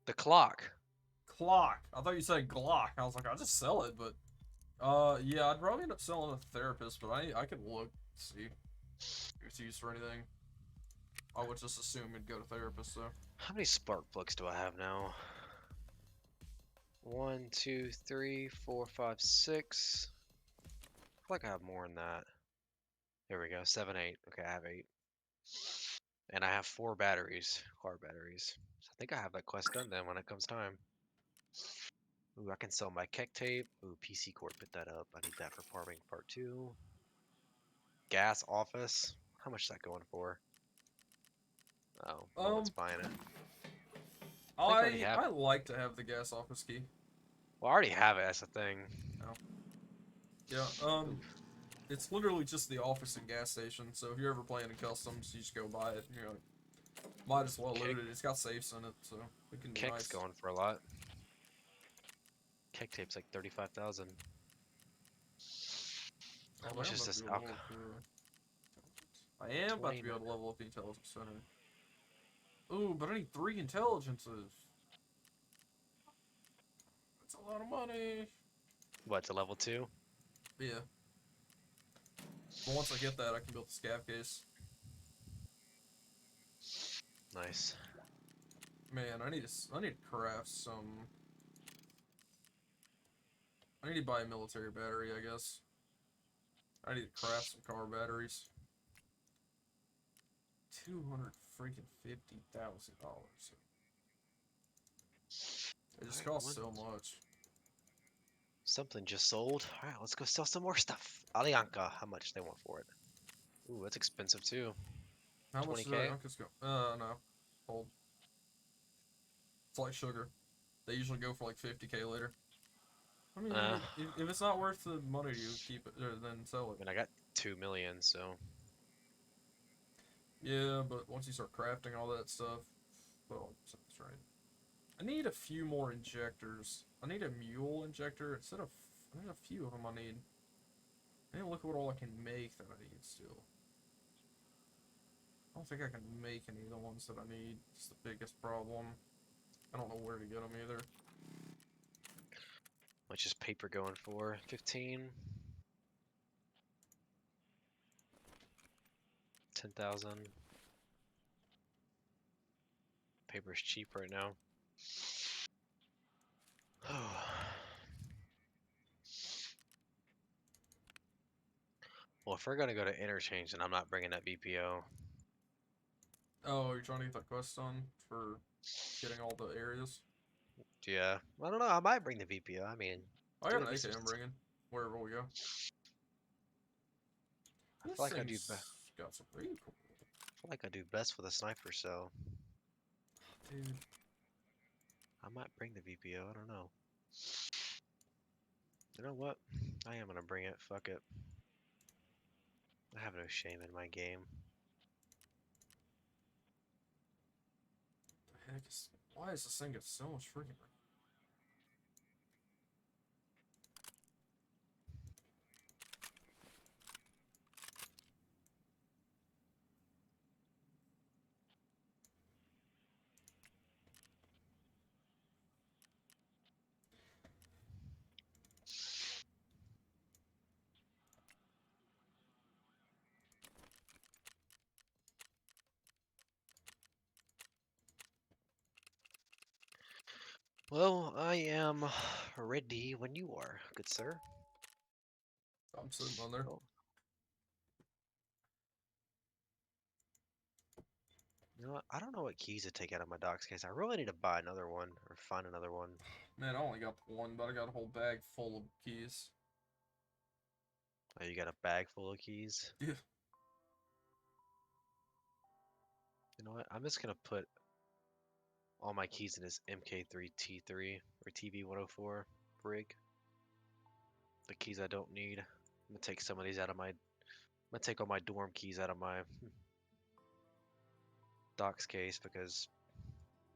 The clock. Clock. I thought you said Glock. I was like, I'll just sell it, but yeah, I'd probably end up selling a therapist, but I could look, see if it's used for anything. I would just assume it'd go to therapist, though. How many spark plugs do I have now? 1, 2, 3, 4, 5, 6. I feel like I have more than that. There we go. 7, 8. Okay, I have 8. And I have 4 batteries, car batteries. So I think I have that quest done then when it comes time. Ooh, I can sell my Keck tape. Ooh, PC Core, put that up. I need that for farming part 2. Gas office. How much is that going for? Oh, no one's buying it. I like to have the gas office key. Well, I already have it. That's the thing. Oh. Yeah, it's literally just the office and gas station, so if you're ever playing in customs, you just go buy it, you know, might as well load it. It's got safes in it, so it can be Keck's nice. going for a lot. Keck tape's like 35,000. How much is this alcohol? I am about to be able to level up the intelligence center. Ooh, but I need 3 intelligences. That's a lot of money. What, to level 2? Yeah. But once I get that, I can build the scav case. Nice. Man, I need to craft some. I need to buy a military battery, I guess. I need to craft some car batteries. $250,000. It just costs so much. Something just sold. Alright, let's go sell some more stuff. Alianka, how much they want for it? Ooh, that's expensive too. How much 20K? does Alianka's go? No. Hold. It's like sugar. They usually go for like 50K later. I mean, if it's not worth the money, you keep it, or then sell it. I mean, I got 2 million, so. Yeah, but once you start crafting all that stuff, well, that's right. I need a few more injectors. I need a mule injector instead of. There's a few of them I need. I need to look at what all I can make that I need still. I don't think I can make any of the ones that I need. It's the biggest problem. I don't know where to get them either. Much is paper going for? 15? 10,000. Paper's cheap right now. Well, if we're gonna go to interchange, then I'm not bringing that VPO. Oh, you're trying to get that quest done for getting all the areas? Yeah, I don't know. I might bring the VPO. I mean, I got an AK I'm bringing wherever we go. I feel like I do. Got some pretty cool. I feel like I do best with a sniper, so. Dude. I might bring the VPO. I don't know. You know what? I am gonna bring it. Fuck it. I have no shame in my game. The heck is, why is this thing get so much freaking? Well, I am ready when you are, good sir. I'm sitting on there. Oh. You know what? I don't know what keys to take out of my docs case. I really need to buy another one or find another one. Man, I only got one, but I got a whole bag full of keys. Oh, you got a bag full of keys? Yeah. You know what? I'm just gonna put all my keys in this MK3T3 or TV104 rig. The keys I don't need. I'm gonna take some of these out of my. I'm gonna take all my dorm keys out of my docs case because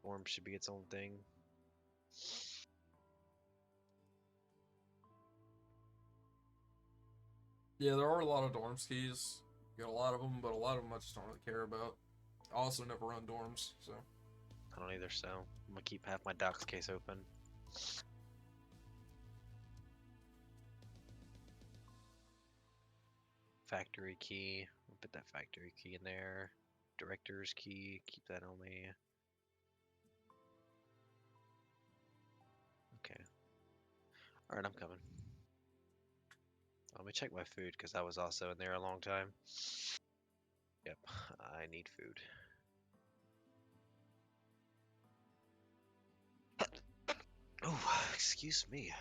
dorm should be its own thing. Yeah, there are a lot of dorms keys. Got a lot of them, but a lot of them I just don't really care about. I also never run dorms, so. I don't either, so I'm gonna keep half my docs case open. Factory key. I'll put that factory key in there. Director's key. Keep that on me. Okay. Alright, I'm coming. Let me check my food because I was also in there a long time. Yep, I need food. Oh, excuse me.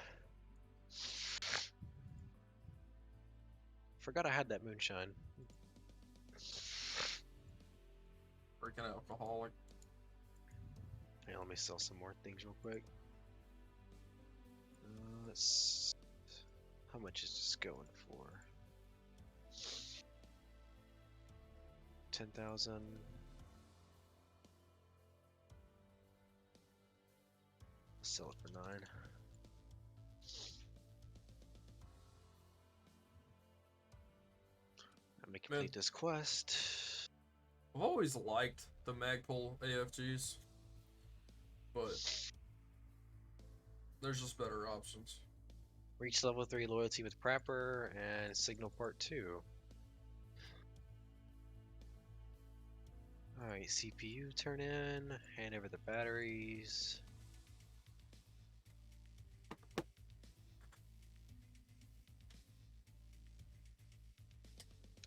Forgot I had that moonshine. Freaking alcoholic. Hey, let me sell some more things real quick. Let's. How much is this going for? 10,000. Sell it for 9. Let me complete this quest. I've always liked the Magpul AFGs, but there's just better options. Reach level 3 loyalty with Prapper and Signal Part 2. Alright, CPU turn in, hand over the batteries.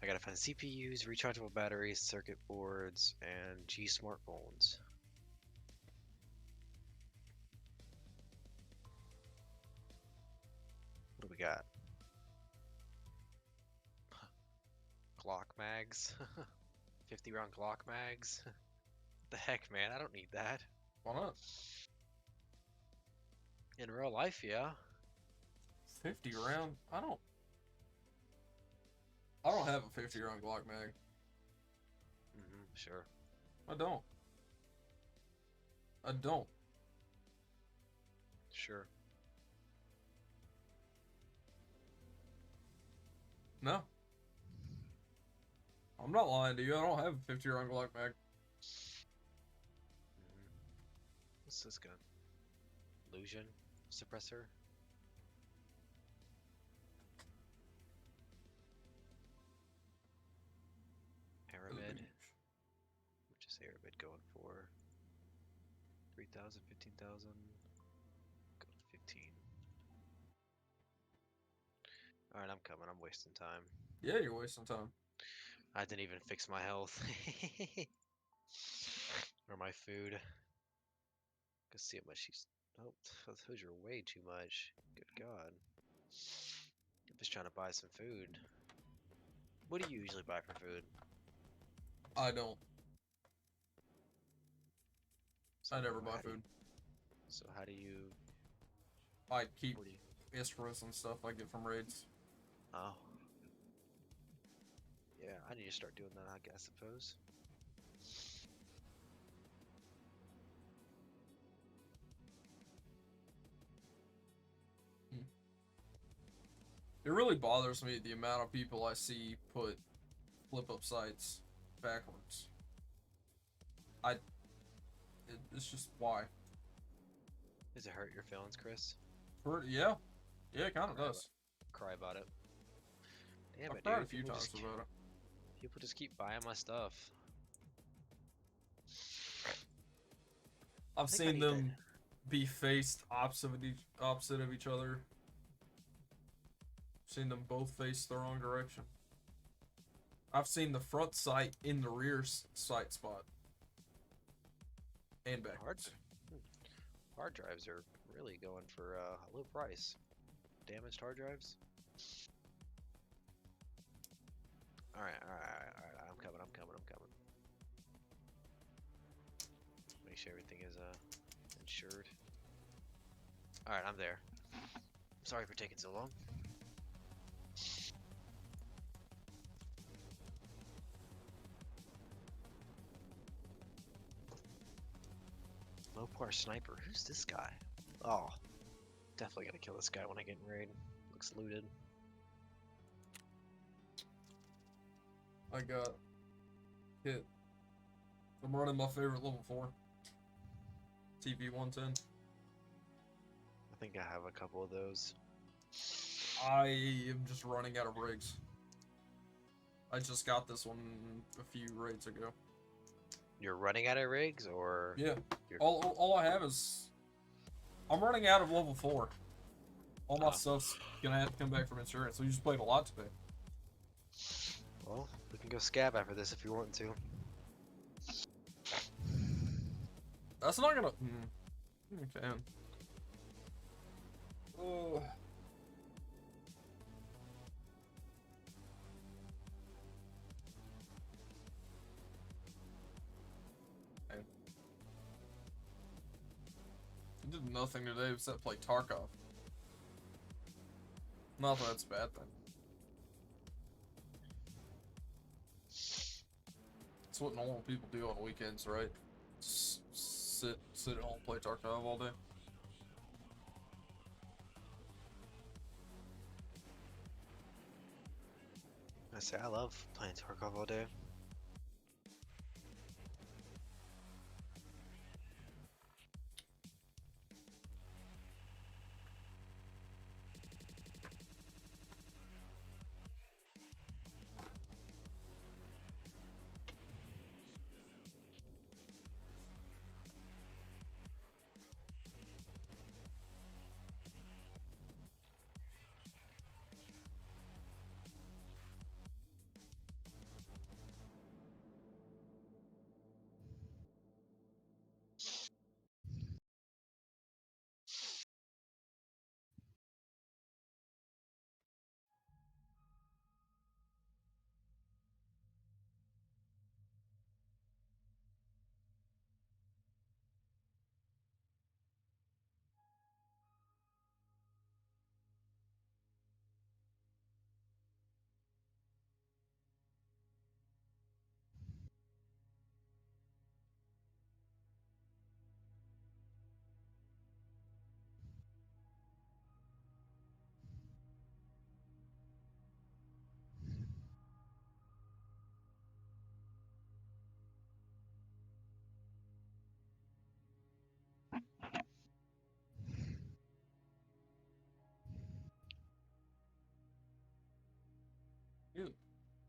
I gotta find CPUs, rechargeable batteries, circuit boards, and G smartphones. What do we got? Glock mags. 50 round Glock mags. What the heck, man? I don't need that. Why not? In real life, yeah. 50 round? I don't have a 50 round Glock mag. Sure. I don't. I don't. Sure. No. I'm not lying to you. I don't have a 50 round Glock mag. What's this gun? Illusion suppressor. Aramid. Which is Aramid going for? 3,000, 15,000. Go to 15. Alright, I'm coming. I'm wasting time. Yeah, you're wasting time. I didn't even fix my health. Or my food. Go see how much she's. Oh, those are way too much. Good God. I'm just trying to buy some food. What do you usually buy for food? I don't. So I never buy how do you- food. So how do you? I keep What do you? Istros and stuff I get from raids. Oh. Yeah, I need to start doing that, I suppose. It really bothers me the amount of people I see put flip up sights backwards. It's just why. Does it hurt your feelings, Chris? Yeah, it kind of Cry does. Cry about it. Damn I've it, cried dude. a few times about it. People just keep buying my stuff. I've think I seen need them be faced opposite of each other. Seen them both face the wrong direction. I've seen the front sight in the rear sight spot. And backwards. Hard drives are really going for a low price. Damaged hard drives. Alright. I'm coming. Make sure everything is insured. Alright, I'm there. Sorry for taking so long. Mopar sniper. Who's this guy? Oh, definitely gotta kill this guy when I get in raid. Looks looted. I got hit. I'm running my favorite level 4. TV 110. I think I have a couple of those. I am just running out of rigs. I just got this one a few raids ago. You're running out of rigs, or Yeah. You're... All I have is... I'm running out of level 4. All my stuff's gonna have to come back from insurance, so you just played a lot today. Well, we can go scab after this if you want to. That's not gonna... Okay. Oh... I did nothing today except play Tarkov. Not that that's a bad thing. That's what normal people do on weekends, right? Just sit at home, play Tarkov all day. I say I love playing Tarkov all day.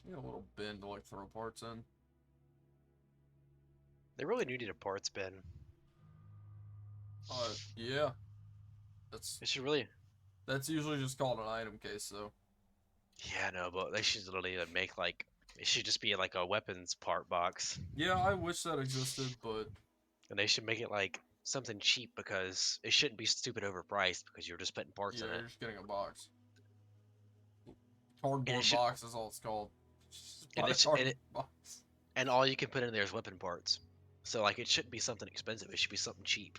You got a little bin to like throw parts in. They really needed a parts bin. Yeah. It should really. That's usually just called an item case, though. Yeah, no, but they should literally make like. It should just be like a weapons part box. Yeah, I wish that existed, but And they should make it like something cheap because it shouldn't be stupid overpriced because you're just putting parts yeah, in you're it. just getting a box. And Cardboard it should, box is all it's called. Just and buy a it's cardboard box. and all you can put in there is weapon parts. So like it shouldn't be something expensive. It should be something cheap.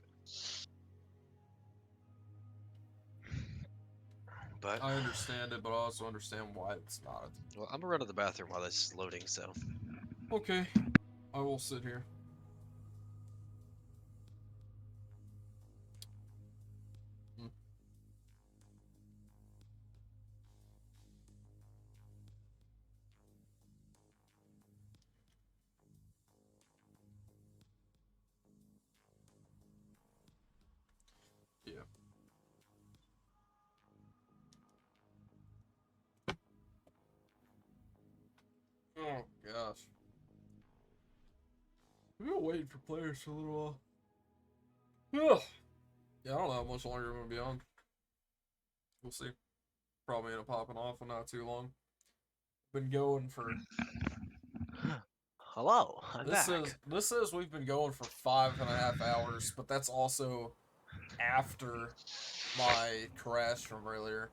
but I understand it, but I also understand why it's not. well, I'm gonna run to the bathroom while this is loading. So Okay, I will sit here. Hmm. Yeah. Oh gosh. We've been waiting for players for a little while. Ugh. Yeah, I don't know how much longer we're gonna be on. We'll see. Probably end up popping off in not too long. Been going for hello, I'm this back. says we've been going for 5.5 hours, but that's also after my crash from earlier,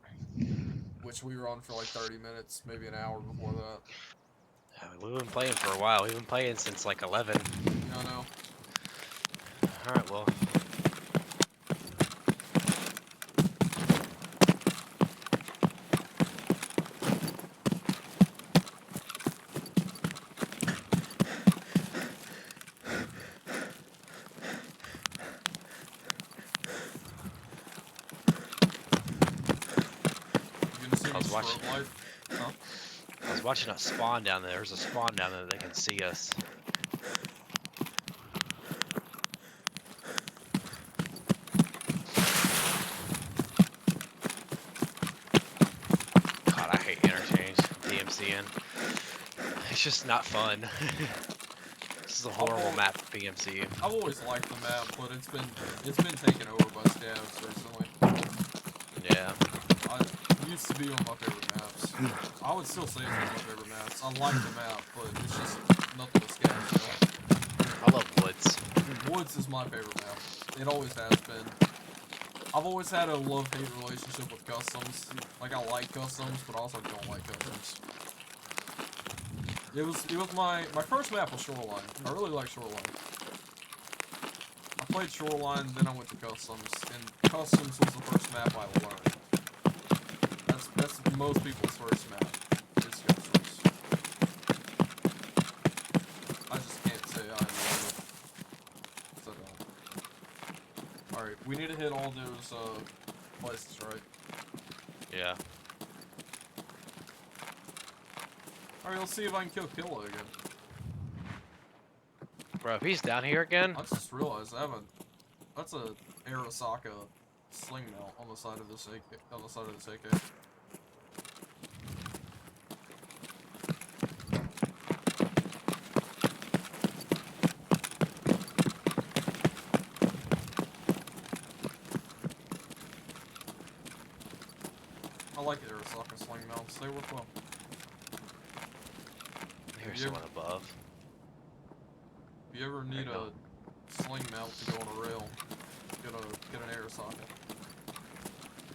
which we were on for like 30 minutes, maybe an hour before that. We've been playing for a while. We've been playing since like 11. Yeah, I know. All right, well. You gonna see I me was strobe watching. life? Huh? I was watching a spawn down there. There's a spawn down there that can see us. God, I hate interchange. DMCing. It's just not fun. This is a horrible map for PMC. I've always liked the map, but it's been taken over by scavs recently. Yeah. It used to be one of my favorite maps. I would still say it's one of my favorite maps. I like the map, but it's just nothing with scavs, you know? I love Woods. Woods is my favorite map. It always has been. I've always had a love-hate relationship with customs. Like, I like customs, but I also don't like customs. It was my first map was Shoreline. I really like Shoreline. I played Shoreline, then I went to Customs, and Customs was the first map I learned. That's most people's first map. Is Customs. I just can't say I love it. 'Cause I don't. Alright, we need to hit all those places, right? Yeah. Alright, let's see if I can kill Killin again. Bro, if he's down here again, I just realized I haven't. That's a Arasaka sling melt on the side of this AK. On the side of this AK. I like Arasaka sling melts. They work well. here's You someone above. If you ever need There you a sling melt to go on a rail, get an Arasaka.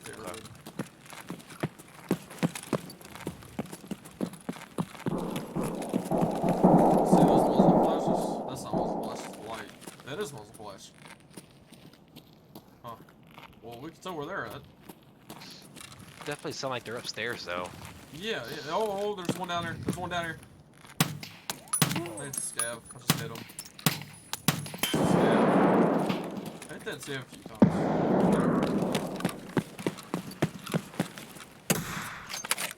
They're Okay. good. See those muzzle flashes? That's not muzzle flash, it's light. That is muzzle flash. Huh. Well, we can tell where they're at. Definitely sound like they're upstairs though. Yeah, yeah. Oh, there's one down here. There's one down here. It's a scab. I just hit him. Scab. I hit that scab a few times.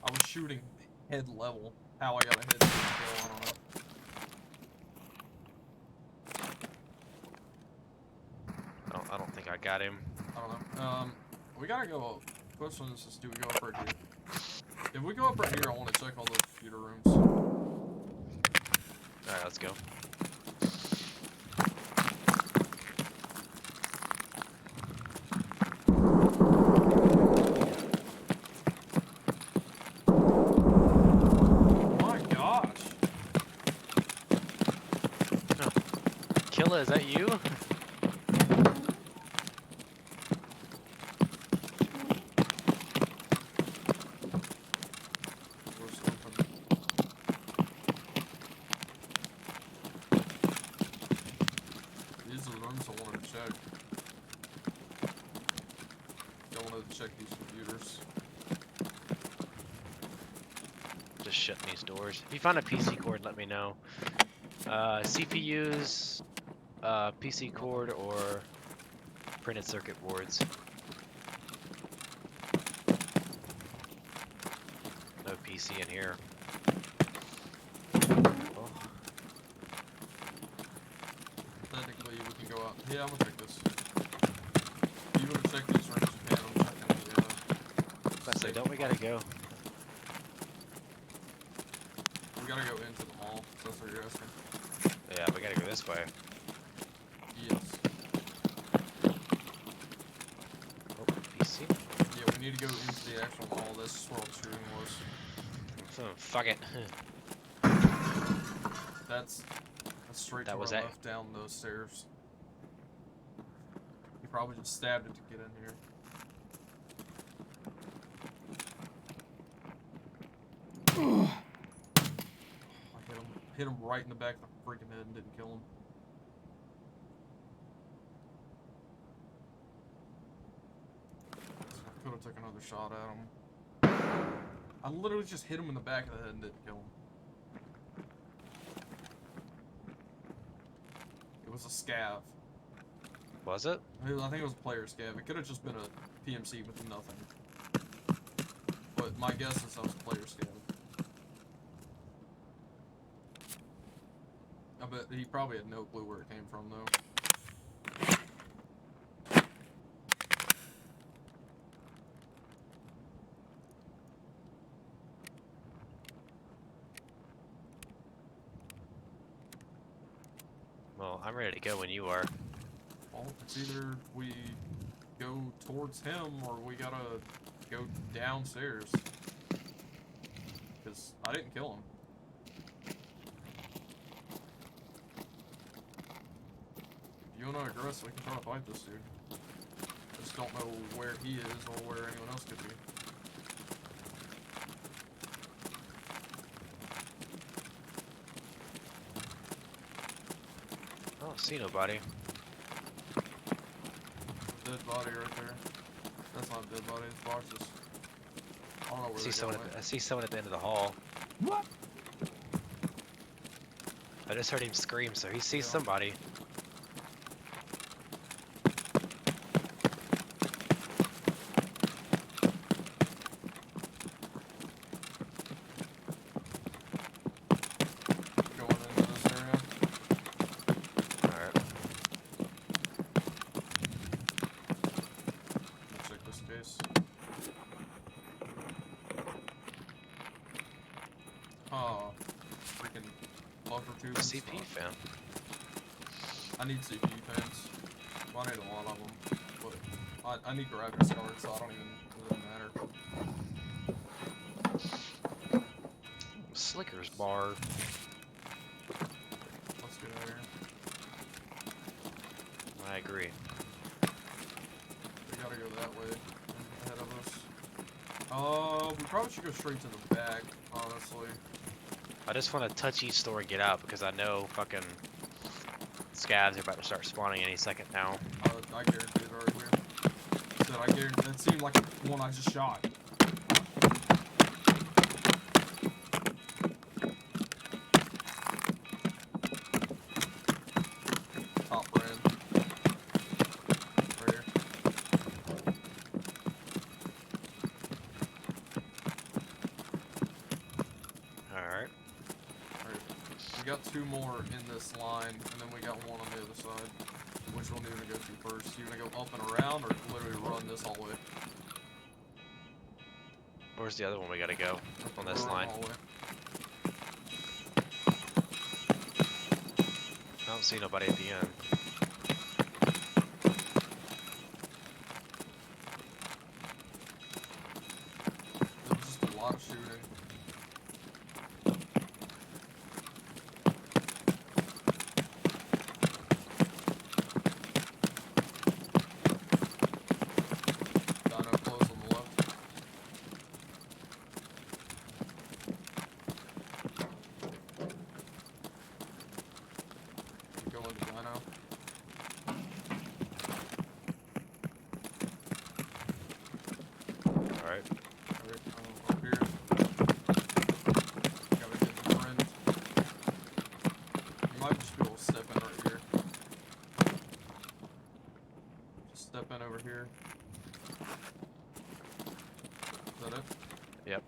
I was shooting head level. How I got a hit I don't know. I don't think I got him. I don't know. We gotta go up. Question is just, do we go up right here? If we go up right here, I want to check all the computer rooms. Alright, let's go. My gosh. Killa, is that you? Door's open. These are the rooms I wanted to check. I wanted to check these computers. just shutting these doors. If you find a PC cord, let me know. CPUs, PC cord, or printed circuit boards. No PC in here. Oh, Technically, we can go out. Yeah, I'm gonna check this. You wanna check these rooms? You can. I'm checking the. let's say, don't we gotta go? We gotta go into the mall. That's what you're asking. Yeah, we gotta go this way. Yes. Oh, PC. Yeah, we need to go into the actual mall. That's where all the shooting was. Oh, fuck it. That's straight That to was our it. left down those stairs. He probably just stabbed it to get in here. I hit him right in the back of the freaking head and didn't kill him. I could have took another shot at him. I literally just hit him in the back of the head and didn't kill him. It was a scav. Was it? I think it was a player scav. It could have just been a PMC with nothing. But my guess is that was a player scav. I bet he probably had no clue where it came from, though. Well, I'm ready to go when you are. Well, it's either we go towards him or we gotta go downstairs. Because I didn't kill him. If you wanna aggress, we can try to fight this dude. I just don't know where he is or where anyone else could be. I don't see nobody. Dead body right there. That's not a dead body, it's boxes. I don't know where I see they're someone. going. I see someone at the end of the hall. What? I just heard him scream, so he sees Yeah. somebody. Going into this area. Alright. Let's check this case. Oh, freaking bunker tubes. and CP stuff. fan. I need CPU fans. Well, I need a lot of them, but I need graphics cards, so I don't even. It doesn't matter. Slicker's bar. Let's get out of here. I agree. We gotta go that way ahead of us. We probably should go straight to the back, honestly. I just want to touch each door and get out because I know fucking scavs are about to start spawning any second now. I guarantee it right here. Said I guarantee that seemed like the one I just shot. Top brand. Right here. Alright. Alright. We got two more in this line, and then we got one on the other side. Which one do you want to go to first? You want to go up and around, or literally run this hallway? Where's the other one we gotta go? On this Run line. the hallway. I don't see nobody at the end. There was just a lot of shooting. Dino close on the left. Go into Dino. Step in over here. Is that it? Yep.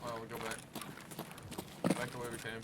Alright, we'll go back. Back the way we came.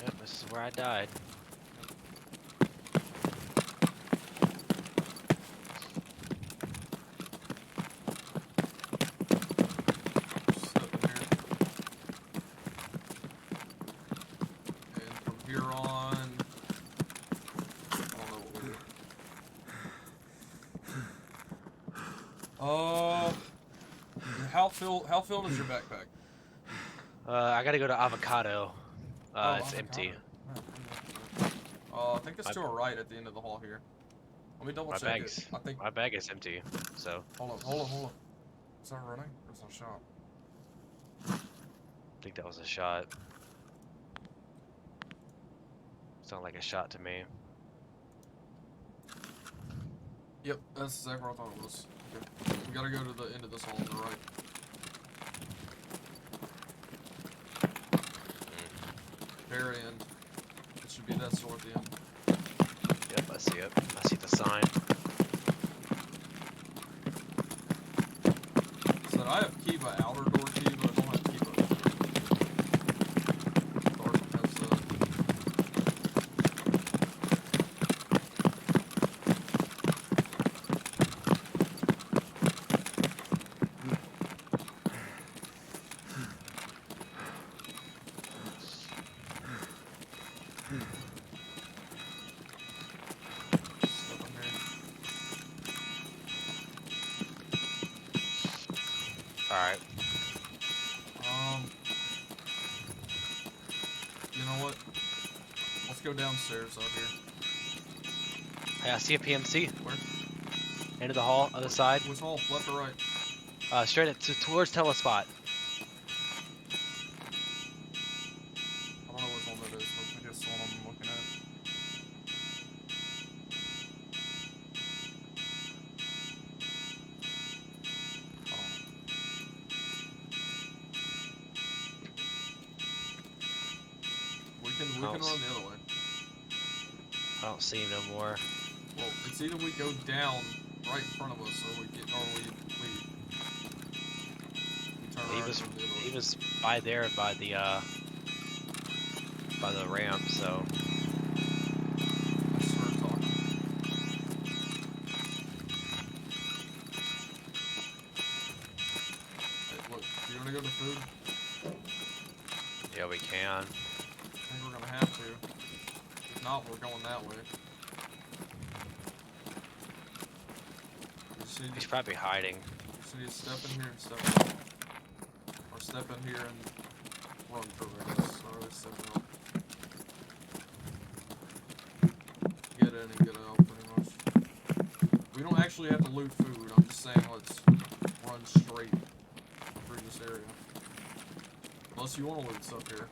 Yep, this is where I died. How filled is your backpack? I gotta go to Avocado. Oh, It's avocado. empty. I think it's to our right at the end of the hall here. Let me double check it. I think. My bag is empty. So. Hold on. Is that running or is that a shot? I think that was a shot. Sounded like a shot to me. Yep, that's exactly what I thought it was. Okay. We gotta go to the end of this hall on the right. Very end. It should be that store at the end. Yep, I see it. I see the sign. Said I have Kiva outer door key, but I don't have Kiva. Tarkov has Alright. You know what? Let's go downstairs out here. Hey, I see a PMC. Where? End of the hall, other side. Which hall? Left or right? Straight up towards Telespot. I don't know which one that is, but I guess the one I'm looking at. We can run the other way. I don't see him no more. Well, it's either we go down right in front of us, or we get, or we turn around. He was by there by the ramp, so. I just heard talking. Hey, look, do you want to go to food? Yeah, we can. I think we're gonna have to. If not, we're going that way. He's probably hiding. So you step in here and step out. Or step in here and run through, I guess. Or really step out. Get in and get out, pretty much. We don't actually have to loot food. I'm just saying let's run straight through this area. Unless you want to loot stuff here.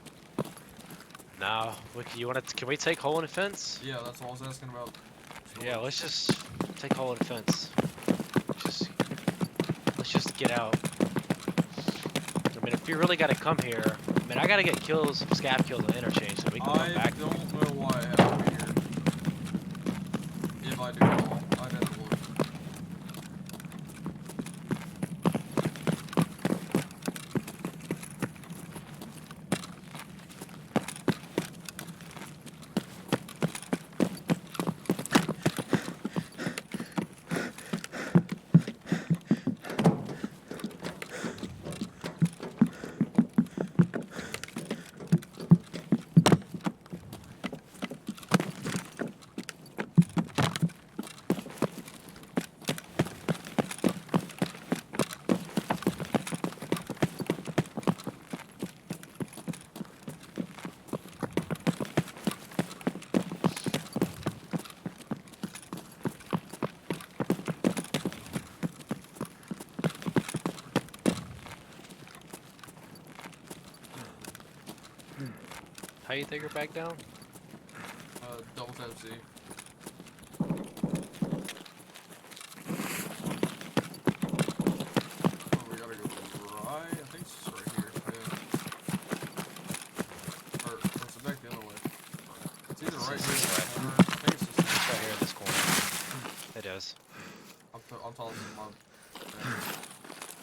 No, can we take hole in the fence? Yeah, that's all I was asking about. Yeah, let's just take hole in the fence. Let's just get out. I mean, if you really gotta come here, I mean, I gotta get kills, scav kills on interchange, so we can come back. I don't know why I have to be here. If I do at all, I'd have to look. How you take her back down? Double tap Z. Oh, we gotta go right. I think it's just right here. Yeah. Or is it back the other way? It's either right here. Or I think it's just It's right here in this corner. It is. I'm tossing my.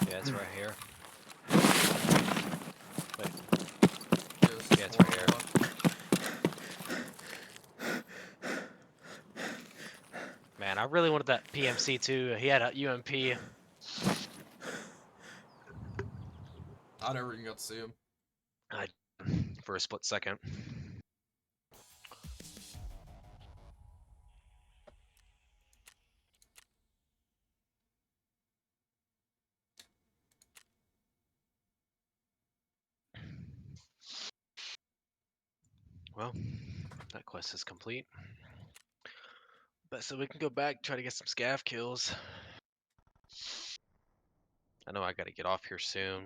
Yeah, it's right here. Wait, Yeah, yeah, it's right here. Man, I really wanted that PMC too. He had a UMP. I never even got to see him. I, for a split second. Well, that quest is complete. But so we can go back, try to get some scav kills. I know I gotta get off here soon.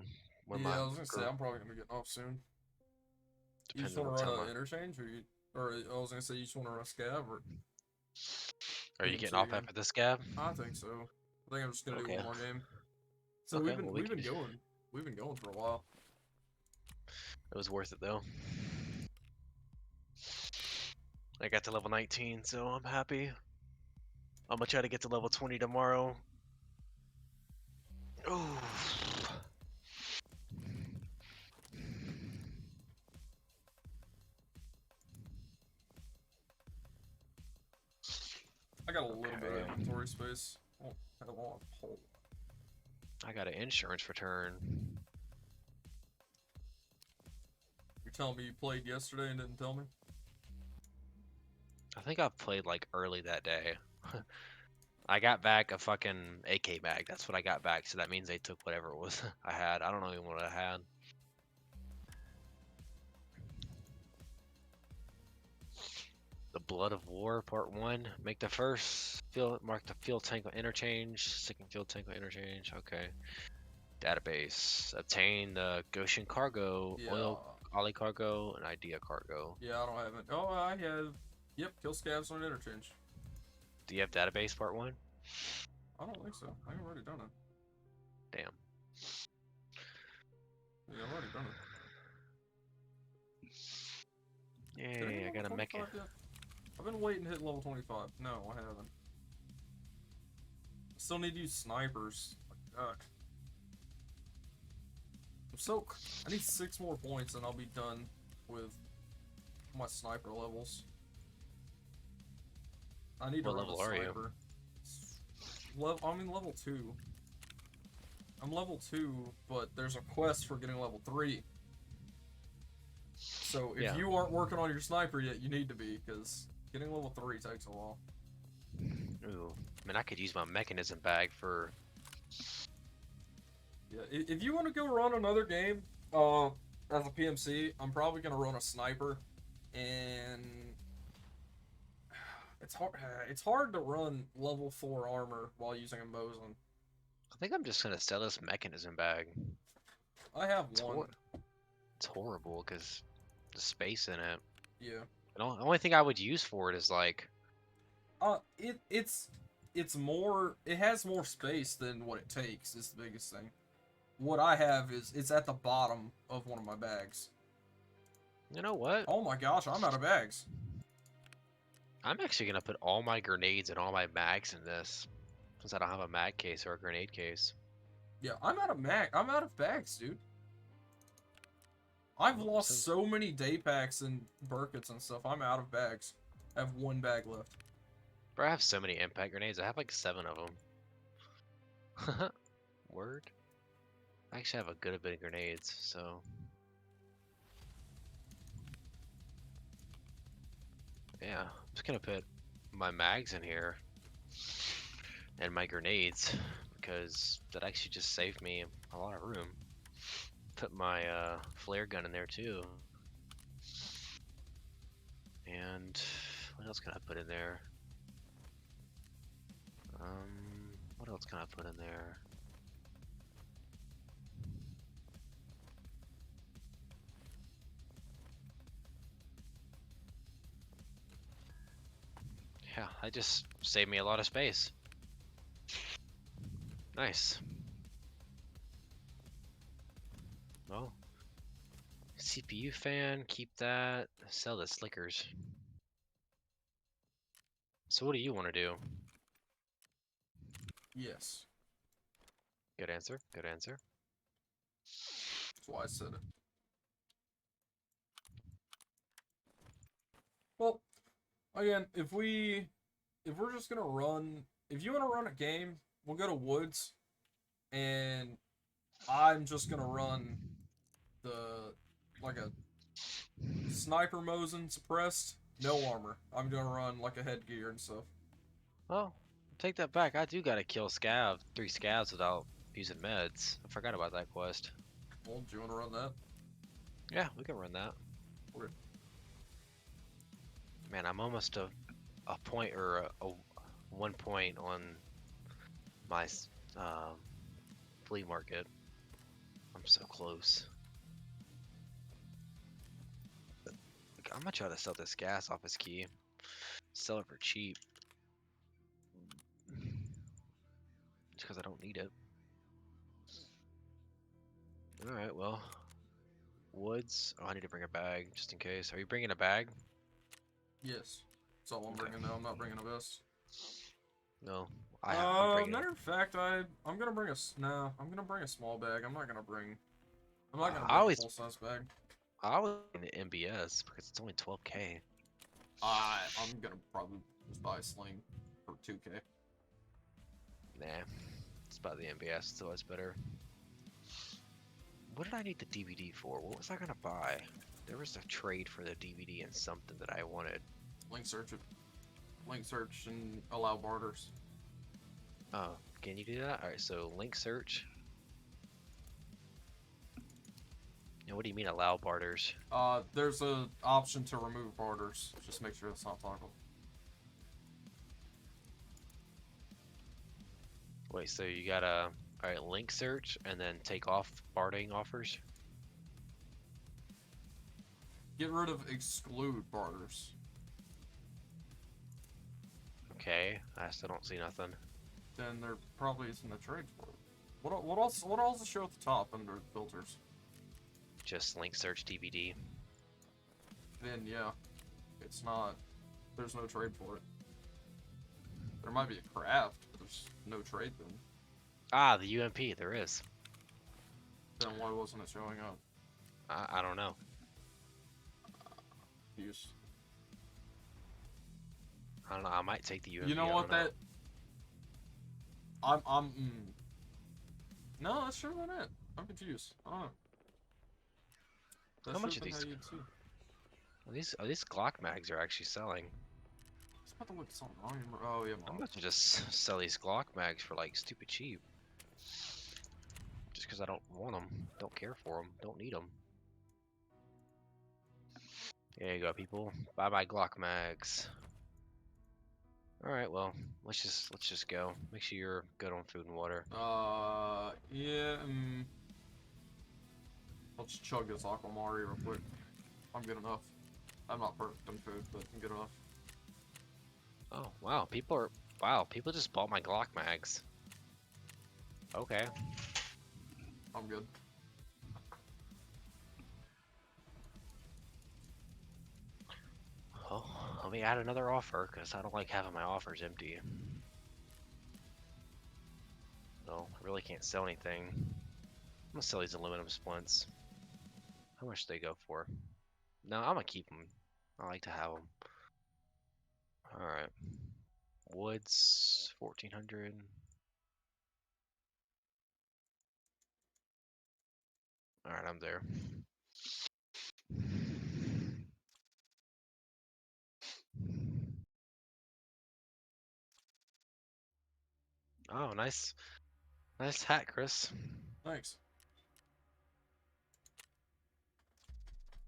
When Yeah, I was gonna say I'm probably gonna get off soon. You just depending want on to what run time an interchange, or I was gonna say you just want to run a scav, or Are you PMC getting off again? after this scav? I think so. I think I'm just gonna do Okay. one more game. So Okay, we've been well, we we've can been do- going for a while. It was worth it though. I got to level 19, so I'm happy. I'm gonna try to get to level 20 tomorrow. Ooh. I got a little bit Okay. of inventory space. Oh, I don't want a whole. I got an insurance return. You're telling me you played yesterday and didn't tell me? I think I played like early that day. I got back a fucking AK bag. That's what I got back. So that means they took whatever it was I had. I don't know even what I had. The Blood of War, Part 1. Make the first field, mark the field tank interchange. Second field tank interchange. Okay. Database. Obtain the Goshen cargo, Yeah. oil, ollie cargo, and idea cargo. Yeah, I don't have it. Oh, I have. Yep, kill scavs on interchange. Do you have database Part 1? I don't think so. I've already done it. Damn. Yeah, I've already done it. Did I Yay, hit I got a level mech. 25 yet? I've been waiting to hit level 25. No, I haven't. Still need to use snipers. Fuck. I need 6 more points and I'll be done with my sniper levels. I need to What run a level are you? sniper. I'm in level 2. I'm level 2, but there's a quest for getting level 3. So if Yeah. you aren't working on your sniper yet, you need to be, because getting level 3 takes a while. Ooh. I mean, I could use my mechanism bag for... Yeah, if you want to go run another game, as a PMC, I'm probably gonna run a sniper, and it's hard to run level 4 armor while using a Mosin. I think I'm just gonna sell this mechanism bag. I have It's, one. it's horrible because the space in it. Yeah. The only thing I would use for it is like... It's more. It has more space than what it takes. Is the biggest thing. What I have is it's at the bottom of one of my bags. You know what? Oh my gosh, I'm out of bags. I'm actually gonna put all my grenades and all my mags in this, since I don't have a mag case or a grenade case. Yeah, I'm out of bags, dude. I've Well, lost since- so many day packs and burkets and stuff. I'm out of bags. I have 1 bag left. Bro, I have so many impact grenades. I have like 7 of them. Word. I actually have a good bit of grenades, so... Yeah, I'm just gonna put my mags in here and my grenades because that actually just saved me a lot of room. Put my flare gun in there too. And what else can I put in there? What else can I put in there? Yeah, I just saved me a lot of space. Nice. Well, CPU fan, keep that. Sell the slickers. So what do you want to do? Yes. Good answer. Good answer. That's why I said it. Well, again, if we're just gonna run, if you want to run a game, we'll go to woods, and I'm just gonna run the like a sniper Mosin suppressed, no armor. I'm gonna run like a headgear and stuff. Well, take that back. I do gotta kill 3 scavs without using meds. I forgot about that quest. Well, do you want to run that? Yeah, we can run that. Okay. Man, I'm almost a point or a 1 point on my flea market. I'm so close. I'm gonna try to sell this gas office key. Sell it for cheap. Just because I don't need it. Alright, well. Woods. Oh, I need to bring a bag just in case. Are you bringing a bag? Yes. That's all I'm Okay. bringing though. I'm not bringing a vest. No. I'm bringing Matter of fact, I'm gonna bring no. I'm gonna bring a small bag. I'm not gonna bring I a always full size bag. I was in the MBS because it's only 12K. I'm gonna probably just buy a sling for 2K. Nah. It's about the MBS, so it's better. What did I need the DVD for? What was I gonna buy? There was a trade for the DVD and something that I wanted. Link search it. Link search and allow barters. Oh, can you do that? Alright, so link search. And what do you mean allow barters? There's a option to remove barters. Just make sure it's not toggled. Wait, so you gotta alright, link search and then take off bartering offers? Get rid of exclude barters. Okay, I still don't see nothing. Then there probably isn't a trade for it. What else? What else does show at the top under filters? Just link search DVD. Then yeah, it's not. There's no trade for it. There might be a craft, but there's no trade then. Ah, the UMP, there is. Then why wasn't it showing up? I don't know. Use. I don't know. I might take the UMP. You know I what? don't know. That No, that's sure not it. I'm confused. I don't know. That How much should've are been these? how you'd see. These Glock mags are actually selling. I was about to look at something wrong. Oh yeah, I'm mom. about to just sell these Glock mags for like stupid cheap. Just because I don't want them, don't care for them, don't need them. There you go, people. Buy my Glock mags. All right, well, let's just go. Make sure you're good on food and water. Yeah. Let's chug this Aquamari real quick. I'm good enough. I'm not perfect on food, but I'm good enough. Oh wow, people just bought my Glock mags. Okay. I'm good. Well, let me add another offer because I don't like having my offers empty. So I really can't sell anything. I'm gonna sell these aluminum splints. How much do they go for? No, I'm gonna keep them. I like to have them. All right. Woods 1400. All right, I'm there. Oh, nice hat, Chris. Thanks.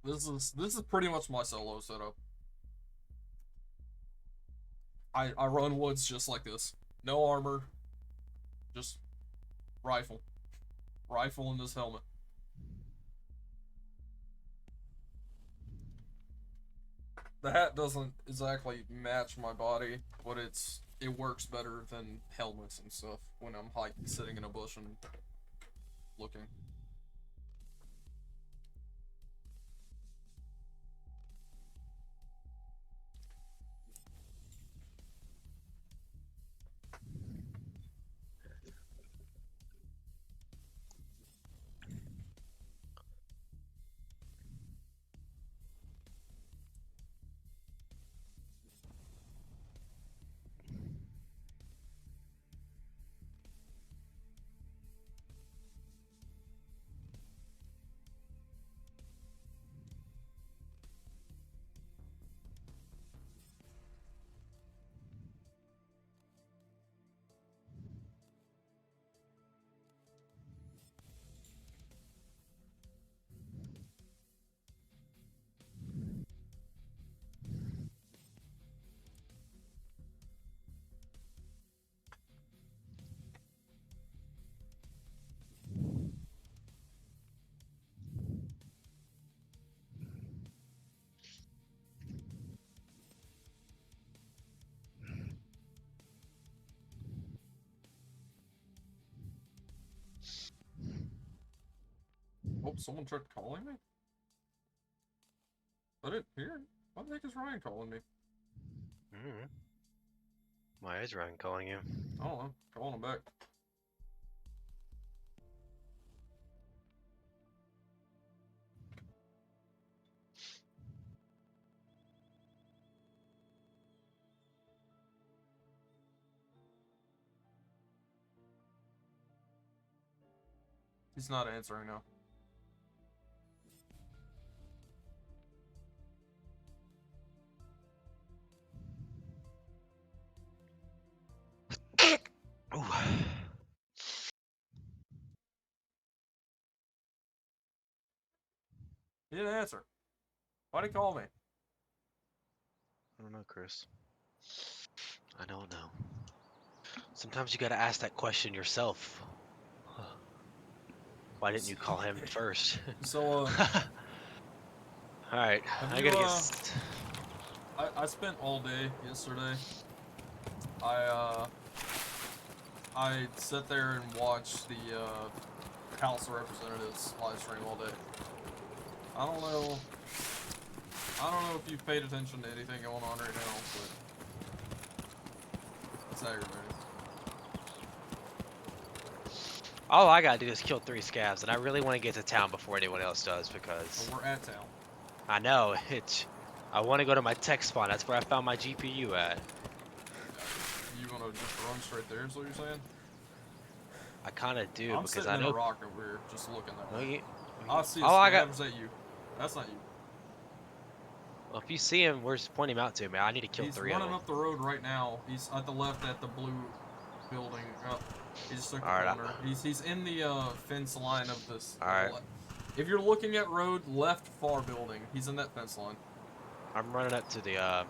This is pretty much my solo setup. I run woods just like this. No armor. Just rifle. Rifle in this helmet. The hat doesn't exactly match my body, but it works better than helmets and stuff when I'm like sitting in a bush and looking. Oh, someone tried calling me? I didn't hear it. What the heck is Ryan calling me? Mm-hmm. Why is Ryan calling you? I don't know. Calling him back. He's not answering now. Ooh. He didn't answer. Why'd he call me? I don't know, Chris. I don't know. Sometimes you gotta ask that question yourself. Why didn't you call him first? So, Alright, have I you, gotta get. I spent all day yesterday. I sat there and watched the, House of Representatives live stream all day. I don't know if you've paid attention to anything going on right now, but it's aggravating. All I gotta do is kill 3 scavs, and I really want to get to town before anyone else does because But we're at town. I know it's. I want to go to my tech spawn. That's where I found my GPU at. You gonna just run straight there, is what you're saying? I kind of do I'm because sitting I in know. a rock over here, just looking that No, way. you, I see a all I got. scav. Is that you? That's not you. Well, if you see him, where's point him out to me? I need to kill He's 3 of running them. up the road right now. He's at the left at the blue building. He just took the All right. corner. He's in the fence line of this. All right. If you're looking at road left far building, he's in that fence line. I'm running up to the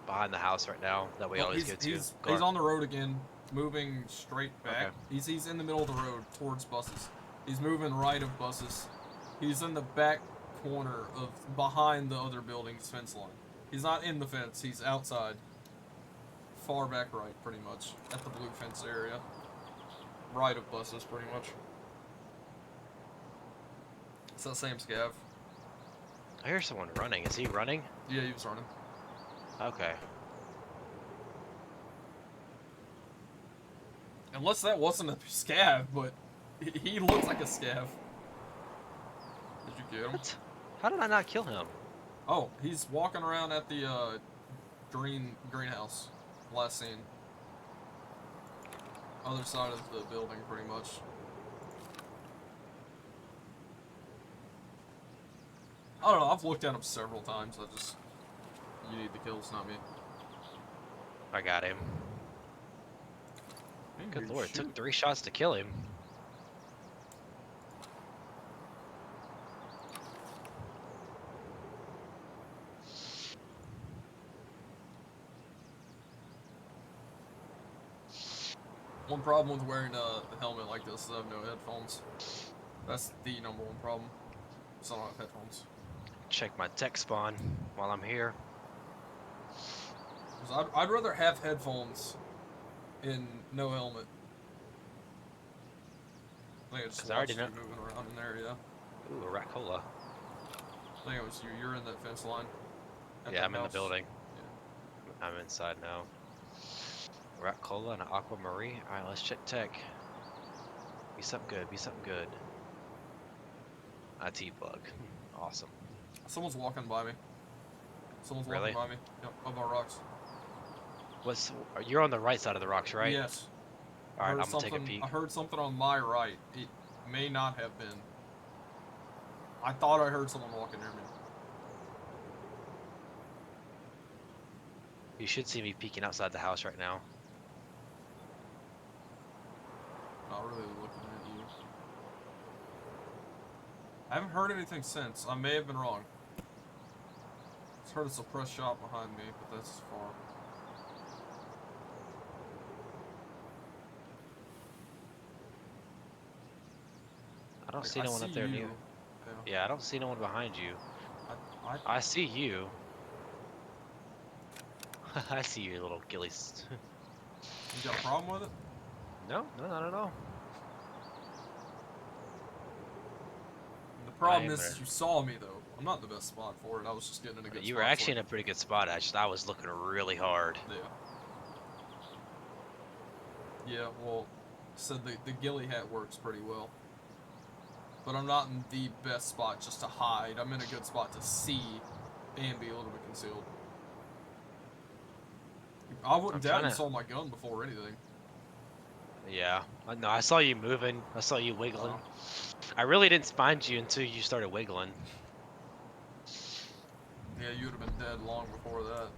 behind the house right now that we Oh, always go to. he's on the road again, moving straight back. Okay. He's in the middle of the road towards buses. He's moving right of buses. He's in the back corner of behind the other building's fence line. He's not in the fence. He's outside. Far back right, pretty much, at the blue fence area. Right of buses, pretty much. It's that same scav. I hear someone running. Is he running? Yeah, he was running. Okay. Unless that wasn't a scav, but he looks like a scav. Did you get him? What? How did I not kill him? Oh, he's walking around at the greenhouse. Last scene. Other side of the building, pretty much. I don't know. I've looked at him several times. You need the kills, not me. I got him. Good lord, it took 3 shots to kill him. One problem with wearing the helmet like this is I have no headphones. That's the #1 problem. So I don't have headphones. Check my tech spawn while I'm here. Because I'd rather have headphones and no helmet. I think I just 'Cause I already watched you know- moving around in there, yeah. Ooh, a rat cola. I think it was you. You're in that fence line. At Yeah, that I'm in the house. building. Yeah. I'm inside now. Rat cola and an aquamarine. All right, let's check tech. Be something good. Be something good. A T-plug. Awesome. Someone's walking by me. Someone's Really? walking by me. Yep, up our rocks. What's? You're on the right side of the rocks, right? Yes. All right, I'm heard gonna take a something. peek. I heard something on my right. It may not have been. I thought I heard someone walking near me. You should see me peeking outside the house right now. Not really looking at you. I haven't heard anything since. I may have been wrong. Just heard a suppressed shot behind me, but that's far. I don't Like, see no one up there near. you. Yeah, I don't see no one behind you. I I see you. I see you, little gillies. You got a problem with it? No, not at all. The problem I am is you saw me though. I'm not the best spot for it. I was just getting in a good You spot were actually for in a pretty good spot. I was looking really hard. it. Yeah. Yeah, well, so the ghillie hat works pretty well. But I'm not in the best spot just to hide. I'm in a good spot to see and be a little bit concealed. I wouldn't doubt you saw my gun before anything. Yeah. No, I saw you moving. I saw you wiggling. I really didn't find you until you started wiggling. Yeah, you would have been dead long before that.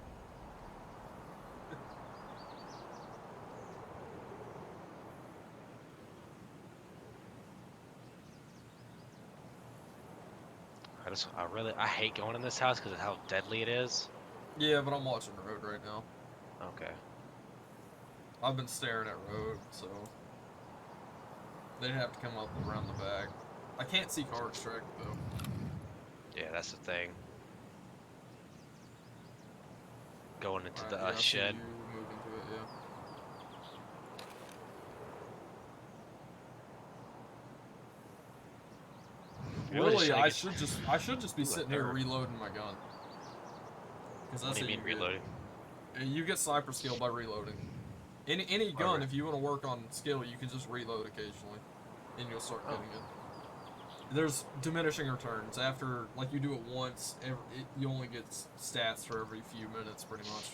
I hate going in this house because of how deadly it is. Yeah, but I'm watching the road right now. Okay. I've been staring at road, so they'd have to come up around the back. I can't see car extract though. Yeah, that's the thing. Going into Alright, the yeah, I see shed. you moving to it, yeah. Really, I should just be sitting here reloading my gun. What do you mean reloading? You get sniper skill by reloading. Any gun, if you want to work on skill, you can just reload occasionally, and you'll start getting it. There's diminishing returns after, like, you do it once. You only get stats for every few minutes, pretty much.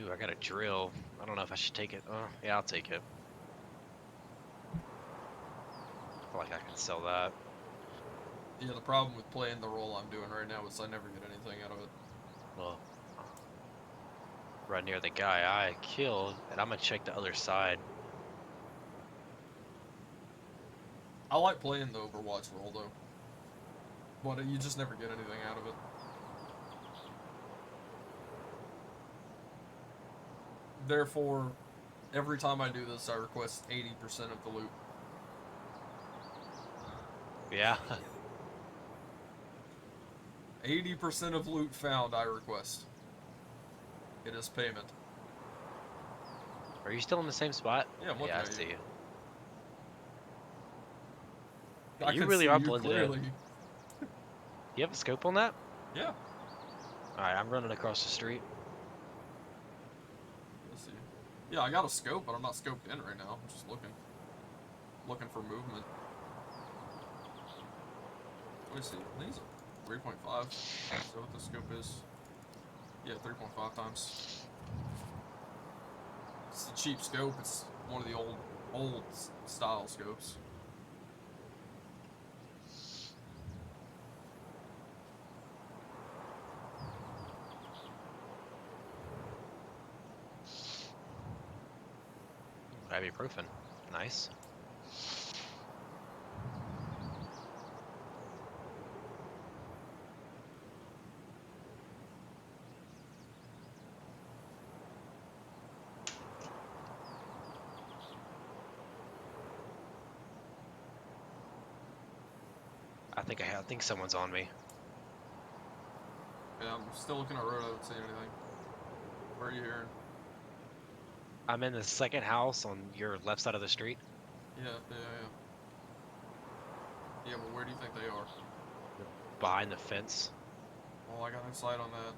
Ooh, I got a drill. I don't know if I should take it. Oh, yeah, I'll take it. I feel like I can sell that. Yeah, the problem with playing the role I'm doing right now is I never get anything out of it. Well, right near the guy I killed, and I'm gonna check the other side. I like playing the Overwatch role though, but you just never get anything out of it. Therefore, every time I do this, I request 80% of the loot. Yeah. 80% of loot found, I request. It is payment. Are you still in the same spot? Yeah, I'm looking I at see you. You can really see are you blended clearly. in. You have a scope on that? Yeah. Alright, I'm running across the street. Let's see. Yeah, I got a scope, but I'm not scoped in right now. I'm just looking. Looking for movement. Let me see. I think it's a 3.5. Is that what the scope is? Yeah, 3.5 times. It's a cheap scope. It's one of the old style scopes. Ibuprofen. Nice. I I think someone's on me. Yeah, I'm still looking at road. I haven't seen anything. Where are you hearing? I'm in the second house on your left side of the street. Yeah. Yeah, but where do you think they are? Behind the fence. Well, I got no sight on that.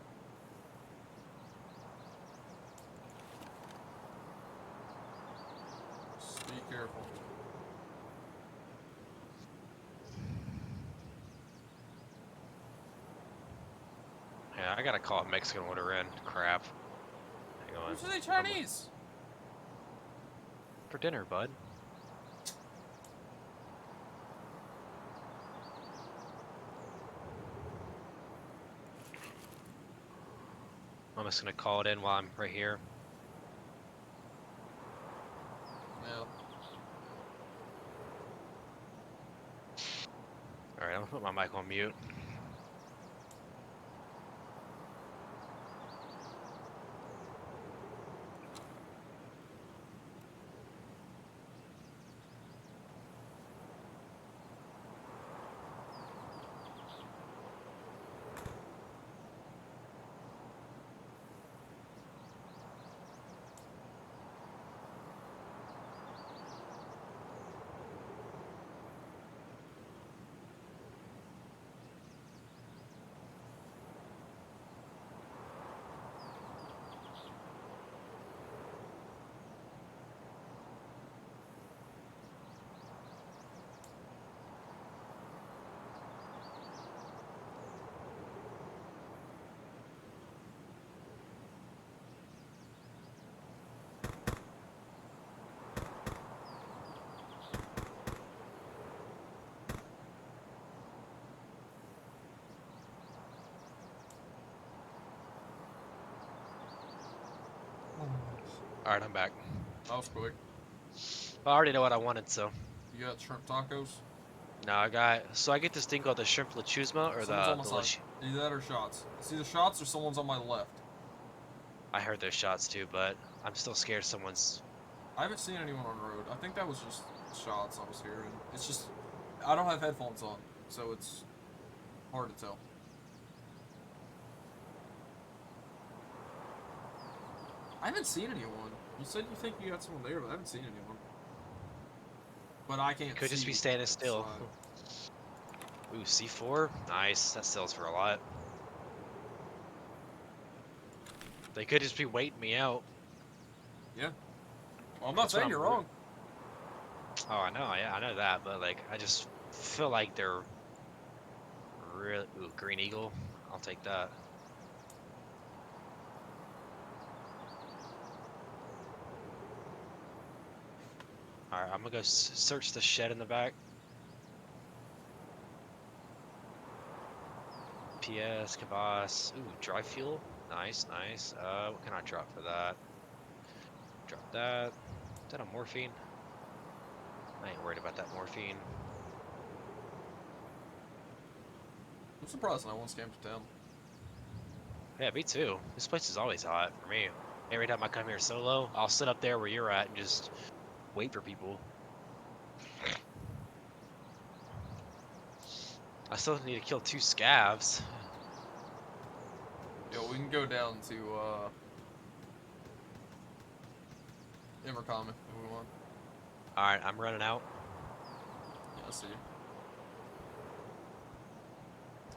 Just be careful. Yeah, I gotta call a Mexican order in. Crap. Hang on. Who's say Chinese? For dinner, bud. I'm just gonna call it in while I'm right here. Yeah. Alright, I'm gonna put my mic on mute. Alright, I'm back. That was quick. I already know what I wanted, so. You got shrimp tacos? No, I get this thing called the shrimp lechuzma, or Someone's on my the side. Either that or shots. It's either shots or someone's on my left. I heard those shots too, but I'm still scared someone's. I haven't seen anyone on the road. I think that was just shots I was hearing. It's just, I don't have headphones on, so it's hard to tell. I haven't seen anyone. You said you think you got someone there, but I haven't seen anyone. But I can't Could just see be standing still. outside. Ooh, C4? Nice. That sells for a lot. They could just be waiting me out. Yeah. Well, I'm not That's what saying I'm you're worried- wrong. Oh, I know. Yeah, I know that, but like, I just feel like they're real. Ooh, Green Eagle. I'll take that. All right, I'm gonna go search the shed in the back. PS, Cabas. Ooh, dry fuel. Nice, nice. What can I drop for that? Drop that. Is that a morphine? I ain't worried about that morphine. I'm surprised no one's came to town. Yeah, me too. This place is always hot for me. Every time I come here solo, I'll sit up there where you're at and just wait for people. I still need to kill 2 scavs. Yo, we can go down to, Invercommon if we want. Alright, I'm running out. Yeah, I see you.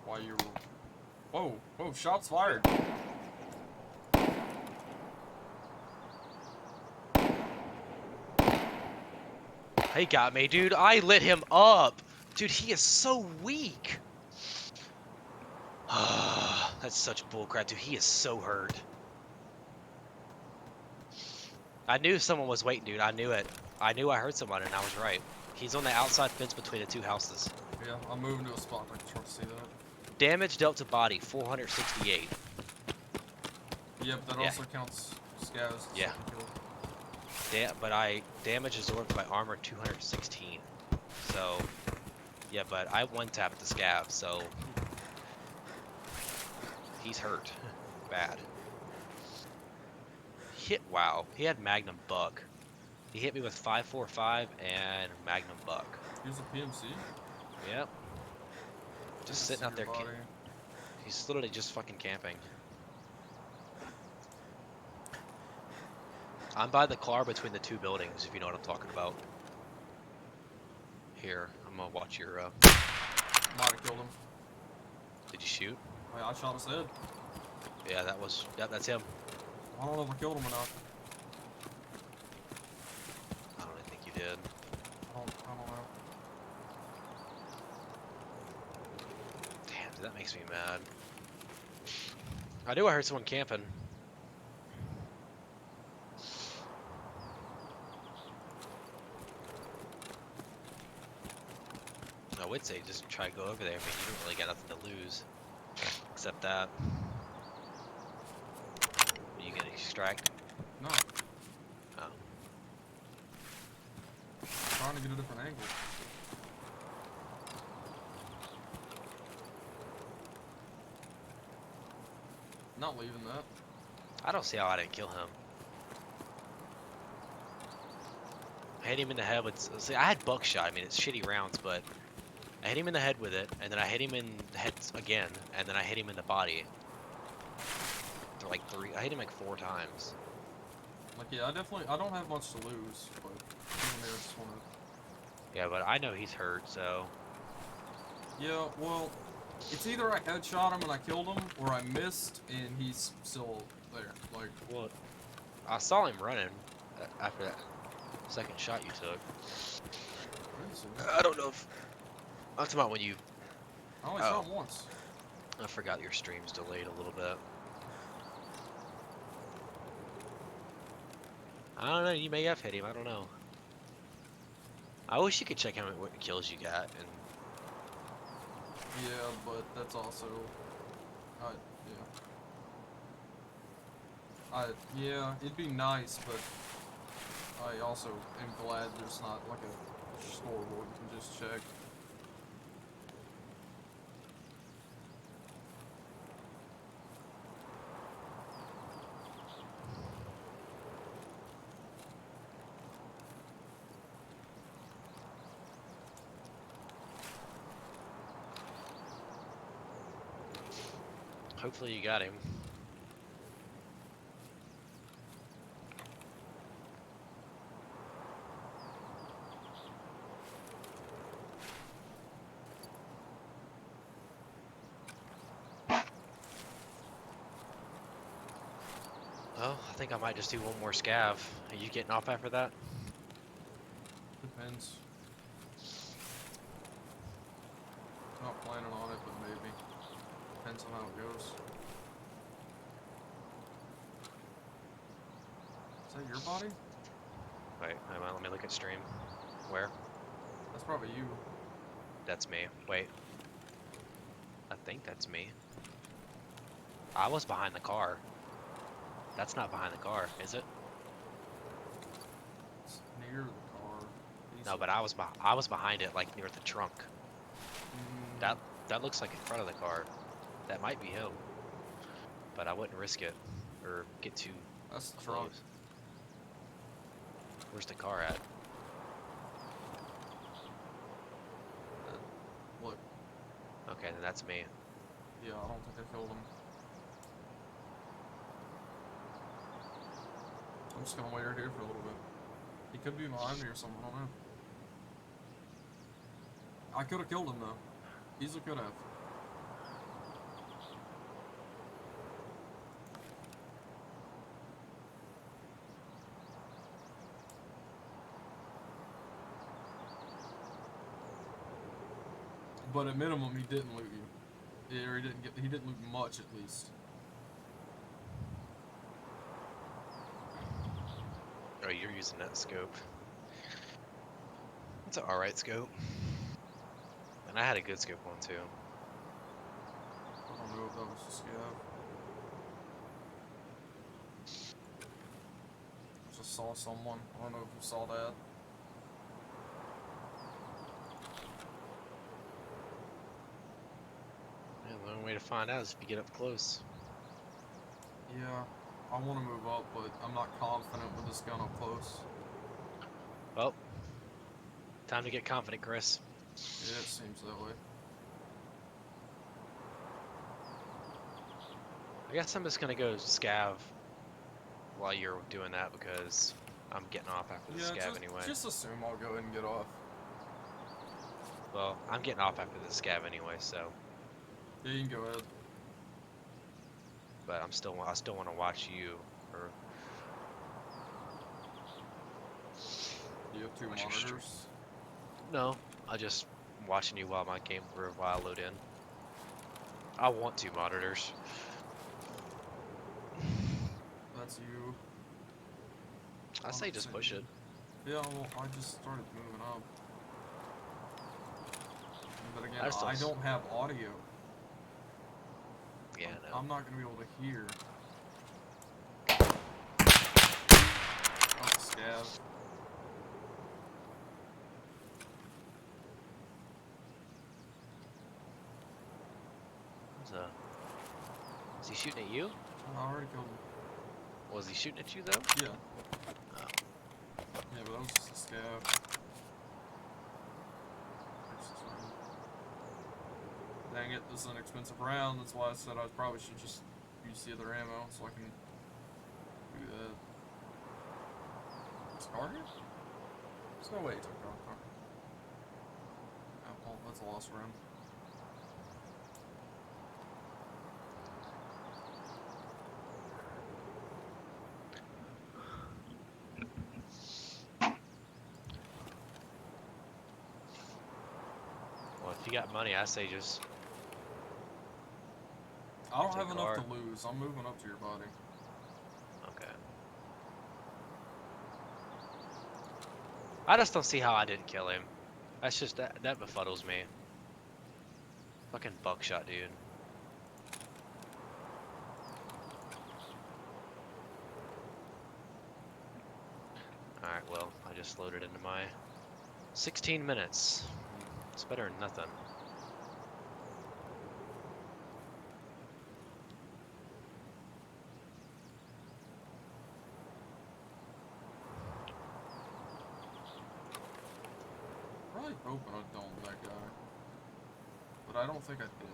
Why you were... Whoa, shots fired. He got me, dude. I lit him up. Dude, he is so weak. That's such bullcrap, dude. He is so hurt. I knew someone was waiting, dude. I knew it. I knew I heard someone, and I was right. He's on the outside fence between the 2 houses. Yeah, I'm moving to a spot I can start to see that. Damage dealt to body, 468. Yeah, but that Yeah. also counts scavs. Yeah. But damage absorbed by armor 216. So, yeah, but I one tap at the scav, so he's hurt bad. Wow, he had Magnum Buck. He hit me with 545 and Magnum Buck. Here's a PMC. Yep. Just I sitting see out there. your body. He's literally just fucking camping. I'm by the car between the two buildings, if you know what I'm talking about. Here, I'm gonna watch your. Might have killed him. Did you shoot? I shot his head. Yeah, that's him. I don't know if I killed him or not. I don't think you did. I don't know. Damn, dude, that makes me mad. I knew I heard someone camping. I would say just try to go over there. I mean, you don't really got nothing to lose. Except that. Are you gonna extract? No. Oh. I'm trying to get a different angle. Not leaving that. I don't see how I didn't kill him. I hit him in the head with. See, I had buckshot. I mean, it's shitty rounds, but I hit him in the head with it, and then I hit him in the head again, and then I hit him in the body. For like I hit him like 4 times. Like, yeah, I don't have much to lose, but even there, I just wanna... Yeah, but I know he's hurt, so. Yeah, well, it's either I headshot him and I killed him, or I missed and he's still there. Like, Well, I saw him running after that second shot you took. where is he? I don't know if. I'm talking about when you. I only shot him once. I forgot your stream's delayed a little bit. I don't know, you may have hit him, I don't know. I wish you could check how many kills you got, and Yeah, but that's also... yeah, it'd be nice, but I also am glad there's not like a scoreboard you can just check. hopefully you got him. Well, I think I might just do one more scav. Are you getting off after that? Depends. Not planning on it, but maybe. Depends on how it goes. Is that your body? Wait, let me look at stream. Where? That's probably you. That's me. Wait. I think that's me. I was behind the car. That's not behind the car, is it? It's near the car. No, but I was behind it, like near the trunk. That looks like in front of the car. That might be him. But I wouldn't risk it or get too That's the close. trunk. Where's the car at? Look. Okay, then that's me. Yeah, I don't think I killed him. I'm just gonna wait right here for a little bit. He could be behind me or something, I don't know. I could have killed him though. Easily could have. But at minimum, he didn't loot you. Yeah, or he didn't loot much at least. Oh, you're using that scope. It's an alright scope. And I had a good scope one too. I don't know if that was a scav. Just saw someone. I don't know if you saw that. Yeah, the only way to find out is if you get up close. Yeah, I want to move up, but I'm not confident with this gun up close. Well, time to get confident, Chris. Yeah, it seems that way. I guess I'm just gonna go scav while you're doing that because I'm getting off after the Yeah, scav anyway. just assume I'll go ahead and get off. Well, I'm getting off after the scav anyway, so. Yeah, you can go ahead. But I still want to watch you. Or Do you have 2 watch your stream. monitors? No, I just watching you while my game or while I load in. I want 2 monitors. That's you. I say just push it. Yeah, well, I just started moving up. But again, I still I don't have audio. Yeah, no. I'm not gonna be able to hear. Oh, scav. Is he shooting at you? I already killed him. Was he shooting at you though? Yeah. Oh. Yeah, but that was just a scav. Dang it, this is an expensive round. That's why I said I probably should just use the other ammo so I can do that. Is car here? There's no way he took our car. Oh, well, that's a lost round. Well, if you got money, I say just. I don't Take have enough car. to lose. I'm moving up to your body. Okay. I just don't see how I didn't kill him. That's just that befuddles me. Fucking buckshot, dude. Alright, well, I just loaded into my 16 minutes. It's better than nothing. Really hoping I don't that guy. But I don't think I did.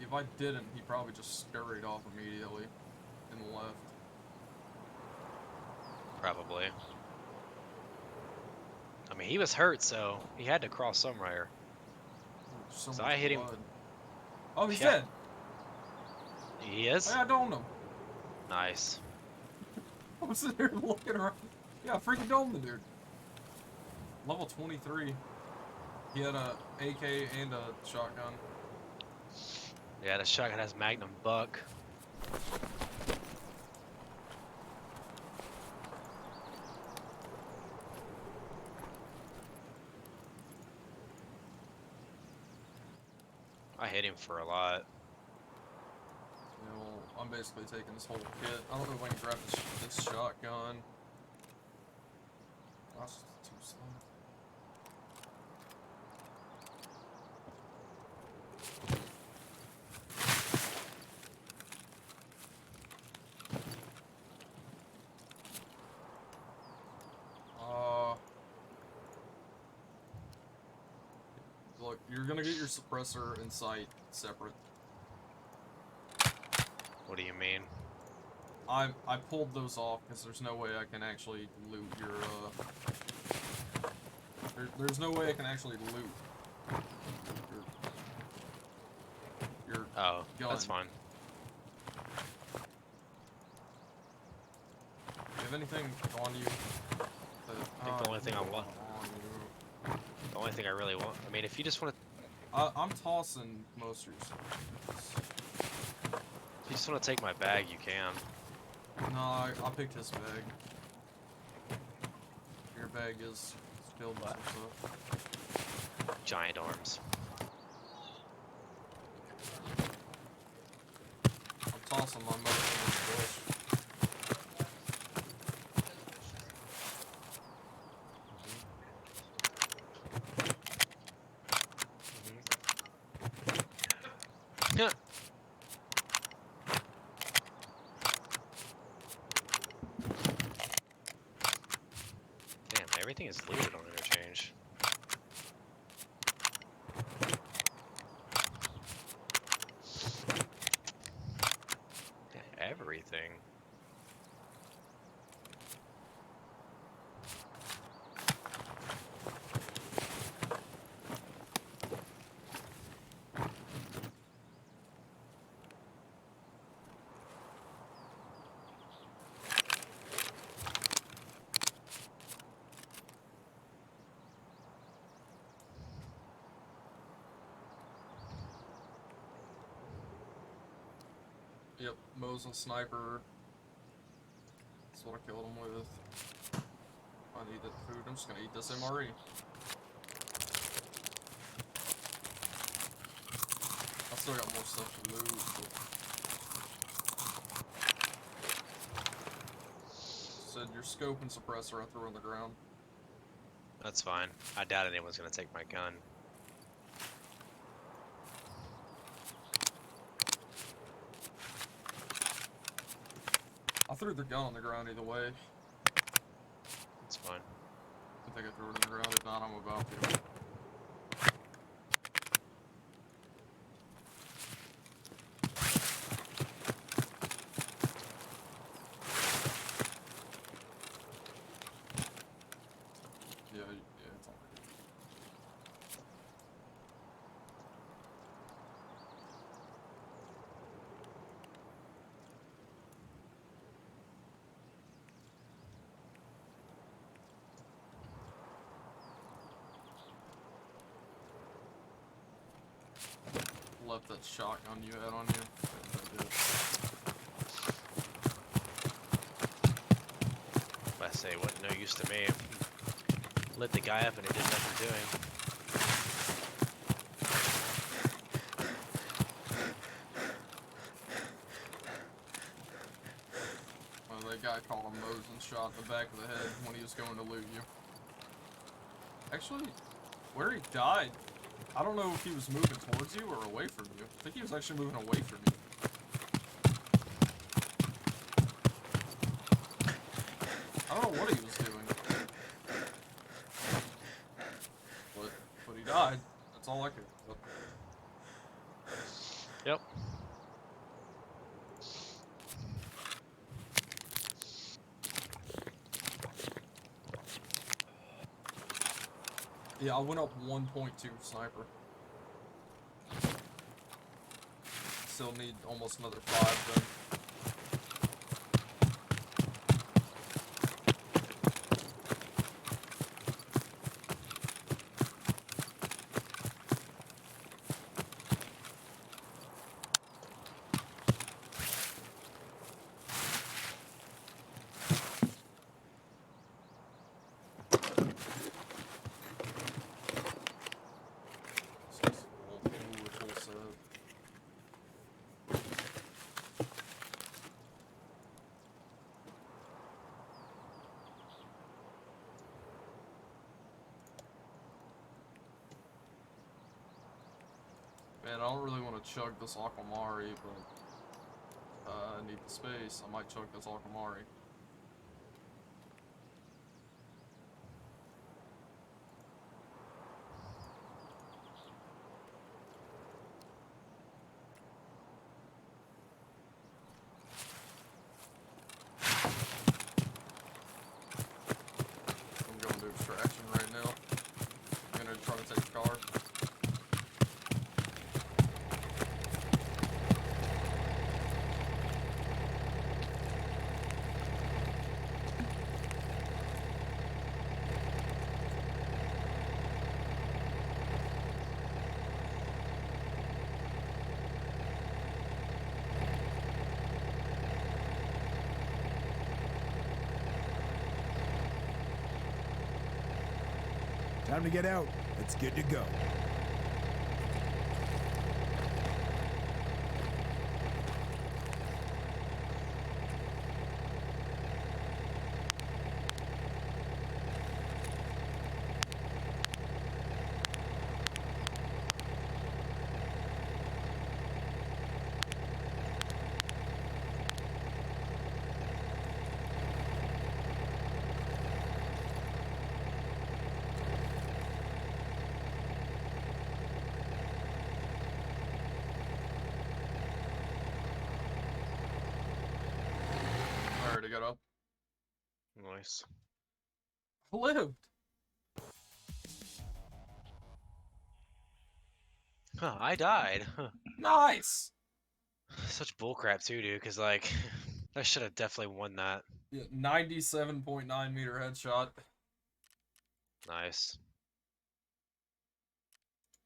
If I didn't, he probably just scurried off immediately and left. Probably. I mean, he was hurt, so he had to cross somewhere. So So much I hit him. blood. Oh, he's Yeah. dead. He is? Hey, I domed him. Nice. I was sitting here looking around. Yeah, I freaking domed the dude. Level 23. He had a AK and a shotgun. Yeah, the shotgun has Magnum Buck. I hit him for a lot. Yeah, well, I'm basically taking this whole kit. I don't know if I can grab this shotgun. That's too slow. Look, you're gonna get your suppressor and sight separate. What do you mean? I pulled those off because there's no way I can actually loot your there's no way I can actually loot your Oh, gun. that's fine. Do you have anything on you? I think the only thing I want. The only thing I really want. I mean, if you just want to, I'm tossing most of your stuff. if you just want to take my bag, you can. No, I picked his bag. Your bag is filled with stuff. Giant arms. I'm tossing my motherfucking bush. Yeah. Damn, everything is looted on interchange. anything. Yep, Mosin sniper. That's what I killed him with. I need that food. I'm just gonna eat this MRE. I still got more stuff to loot. Said your scope and suppressor I threw on the ground. That's fine. I doubt anyone's gonna take my gun. I threw the gun on the ground either way. It's fine. I think I threw it on the ground. If not, I'm about to. Yeah, it's all right. Left that shotgun you had on you. I did. I say, what no use to me. Lit the guy up and it did nothing to him. Well, that guy called him Mosin shot in the back of the head when he was going to loot you. Actually, where he died, I don't know if he was moving towards you or away from you. I think he was actually moving away from you. I don't know what he was doing. But he died. That's all I could. But Yep. yeah, I went up 1.2 sniper. Still need almost another 5 then. Man, I don't really want to chug this Aquamari, but I need the space. I might chug this Aquamari. I'm going to extraction right now. I'm gonna try to take the car. Time to get out. It's good to go. get up. Nice. I lived. Huh, I died. Huh. Nice. Such bullcrap too, dude. Cause like, I should have definitely won that. Yeah, 97.9 meter headshot. Nice.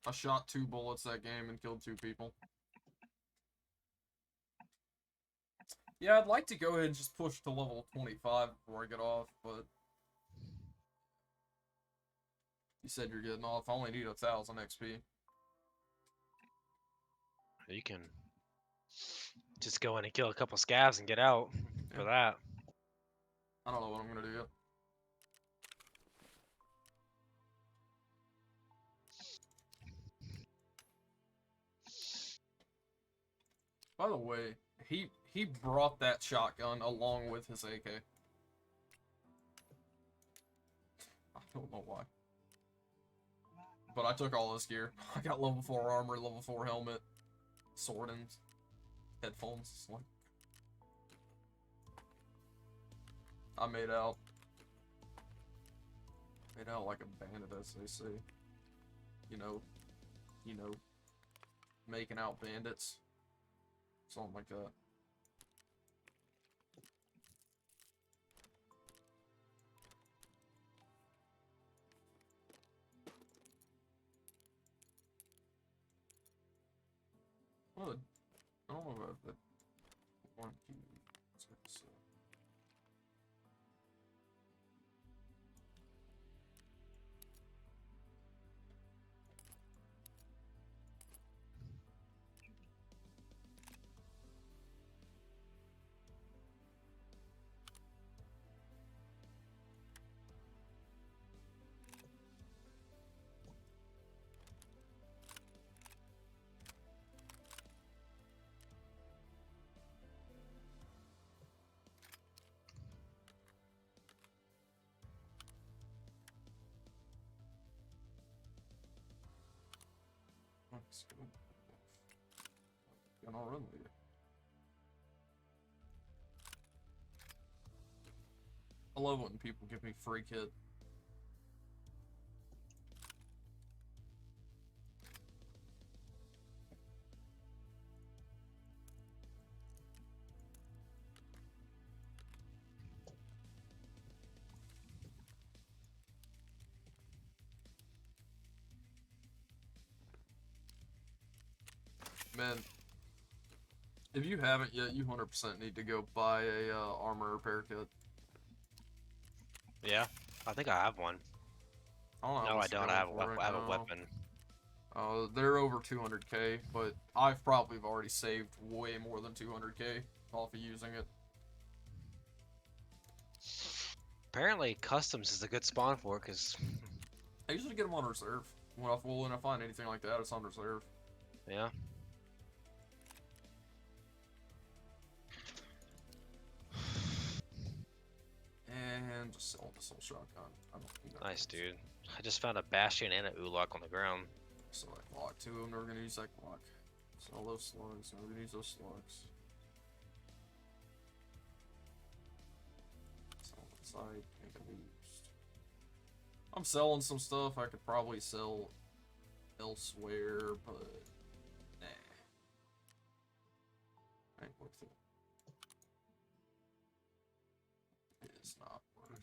I shot 2 bullets that game and killed 2 people. Yeah, I'd like to go ahead and just push to level 25 before I get off, but you said you're getting off. I only need 1,000 XP. You can just go in and kill a couple scavs and get out for that. I don't know what I'm gonna do yet. By the way, he brought that shotgun along with his AK. I don't know why. But I took all his gear. I got level 4 armor, level 4 helmet, sword and headphones. Like, I made out like a bandit, as they say. You know, making out bandits. Something like that. Well, I don't know about that. 1, 2, 6, let's go. Gonna run with you. I love when people give me free kit. Man, if you haven't yet, you 100% need to go buy a armor repair kit. Yeah, I think I have one. I don't know. No, I what's don't. going I have for right I have a now. weapon. They're over 200k, but I've probably already saved way more than 200k off of using it. Apparently, customs is a good spawn for it, cause I usually get them on reserve. When I find anything like that, it's on reserve. yeah. And just sell this whole shotgun. I don't think that Nice, works. dude. I just found a bastion and a ulok on the ground. So that Glock too. I'm never gonna use that Glock. Sell those slugs. Never gonna use those slugs. Sell inside. Can't get used. I'm selling some stuff I could probably sell elsewhere, but nah. Ain't worth it. It is not worth.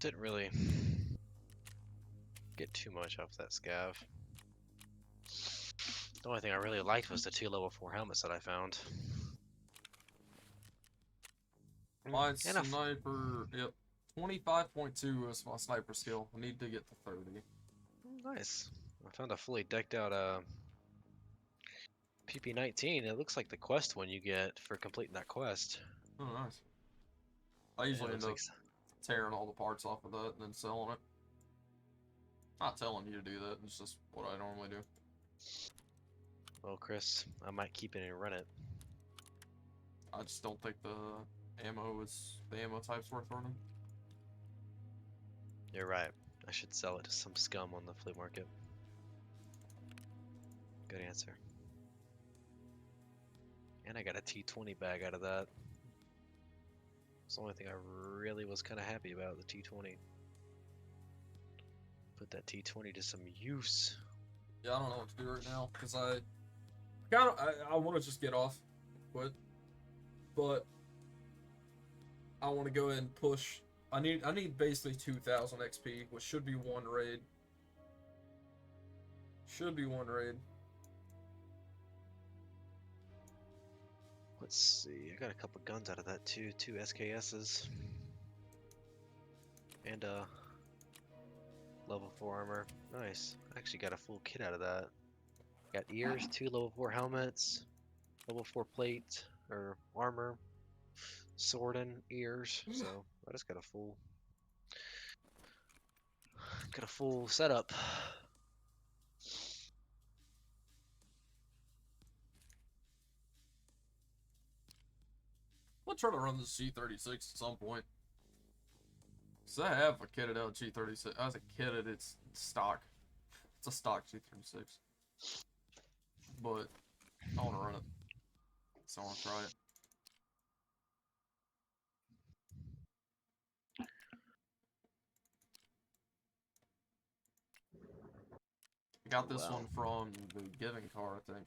Didn't really get too much off that scav. The only thing I really liked was the 2 level 4 helmets that I found. My And sniper, yep, 25.2 is my sniper skill. I need to get to 30. nice. I found a fully decked out PP-19. It looks like the quest one you get for completing that quest. Oh, nice. I Yeah, usually it end looks up like tearing all the parts off of that and then selling it. Not telling you to do that, it's just what I normally do. well, Chris, I might keep it and run it. I just don't think the ammo type's worth running. You're right. I should sell it to some scum on the flea market. Good answer. And I got a T20 bag out of that. It's the only thing I really was kind of happy about, the T20. Put that T20 to some use. Yeah, I don't know what to do right now because I want to just get off, quit, but I want to go ahead and push. I need basically 2,000 XP, which should be one raid. Should be one raid. Let's see. I got a couple guns out of that too. 2 SKSs. And level 4 armor. Nice. I actually got a full kit out of that. Got ears, 2 level 4 helmets, level 4 plate or armor, sword and ears. So I just got a full setup. I'll try to run this G36 at some point. Cause I have a kitted out G36. I was a kitted. It's stock. It's a stock G36. But I want to run it. So I want to try it. I got this one from the Giving car, I think.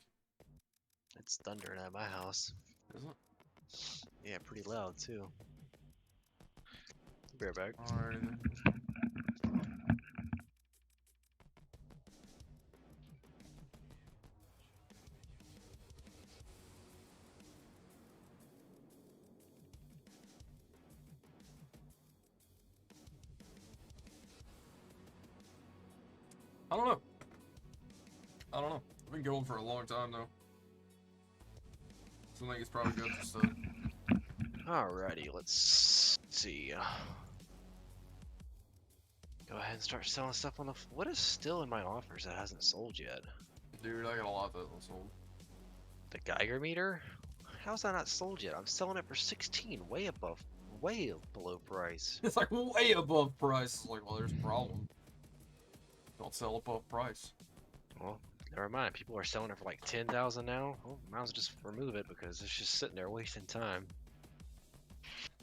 It's thundering at my house. Is it? Yeah, pretty loud too. Be right back. Alrighty then. I don't know. I don't know. I've been going for a long time though. So I think it's probably good just to... Alrighty, let's see. Go ahead and start selling stuff on the. What is still in my offers that hasn't sold yet? Dude, I got a lot that was sold. The Geiger meter? How's that not sold yet? I'm selling it for 16, way below price. It's like way above price. It's like, well, there's a problem. Don't sell above price. Well, never mind. People are selling it for like 10,000 now. Well, might as well just remove it because it's just sitting there wasting time.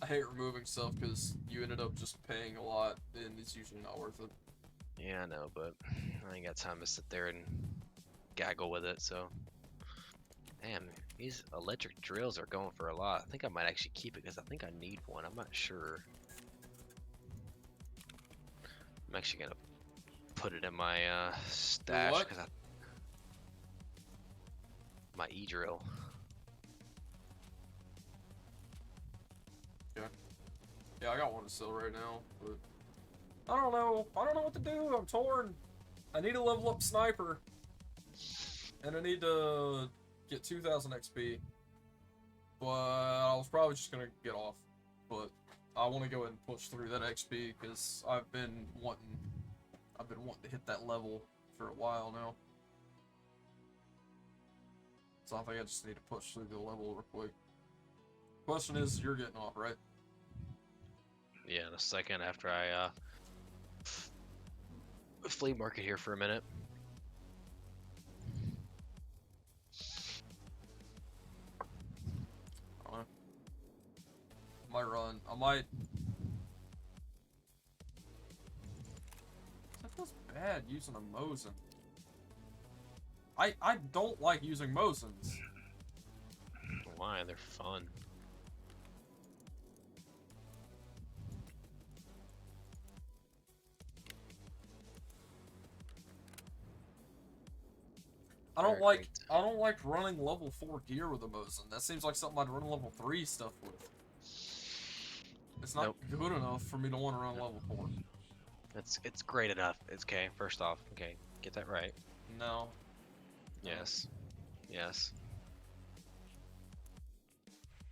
I hate removing stuff because you ended up just paying a lot and it's usually not worth it. Yeah, I know, but I ain't got time to sit there and gaggle with it, so. Damn, these electric drills are going for a lot. I think I might actually keep it because I think I need one. I'm not sure. I'm actually gonna put it in my stash What? because my e-drill. Yeah, I got one to sell right now, but I don't know. I don't know what to do. I'm torn. I need to level up sniper, and I need to get 2,000 XP. But I was probably just gonna get off. But I want to go ahead and push through that XP because I've been wanting to hit that level for a while now. So I think I just need to push through the level real quick. Question is, you're getting off, right? Yeah, in a second after I flea market here for a minute. I might run. I might. That feels bad using a Mosin. I don't like using Mosins. Why? They're fun. I don't Very like great. I don't like running level 4 gear with a Mosin. That seems like something I'd run level 3 stuff with. It's not Nope. good enough for me to want to run level 4. It's great enough. It's okay. First off, okay, get that right. No. Yes. Yes.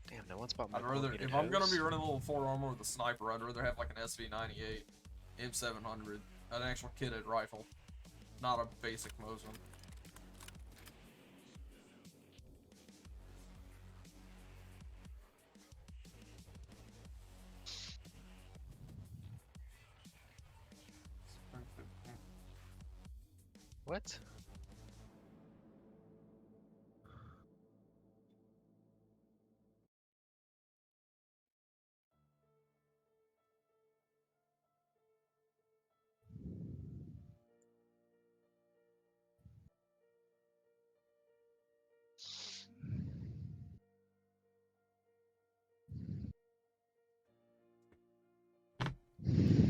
Damn, no one's bought my I'd rather, corrugated if I'm gonna be hose. running level 4 armor with a sniper, I'd rather have like an SV98, M700, an actual kitted rifle, not a basic Mosin. What?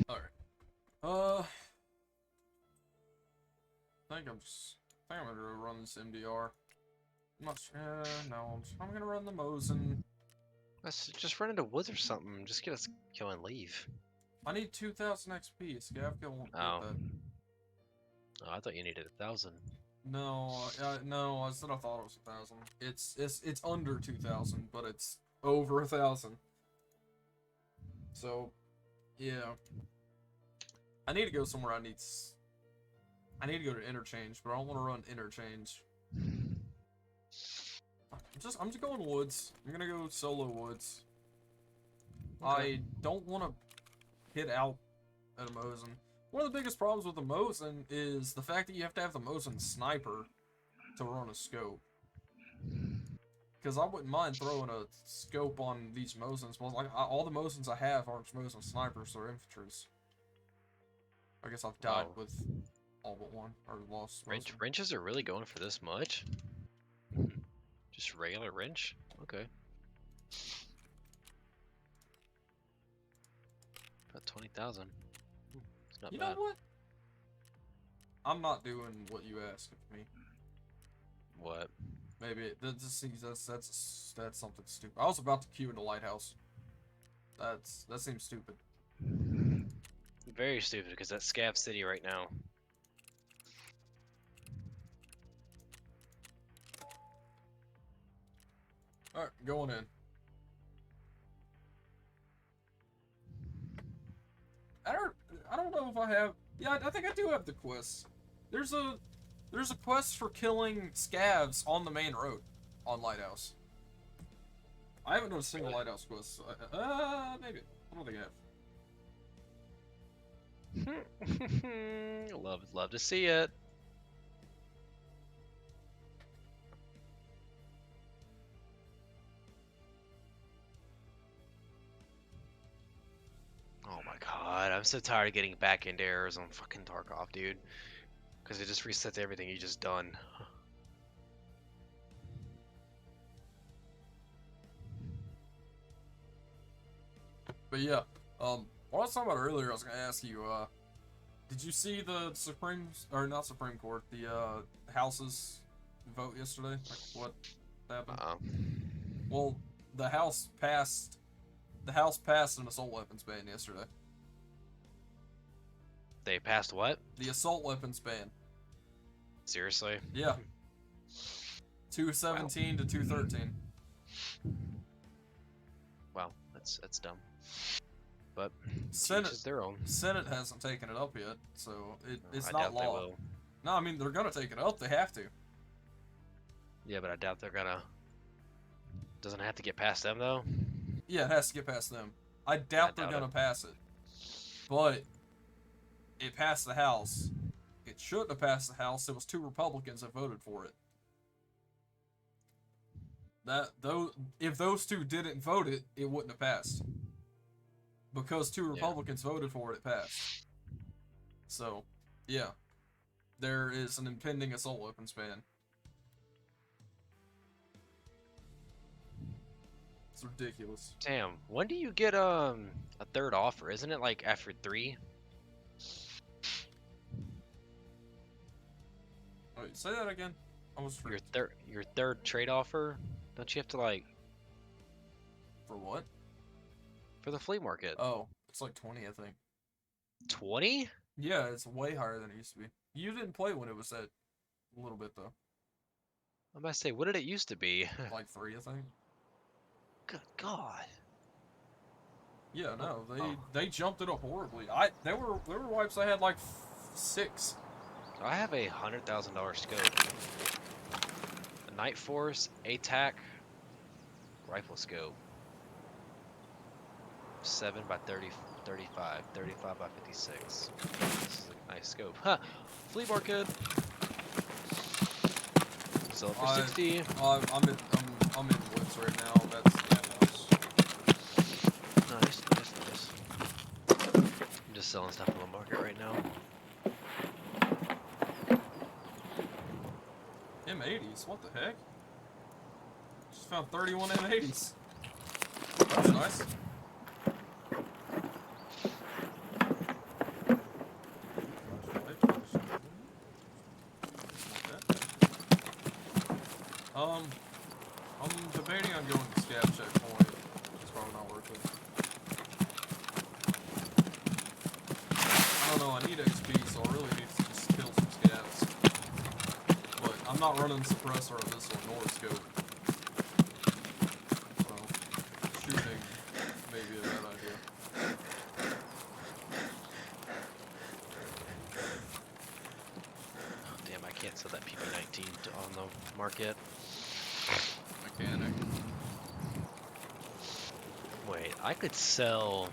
Alright. I think I'm gonna run this MDR. I'm not sure. No, I'm gonna run the Mosin. Let's just run into woods or something. Just get us kill and leave. I need 2,000 XP. Scavkill won't get Oh. that. Oh, I thought you needed 1,000. No, no, I said I thought it was 1,000. It's under 2,000, but it's over 1,000. So, yeah. I need to go somewhere. I need to go to interchange, but I don't want to run interchange. I'm just going woods. I'm gonna go solo woods. Okay. I don't want to hit out at a Mosin. One of the biggest problems with the Mosin is the fact that you have to have the Mosin sniper to run a scope. Because I wouldn't mind throwing a scope on these Mosins. Well, like all the Mosins I have aren't Mosin snipers, they're infantries. I guess I've died Oh. with all but one, or lost Mosin. Wrenches are really going for this much? Just regular wrench? Okay. About 20,000. It's not You bad. know what? I'm not doing what you asked of me. What? Maybe that's something stupid. I was about to queue into Lighthouse. That seems stupid. Very stupid because that's Scav City right now. All right, going in. I don't know if I have. Yeah, I think I do have the quest. There's a quest for killing scavs on the main road on Lighthouse. I haven't done a single Lighthouse quest. Maybe. I don't think I have. Love to see it. Oh my god, I'm so tired of getting back into errors on fucking Tarkov, dude. Because it just resets everything you just done. But yeah, what I was talking about earlier, I was gonna ask you, did you see the not Supreme Court, the House's vote yesterday? Like what happened? Well, the House passed an assault weapons ban yesterday. They passed what? The assault weapons ban. Seriously? Yeah. 217 to 213. Wow, that's dumb. But Senate each is their own. Senate hasn't taken it up yet, so it's I not doubt they law. will. No, I mean they're gonna take it up. They have to. Yeah, but I doubt they're gonna. Doesn't it have to get past them though? Yeah, it has to get past them. I doubt they're doubt gonna it. pass it. But it passed the House. It shouldn't have passed the House. It was 2 Republicans that voted for it. If those 2 didn't vote it, it wouldn't have passed. Because 2 Republicans voted for it, it passed. So, yeah. There is an impending assault weapons ban. It's ridiculous. Damn, when do you get a third offer? Isn't it like after 3? Wait, say that again. Almost for Your third trade offer. Don't you have to like what? for the flea market? Oh, it's like 20, I think. 20? Yeah, it's way higher than it used to be. You didn't play when it was at a little bit though. I'm about to say, what did it used to be? Like 3, I think. Good God. Yeah, no, Oh. they jumped it up horribly. There were wipes I had like 6. I have a $100,000 scope. A Night Force, ATAC, rifle scope. 7 by 30, 35, 35 by 56. This is a nice scope. Huh. Flea market. Sell it for 60. I'm in woods right now. That's Nice, nice, nice. I'm just selling stuff on the market right now. M80s. What the heck? Just found 31 M80s. That's nice. I'm debating on going to scav checkpoint. It's probably not worth it. I don't know, I need XP, so I really need to just kill some scavs. But I'm not running suppressor on this one, nor scope. So, shooting may be a bad idea. Oh, damn, I can't sell that PP-19 on the market. Mechanic. Wait, I could sell...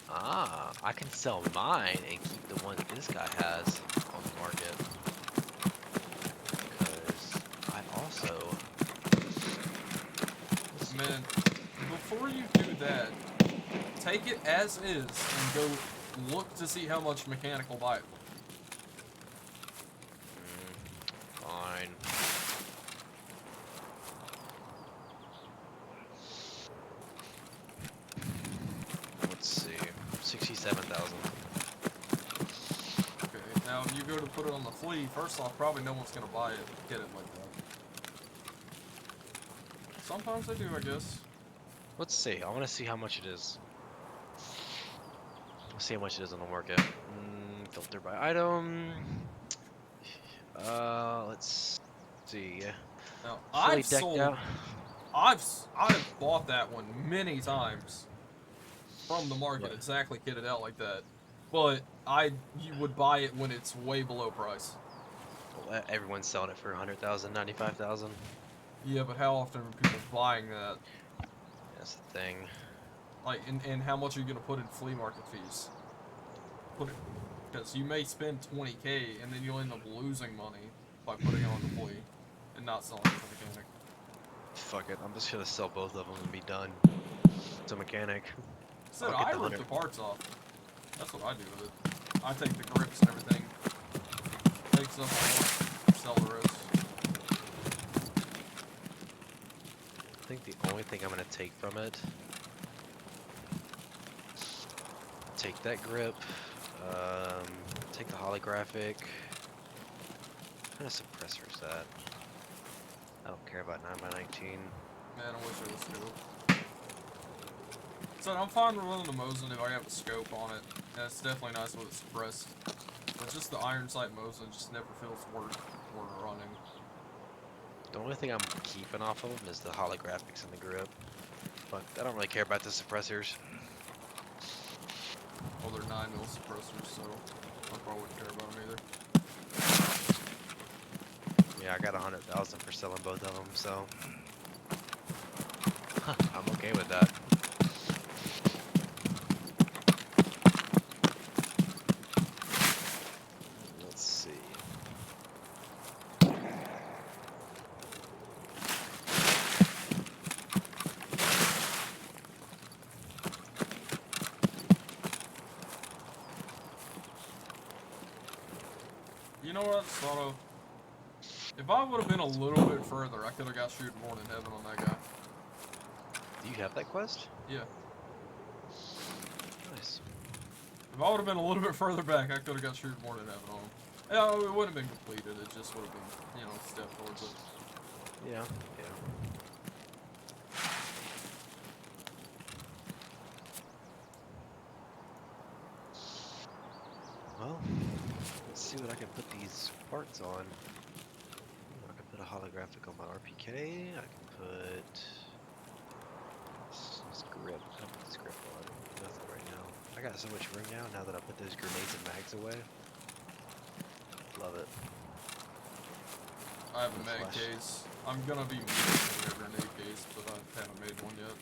Ah, I can sell mine and keep the one this guy has on the market. Because I also... Man, before you do that, take it as is and go look to see how much mechanic will buy it. Fine. Let's see. 67,000. Okay, now if you go to put it on the flea, first off, probably no one's gonna buy it, get it like that. Sometimes they do, I guess. Let's see. I want to see how much it is. Let's see how much it is on the market. Filter by item. Let's see. Now, Fully decked out. I've bought that one many times from the market, What? exactly kitted out like that. But you would buy it when it's way below price. Well, everyone's selling it for 100,000, 95,000. Yeah, but how often are people buying that? That's the thing. Like, and how much are you gonna put in flea market fees? Because you may spend 20K and then you'll end up losing money by putting it on the flea and not selling it to the mechanic. Fuck it. I'm just gonna sell both of them and be done. It's a mechanic. Said I'll get I the rip 100. the parts off. That's what I do with it. I take the grips and everything. Take stuff I want, sell the rest. I think the only thing I'm gonna take from it, take that grip, take the holographic. What kind of suppressor is that? I don't care about 9x19. Man, I wish it was scope. So I'm fine with running the Mosin if I have a scope on it. And it's definitely nice with it suppressed. But just the iron sight Mosin just never feels worth running. The only thing I'm keeping off of them is the holographics and the grip. But I don't really care about the suppressors. Well, they're 9mm suppressors, so I probably wouldn't care about them either. Yeah, I got 100,000 for selling both of them, so I'm okay with that. Let's see. You know what I thought of? If I would have been a little bit further, I could have got shooting more than heaven on that guy. Do you have that quest? Yeah. Nice. If I would have been a little bit further back, I could have got shooting more than heaven on him. Yeah, it wouldn't have been completed. It just would have been, a step towards it. Yeah. Well, let's see what I can put these parts on. I can put a holographic on my RPK. I can put this grip. I can put this grip on. Nothing right now. I got so much room now that I put those grenades and mags away. Love it. I have a The mag flash. case. I'm gonna be making a grenade case, but I haven't made one yet.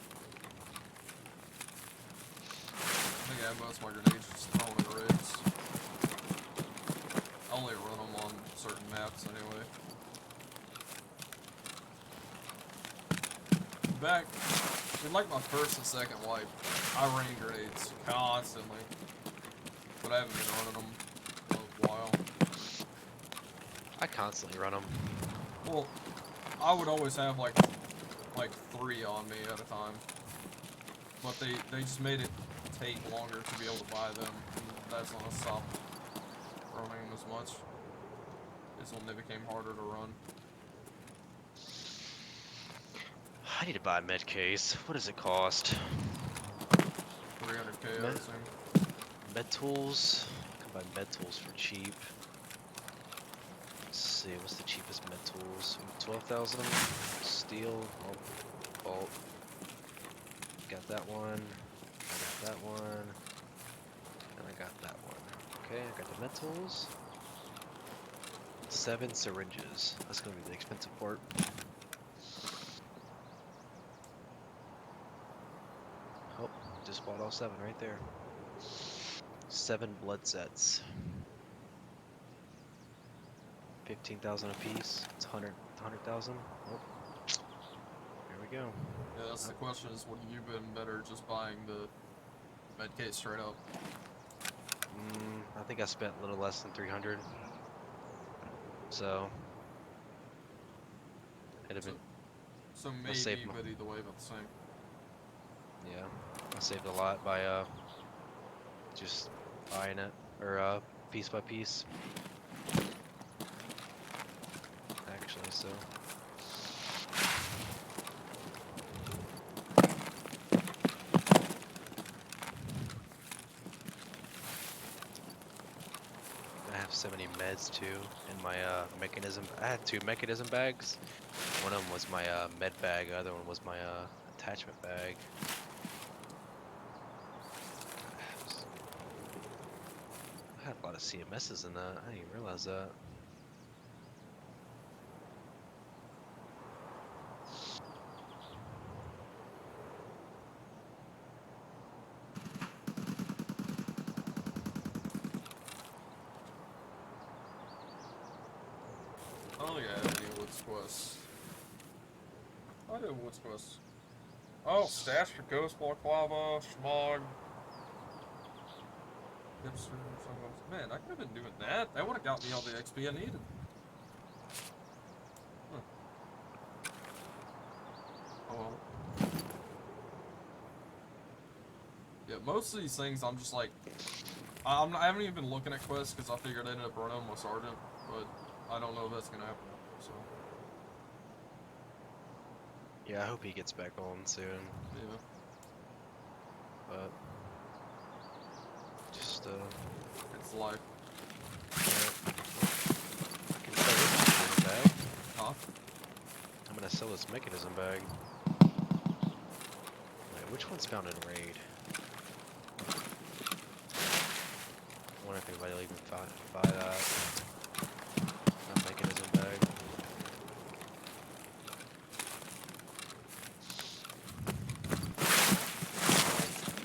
I think I have most of my grenades just thrown in raids. I only run them on certain maps anyway. Back in like my first and second wipe, I ran grenades constantly, but I haven't been running them in a while. I constantly run them. Well, I would always have like 3 on me at a time, but they just made it take longer to be able to buy them, and that's when I stopped running them as much. Is when they became harder to run. I need to buy a med case. What does it cost? 300k, I Med- assume. Med tools. I can buy med tools for cheap. Let's see, what's the cheapest med tools? 12,000 steel. Oh, bolt. Got that one. I got that one. And I got that one. Okay, I got the med tools. 7 syringes. That's gonna be the expensive part. Oh, just bought all 7 right there. 7 blood sets. 15,000 a piece. It's 100,000. Oh, there we go. Yeah, that's the question: is would you been better just buying the med kit straight up? I think I spent a little less than 300. So it'd have been. So I saved maybe, my, but either way, about the same. yeah, I saved a lot by just buying it or piece by piece. Actually, so. I have so many meds too in my mechanism. I had 2 mechanism bags. One of them was my med bag. The other one was my attachment bag. I had a lot of CMSs in that. I didn't even realize that. I don't think I have any Woods quests. I do Woods quests. Oh, Stash for Ghost Balaclava, Schmog, Hipster, something else. Man, I could have been doing that. That would have got me all the XP I needed. Huh. Oh well. Yeah, most of these things I'm just like, I haven't even been looking at quests because I figured I ended up running them with Sergeant, but I don't know if that's gonna happen. So Yeah, I hope he gets back on soon. yeah. But just It's life. I can sell this mechanism bag. Huh? I'm gonna sell this mechanism bag. Wait, which one's found in raid? I wonder if anybody will even buy that. That mechanism bag.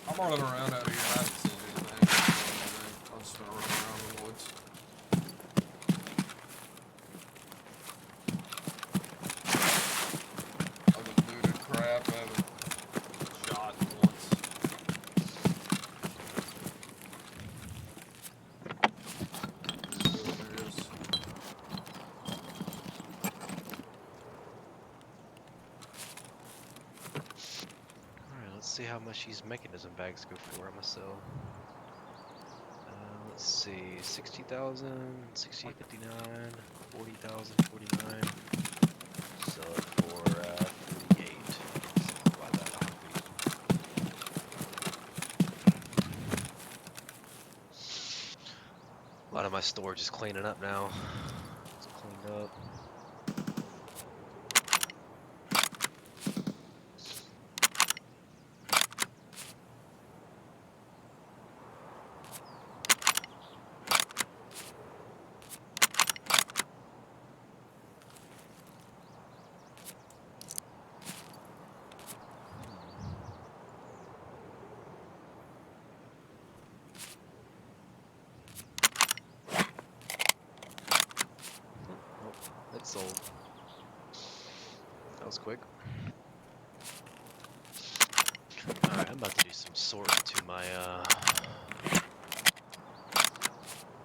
I'm running around out here. I haven't seen anything. I'm just gonna run around in the woods. I haven't looted crap. I haven't shot once. There it is. Alright, let's see how much these mechanism bags go for. I'm gonna sell. Let's see, 60,000, 6059, 40,000, 49. Sell it for 48. So buy that 100. A lot of my storage is cleaning up now. It's cleaned up. It's sold. That was quick. Alright, I'm about to do some sorting to my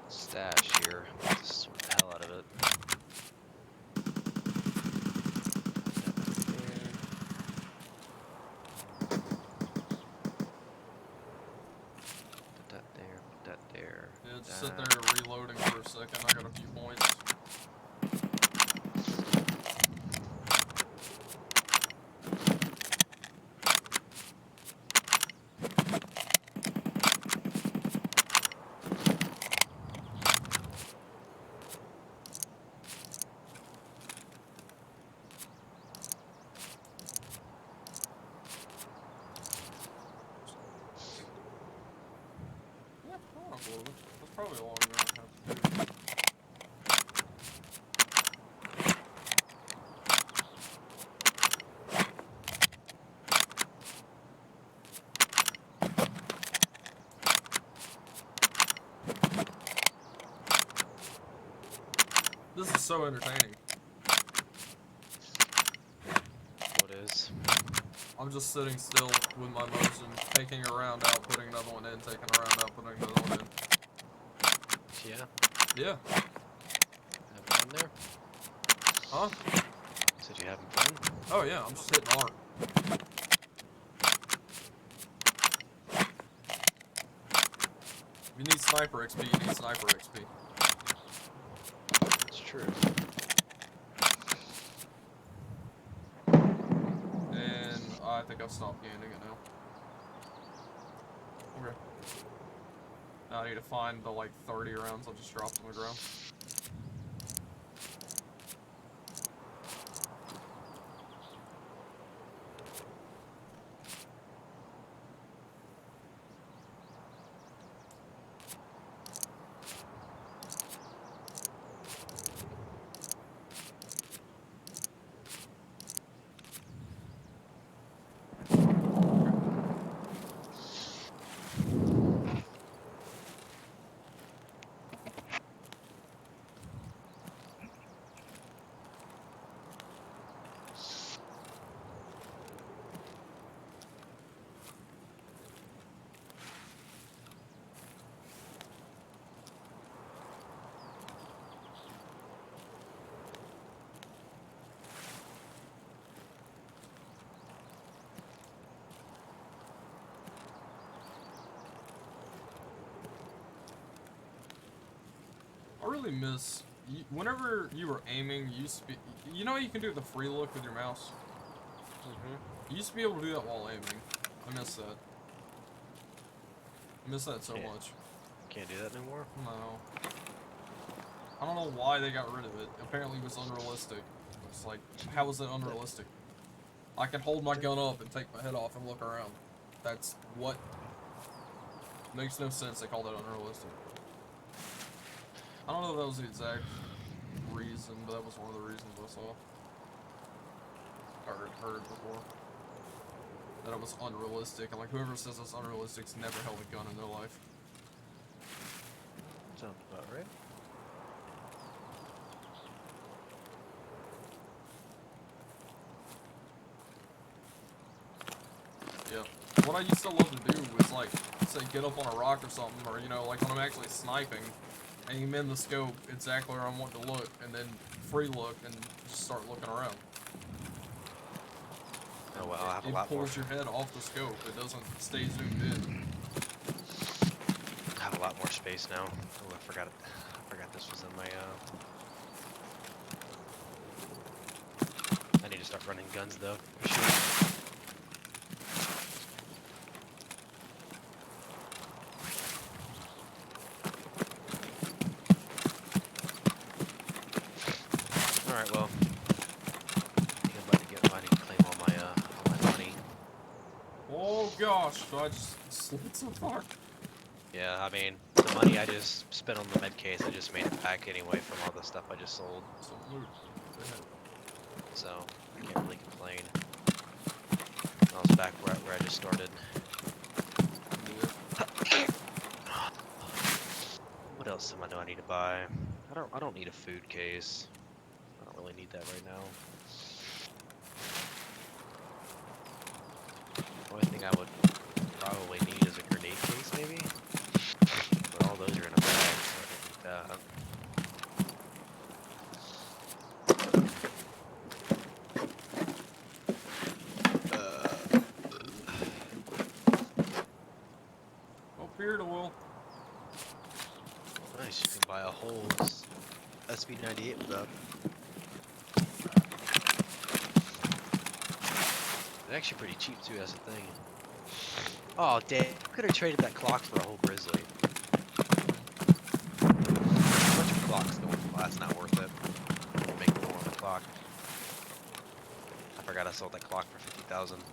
stash here. I'm about to sort the hell out of it. Put that there, put that there. Yeah, just sit there reloading for a second. I got a few points. Yeah, I don't know, that's probably all I'm gonna have to do. This is so entertaining. What is? I'm just sitting still with my motion, taking a round out, putting another one in, taking a round out, putting another one in. Yeah? Yeah. Having fun there? Huh? You said you having fun? Oh yeah, I'm just hitting hard. If you need sniper XP, you need sniper XP. It's true. And I think I've stopped gaining it now. Okay. Now I need to find the like 30 rounds I just dropped on the ground. I really miss whenever you were aiming. You used to be, you know, you can do the free look with your mouse. Mm-hmm. You used to be able to do that while aiming. I miss that. I miss that so Yeah. much. Can't do that anymore? No. I don't know why they got rid of it. Apparently it was unrealistic. It's like, how was it unrealistic? I can hold my gun up and take my head off and look around. That's what makes no sense. They call that unrealistic. I don't know if that was the exact reason, but that was one of the reasons I saw. Or heard before. That it was unrealistic, and like whoever says it's unrealistic's never held a gun in their life. Sounds about right. Yeah. What I used to love to do was like, say, get up on a rock or something, or you know, like when I'm actually sniping, aim in the scope exactly where I'm wanting to look, and then free look and just start looking around. Oh well, I have a It lot more. pulls your head off the scope. It doesn't stay zoomed in. I have a lot more space now. Oh, I forgot it. I forgot this was in my. I need to start running guns though. For sure. All right, well, I think I'm about to get ready to claim all my money. Oh gosh, so I just slid so far. Yeah, I mean, the money I just spent on the med case, I just made it back anyway from all the stuff I just sold. Some loot. So I can't really complain. I was back where I just started. Yeah. What else do I need to buy? I don't need a food case. I don't really need that right now. The only thing I would probably need is a grenade case, maybe. But all those are in a bag, so I don't need that. Up here to Will. Nice, you can buy a whole SB98 with that. They're actually pretty cheap too, that's the thing. Oh, damn. I could have traded that clock for a whole Grizzly. A bunch of clocks going, well, that's not worth it. Make more on the clock. I forgot I sold that clock for 50,000.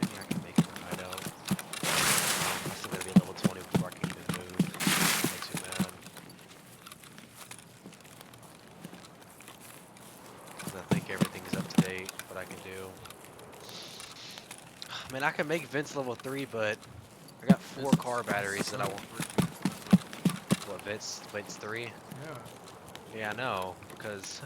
Maybe I can make it a hideout. I still gotta be level 20 before I can even move. Makes me mad. Because I think everything is up to date, what I can do. I mean, I can make Vince level 3, but I got 4 car batteries that I want. What, Vince 3? Yeah. Yeah, I know, because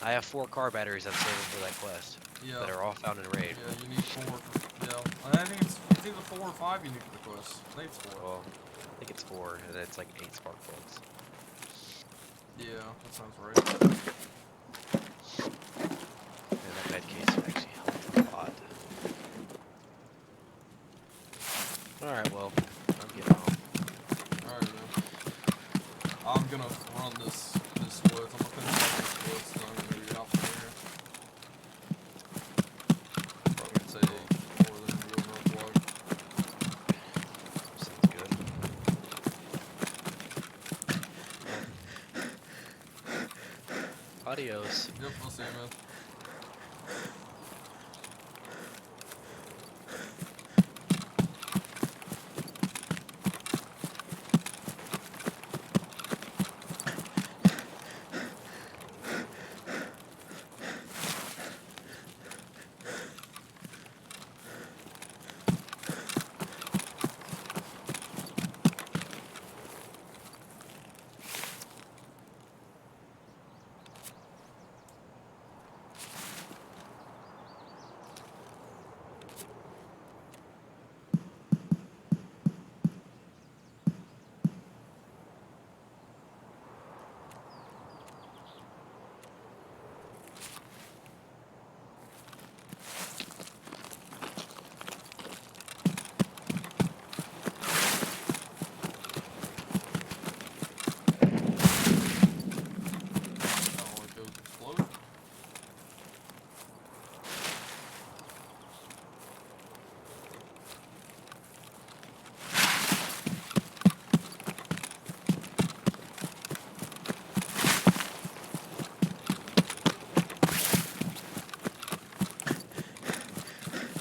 I have 4 car batteries I'm saving for that quest Yeah. that are all found in Raid. Yeah, you need 4 for, yeah. I think it's either 4 or 5 you need for the quest. I think it's 4. Well, I think it's 4, and it's like 8 spark plugs. Yeah, that sounds right. And that med case actually helped a lot. Alright, well, I'm getting off. Alright, man. I'm gonna run this woods. I'm gonna finish up this woods, and I'm gonna get out from here. Probably gonna take more than a real rough walk. Sounds good. Adios. Yep, I'll see you, man. Oh, it goes explode.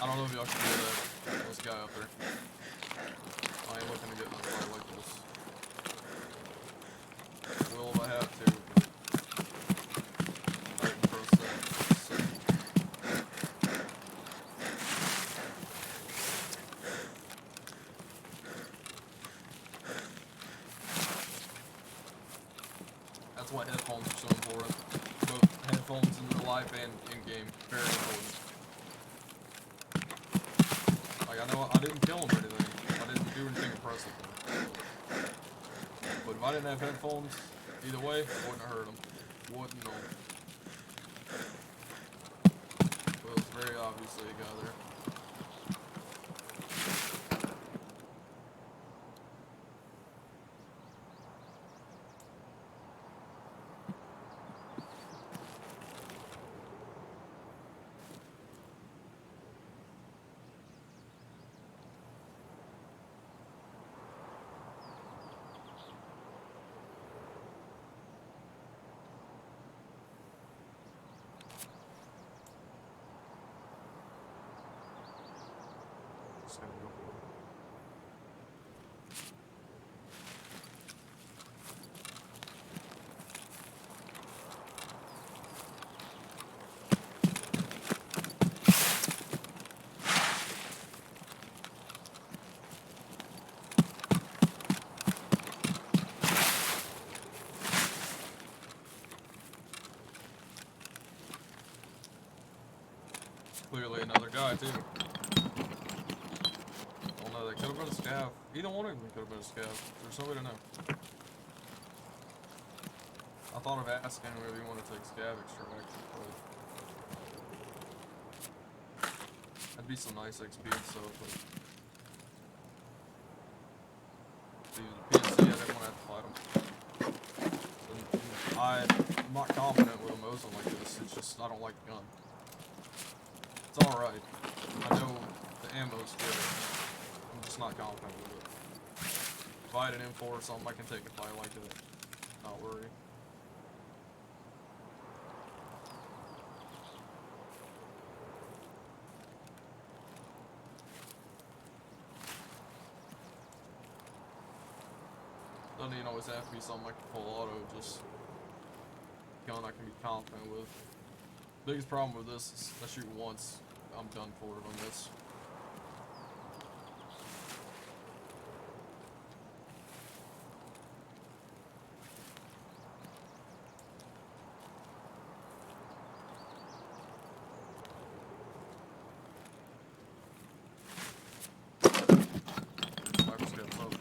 I don't know if y'all can hear that. This guy up there. I ain't looking to get in a fight like this. Will if I have to, but I didn't trust that. So, that's why headphones are so important. Both headphones in real life and in-game. Very important. Like, I know I didn't kill him or anything. I didn't do anything impressive to him. But if I didn't have headphones, either way, wouldn't have hurt him. Wouldn't know. But it was very obviously a guy there. just gotta go for it. Clearly another guy too. Oh no, they could have been a scav. Either one of them could have been a scav. There's no way to know. I thought of asking him if he wanted to take scav extraction, but that'd be some nice XP and stuff. But the PNC, I didn't want to have to fight him. And I'm not confident with a Mosin like this. It's just I don't like the gun. It's alright. I know the ammo's good. I'm just not confident with it. If I had an M4 or something, I can take a fight like that. Not worry. Doesn't even always have to be something like a full auto, just gun I can be confident with. Biggest problem with this is I shoot once, I'm done for it on this. Sniper's got smoke.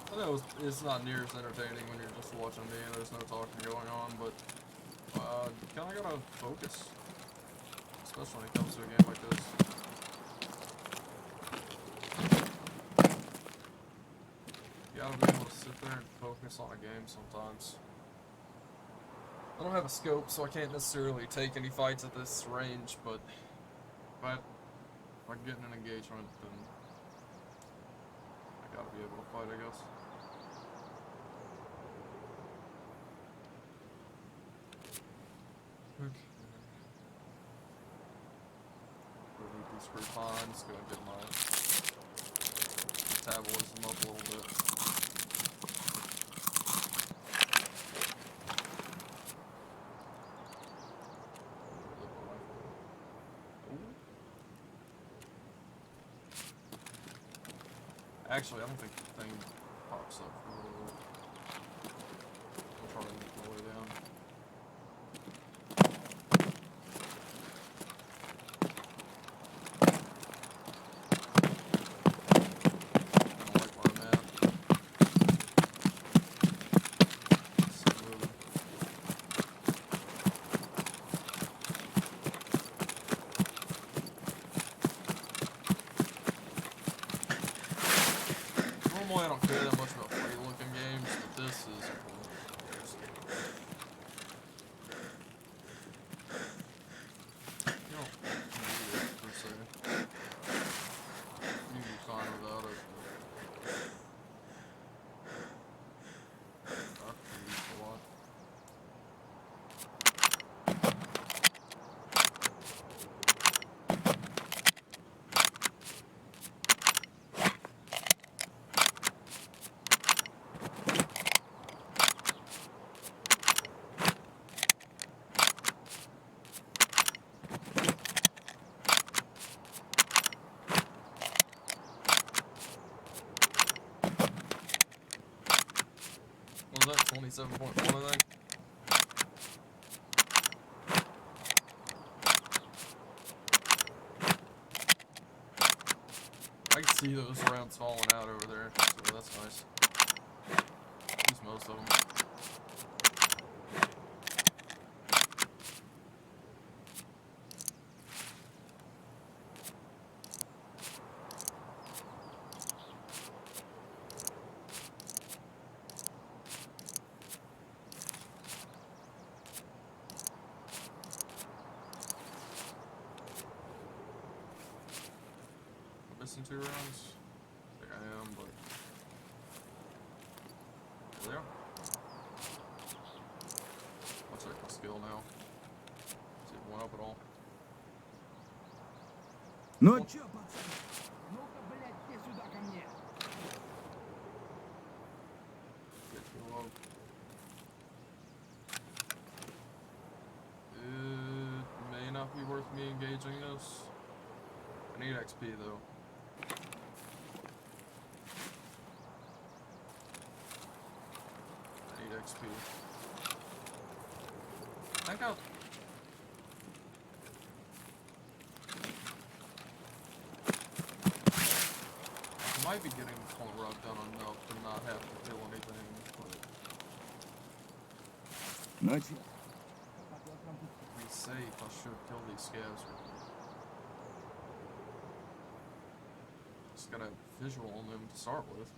I know it's not near as entertaining when you're just watching me and there's no talking going on, but you kinda gotta focus. Especially when it comes to a game like this. You gotta be able to sit there and focus on a game sometimes. I don't have a scope, so I can't necessarily take any fights at this range, but if I get in an engagement, then I gotta be able to fight, I guess. Okay. Really these free fines, go and get my metabolism up a little bit. Actually, I don't think the thing pops up for a little bit. I'll try to make my way down. I don't like where I'm at. So moving. Normally I don't care that much about free looking games, but this is you don't need it per se. You can be fine without it. But I can use it a lot. What was that? 27.1, I think. I can see those rounds falling out over there, so that's nice. At least most of them. Missing 2 rounds? I think I am, but there they are. I'll check my skill now. See if it went up at all. Ну чё, пацаны? Ну-ка, блядь, все сюда ко мне. Get go up. It may not be worth me engaging this. I need XP though. XP. I think I'll... I might be getting the point where I've done enough to not have to kill anything, but... Ну чё? To be safe, I should kill these scavs real quick. Just gotta have visual on them to start with.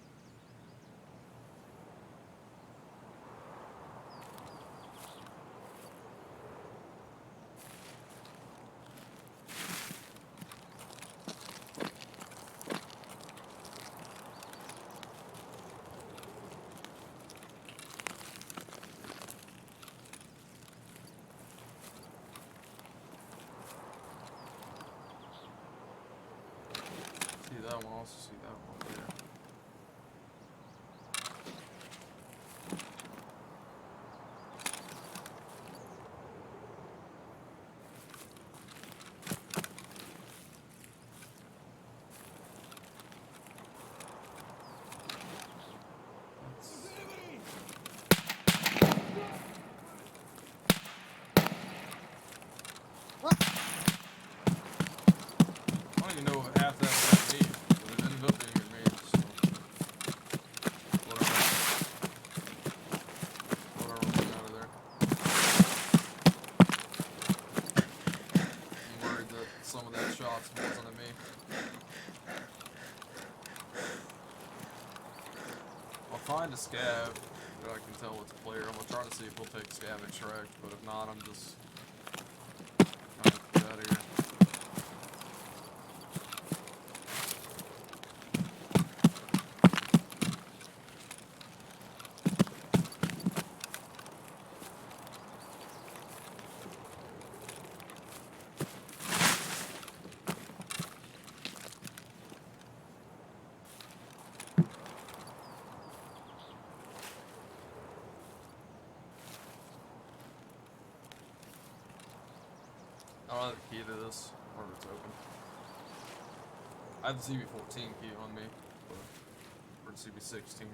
See that one, also see that one there. I don't even know what half that was me, but it ended up being me, so whatever. Whatever, we'll get out of there. I'm worried that some of that shots wasn't at me. I'll find a scav that I can tell it's a player. I'm gonna try to see if he'll take scav extract, but if not, I'm just gonna get out of here. I don't have the key to this, or it's open. I have the CB14 key on me, or the CB16.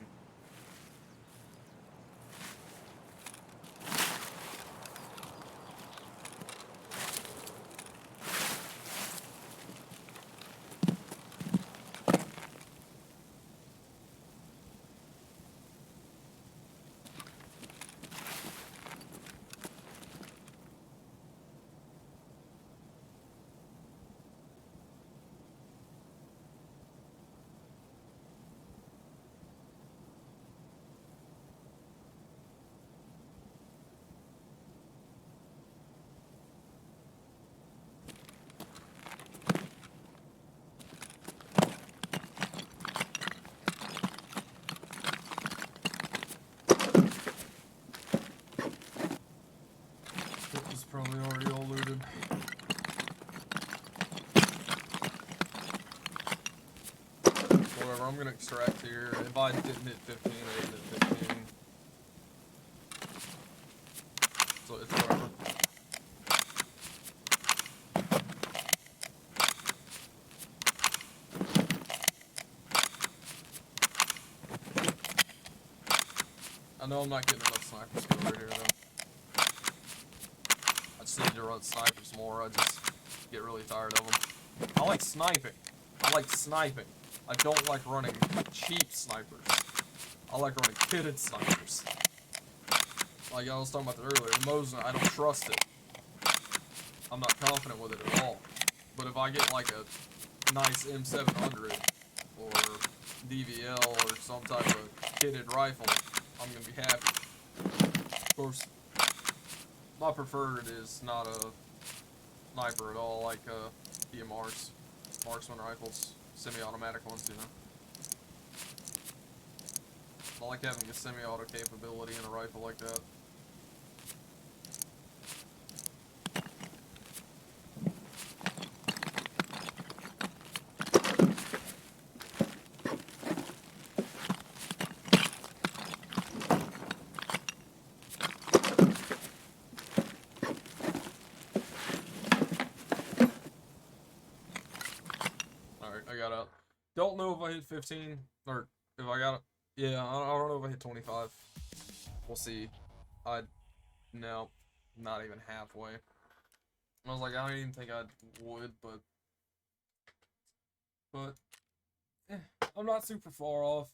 This is probably already all looted. Whatever, I'm gonna extract here. If I didn't hit 15, I didn't hit 15. So it's whatever. I know I'm not getting enough sniper skill right here though. I just need to run snipers more. I just get really tired of them. I like sniping. I like sniping. I don't like running cheap snipers. I like running kitted snipers. Like I was talking about that earlier, the Mosin, I don't trust it. I'm not confident with it at all. But if I get like a nice M700 or DVL or some type of kitted rifle, I'm gonna be happy. Of course, my preferred is not a sniper at all, like DMRs, marksman rifles, semi-automatic ones, you know. I like having a semi-auto capability in a rifle like that. Alright, I got out. Don't know if I hit 15, or if I got it. Yeah, I don't know if I hit 25. We'll see. No, not even halfway. I was like, I don't even think I would, but I'm not super far off.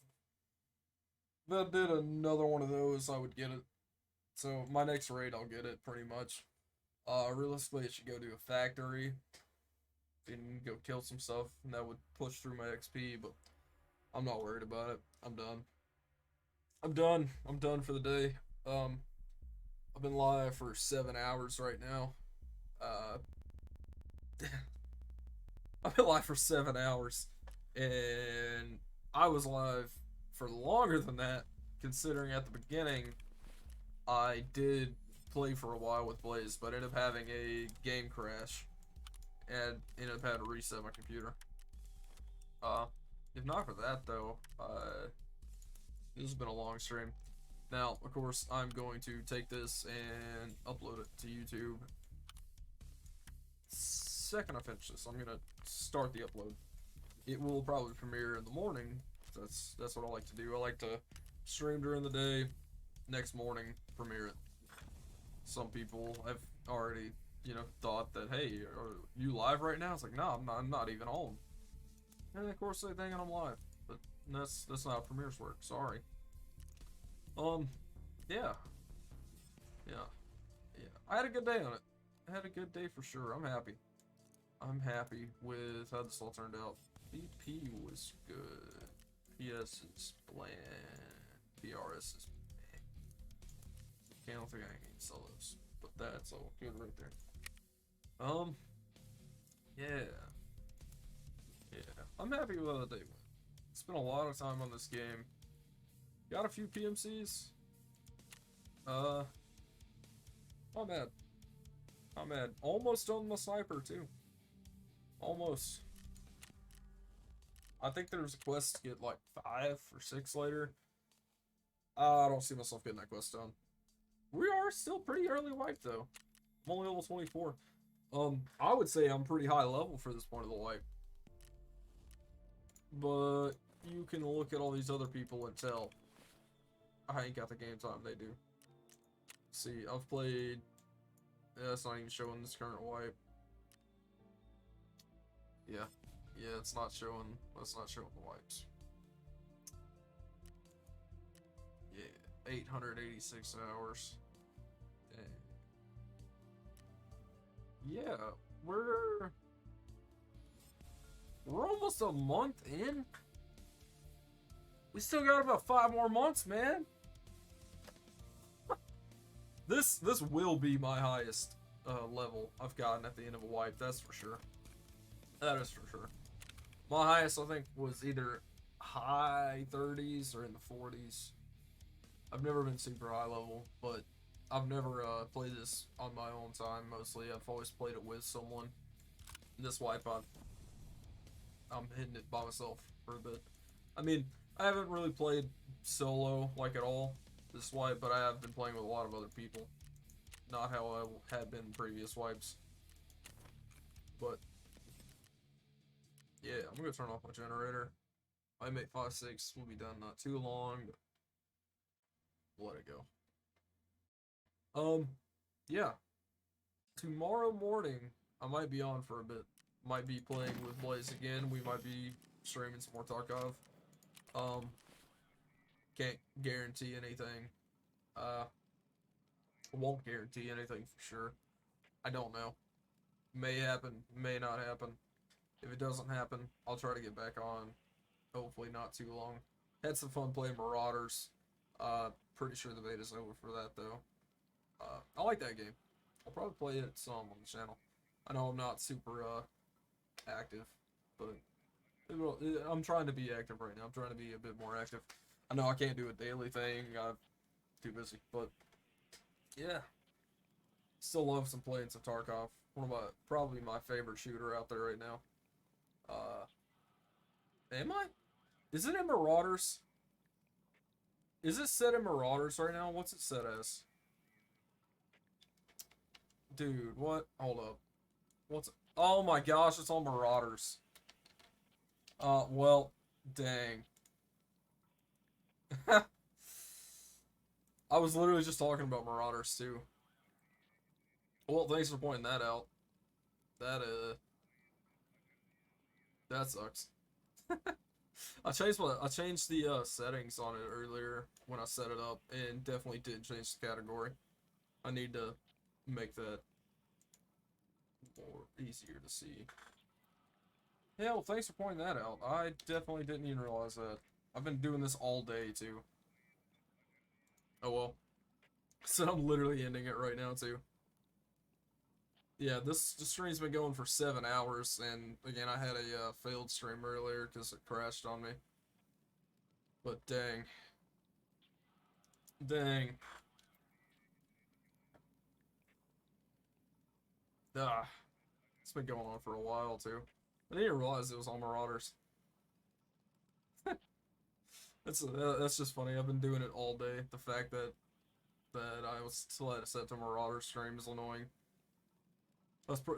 If I did another one of those, I would get it. So my next raid, I'll get it pretty much. Realistically, it should go to a factory and go kill some stuff, and that would push through my XP. But I'm not worried about it. I'm done. I'm done. I'm done for the day. I've been live for 7 hours right now. I've been live for 7 hours, and I was live for longer than that, considering at the beginning I did play for a while with Blaze, but ended up having a game crash and ended up having to reset my computer. If not for that though, this has been a long stream. Now, of course, I'm going to take this and upload it to YouTube. Second I finish this, I'm gonna start the upload. It will probably premiere in the morning. That's what I like to do. I like to stream during the day, next morning premiere it. Some people have already, thought that, hey, are you live right now? It's like, no, I'm not even on. And of course they think I'm live, but that's not how premieres work. Sorry. Yeah. I had a good day on it. I had a good day for sure. I'm happy. I'm happy with how this all turned out. BP was good. PS is bland. PRS is meh. Okay, I don't think I can sell those, but that's all good right there. Yeah. I'm happy with how the day went. Spent a lot of time on this game. Got a few PMCs. Not bad. Not bad. Almost on the sniper too. Almost. I think there's a quest to get like 5 or 6 later. I don't see myself getting that quest done. We are still pretty early wipe though. I'm only level 24. I would say I'm pretty high level for this point of the wipe. But you can look at all these other people and tell I ain't got the game time they do. See, I've played. That's not even showing this current wipe. Yeah, it's not showing. That's not showing the wipes. Yeah, 886 hours. Dang. Yeah, we're almost a month in. We still got about 5 more months, man. This will be my highest level I've gotten at the end of a wipe. That's for sure. That is for sure. My highest, I think, was either high 30s or in the 40s. I've never been super high level, but I've never played this on my own time. Mostly, I've always played it with someone. This wipe, I'm hitting it by myself for a bit. I mean, I haven't really played solo like at all this wipe, but I have been playing with a lot of other people. Not how I had been in previous wipes. But yeah, I'm gonna turn off my generator. I make 5-6. We'll be done not too long, but we'll let it go. Yeah. Tomorrow morning, I might be on for a bit. Might be playing with Blaze again. We might be streaming some more Tarkov. Can't guarantee anything. Won't guarantee anything for sure. I don't know. May happen, may not happen. If it doesn't happen, I'll try to get back on. Hopefully not too long. Had some fun playing Marauders. Pretty sure the beta's over for that though. I like that game. I'll probably play it some on the channel. I know I'm not super active, but I'm trying to be active right now. I'm trying to be a bit more active. I know I can't do a daily thing. I'm too busy, but yeah. Still love playing some Tarkov. Probably my favorite shooter out there right now. Am I? Is it in Marauders? Is it set in Marauders right now? What's it set as? Dude, what? Hold up. What's it? Oh my gosh, it's on Marauders. Well, dang. I was literally just talking about Marauders too. Well, thanks for pointing that out. That sucks. I changed the settings on it earlier when I set it up, and definitely did change the category. I need to make that more easier to see. Hell, thanks for pointing that out. I definitely didn't even realize that. I've been doing this all day too. Oh well. So I'm literally ending it right now too. Yeah, this stream's been going for 7 hours, and again, I had a failed stream earlier because it crashed on me. But dang. Dang. Ah. It's been going on for a while, too. I didn't even realize it was on Marauders. That's just funny. I've been doing it all day. The fact that I was still at set to Marauders stream is annoying.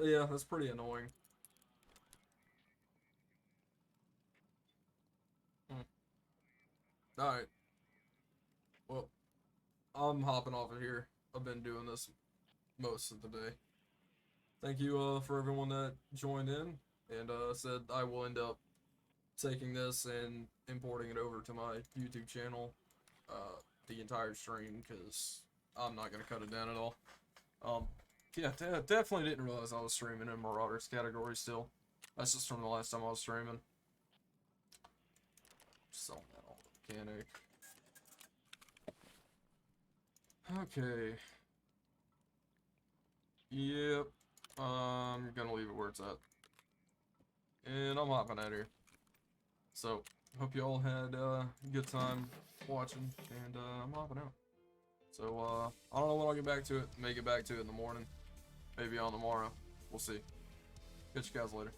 Yeah, that's pretty annoying. Alright. Well, I'm hopping off of here. I've been doing this most of the day. Thank you for everyone that joined in and said I will end up taking this and importing it over to my YouTube channel, the entire stream, because I'm not going to cut it down at all. Yeah, definitely didn't realize I was streaming in Marauders category still. That's just from the last time I was streaming. Selling that all mechanic. Okay. Yep. I'm gonna leave it where it's at. And I'm hopping out of here. So, hope you all had a good time watching, and I'm hopping out. So, I don't know when I'll get back to it. May get back to it in the morning. Maybe on tomorrow. We'll see. Catch you guys later.